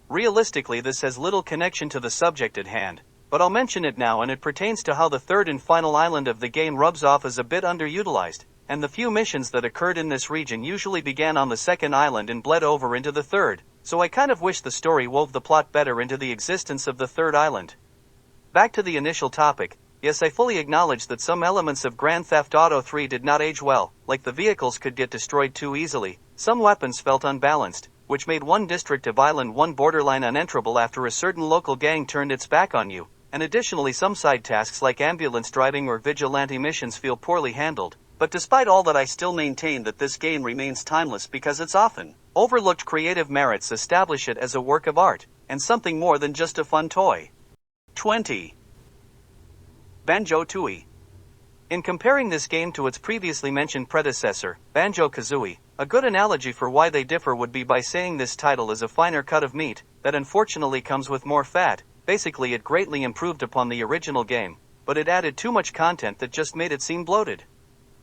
Realistically, this has little connection to the subject at hand, but I'll mention it now, and it pertains to how the third and final island of the game rubs off as a bit underutilized, and the few missions that occurred in this region usually began on the second island and bled over into the third, so I kind of wish the story wove the plot better into the existence of the third island. Back to the initial topic, yes, I fully acknowledge that some elements of Grand Theft Auto 3 did not age well, like the vehicles could get destroyed too easily, some weapons felt unbalanced, which made one district of Island 1 borderline unenterable after a certain local gang turned its back on you, and additionally some side tasks like ambulance driving or vigilante missions feel poorly handled. But despite all that, I still maintain that this game remains timeless because its often overlooked creative merits establish it as a work of art, and something more than just a fun toy. 20. Banjo-Tooie. In comparing this game to its previously mentioned predecessor, Banjo-Kazooie, a good analogy for why they differ would be by saying this title is a finer cut of meat that unfortunately comes with more fat. Basically, it greatly improved upon the original game, but it added too much content that just made it seem bloated.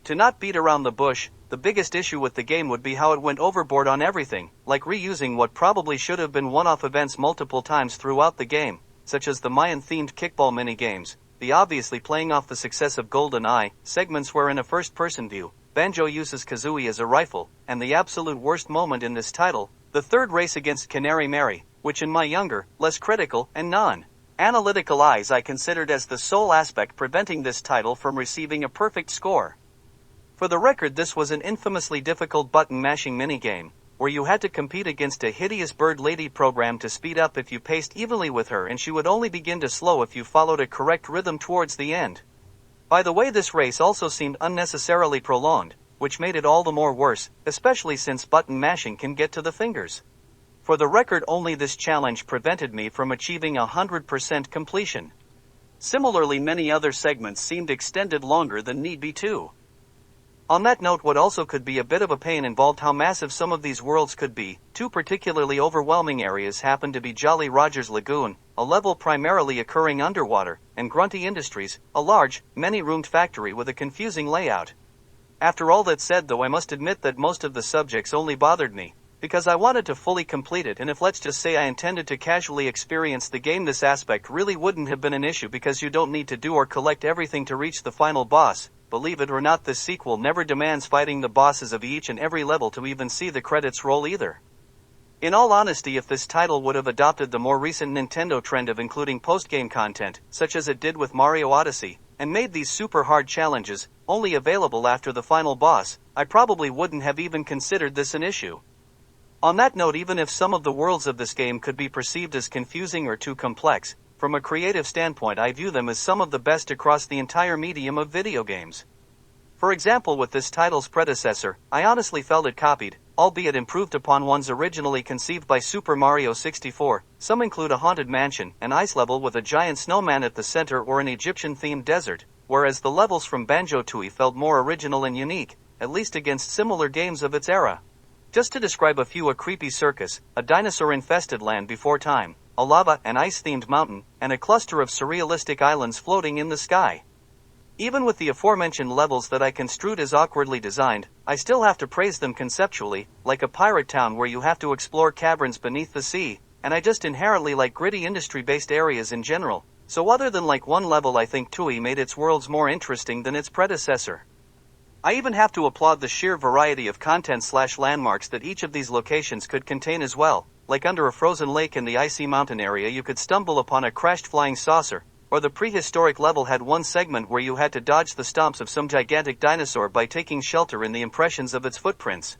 To not beat around the bush, the biggest issue with the game would be how it went overboard on everything, like reusing what probably should have been one-off events multiple times throughout the game, such as the Mayan-themed kickball minigames, the obviously playing off the success of GoldenEye, segments where in a first-person view, Banjo uses Kazooie as a rifle, and the absolute worst moment in this title, the third race against Canary Mary, which in my younger, less critical, and non-analytical eyes I considered as the sole aspect preventing this title from receiving a perfect score. For the record, this was an infamously difficult button-mashing minigame, where you had to compete against a hideous bird lady program to speed up if you paced evenly with her, and she would only begin to slow if you followed a correct rhythm towards the end. By the way, this race also seemed unnecessarily prolonged, which made it all the more worse, especially since button mashing can get to the fingers. For the record, only this challenge prevented me from achieving 100% completion. Similarly, many other segments seemed extended longer than need be too. On that note, what also could be a bit of a pain involved how massive some of these worlds could be. Two particularly overwhelming areas happened to be Jolly Roger's Lagoon, a level primarily occurring underwater, and Grunty Industries, a large, many-roomed factory with a confusing layout. After all that said, though, I must admit that most of the subjects only bothered me because I wanted to fully complete it, and if let's just say I intended to casually experience the game, this aspect really wouldn't have been an issue because you don't need to do or collect everything to reach the final boss. Believe it or not, this sequel never demands fighting the bosses of each and every level to even see the credits roll either. In all honesty, if this title would have adopted the more recent Nintendo trend of including post-game content, such as it did with Mario Odyssey, and made these super hard challenges only available after the final boss, I probably wouldn't have even considered this an issue. On that note, even if some of the worlds of this game could be perceived as confusing or too complex, from a creative standpoint I view them as some of the best across the entire medium of video games. For example, with this title's predecessor, I honestly felt it copied, albeit improved upon, ones originally conceived by Super Mario 64. Some include a haunted mansion, an ice level with a giant snowman at the center, or an Egyptian-themed desert, whereas the levels from Banjo-Tooie felt more original and unique, at least against similar games of its era. Just to describe a few: a creepy circus, a dinosaur-infested land before time, a lava and ice-themed mountain, and a cluster of surrealistic islands floating in the sky. Even with the aforementioned levels that I construed as awkwardly designed, I still have to praise them conceptually, like a pirate town where you have to explore caverns beneath the sea, and I just inherently like gritty industry-based areas in general, so other than like one level, I think Tooie made its worlds more interesting than its predecessor. I even have to applaud the sheer variety of content/landmarks that each of these locations could contain as well. Like under a frozen lake in the icy mountain area, you could stumble upon a crashed flying saucer, or the prehistoric level had one segment where you had to dodge the stomps of some gigantic dinosaur by taking shelter in the impressions of its footprints.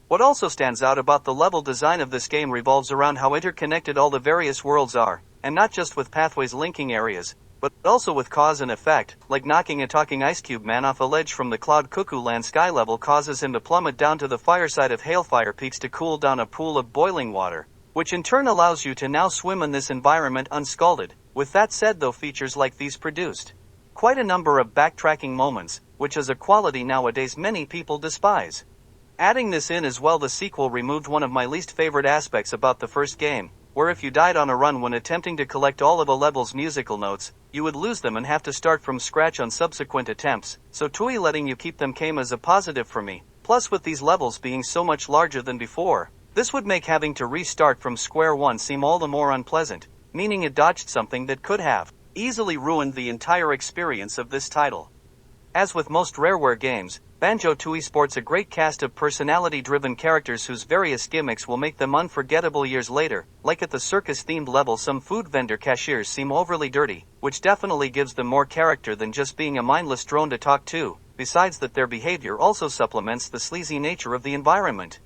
What also stands out about the level design of this game revolves around how interconnected all the various worlds are, and not just with pathways linking areas, but also with cause and effect, like knocking a talking ice cube man off a ledge from the Cloud Cuckoo Land sky level causes him to plummet down to the fireside of Hailfire Peaks to cool down a pool of boiling water, which in turn allows you to now swim in this environment unscalded. With that said, though, features like these produced quite a number of backtracking moments, which is a quality nowadays many people despise. Adding this in as well, the sequel removed one of my least favorite aspects about the first game, where if you died on a run when attempting to collect all of a level's musical notes, you would lose them and have to start from scratch on subsequent attempts, so Tooie letting you keep them came as a positive for me. Plus, with these levels being so much larger than before, this would make having to restart from square one seem all the more unpleasant, meaning it dodged something that could have easily ruined the entire experience of this title. As with most Rareware games, Banjo-Tooie sports a great cast of personality-driven characters whose various gimmicks will make them unforgettable years later. Like at the circus-themed level, some food vendor cashiers seem overly dirty, which definitely gives them more character than just being a mindless drone to talk to, besides that their behavior also supplements the sleazy nature of the environment.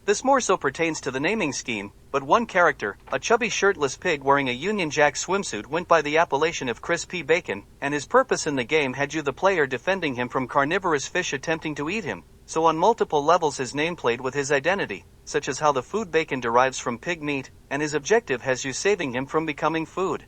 This more so pertains to the naming scheme, but one character, a chubby shirtless pig wearing a Union Jack swimsuit, went by the appellation of Crispy Bacon, and his purpose in the game had you the player defending him from carnivorous fish attempting to eat him, so on multiple levels his name played with his identity, such as how the food bacon derives from pig meat, and his objective has you saving him from becoming food.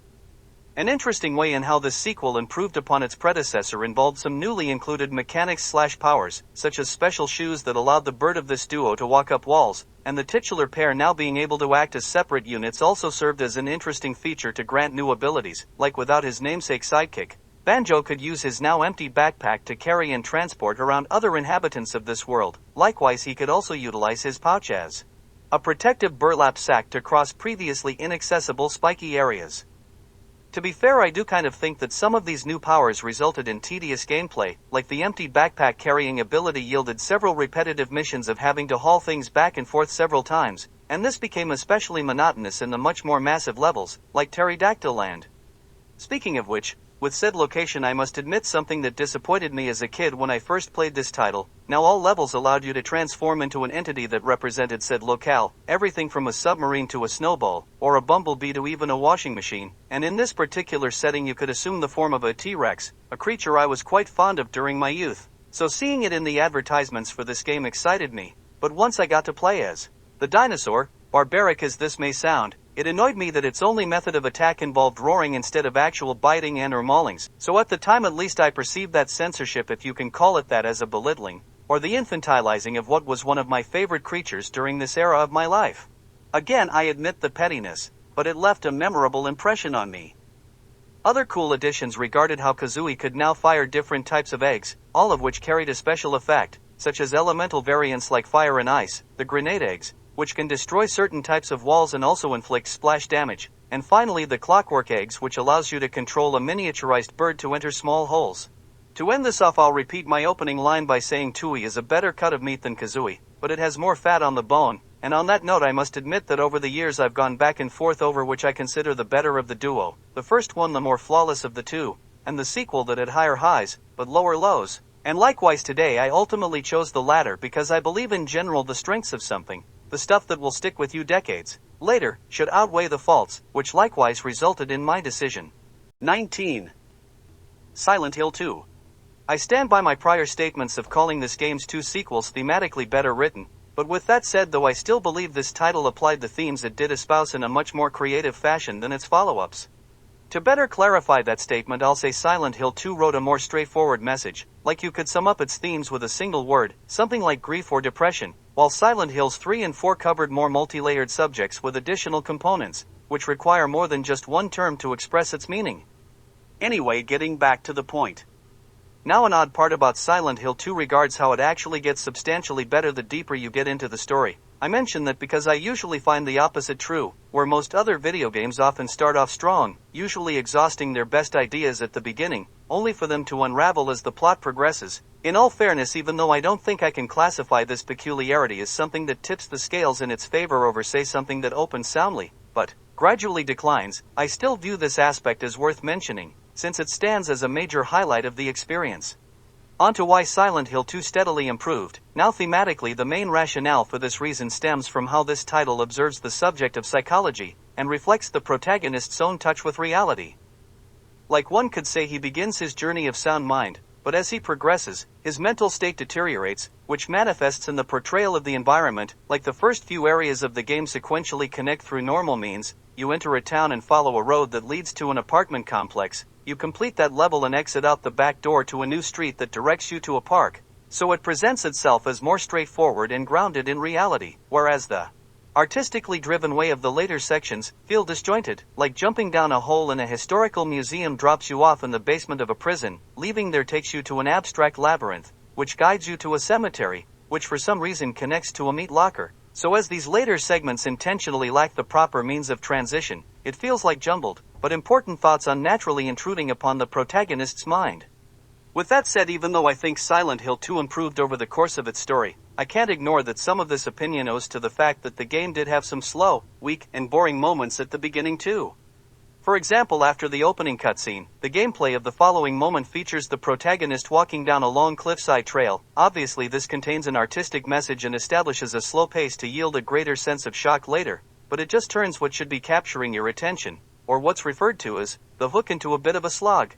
An interesting way in how this sequel improved upon its predecessor involved some newly included mechanics/powers, such as special shoes that allowed the bird of this duo to walk up walls, and the titular pair now being able to act as separate units also served as an interesting feature to grant new abilities. Like without his namesake sidekick, Banjo could use his now empty backpack to carry and transport around other inhabitants of this world. Likewise, he could also utilize his pouch as a protective burlap sack to cross previously inaccessible spiky areas. To be fair, I do kind of think that some of these new powers resulted in tedious gameplay, like the empty backpack carrying ability yielded several repetitive missions of having to haul things back and forth several times, and this became especially monotonous in the much more massive levels, like Pterodactyl Land. Speaking of which, with said location, I must admit something that disappointed me as a kid when I first played this title. Now all levels allowed you to transform into an entity that represented said locale, everything from a submarine to a snowball, or a bumblebee to even a washing machine, and in this particular setting you could assume the form of a T-Rex, a creature I was quite fond of during my youth. So seeing it in the advertisements for this game excited me, but once I got to play as the dinosaur, barbaric as this may sound, it annoyed me that its only method of attack involved roaring instead of actual biting and or maulings, so at the time at least I perceived that censorship, if you can call it that, as a belittling, or the infantilizing of what was one of my favorite creatures during this era of my life. Again, I admit the pettiness, but it left a memorable impression on me. Other cool additions regarded how Kazooie could now fire different types of eggs, all of which carried a special effect, such as elemental variants like fire and ice, the grenade eggs, which can destroy certain types of walls and also inflict splash damage, and finally the clockwork eggs, which allows you to control a miniaturized bird to enter small holes. To end this off, I'll repeat my opening line by saying Tooie is a better cut of meat than Kazooie, but it has more fat on the bone, and on that note I must admit that over the years I've gone back and forth over which I consider the better of the duo, the first one the more flawless of the two, and the sequel that had higher highs, but lower lows. And likewise today I ultimately chose the latter because I believe in general the strengths of something, the stuff that will stick with you decades later, should outweigh the faults, which likewise resulted in my decision. 19. Silent Hill 2. I stand by my prior statements of calling this game's two sequels thematically better written, but with that said, though, I still believe this title applied the themes it did espouse in a much more creative fashion than its follow-ups. To better clarify that statement, I'll say Silent Hill 2 wrote a more straightforward message, like you could sum up its themes with a single word, something like grief or depression, while Silent Hills 3 and 4 covered more multi-layered subjects with additional components, which require more than just one term to express its meaning. Anyway, getting back to the point. Now, an odd part about Silent Hill 2 regards how it actually gets substantially better the deeper you get into the story. I mention that because I usually find the opposite true, where most other video games often start off strong, usually exhausting their best ideas at the beginning, only for them to unravel as the plot progresses. In all fairness, even though I don't think I can classify this peculiarity as something that tips the scales in its favor over, say, something that opens soundly, but gradually declines, I still view this aspect as worth mentioning, since it stands as a major highlight of the experience. On to why Silent Hill 2 steadily improved. Now, thematically, the main rationale for this reason stems from how this title observes the subject of psychology, and reflects the protagonist's own touch with reality. Like one could say, he begins his journey of sound mind, but as he progresses, his mental state deteriorates, which manifests in the portrayal of the environment. Like the first few areas of the game sequentially connect through normal means, you enter a town and follow a road that leads to an apartment complex, you complete that level and exit out the back door to a new street that directs you to a park, so it presents itself as more straightforward and grounded in reality, whereas the artistically driven way of the later sections feel disjointed, like jumping down a hole in a historical museum drops you off in the basement of a prison, leaving there takes you to an abstract labyrinth, which guides you to a cemetery, which for some reason connects to a meat locker. So as these later segments intentionally lack the proper means of transition, it feels like jumbled, but important thoughts unnaturally intruding upon the protagonist's mind. With that said, even though I think Silent Hill 2 improved over the course of its story, I can't ignore that some of this opinion owes to the fact that the game did have some slow, weak, and boring moments at the beginning too. For example, after the opening cutscene, the gameplay of the following moment features the protagonist walking down a long cliffside trail. Obviously this contains an artistic message and establishes a slow pace to yield a greater sense of shock later, but it just turns what should be capturing your attention, or what's referred to as the hook, into a bit of a slog.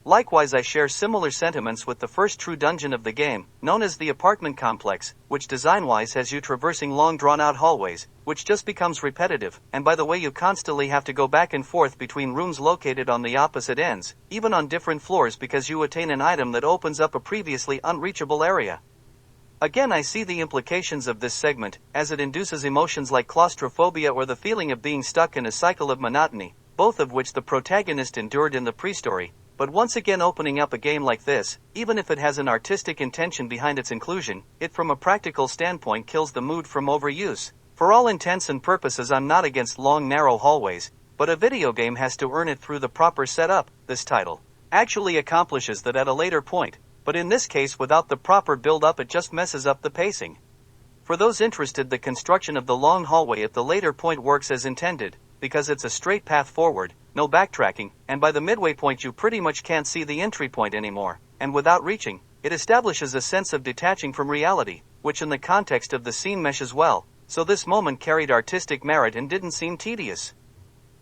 Likewise, I share similar sentiments with the first true dungeon of the game, known as the apartment complex, which design-wise has you traversing long drawn-out hallways, which just becomes repetitive, and by the way you constantly have to go back and forth between rooms located on the opposite ends, even on different floors, because you attain an item that opens up a previously unreachable area. Again, I see the implications of this segment, as it induces emotions like claustrophobia or the feeling of being stuck in a cycle of monotony, both of which the protagonist endured in the pre-story. But once again, opening up a game like this, even if it has an artistic intention behind its inclusion, it from a practical standpoint kills the mood from overuse. For all intents and purposes, I'm not against long narrow hallways, but a video game has to earn it through the proper setup. This title actually accomplishes that at a later point, but in this case without the proper build-up it just messes up the pacing. For those interested, the construction of the long hallway at the later point works as intended, because it's a straight path forward, no backtracking, and by the midway point you pretty much can't see the entry point anymore, and without reaching, it establishes a sense of detaching from reality, which in the context of the scene meshes well, so this moment carried artistic merit and didn't seem tedious.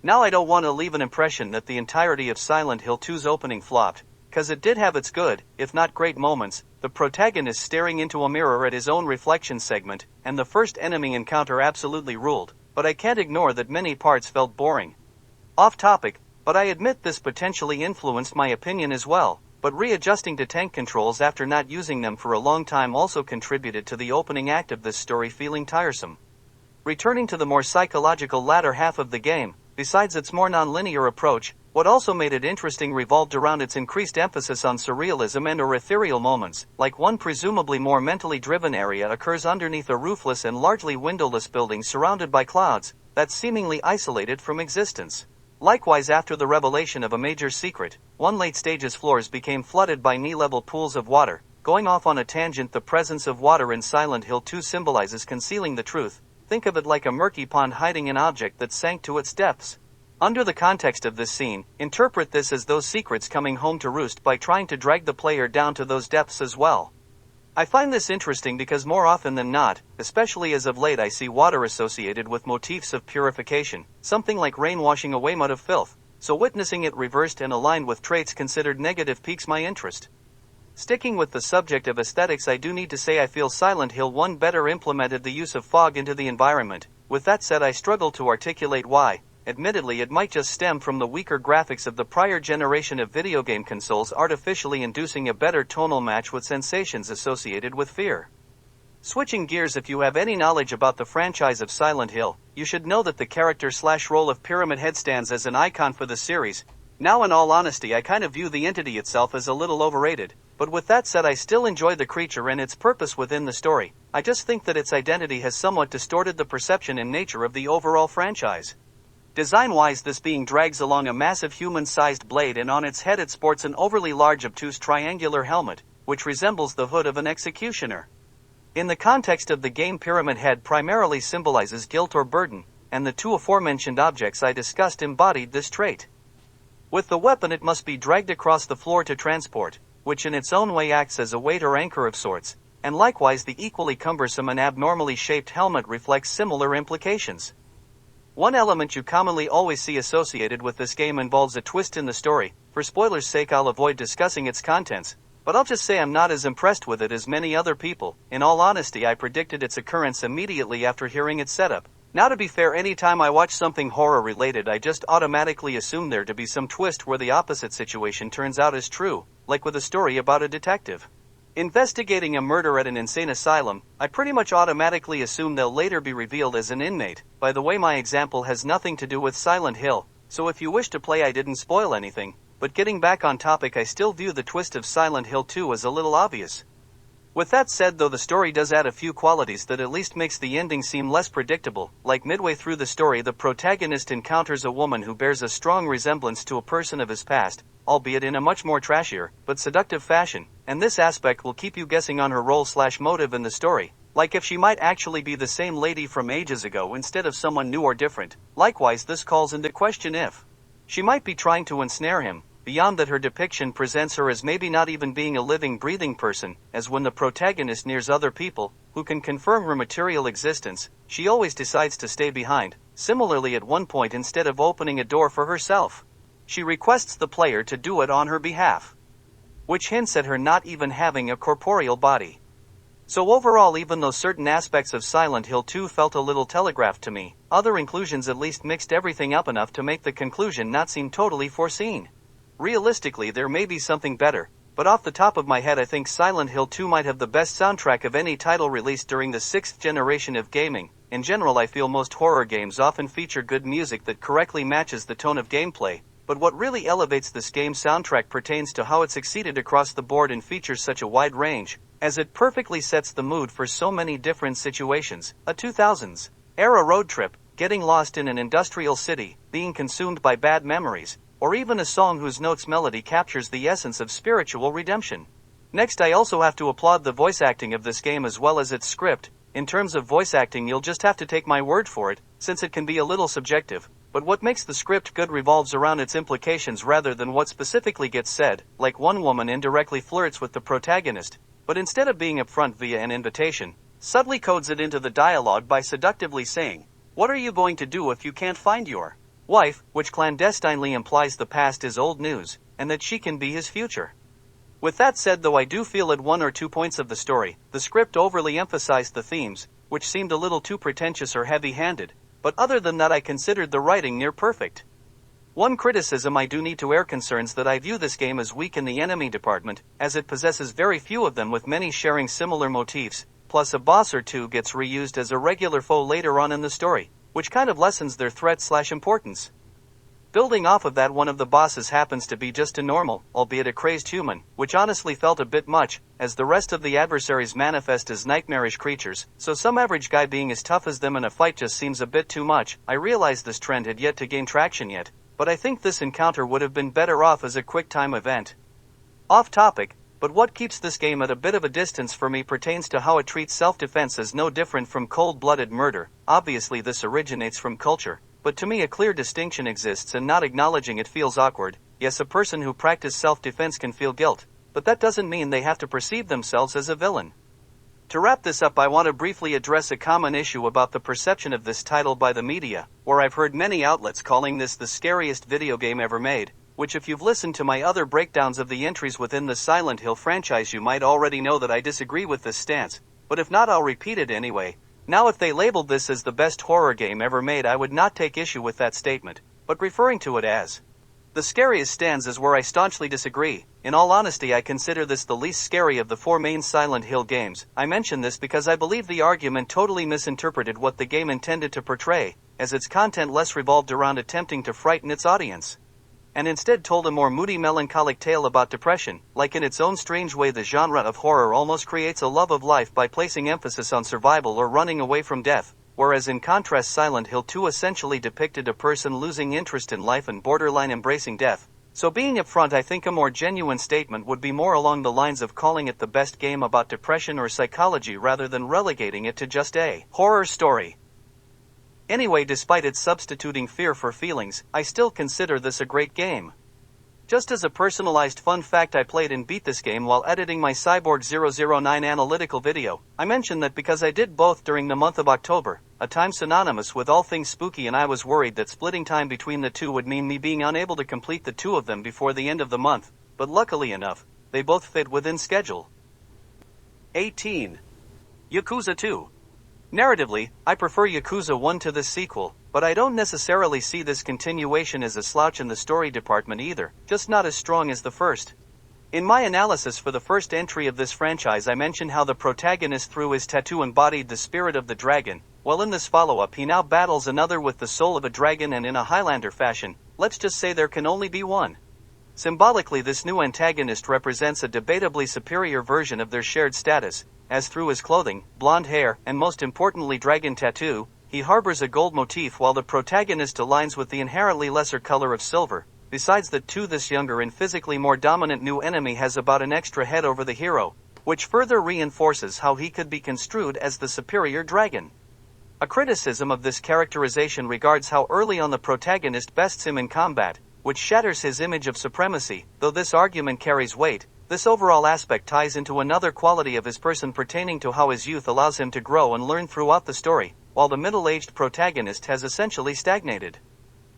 Now I don't want to leave an impression that the entirety of Silent Hill 2's opening flopped, cause it did have its good, if not great moments, the protagonist staring into a mirror at his own reflection segment, and the first enemy encounter absolutely ruled, but I can't ignore that many parts felt boring. Off topic, but I admit this potentially influenced my opinion as well, but readjusting to tank controls after not using them for a long time also contributed to the opening act of this story feeling tiresome. Returning to the more psychological latter half of the game, besides its more non-linear approach, what also made it interesting revolved around its increased emphasis on surrealism and or ethereal moments, like one presumably more mentally driven area occurs underneath a roofless and largely windowless building surrounded by clouds, that's seemingly isolated from existence. Likewise, after the revelation of a major secret, one late stage's floors became flooded by knee-level pools of water. Going off on a tangent, the presence of water in Silent Hill 2 symbolizes concealing the truth. Think of it like a murky pond hiding an object that sank to its depths. Under the context of this scene, interpret this as those secrets coming home to roost by trying to drag the player down to those depths as well. I find this interesting because more often than not, especially as of late, I see water associated with motifs of purification, something like rain washing away mud of filth, so witnessing it reversed and aligned with traits considered negative piques my interest. Sticking with the subject of aesthetics, I do need to say I feel Silent Hill 1 better implemented the use of fog into the environment. With that said, I struggle to articulate why. Admittedly, it might just stem from the weaker graphics of the prior generation of video game consoles artificially inducing a better tonal match with sensations associated with fear. Switching gears, if you have any knowledge about the franchise of Silent Hill, you should know that the character/role of Pyramid Head stands as an icon for the series. Now, in all honesty, I kind of view the entity itself as a little overrated, but with that said, I still enjoy the creature and its purpose within the story. I just think that its identity has somewhat distorted the perception and nature of the overall franchise. Design-wise, this being drags along a massive human-sized blade, and on its head it sports an overly large obtuse triangular helmet, which resembles the hood of an executioner. In the context of the game, Pyramid Head primarily symbolizes guilt or burden, and the two aforementioned objects I discussed embodied this trait. With the weapon, it must be dragged across the floor to transport, which in its own way acts as a weight or anchor of sorts, and likewise the equally cumbersome and abnormally shaped helmet reflects similar implications. One element you commonly always see associated with this game involves a twist in the story. For spoilers' sake, I'll avoid discussing its contents, but I'll just say I'm not as impressed with it as many other people. In all honesty, I predicted its occurrence immediately after hearing its setup. Now, to be fair, anytime I watch something horror-related, I just automatically assume there to be some twist where the opposite situation turns out as true, like with a story about a detective investigating a murder at an insane asylum. I pretty much automatically assume they'll later be revealed as an inmate. By the way, my example has nothing to do with Silent Hill, so if you wish to play, I didn't spoil anything. But getting back on topic, I still view the twist of Silent Hill 2 as a little obvious. With that said, though, the story does add a few qualities that at least makes the ending seem less predictable. Like midway through the story, the protagonist encounters a woman who bears a strong resemblance to a person of his past, albeit in a much more trashier, but seductive fashion, and this aspect will keep you guessing on her role/motive in the story, like if she might actually be the same lady from ages ago instead of someone new or different. Likewise, this calls into question if she might be trying to ensnare him, beyond that her depiction presents her as maybe not even being a living, breathing person, as when the protagonist nears other people, who can confirm her material existence, she always decides to stay behind. Similarly, at one point, instead of opening a door for herself, she requests the player to do it on her behalf, which hints at her not even having a corporeal body. So overall, even though certain aspects of Silent Hill 2 felt a little telegraphed to me, other inclusions at least mixed everything up enough to make the conclusion not seem totally foreseen. Realistically, there may be something better, but off the top of my head I think Silent Hill 2 might have the best soundtrack of any title released during the 6th generation of gaming. In general, I feel most horror games often feature good music that correctly matches the tone of gameplay, but what really elevates this game's soundtrack pertains to how it succeeded across the board and features such a wide range, as it perfectly sets the mood for so many different situations. A 2000s era road trip, getting lost in an industrial city, being consumed by bad memories, or even a song whose notes melody captures the essence of spiritual redemption. Next, I also have to applaud the voice acting of this game as well as its script. In terms of voice acting, you'll just have to take my word for it, since it can be a little subjective, but what makes the script good revolves around its implications rather than what specifically gets said. Like, one woman indirectly flirts with the protagonist, but instead of being upfront via an invitation, subtly codes it into the dialogue by seductively saying, "What are you going to do if you can't find your wife?" which clandestinely implies the past is old news, and that she can be his future. With that said, though, I do feel at one or two points of the story, the script overly emphasized the themes, which seemed a little too pretentious or heavy-handed, but other than that I considered the writing near perfect. One criticism I do need to air concerns that I view this game as weak in the enemy department, as it possesses very few of them, with many sharing similar motifs, plus a boss or two gets reused as a regular foe later on in the story, which kind of lessens their threat/importance. Building off of that, one of the bosses happens to be just a normal, albeit a crazed human, which honestly felt a bit much, as the rest of the adversaries manifest as nightmarish creatures, so some average guy being as tough as them in a fight just seems a bit too much. I realize this trend had yet to gain traction yet, but I think this encounter would have been better off as a quick-time event. Off topic, but what keeps this game at a bit of a distance for me pertains to how it treats self-defense as no different from cold-blooded murder. Obviously this originates from culture, but to me a clear distinction exists, and not acknowledging it feels awkward. Yes, a person who practices self-defense can feel guilt, but that doesn't mean they have to perceive themselves as a villain. To wrap this up, I want to briefly address a common issue about the perception of this title by the media, where I've heard many outlets calling this the scariest video game ever made, which, if you've listened to my other breakdowns of the entries within the Silent Hill franchise, you might already know that I disagree with this stance, but if not, I'll repeat it anyway. Now, if they labeled this as the best horror game ever made, I would not take issue with that statement, but referring to it as the scariest stands is where I staunchly disagree. In all honesty, I consider this the least scary of the 4 main Silent Hill games. I mention this because I believe the argument totally misinterpreted what the game intended to portray, as its content less revolved around attempting to frighten its audience, and instead told a more moody, melancholic tale about depression. Like, in its own strange way, the genre of horror almost creates a love of life by placing emphasis on survival or running away from death, whereas in contrast Silent Hill 2 essentially depicted a person losing interest in life and borderline embracing death. So, being upfront, I think a more genuine statement would be more along the lines of calling it the best game about depression or psychology rather than relegating it to just a horror story. Anyway, despite its substituting fear for feelings, I still consider this a great game. Just as a personalized fun fact, I played and beat this game while editing my Cyborg 009 analytical video. I mention that because I did both during the month of October, a time synonymous with all things spooky, and I was worried that splitting time between the two would mean me being unable to complete the two of them before the end of the month, but luckily enough, they both fit within schedule. 18. Yakuza 2. Narratively, I prefer Yakuza 1 to this sequel, but I don't necessarily see this continuation as a slouch in the story department either, just not as strong as the first. In my analysis for the first entry of this franchise, I mentioned how the protagonist through his tattoo embodied the spirit of the dragon. Well, in this follow-up he now battles another with the soul of a dragon, and in a Highlander fashion, let's just say there can only be one. Symbolically, this new antagonist represents a debatably superior version of their shared status, as through his clothing, blonde hair, and most importantly dragon tattoo, he harbors a gold motif while the protagonist aligns with the inherently lesser color of silver, Besides that too, this younger and physically more dominant new enemy has about an extra head over the hero, which further reinforces how he could be construed as the superior dragon. A criticism of this characterization regards how early on the protagonist bests him in combat, which shatters his image of supremacy. Though this argument carries weight, this overall aspect ties into another quality of his person pertaining to how his youth allows him to grow and learn throughout the story, while the middle-aged protagonist has essentially stagnated.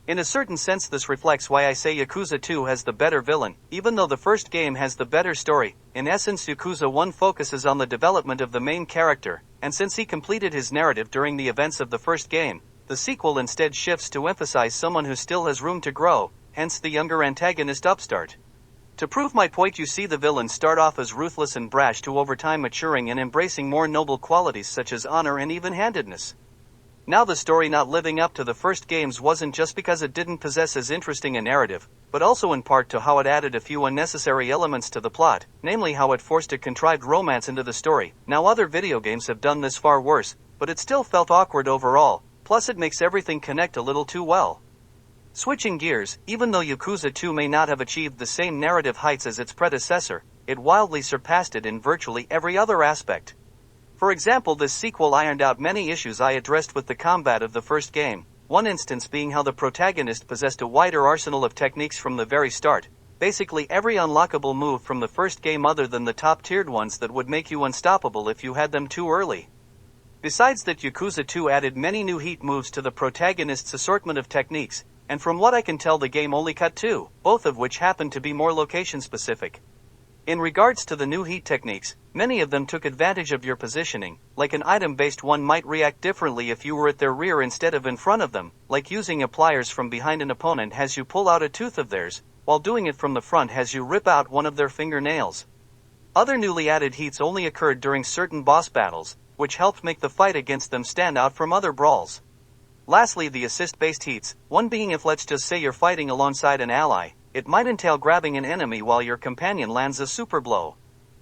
In a certain sense, this reflects why I say Yakuza 2 has the better villain, even though the first game has the better story. In essence, Yakuza 1 focuses on the development of the main character, and since he completed his narrative during the events of the first game, the sequel instead shifts to emphasize someone who still has room to grow, hence the younger antagonist upstart. To prove my point, you see the villain start off as ruthless and brash to over time maturing and embracing more noble qualities such as honor and even-handedness. Now, the story not living up to the first games wasn't just because it didn't possess as interesting a narrative, but also in part to how it added a few unnecessary elements to the plot, namely how it forced a contrived romance into the story. Now, other video games have done this far worse, but it still felt awkward overall, plus it makes everything connect a little too well. Switching gears, even though Yakuza 2 may not have achieved the same narrative heights as its predecessor, it wildly surpassed it in virtually every other aspect. For example, this sequel ironed out many issues I addressed with the combat of the first game, one instance being how the protagonist possessed a wider arsenal of techniques from the very start, basically every unlockable move from the first game other than the top-tiered ones that would make you unstoppable if you had them too early. Besides that, Yakuza 2 added many new heat moves to the protagonist's assortment of techniques, and from what I can tell the game only cut 2, both of which happen to be more location-specific. In regards to the new heat techniques, many of them took advantage of your positioning, like an item-based one might react differently if you were at their rear instead of in front of them, like using a pliers from behind an opponent has you pull out a tooth of theirs, while doing it from the front has you rip out one of their fingernails. Other newly added heats only occurred during certain boss battles, which helped make the fight against them stand out from other brawls. Lastly, the assist-based heats, one being if let's just say you're fighting alongside an ally, it might entail grabbing an enemy while your companion lands a super blow.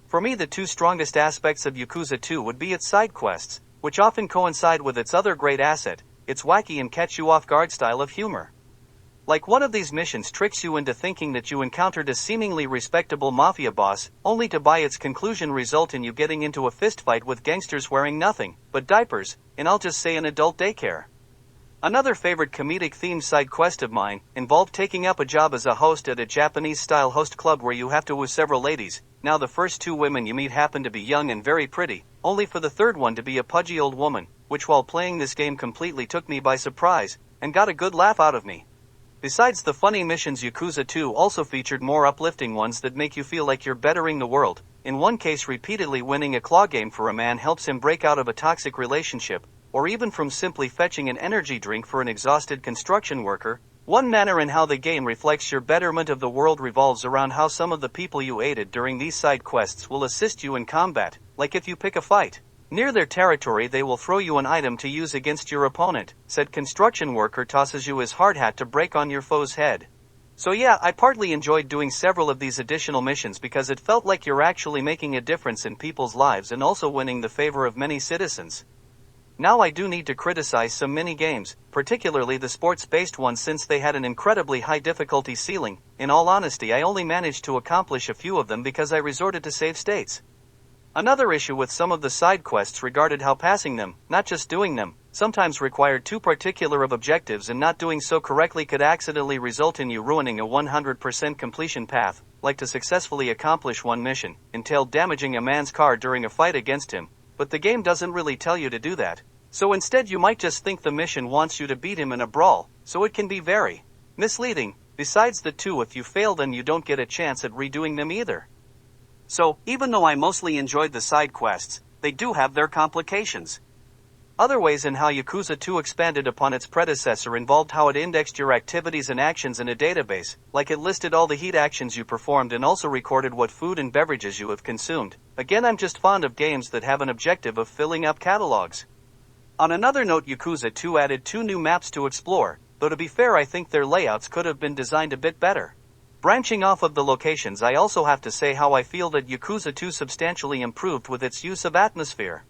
For me, the two strongest aspects of Yakuza 2 would be its side quests, which often coincide with its other great asset, its wacky and catch-you-off-guard style of humor. Like one of these missions tricks you into thinking that you encountered a seemingly respectable mafia boss, only to by its conclusion result in you getting into a fistfight with gangsters wearing nothing but diapers, and I'll just say an adult daycare. Another favorite comedic-themed side quest of mine involved taking up a job as a host at a Japanese-style host club where you have to woo several ladies. Now, the first two women you meet happen to be young and very pretty, only for the third one to be a pudgy old woman, which while playing this game completely took me by surprise, and got a good laugh out of me. Besides the funny missions, Yakuza 2 also featured more uplifting ones that make you feel like you're bettering the world. In one case, repeatedly winning a claw game for a man helps him break out of a toxic relationship, or even from simply fetching an energy drink for an exhausted construction worker. One manner in how the game reflects your betterment of the world revolves around how some of the people you aided during these side quests will assist you in combat, like if you pick a fight near their territory, they will throw you an item to use against your opponent. Said construction worker tosses you his hard hat to break on your foe's head. So yeah, I partly enjoyed doing several of these additional missions because it felt like you're actually making a difference in people's lives and also winning the favor of many citizens. Now, I do need to criticize some mini-games, particularly the sports-based ones, since they had an incredibly high difficulty ceiling. In all honesty, I only managed to accomplish a few of them because I resorted to save states. Another issue with some of the side quests regarded how passing them, not just doing them, sometimes required too particular of objectives, and not doing so correctly could accidentally result in you ruining a 100% completion path, like to successfully accomplish one mission, entailed damaging a man's car during a fight against him. But the game doesn't really tell you to do that. So instead you might just think the mission wants you to beat him in a brawl, so it can be very misleading. Besides the two, if you fail then you don't get a chance at redoing them either. So, even though I mostly enjoyed the side quests, they do have their complications. Other ways in how Yakuza 2 expanded upon its predecessor involved how it indexed your activities and actions in a database, like it listed all the heat actions you performed and also recorded what food and beverages you have consumed. Again, I'm just fond of games that have an objective of filling up catalogs. On another note, Yakuza 2 added 2 new maps to explore, though to be fair I think their layouts could have been designed a bit better. Branching off of the locations, I also have to say how I feel that Yakuza 2 substantially improved with its use of atmosphere.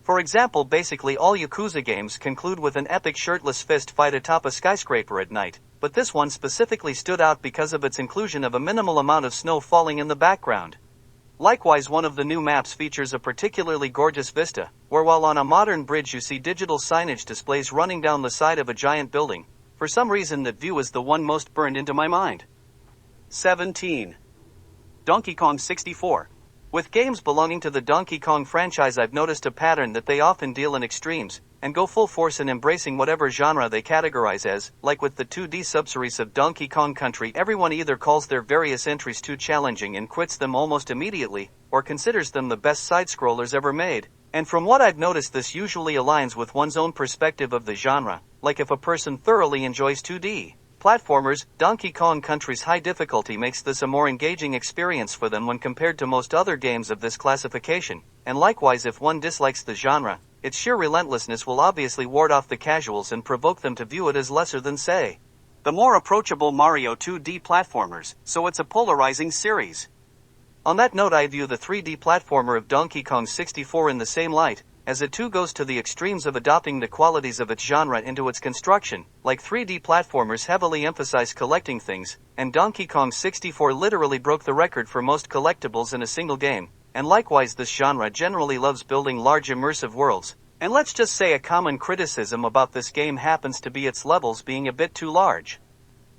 For example, basically all Yakuza games conclude with an epic shirtless fist fight atop a skyscraper at night, but this one specifically stood out because of its inclusion of a minimal amount of snow falling in the background. Likewise, one of the new maps features a particularly gorgeous vista, where while on a modern bridge you see digital signage displays running down the side of a giant building. For some reason that view is the one most burned into my mind. 17. Donkey Kong 64. With games belonging to the Donkey Kong franchise, I've noticed a pattern that they often deal in extremes, and go full force in embracing whatever genre they categorize as. Like with the 2D subseries of Donkey Kong Country, everyone either calls their various entries too challenging and quits them almost immediately, or considers them the best side-scrollers ever made. And from what I've noticed, this usually aligns with one's own perspective of the genre. Like if a person thoroughly enjoys 2D platformers, Donkey Kong Country's high difficulty makes this a more engaging experience for them when compared to most other games of this classification. And likewise, if one dislikes the genre, its sheer relentlessness will obviously ward off the casuals and provoke them to view it as lesser than, say, the more approachable Mario 2D platformers, so it's a polarizing series. On that note, I view the 3D platformer of Donkey Kong 64 in the same light, as it too goes to the extremes of adopting the qualities of its genre into its construction. Like 3D platformers heavily emphasize collecting things, and Donkey Kong 64 literally broke the record for most collectibles in a single game. And likewise, this genre generally loves building large immersive worlds. And let's just say a common criticism about this game happens to be its levels being a bit too large.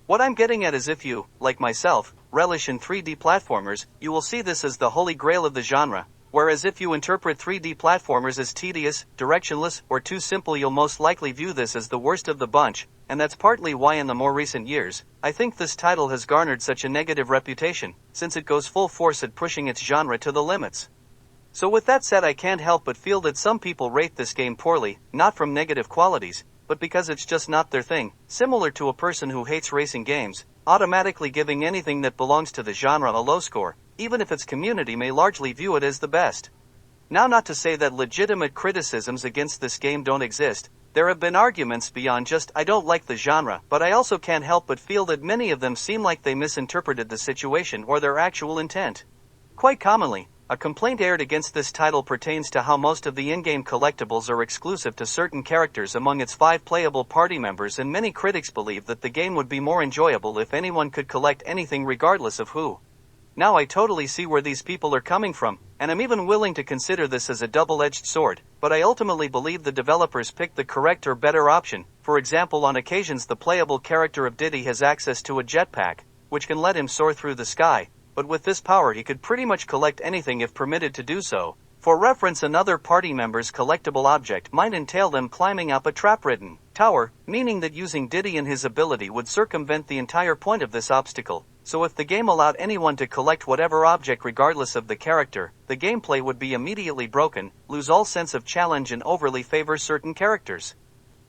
What I'm getting at is if you, like myself, relish in 3D platformers, you will see this as the holy grail of the genre. Whereas if you interpret 3D platformers as tedious, directionless, or too simple, you'll most likely view this as the worst of the bunch, and that's partly why in the more recent years, I think this title has garnered such a negative reputation, since it goes full force at pushing its genre to the limits. So with that said, I can't help but feel that some people rate this game poorly, not from negative qualities, but because it's just not their thing, similar to a person who hates racing games, automatically giving anything that belongs to the genre a low score, even if its community may largely view it as the best. Now, not to say that legitimate criticisms against this game don't exist. There have been arguments beyond just "I don't like the genre," but I also can't help but feel that many of them seem like they misinterpreted the situation or their actual intent. Quite commonly, a complaint aired against this title pertains to how most of the in-game collectibles are exclusive to certain characters among its 5 playable party members, and many critics believe that the game would be more enjoyable if anyone could collect anything regardless of who. Now, I totally see where these people are coming from, and I'm even willing to consider this as a double-edged sword, but I ultimately believe the developers picked the correct or better option. For example, on occasions the playable character of Diddy has access to a jetpack, which can let him soar through the sky, but with this power he could pretty much collect anything if permitted to do so. For reference, another party member's collectible object might entail them climbing up a trap-ridden tower, meaning that using Diddy and his ability would circumvent the entire point of this obstacle. So if the game allowed anyone to collect whatever object regardless of the character, the gameplay would be immediately broken, lose all sense of challenge, and overly favor certain characters.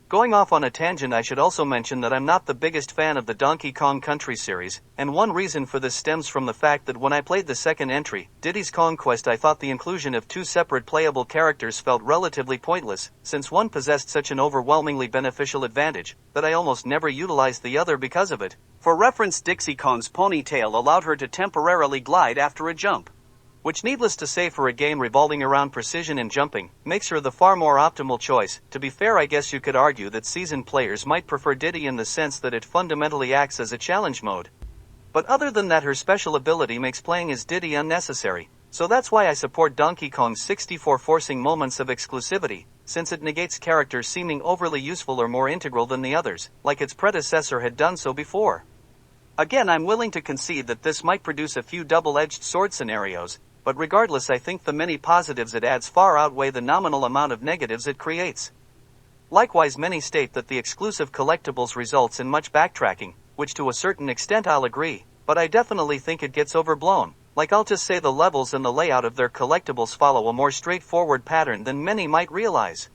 Going off on a tangent, I should also mention that I'm not the biggest fan of the Donkey Kong Country series, and one reason for this stems from the fact that when I played the second entry, Diddy's Kong Quest, I thought the inclusion of 2 separate playable characters felt relatively pointless, since one possessed such an overwhelmingly beneficial advantage, that I almost never utilized the other because of it. For reference, Dixie Kong's ponytail allowed her to temporarily glide after a jump, which, needless to say, for a game revolving around precision and jumping, makes her the far more optimal choice. To be fair, I guess you could argue that seasoned players might prefer Diddy in the sense that it fundamentally acts as a challenge mode. But other than that, her special ability makes playing as Diddy unnecessary. So that's why I support Donkey Kong 64 forcing moments of exclusivity, since it negates characters seeming overly useful or more integral than the others, like its predecessor had done so before. Again, I'm willing to concede that this might produce a few double-edged sword scenarios, but regardless, I think the many positives it adds far outweigh the nominal amount of negatives it creates. Likewise, many state that the exclusive collectibles results in much backtracking, which to a certain extent I'll agree, but I definitely think it gets overblown. Like, I'll just say the levels and the layout of their collectibles follow a more straightforward pattern than many might realize.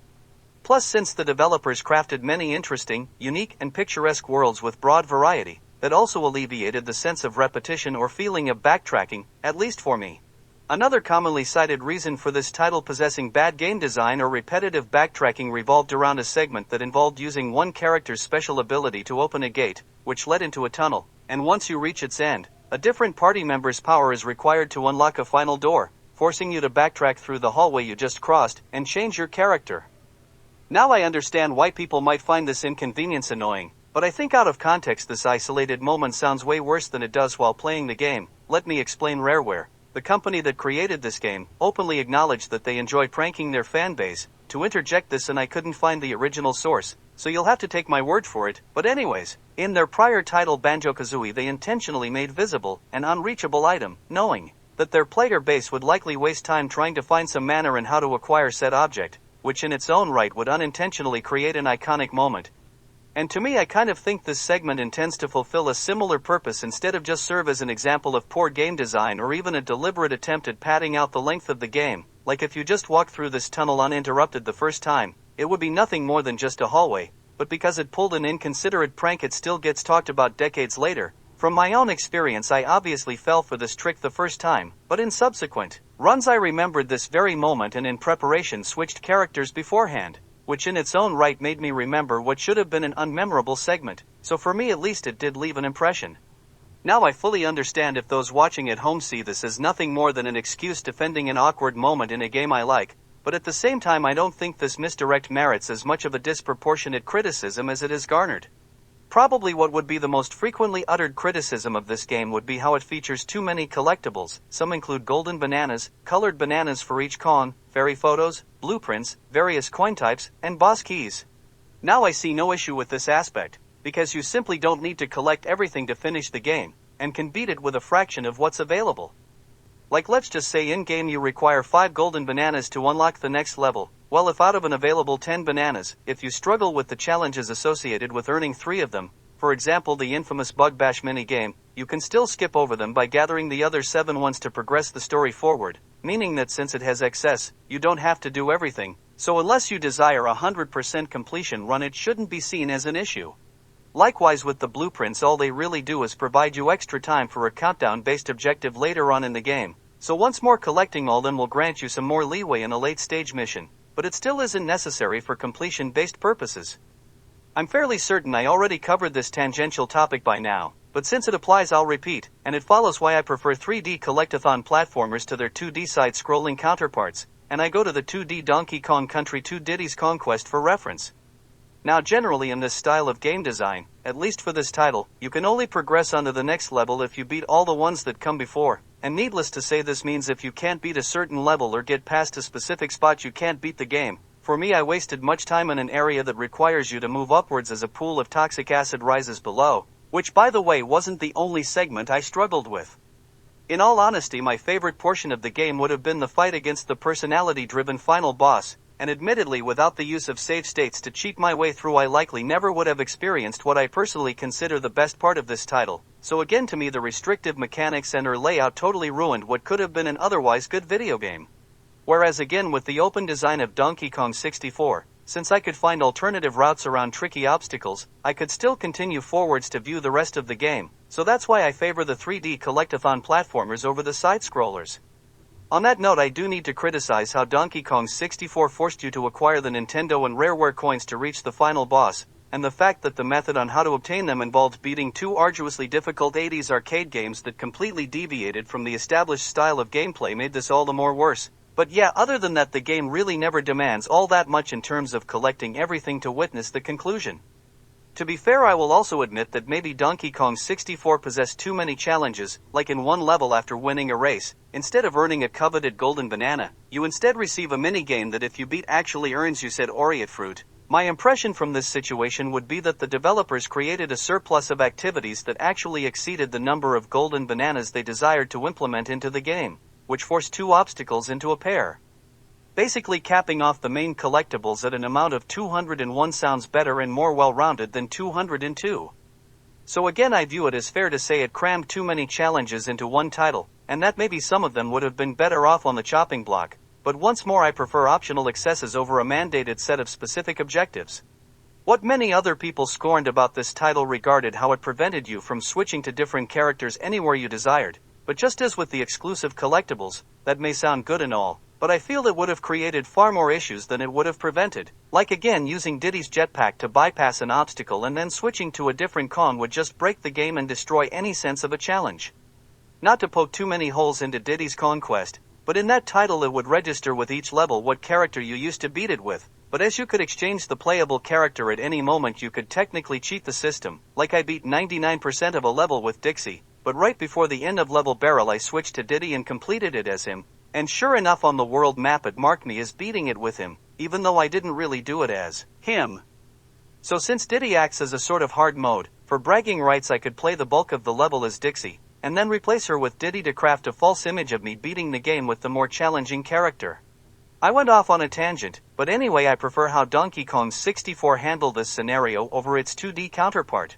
Plus, since the developers crafted many interesting, unique, and picturesque worlds with broad variety, that also alleviated the sense of repetition or feeling of backtracking, at least for me. Another commonly cited reason for this title possessing bad game design or repetitive backtracking revolved around a segment that involved using one character's special ability to open a gate, which led into a tunnel, and once you reach its end, a different party member's power is required to unlock a final door, forcing you to backtrack through the hallway you just crossed, and change your character. Now I understand why people might find this inconvenience annoying, But I think out of context this isolated moment sounds way worse than it does while playing the game. Let me explain. Rareware, the company that created this game, openly acknowledged that they enjoy pranking their fanbase. To interject this, and I couldn't find the original source, so you'll have to take my word for it. But anyways, in their prior title Banjo-Kazooie they intentionally made visible an unreachable item, knowing that their player base would likely waste time trying to find some manner in how to acquire said object, which in its own right would unintentionally create an iconic moment. And to me, I kind of think this segment intends to fulfill a similar purpose instead of just serve as an example of poor game design or even a deliberate attempt at padding out the length of the game. Like if you just walk through this tunnel uninterrupted the first time, it would be nothing more than just a hallway, but because it pulled an inconsiderate prank it still gets talked about decades later. From my own experience, I obviously fell for this trick the first time, but in subsequent runs I remembered this very moment and in preparation switched characters beforehand, which in its own right made me remember what should have been an unmemorable segment, so for me at least it did leave an impression. Now I fully understand if those watching at home see this as nothing more than an excuse defending an awkward moment in a game I like, but at the same time I don't think this misdirect merits as much of a disproportionate criticism as it has garnered. Probably what would be the most frequently uttered criticism of this game would be how it features too many collectibles. Some include golden bananas, colored bananas for each con, fairy photos, blueprints, various coin types, and boss keys. Now I see no issue with this aspect, because you simply don't need to collect everything to finish the game, and can beat it with a fraction of what's available. Like let's just say in-game you require 5 golden bananas to unlock the next level. Well, if out of an available 10 bananas, if you struggle with the challenges associated with earning 3 of them, for example the infamous Bug Bash minigame, you can still skip over them by gathering the other 7 ones to progress the story forward, meaning that since it has excess, you don't have to do everything, so unless you desire a 100% completion run it shouldn't be seen as an issue. Likewise with the blueprints, all they really do is provide you extra time for a countdown-based objective later on in the game, so once more collecting all them will grant you some more leeway in a late-stage mission, but it still isn't necessary for completion-based purposes. I'm fairly certain I already covered this tangential topic by now, but since it applies I'll repeat, and it follows why I prefer 3D collectathon platformers to their 2D side-scrolling counterparts, and I go to the 2D Donkey Kong Country 2 Diddy's Conquest for reference. Now generally in this style of game design, at least for this title, you can only progress onto the next level if you beat all the ones that come before, and needless to say this means if you can't beat a certain level or get past a specific spot you can't beat the game. For me, I wasted much time in an area that requires you to move upwards as a pool of toxic acid rises below, which by the way wasn't the only segment I struggled with. In all honesty, my favorite portion of the game would have been the fight against the personality-driven final boss, and admittedly without the use of save states to cheat my way through I likely never would have experienced what I personally consider the best part of this title, so again to me the restrictive mechanics and/or layout totally ruined what could have been an otherwise good video game. Whereas again with the open design of Donkey Kong 64, since I could find alternative routes around tricky obstacles, I could still continue forwards to view the rest of the game, so that's why I favor the 3D collectathon platformers over the side-scrollers. On that note, I do need to criticize how Donkey Kong 64 forced you to acquire the Nintendo and Rareware coins to reach the final boss, and the fact that the method on how to obtain them involved beating 2 arduously difficult 80s arcade games that completely deviated from the established style of gameplay made this all the more worse. But yeah, other than that the game really never demands all that much in terms of collecting everything to witness the conclusion. To be fair, I will also admit that maybe Donkey Kong 64 possessed too many challenges, like in one level after winning a race, instead of earning a coveted golden banana, you instead receive a minigame that if you beat actually earns you said Oreo fruit. My impression from this situation would be that the developers created a surplus of activities that actually exceeded the number of golden bananas they desired to implement into the game, which forced 2 obstacles into a pair. Basically capping off the main collectibles at an amount of 201 sounds better and more well-rounded than 202. So again, I view it as fair to say it crammed too many challenges into one title, and that maybe some of them would have been better off on the chopping block, but once more I prefer optional excesses over a mandated set of specific objectives. What many other people scorned about this title regarded how it prevented you from switching to different characters anywhere you desired, but just as with the exclusive collectibles, that may sound good and all, but I feel it would have created far more issues than it would have prevented. Like again, using Diddy's jetpack to bypass an obstacle and then switching to a different con would just break the game and destroy any sense of a challenge. Not to poke too many holes into Diddy's Conquest, but in that title it would register with each level what character you used to beat it with, but as you could exchange the playable character at any moment, you could technically cheat the system. Like I beat 99% of a level with Dixie, but right before the end of level barrel I switched to Diddy and completed it as him, and sure enough on the world map it marked me as beating it with him, even though I didn't really do it as him. So since Diddy acts as a sort of hard mode, for bragging rights I could play the bulk of the level as Dixie, and then replace her with Diddy to craft a false image of me beating the game with the more challenging character. I went off on a tangent, but anyway, I prefer how Donkey Kong 64 handled this scenario over its 2D counterpart.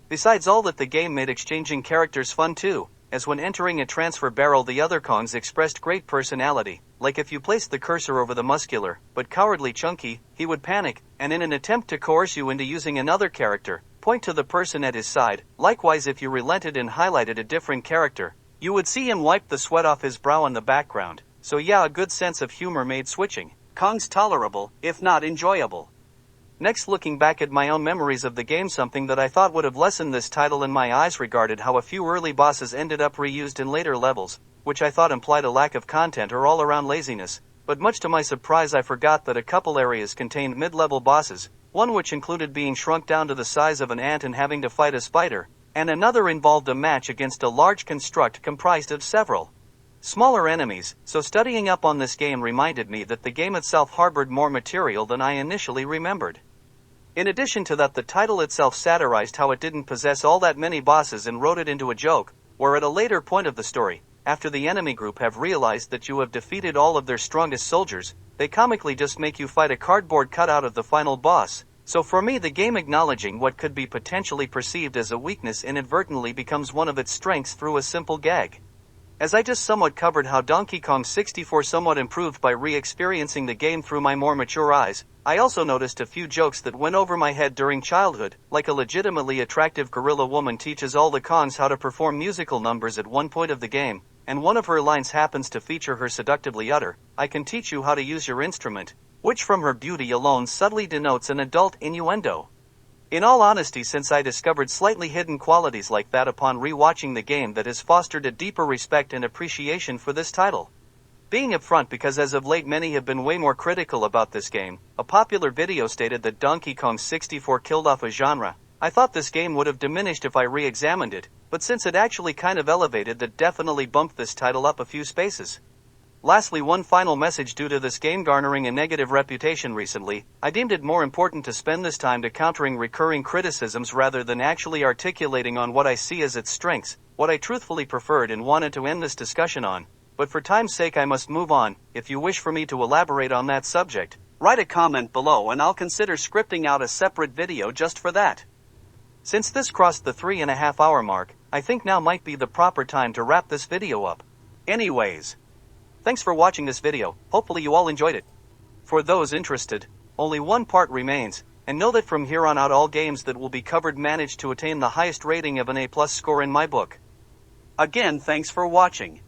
Besides all that, the game made exchanging characters fun too, as when entering a transfer barrel the other Kongs expressed great personality, like if you placed the cursor over the muscular, but cowardly Chunky, he would panic, and in an attempt to coerce you into using another character, point to the person at his side. Likewise, if you relented and highlighted a different character, you would see him wipe the sweat off his brow in the background. So yeah, a good sense of humor made switching Kongs tolerable, if not enjoyable. Next, looking back at my own memories of the game, something that I thought would have lessened this title in my eyes regarded how a few early bosses ended up reused in later levels, which I thought implied a lack of content or all-around laziness, but much to my surprise I forgot that a couple areas contained mid-level bosses, one which included being shrunk down to the size of an ant and having to fight a spider, and another involved a match against a large construct comprised of several smaller enemies. So studying up on this game reminded me that the game itself harbored more material than I initially remembered. In addition to that, the title itself satirized how it didn't possess all that many bosses and wrote it into a joke, where at a later point of the story, after the enemy group have realized that you have defeated all of their strongest soldiers, they comically just make you fight a cardboard cutout of the final boss. So for me, the game acknowledging what could be potentially perceived as a weakness inadvertently becomes one of its strengths through a simple gag. As I just somewhat covered how Donkey Kong 64 somewhat improved by re-experiencing the game through my more mature eyes, I also noticed a few jokes that went over my head during childhood, like a legitimately attractive gorilla woman teaches all the Kongs how to perform musical numbers at one point of the game, and one of her lines happens to feature her seductively utter, "I can teach you how to use your instrument," which from her beauty alone subtly denotes an adult innuendo. In all honesty, since I discovered slightly hidden qualities like that upon re-watching the game, that has fostered a deeper respect and appreciation for this title. Being upfront, because as of late many have been way more critical about this game, a popular video stated that Donkey Kong 64 killed off a genre. I thought this game would have diminished if I re-examined it, but since it actually kind of elevated, that definitely bumped this title up a few spaces. Lastly, one final message: due to this game garnering a negative reputation recently, I deemed it more important to spend this time to countering recurring criticisms rather than actually articulating on what I see as its strengths, what I truthfully preferred and wanted to end this discussion on. But for time's sake I must move on. If you wish for me to elaborate on that subject, write a comment below and I'll consider scripting out a separate video just for that. Since this crossed the 3.5 hour mark, I think now might be the proper time to wrap this video up. Anyways, thanks for watching this video. Hopefully you all enjoyed it. For those interested, only one part remains, and know that from here on out all games that will be covered manage to attain the highest rating of an A+ score in my book. Again, thanks for watching.